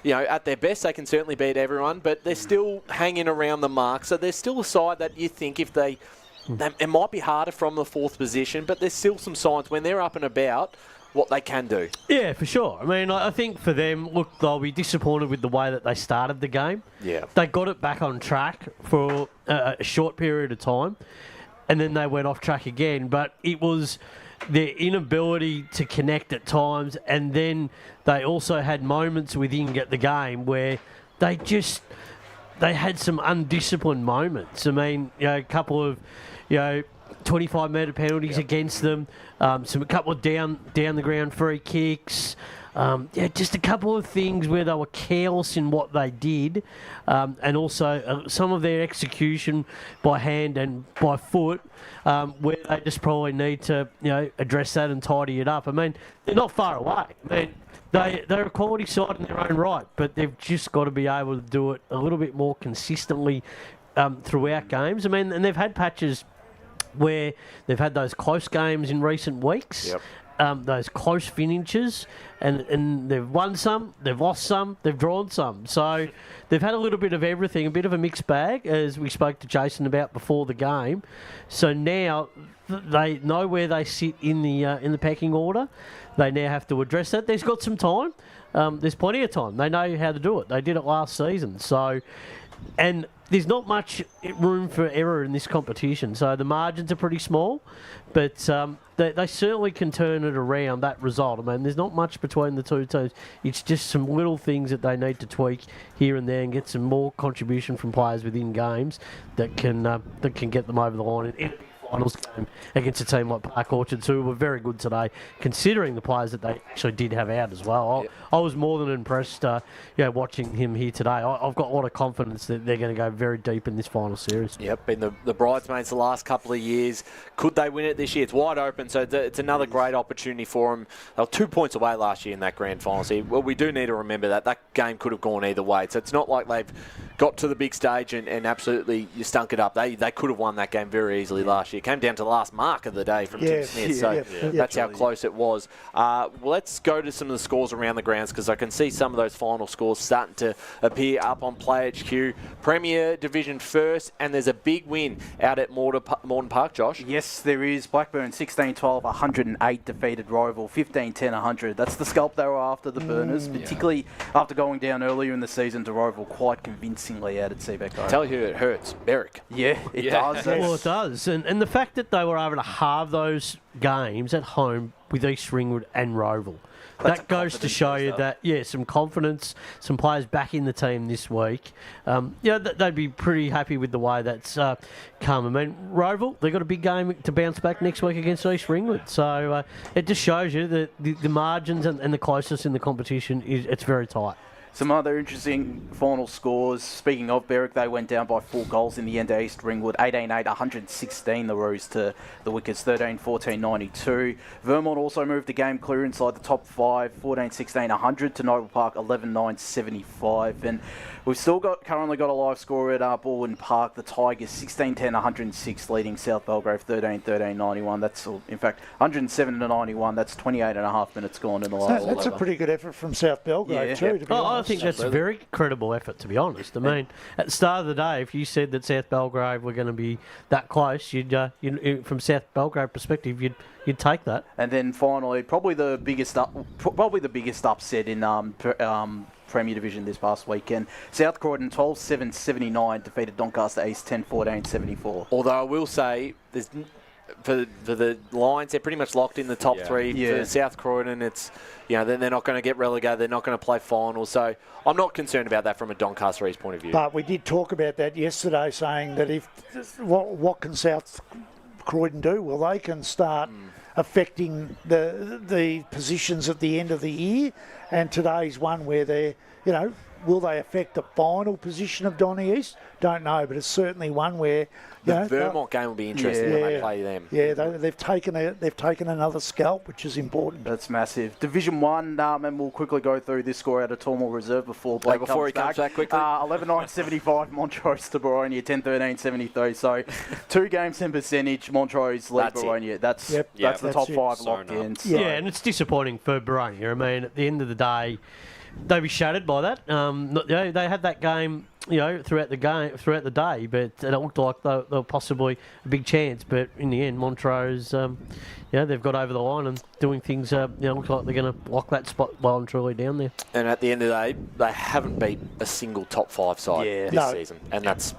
[SPEAKER 20] at their best, they can certainly beat everyone. But they're still hanging around the mark. So there's still a side that you think if it might be harder from the fourth position, but there's still some signs when they're up and about what they can do.
[SPEAKER 9] Yeah, for sure. I mean, I think for them, look, they'll be disappointed with the way that they started the game.
[SPEAKER 20] Yeah.
[SPEAKER 9] They got it back on track for a short period of time, and then they went off track again. But it was their inability to connect at times, and then they also had moments within the game where they had some undisciplined moments. I mean, a couple of, 25-metre penalties against them, a couple of down the ground free kicks, just a couple of things where they were careless in what they did, and also some of their execution by hand and by foot, where they just probably need to address that and tidy it up. I mean, they're not far away. I mean, they're a quality side in their own right, but they've just got to be able to do it a little bit more consistently throughout games. I mean, and they've had patches where they've had those close games in recent weeks, those close finishes, and they've won some, they've lost some, they've drawn some. So they've had a little bit of everything, a bit of a mixed bag, as we spoke to Jason about before the game. So now they know where they sit in the pecking order. They now have to address that. There's got some time. There's plenty of time. They know how to do it. They did it last season. So, and there's not much room for error in this competition. So the margins are pretty small, but they certainly can turn it around, that result. I mean, there's not much between the two teams. It's just some little things that they need to tweak here and there and get some more contribution from players within games that can get them over the line. Finals game against a team like Park Orchards, who were very good today, considering the players that they actually did have out as well. I was more than impressed, watching him here today. I've got a lot of confidence that they're going to go very deep in this final series.
[SPEAKER 20] Yep, been the bridesmaids the last couple of years. Could they win it this year? It's wide open, so it's another great opportunity for them. They were 2 points away last year in that grand final. So, we do need to remember that game could have gone either way. So it's not like they've got to the big stage and absolutely you stunk it up. They could have won that game very easily last year. It came down to the last mark of the day from Tim Smith, so that's how close it was. Let's go to some of the scores around the grounds, because I can see some of those final scores starting to appear up on Play HQ. Premier Division first, and there's a big win out at Moreton Park, Josh.
[SPEAKER 22] Yes, there is. Blackburn 16-12, 108 defeated Roval, 15-10, 100. That's the scalp they were after, the Burners, particularly after going down earlier in the season to Roval quite convincingly. embarrassingly out at CBEC.
[SPEAKER 20] Tell you who it hurts, Berwick.
[SPEAKER 22] Yeah, it does.
[SPEAKER 9] Well, it does. And the fact that they were able to halve those games at home with East Ringwood and Roval, that goes to show you that, some confidence, some players back in the team this week. They'd be pretty happy with the way that's come. I mean, Roval, they've got a big game to bounce back next week against East Ringwood. So it just shows you that the margins and the closeness in the competition, it's very tight.
[SPEAKER 22] Some other interesting final scores. Speaking of Berwick, they went down by 4 goals in the end to East Ringwood. 18-8, 116 the Roos to the Wickets, 13-14, 92. Vermont also moved the game clear inside the top 5, 14-16, 100 to Noble Park, 11-9, 75. And we've still currently got a live score at Baldwin Park. The Tigers, 16-10, 106, leading South Belgrave, 13-13, 91. That's, in fact, 107 to 91. That's 28 and a half minutes gone in the last.
[SPEAKER 5] That's a pretty good effort from South Belgrave too, to be honest.
[SPEAKER 9] I think that's a very credible effort, to be honest. I mean, at the start of the day, if you said that South Belgrave were going to be that close, you'd from South Belgrave perspective, you'd take that.
[SPEAKER 22] And then finally, probably the biggest upset in Premier Division this past weekend. South Croydon 12-7, 79 defeated Doncaster East 10-14, 74.
[SPEAKER 20] Although I will say, there's for the Lions, they're pretty much locked in the top 3. For South Croydon, it's they're not going to get relegated. They're not going to play finals. So I'm not concerned about that from a Doncaster East point of view.
[SPEAKER 5] But we did talk about that yesterday, saying that what can South Croydon do? Well, they can start affecting the positions at the end of the year. And today's one where they're, will they affect the final position of Donny East? Don't know, but it's certainly one where
[SPEAKER 20] the Vermont game will be interesting when they play them.
[SPEAKER 5] Yeah, they've taken another scalp, which is important.
[SPEAKER 22] That's massive. Division 1, and we'll quickly go through this score out of Tormal Reserve before Blake
[SPEAKER 20] comes back quickly.
[SPEAKER 22] 11-9, 75, Montrose to Boronia, 10-13, 73. So 2 games in percentage, Montrose lead Boronia. That's the top 5 locked in. So.
[SPEAKER 9] Yeah, and it's disappointing for Boronia. I mean, at the end of the day, they'll be shattered by that. They had that game, throughout the day, but it looked like they were possibly a big chance. But in the end, Montrose, they've got over the line and doing things. Looks like they're going to lock that spot well and truly down there.
[SPEAKER 20] And at the end of the day, they haven't beat a single top 5 side this season, and that's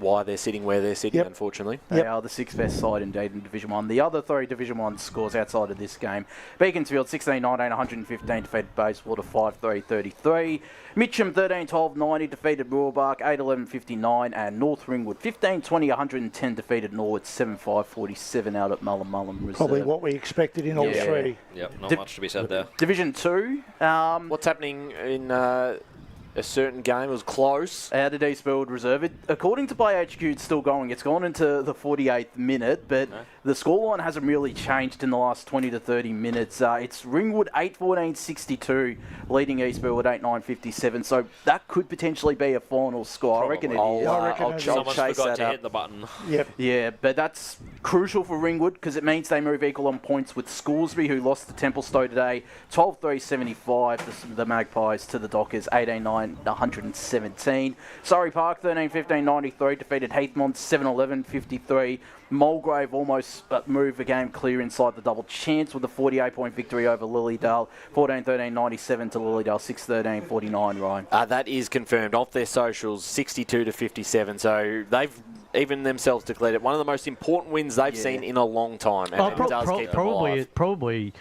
[SPEAKER 20] why they're sitting where they're sitting, unfortunately.
[SPEAKER 22] They are the 6th best side indeed in Division 1. The other 3 Division 1 scores outside of this game. Beaconsfield 16-19, 115 defeated Bayswater 5-3, 33. Mitcham 13-12, 90 defeated Moorbark 8-11, 59. And North Ringwood 15-20, 110 defeated Norwood 7-5, 47 out at Mullen Reserve.
[SPEAKER 5] Probably what we expected in all 3.
[SPEAKER 3] Yep, not much to be said there.
[SPEAKER 22] Division 2.
[SPEAKER 20] What's happening in... a certain game. It was close.
[SPEAKER 22] Out at Eastfield Reserve. According to Play HQ, it's still going. It's gone into the 48th minute, but the scoreline hasn't really changed in the last 20 to 30 minutes. It's Ringwood 8-14, 62, leading Eastfield at 8-9, 57. So that could potentially be a final score. I reckon it is.
[SPEAKER 3] I'll chase that to hit the button.
[SPEAKER 5] Yep.
[SPEAKER 22] Yeah, but that's crucial for Ringwood because it means they move equal on points with Scoresby, who lost to Templestowe today, 12-3, 75. The Magpies to the Dockers, 18-9. 117. Surrey Park 13-15, 93 defeated Heathmont 7-11, 53. Mulgrave almost moved the game clear inside the double chance with a 48-point victory over Lilydale 14-13, 97 to Lilydale 6-13, 49. Ryan.
[SPEAKER 20] That is confirmed off their socials, 62 to 57. So they've even themselves declared it one of the most important wins they've seen in a long time. And it does keep them alive.
[SPEAKER 9] Probably.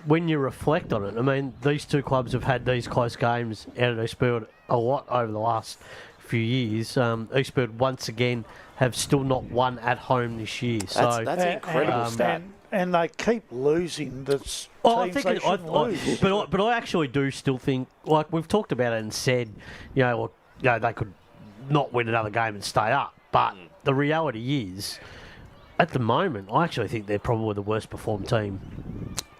[SPEAKER 9] When you reflect on it, I mean, these 2 clubs have had these close games out of Eastfield a lot over the last few years. Eastfield, once again, have still not won at home this year.
[SPEAKER 20] That's an incredible stat.
[SPEAKER 5] And they keep losing the teams they shouldn't lose.
[SPEAKER 9] But I actually do still think, like we've talked about it and said, they could not win another game and stay up. But the reality is, at the moment, I actually think they're probably the worst performed team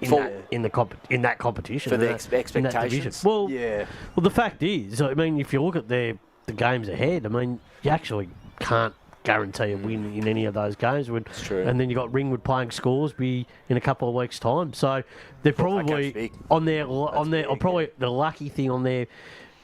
[SPEAKER 9] in that competition.
[SPEAKER 20] For the expectations.
[SPEAKER 9] Well, the fact is, I mean, if you look at the games ahead, I mean, you actually can't guarantee a win in any of those games.
[SPEAKER 20] That's true.
[SPEAKER 9] And then you've got Ringwood playing Scoresby in a couple of weeks' time. So they're probably probably the lucky thing on their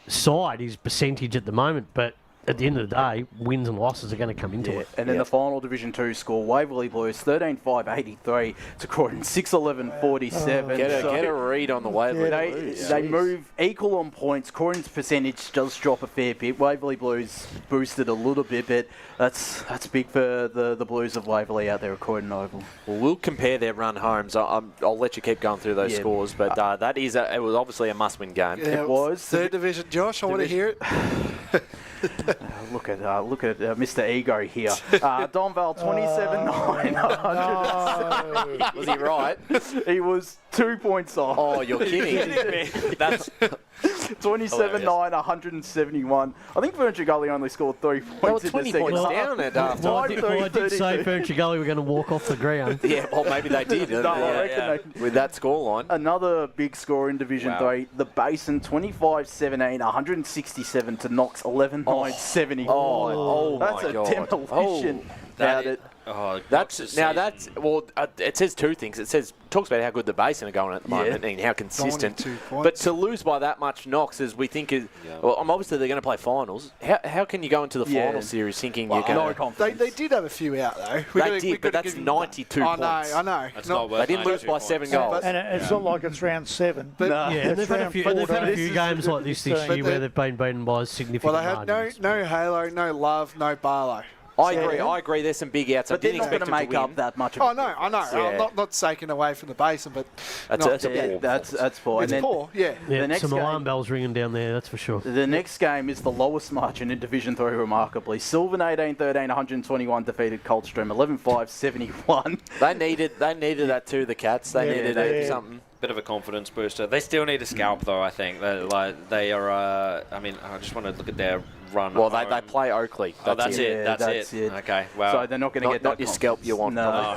[SPEAKER 9] side is percentage at the moment, but at the end of the day, wins and losses are going to come into it.
[SPEAKER 22] And then the final Division 2 score, Waverley Blues 13-5-83 to Croydon 6-11-47.
[SPEAKER 20] Get a read on the Waverley Blues.
[SPEAKER 22] They move equal on points. Croydon's percentage does drop a fair bit. Waverley Blues boosted a little bit, but that's big for the Blues of Waverley out there at Croydon Oval.
[SPEAKER 20] Well, we'll compare their run homes. I'll let you keep going through those scores, but it was obviously a must-win game.
[SPEAKER 8] Yeah,
[SPEAKER 22] it was.
[SPEAKER 8] Third division, Josh. I want to hear it.
[SPEAKER 22] Look at Mr. Ego here. Donvale 27-9.
[SPEAKER 20] Was he right?
[SPEAKER 22] He was 2 points off.
[SPEAKER 20] Oh, you're kidding. That's
[SPEAKER 22] 27-9, 171. I think Furniture Gully only scored 3 points.
[SPEAKER 20] They were 20 points down at half time.
[SPEAKER 9] I did say Furniture Gully were going to walk off the ground.
[SPEAKER 20] Yeah, well, maybe they did. With that scoreline.
[SPEAKER 22] Another big score in Division 3. The Basin 25-17, 167 to Knox 11-9-75.
[SPEAKER 20] Oh,
[SPEAKER 22] that's
[SPEAKER 20] my God.
[SPEAKER 22] Demolition.
[SPEAKER 20] It says two things. It talks about how good the Basin are going at the moment and how consistent. But to lose by that much Knox, as we think is, obviously they're going to play finals. How can you go into the final series thinking you're going to?
[SPEAKER 8] They did have a few out though.
[SPEAKER 20] They did, but that's 92 points.
[SPEAKER 8] I know.
[SPEAKER 20] They didn't lose by 7 goals.
[SPEAKER 5] And it's not like it's round 7.
[SPEAKER 8] But
[SPEAKER 9] and they've had a few games like this year where they've been beaten by significant margins.
[SPEAKER 8] Well, they had no Halo, no Love, no Barlow.
[SPEAKER 20] I agree. There's some big outs.
[SPEAKER 22] But they're not going to make up that much.
[SPEAKER 8] I know. I'm not taking away from the Basin, but
[SPEAKER 22] that's poor.
[SPEAKER 8] It's poor.
[SPEAKER 22] The
[SPEAKER 9] some alarm bells ringing down there, that's for sure.
[SPEAKER 22] The next game is the lowest margin in Division 3, remarkably. Sylvan 18-13, 121 defeated Coldstream 11-5-71.
[SPEAKER 20] They needed that too. The Cats. They needed something.
[SPEAKER 3] Bit of a confidence booster. They still need a scalp, though. I think they are. I just want to look at their run.
[SPEAKER 20] Well, they play Oakley.
[SPEAKER 3] That's it. Okay. Well,
[SPEAKER 22] so they're not going to get that.
[SPEAKER 20] Not your scalp you want,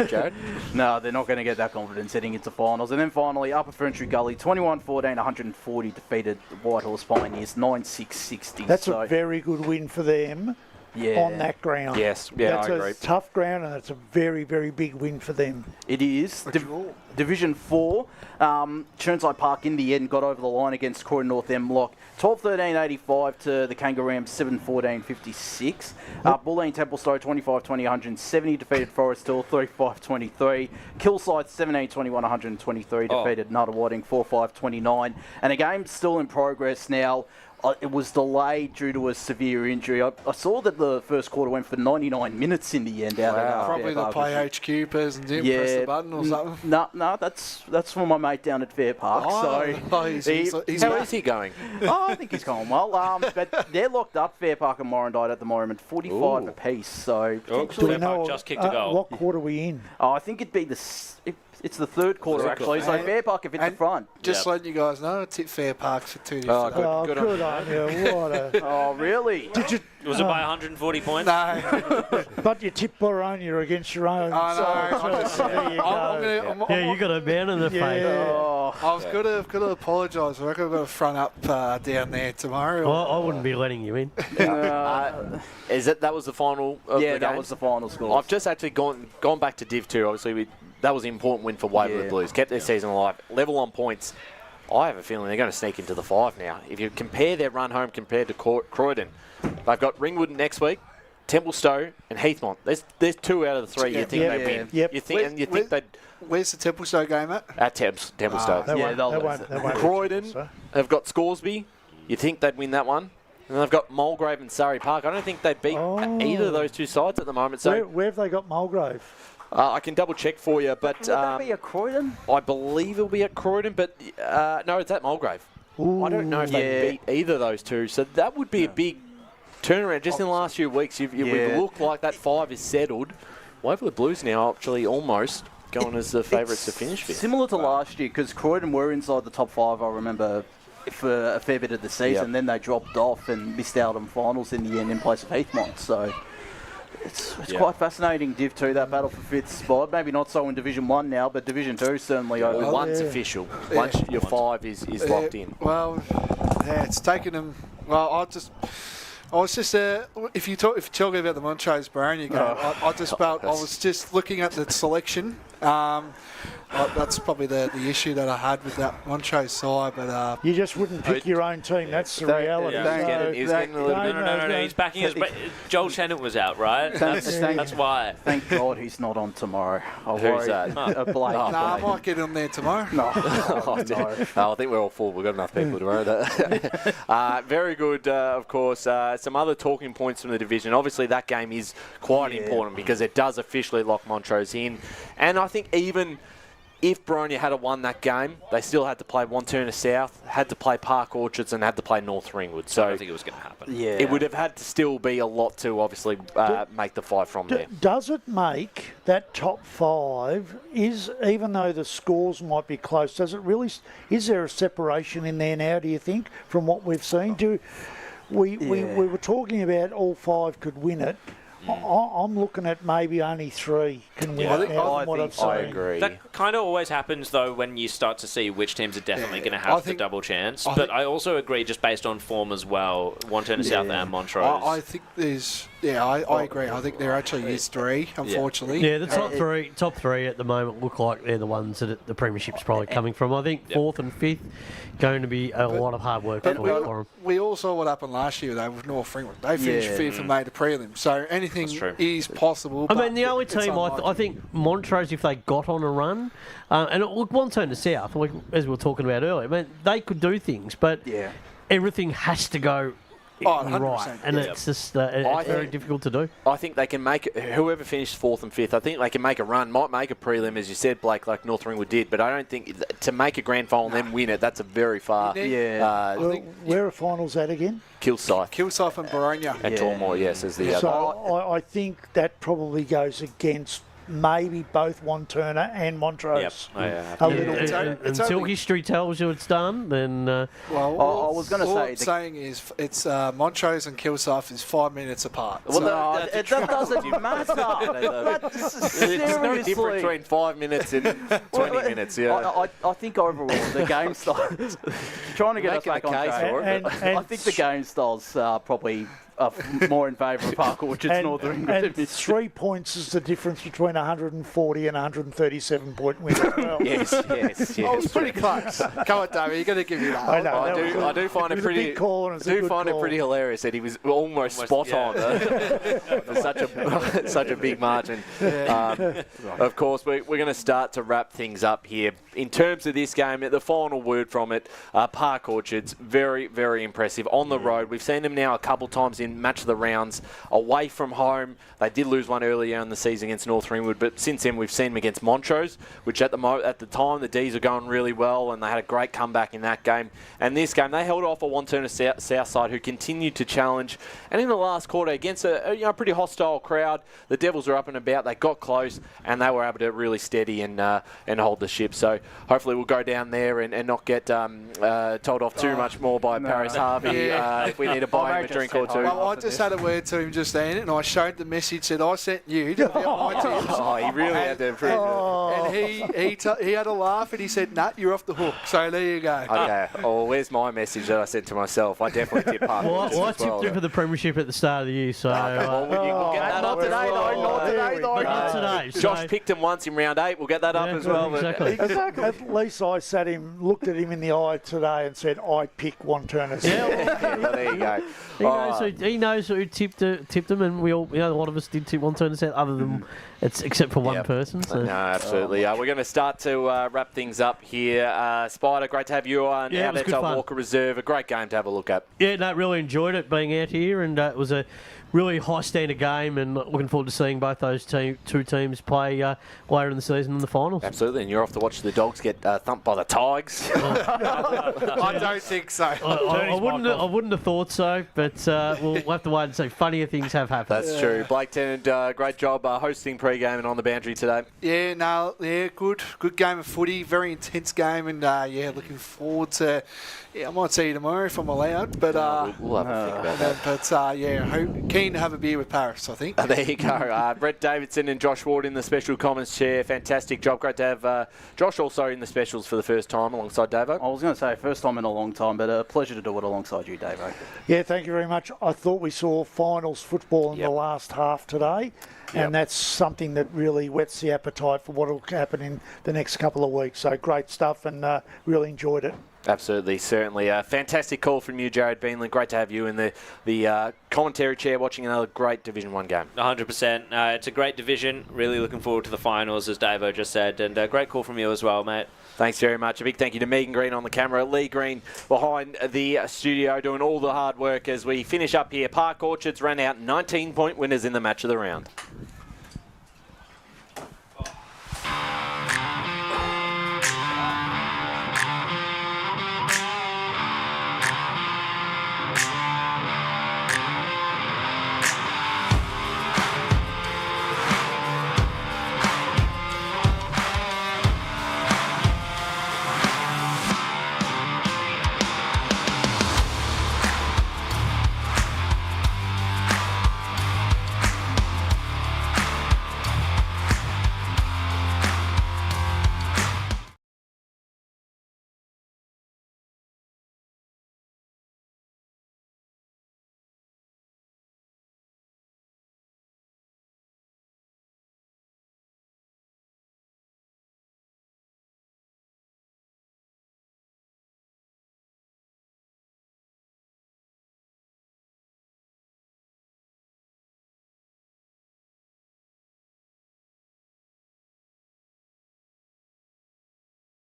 [SPEAKER 20] Jared.
[SPEAKER 22] No, they're not going to get that confidence heading into finals. And then finally, Upper Ferntree Gully 21-14, 140 defeated Whitehorse Pioneers 9-6-60.
[SPEAKER 5] That's a very good win for them. On that ground.
[SPEAKER 20] Yes, I agree.
[SPEAKER 5] That's a tough ground, and it's a very, very big win for them.
[SPEAKER 22] It is. Division 4, Churnside Park in the end got over the line against Croydon North M-Lock. 12-13-85 to the Kangaroos 7-14-56. Bulleen Templestowe 25-20, 170 defeated Forest Hill 35-23. Killside 17-21, 123 defeated Nuttawading 4-5-29. And a game still in progress now. It was delayed due to a severe injury. I saw that the first quarter went for 99 minutes in the end.
[SPEAKER 8] Probably the Play HQ person didn't press the button or something.
[SPEAKER 22] No, that's from my mate down at Fair Park.
[SPEAKER 8] How is he
[SPEAKER 20] going?
[SPEAKER 22] I think he's going well. But they're locked up, Fair Park and Morondite at the moment, 45 apiece. So
[SPEAKER 5] do we know
[SPEAKER 3] just kicked a goal.
[SPEAKER 5] What quarter are we in?
[SPEAKER 22] I think it'd be it's the third quarter, actually. So Fair Park have hit the front.
[SPEAKER 8] Just letting you guys know, it's hit Fair Park for 2 different.
[SPEAKER 22] Good
[SPEAKER 5] on you. What a...
[SPEAKER 22] Oh, really?
[SPEAKER 3] Was it by 140 points?
[SPEAKER 8] No.
[SPEAKER 5] But you tipped Boronia against your own.
[SPEAKER 8] I know.
[SPEAKER 5] There you go.
[SPEAKER 9] You got a man in the face.
[SPEAKER 8] I was going to apologise. I reckon I've got a front up down there tomorrow.
[SPEAKER 9] I wouldn't be letting you in.
[SPEAKER 20] That was the final of the game?
[SPEAKER 22] That was the final score.
[SPEAKER 20] I've just actually gone back to Div 2. Obviously, that was an important win for Waverley Blues. Kept their season alive. Level on points. I have a feeling they're going to sneak into the 5 now. If you compare their run home compared to Croydon, they've got Ringwood next week, Templestowe and Heathmont. There's 2 out of the 3 you think they win.
[SPEAKER 5] Yep.
[SPEAKER 20] You think they'd...
[SPEAKER 8] Where's the Templestowe game at?
[SPEAKER 20] At Templestowe.
[SPEAKER 5] They won't.
[SPEAKER 20] Croydon have got Scoresby. You think they'd win that one? And they've got Mulgrave and Surrey Park. I don't think they'd beat either of those 2 sides at the moment. So
[SPEAKER 5] where have they got Mulgrave?
[SPEAKER 20] I can double check for you, but
[SPEAKER 22] would that be at Croydon?
[SPEAKER 20] I believe it'll be at Croydon, but no, it's at Mulgrave. I don't know if they beat either of those 2, so that would be a big turnaround. Just in the last few weeks, we've looked like that 5 is settled. Waverley Blues now actually almost going as the favourites to finish 5th.
[SPEAKER 22] Similar to last year, because Croydon were inside the top 5, I remember, for a fair bit of the season. Then they dropped off and missed out on finals in the end in place of Heathmont. So it's quite fascinating, Div 2, that battle for 5th spot. Maybe not so in Division 1 now, but Division 2 certainly over.
[SPEAKER 20] One's official. Once your 5 is locked in.
[SPEAKER 8] Well, it's taken them... Well, I was just if you're talking about the Montrose Boronia game, I just felt I was just looking at the selection. That's probably the issue that I had with that Montrose side. But
[SPEAKER 5] you just wouldn't pick your own team. That's the reality.
[SPEAKER 3] He's getting a little bit. No. He's backing us. Joel Shannon was out, right? That's why.
[SPEAKER 22] Thank God he's not on tomorrow.
[SPEAKER 20] Who's that?
[SPEAKER 22] Blake.
[SPEAKER 8] I might get on there tomorrow.
[SPEAKER 22] No.
[SPEAKER 20] I think we're all full. We've got enough people tomorrow. Very good, of course. Some other talking points from the division. Obviously, that game is quite important because it does officially lock Montrose in. And I think even if Boronia had won that game, they still had to play Wantirna South, had to play Park Orchards, and had to play North Ringwood. So
[SPEAKER 3] I don't think it was going to happen.
[SPEAKER 22] Yeah.
[SPEAKER 20] It would have had to still be a lot to obviously make the fight from there.
[SPEAKER 5] Does it make that top 5, even though the scores might be close, is there a separation in there now, do you think, from what we've seen? We were talking about all 5 could win it. I'm looking at maybe only 3 can win it now from what I've seen.
[SPEAKER 20] I agree.
[SPEAKER 3] That kind of always happens, though, when you start to see which teams are definitely going to have the double chance. But I also agree, just based on form as well, Wantirna South and Montrose.
[SPEAKER 8] I think there's... Yeah, I agree. I think there actually is 3, unfortunately.
[SPEAKER 9] Yeah, the top three at the moment look like they're the ones that the premiership's probably coming from. I think 4th and 5th going to be a lot of hard work for them.
[SPEAKER 8] We all saw what happened last year, though, with North Ringwood. They finished 5th and made a prelim. So anything is possible.
[SPEAKER 9] I mean, the only team I think Montrose, if they got on a run, and look, Wantirna South, as we were talking about earlier, I mean, they could do things, but everything has to go right, and it's just it's very difficult to do.
[SPEAKER 20] I think they can make whoever finished 4th and 5th. I think they can make a run. Might make a prelim, as you said, Blake, like North Ringwood did. But I don't think to make a grand final and then win it. That's a very far.
[SPEAKER 5] Where are finals at again?
[SPEAKER 20] Kilsyth
[SPEAKER 8] and Boronia
[SPEAKER 20] and Tormore. Yes, as the
[SPEAKER 5] so
[SPEAKER 20] other.
[SPEAKER 5] I think that probably goes against maybe both Wantirna and Montrose. A little bit.
[SPEAKER 9] Until history tells you it's done, then...
[SPEAKER 22] I was going to say...
[SPEAKER 8] All I'm saying is it's Montrose and Kilsyth is 5 minutes apart.
[SPEAKER 22] Well, that doesn't matter.
[SPEAKER 20] There's no difference between 5 minutes and 20 minutes. Yeah.
[SPEAKER 22] I think overall the game style... trying to get us back on track. I think the game style's probably... more in favour of Park Orchards, North Ringwood.
[SPEAKER 5] And 3 points is the difference between 140 and 137 point win as well.
[SPEAKER 20] Yes.
[SPEAKER 8] I was pretty close. Come on, David, you've got to give me that.
[SPEAKER 20] I do find it pretty. It pretty hilarious that he was almost spot on for such a big margin. Of course, we're going to start to wrap things up here. In terms of this game, the final word from it, Park Orchards, very, very impressive on the road. We've seen them now a couple times in match of the rounds away from home. They did lose one earlier in the season against North Ringwood, but since then we've seen them against Montrose, which at the time the D's are going really well, and they had a great comeback in that game. And this game they held off a Wantirna South side who continued to challenge. And in the last quarter against a pretty hostile crowd, the Devils were up and about. They got close and they were able to really steady and hold the ship. So hopefully we'll go down there and not get told off too much more by Paris Harvey if we need to buy him a drink or two.
[SPEAKER 8] Well, I just had a word to him just then, and I showed the message that I sent you to get my tips.
[SPEAKER 20] He really had to improve it.
[SPEAKER 8] And he had a laugh and he said, "Nut, you're off the hook." So there you go.
[SPEAKER 20] Okay. Oh, where's my message that I sent to myself? I definitely tipped Park.
[SPEAKER 9] I tipped him for the premiership at the start of the year, so...
[SPEAKER 20] we'll get that up today, though.
[SPEAKER 9] Not today.
[SPEAKER 20] Josh picked him once in round 8. We'll get that up as well.
[SPEAKER 9] Exactly.
[SPEAKER 5] At least I looked at him in the eye today and said, "I pick Wantirna."
[SPEAKER 20] There you go.
[SPEAKER 9] He knows who tipped him, and we all, a lot of us did tip Wantirna South, other than except for one person. So.
[SPEAKER 20] No, absolutely. We're going to start to wrap things up here. Spider, great to have you on out at Walker Reserve. A great game to have a look at.
[SPEAKER 9] Yeah, no, really enjoyed it being out here, and it was a really high standard game, and looking forward to seeing both those two teams play later in the season in the finals.
[SPEAKER 20] Absolutely, and you're off to watch the Dogs get thumped by the Tigers.
[SPEAKER 8] I don't think so.
[SPEAKER 9] I wouldn't have thought so, but we'll have to wait and see. Funnier things have happened.
[SPEAKER 20] That's true. Blake Tennant, great job hosting pre-game and on the boundary today.
[SPEAKER 8] Good game of footy, very intense game, and looking forward to. Yeah, I might see you tomorrow if I'm allowed, but
[SPEAKER 20] we'll have a think about that.
[SPEAKER 8] But keen to have a beer with Paris, I think.
[SPEAKER 20] There you go. Brett Davidson and Josh Ward in the special comments chair. Fantastic job. Great to have Josh also in the specials for the first time alongside Davo.
[SPEAKER 22] I was going to say first time in a long time, but a pleasure to do it alongside you, Davo.
[SPEAKER 5] Yeah, thank you very much. I thought we saw finals football in the last half today, and that's something that really whets the appetite for what will happen in the next couple of weeks. So great stuff, and really enjoyed it.
[SPEAKER 20] Absolutely, certainly. A fantastic call from you, Jared Beanland. Great to have you in the commentary chair watching another great Division 1 game.
[SPEAKER 3] 100%. It's a great division. Really looking forward to the finals, as Davo just said. And a great call from you as well, mate.
[SPEAKER 20] Thanks very much. A big thank you to Megan Green on the camera, Lee Green behind the studio doing all the hard work as we finish up here. Park Orchards ran out 19-point winners in the match of the round.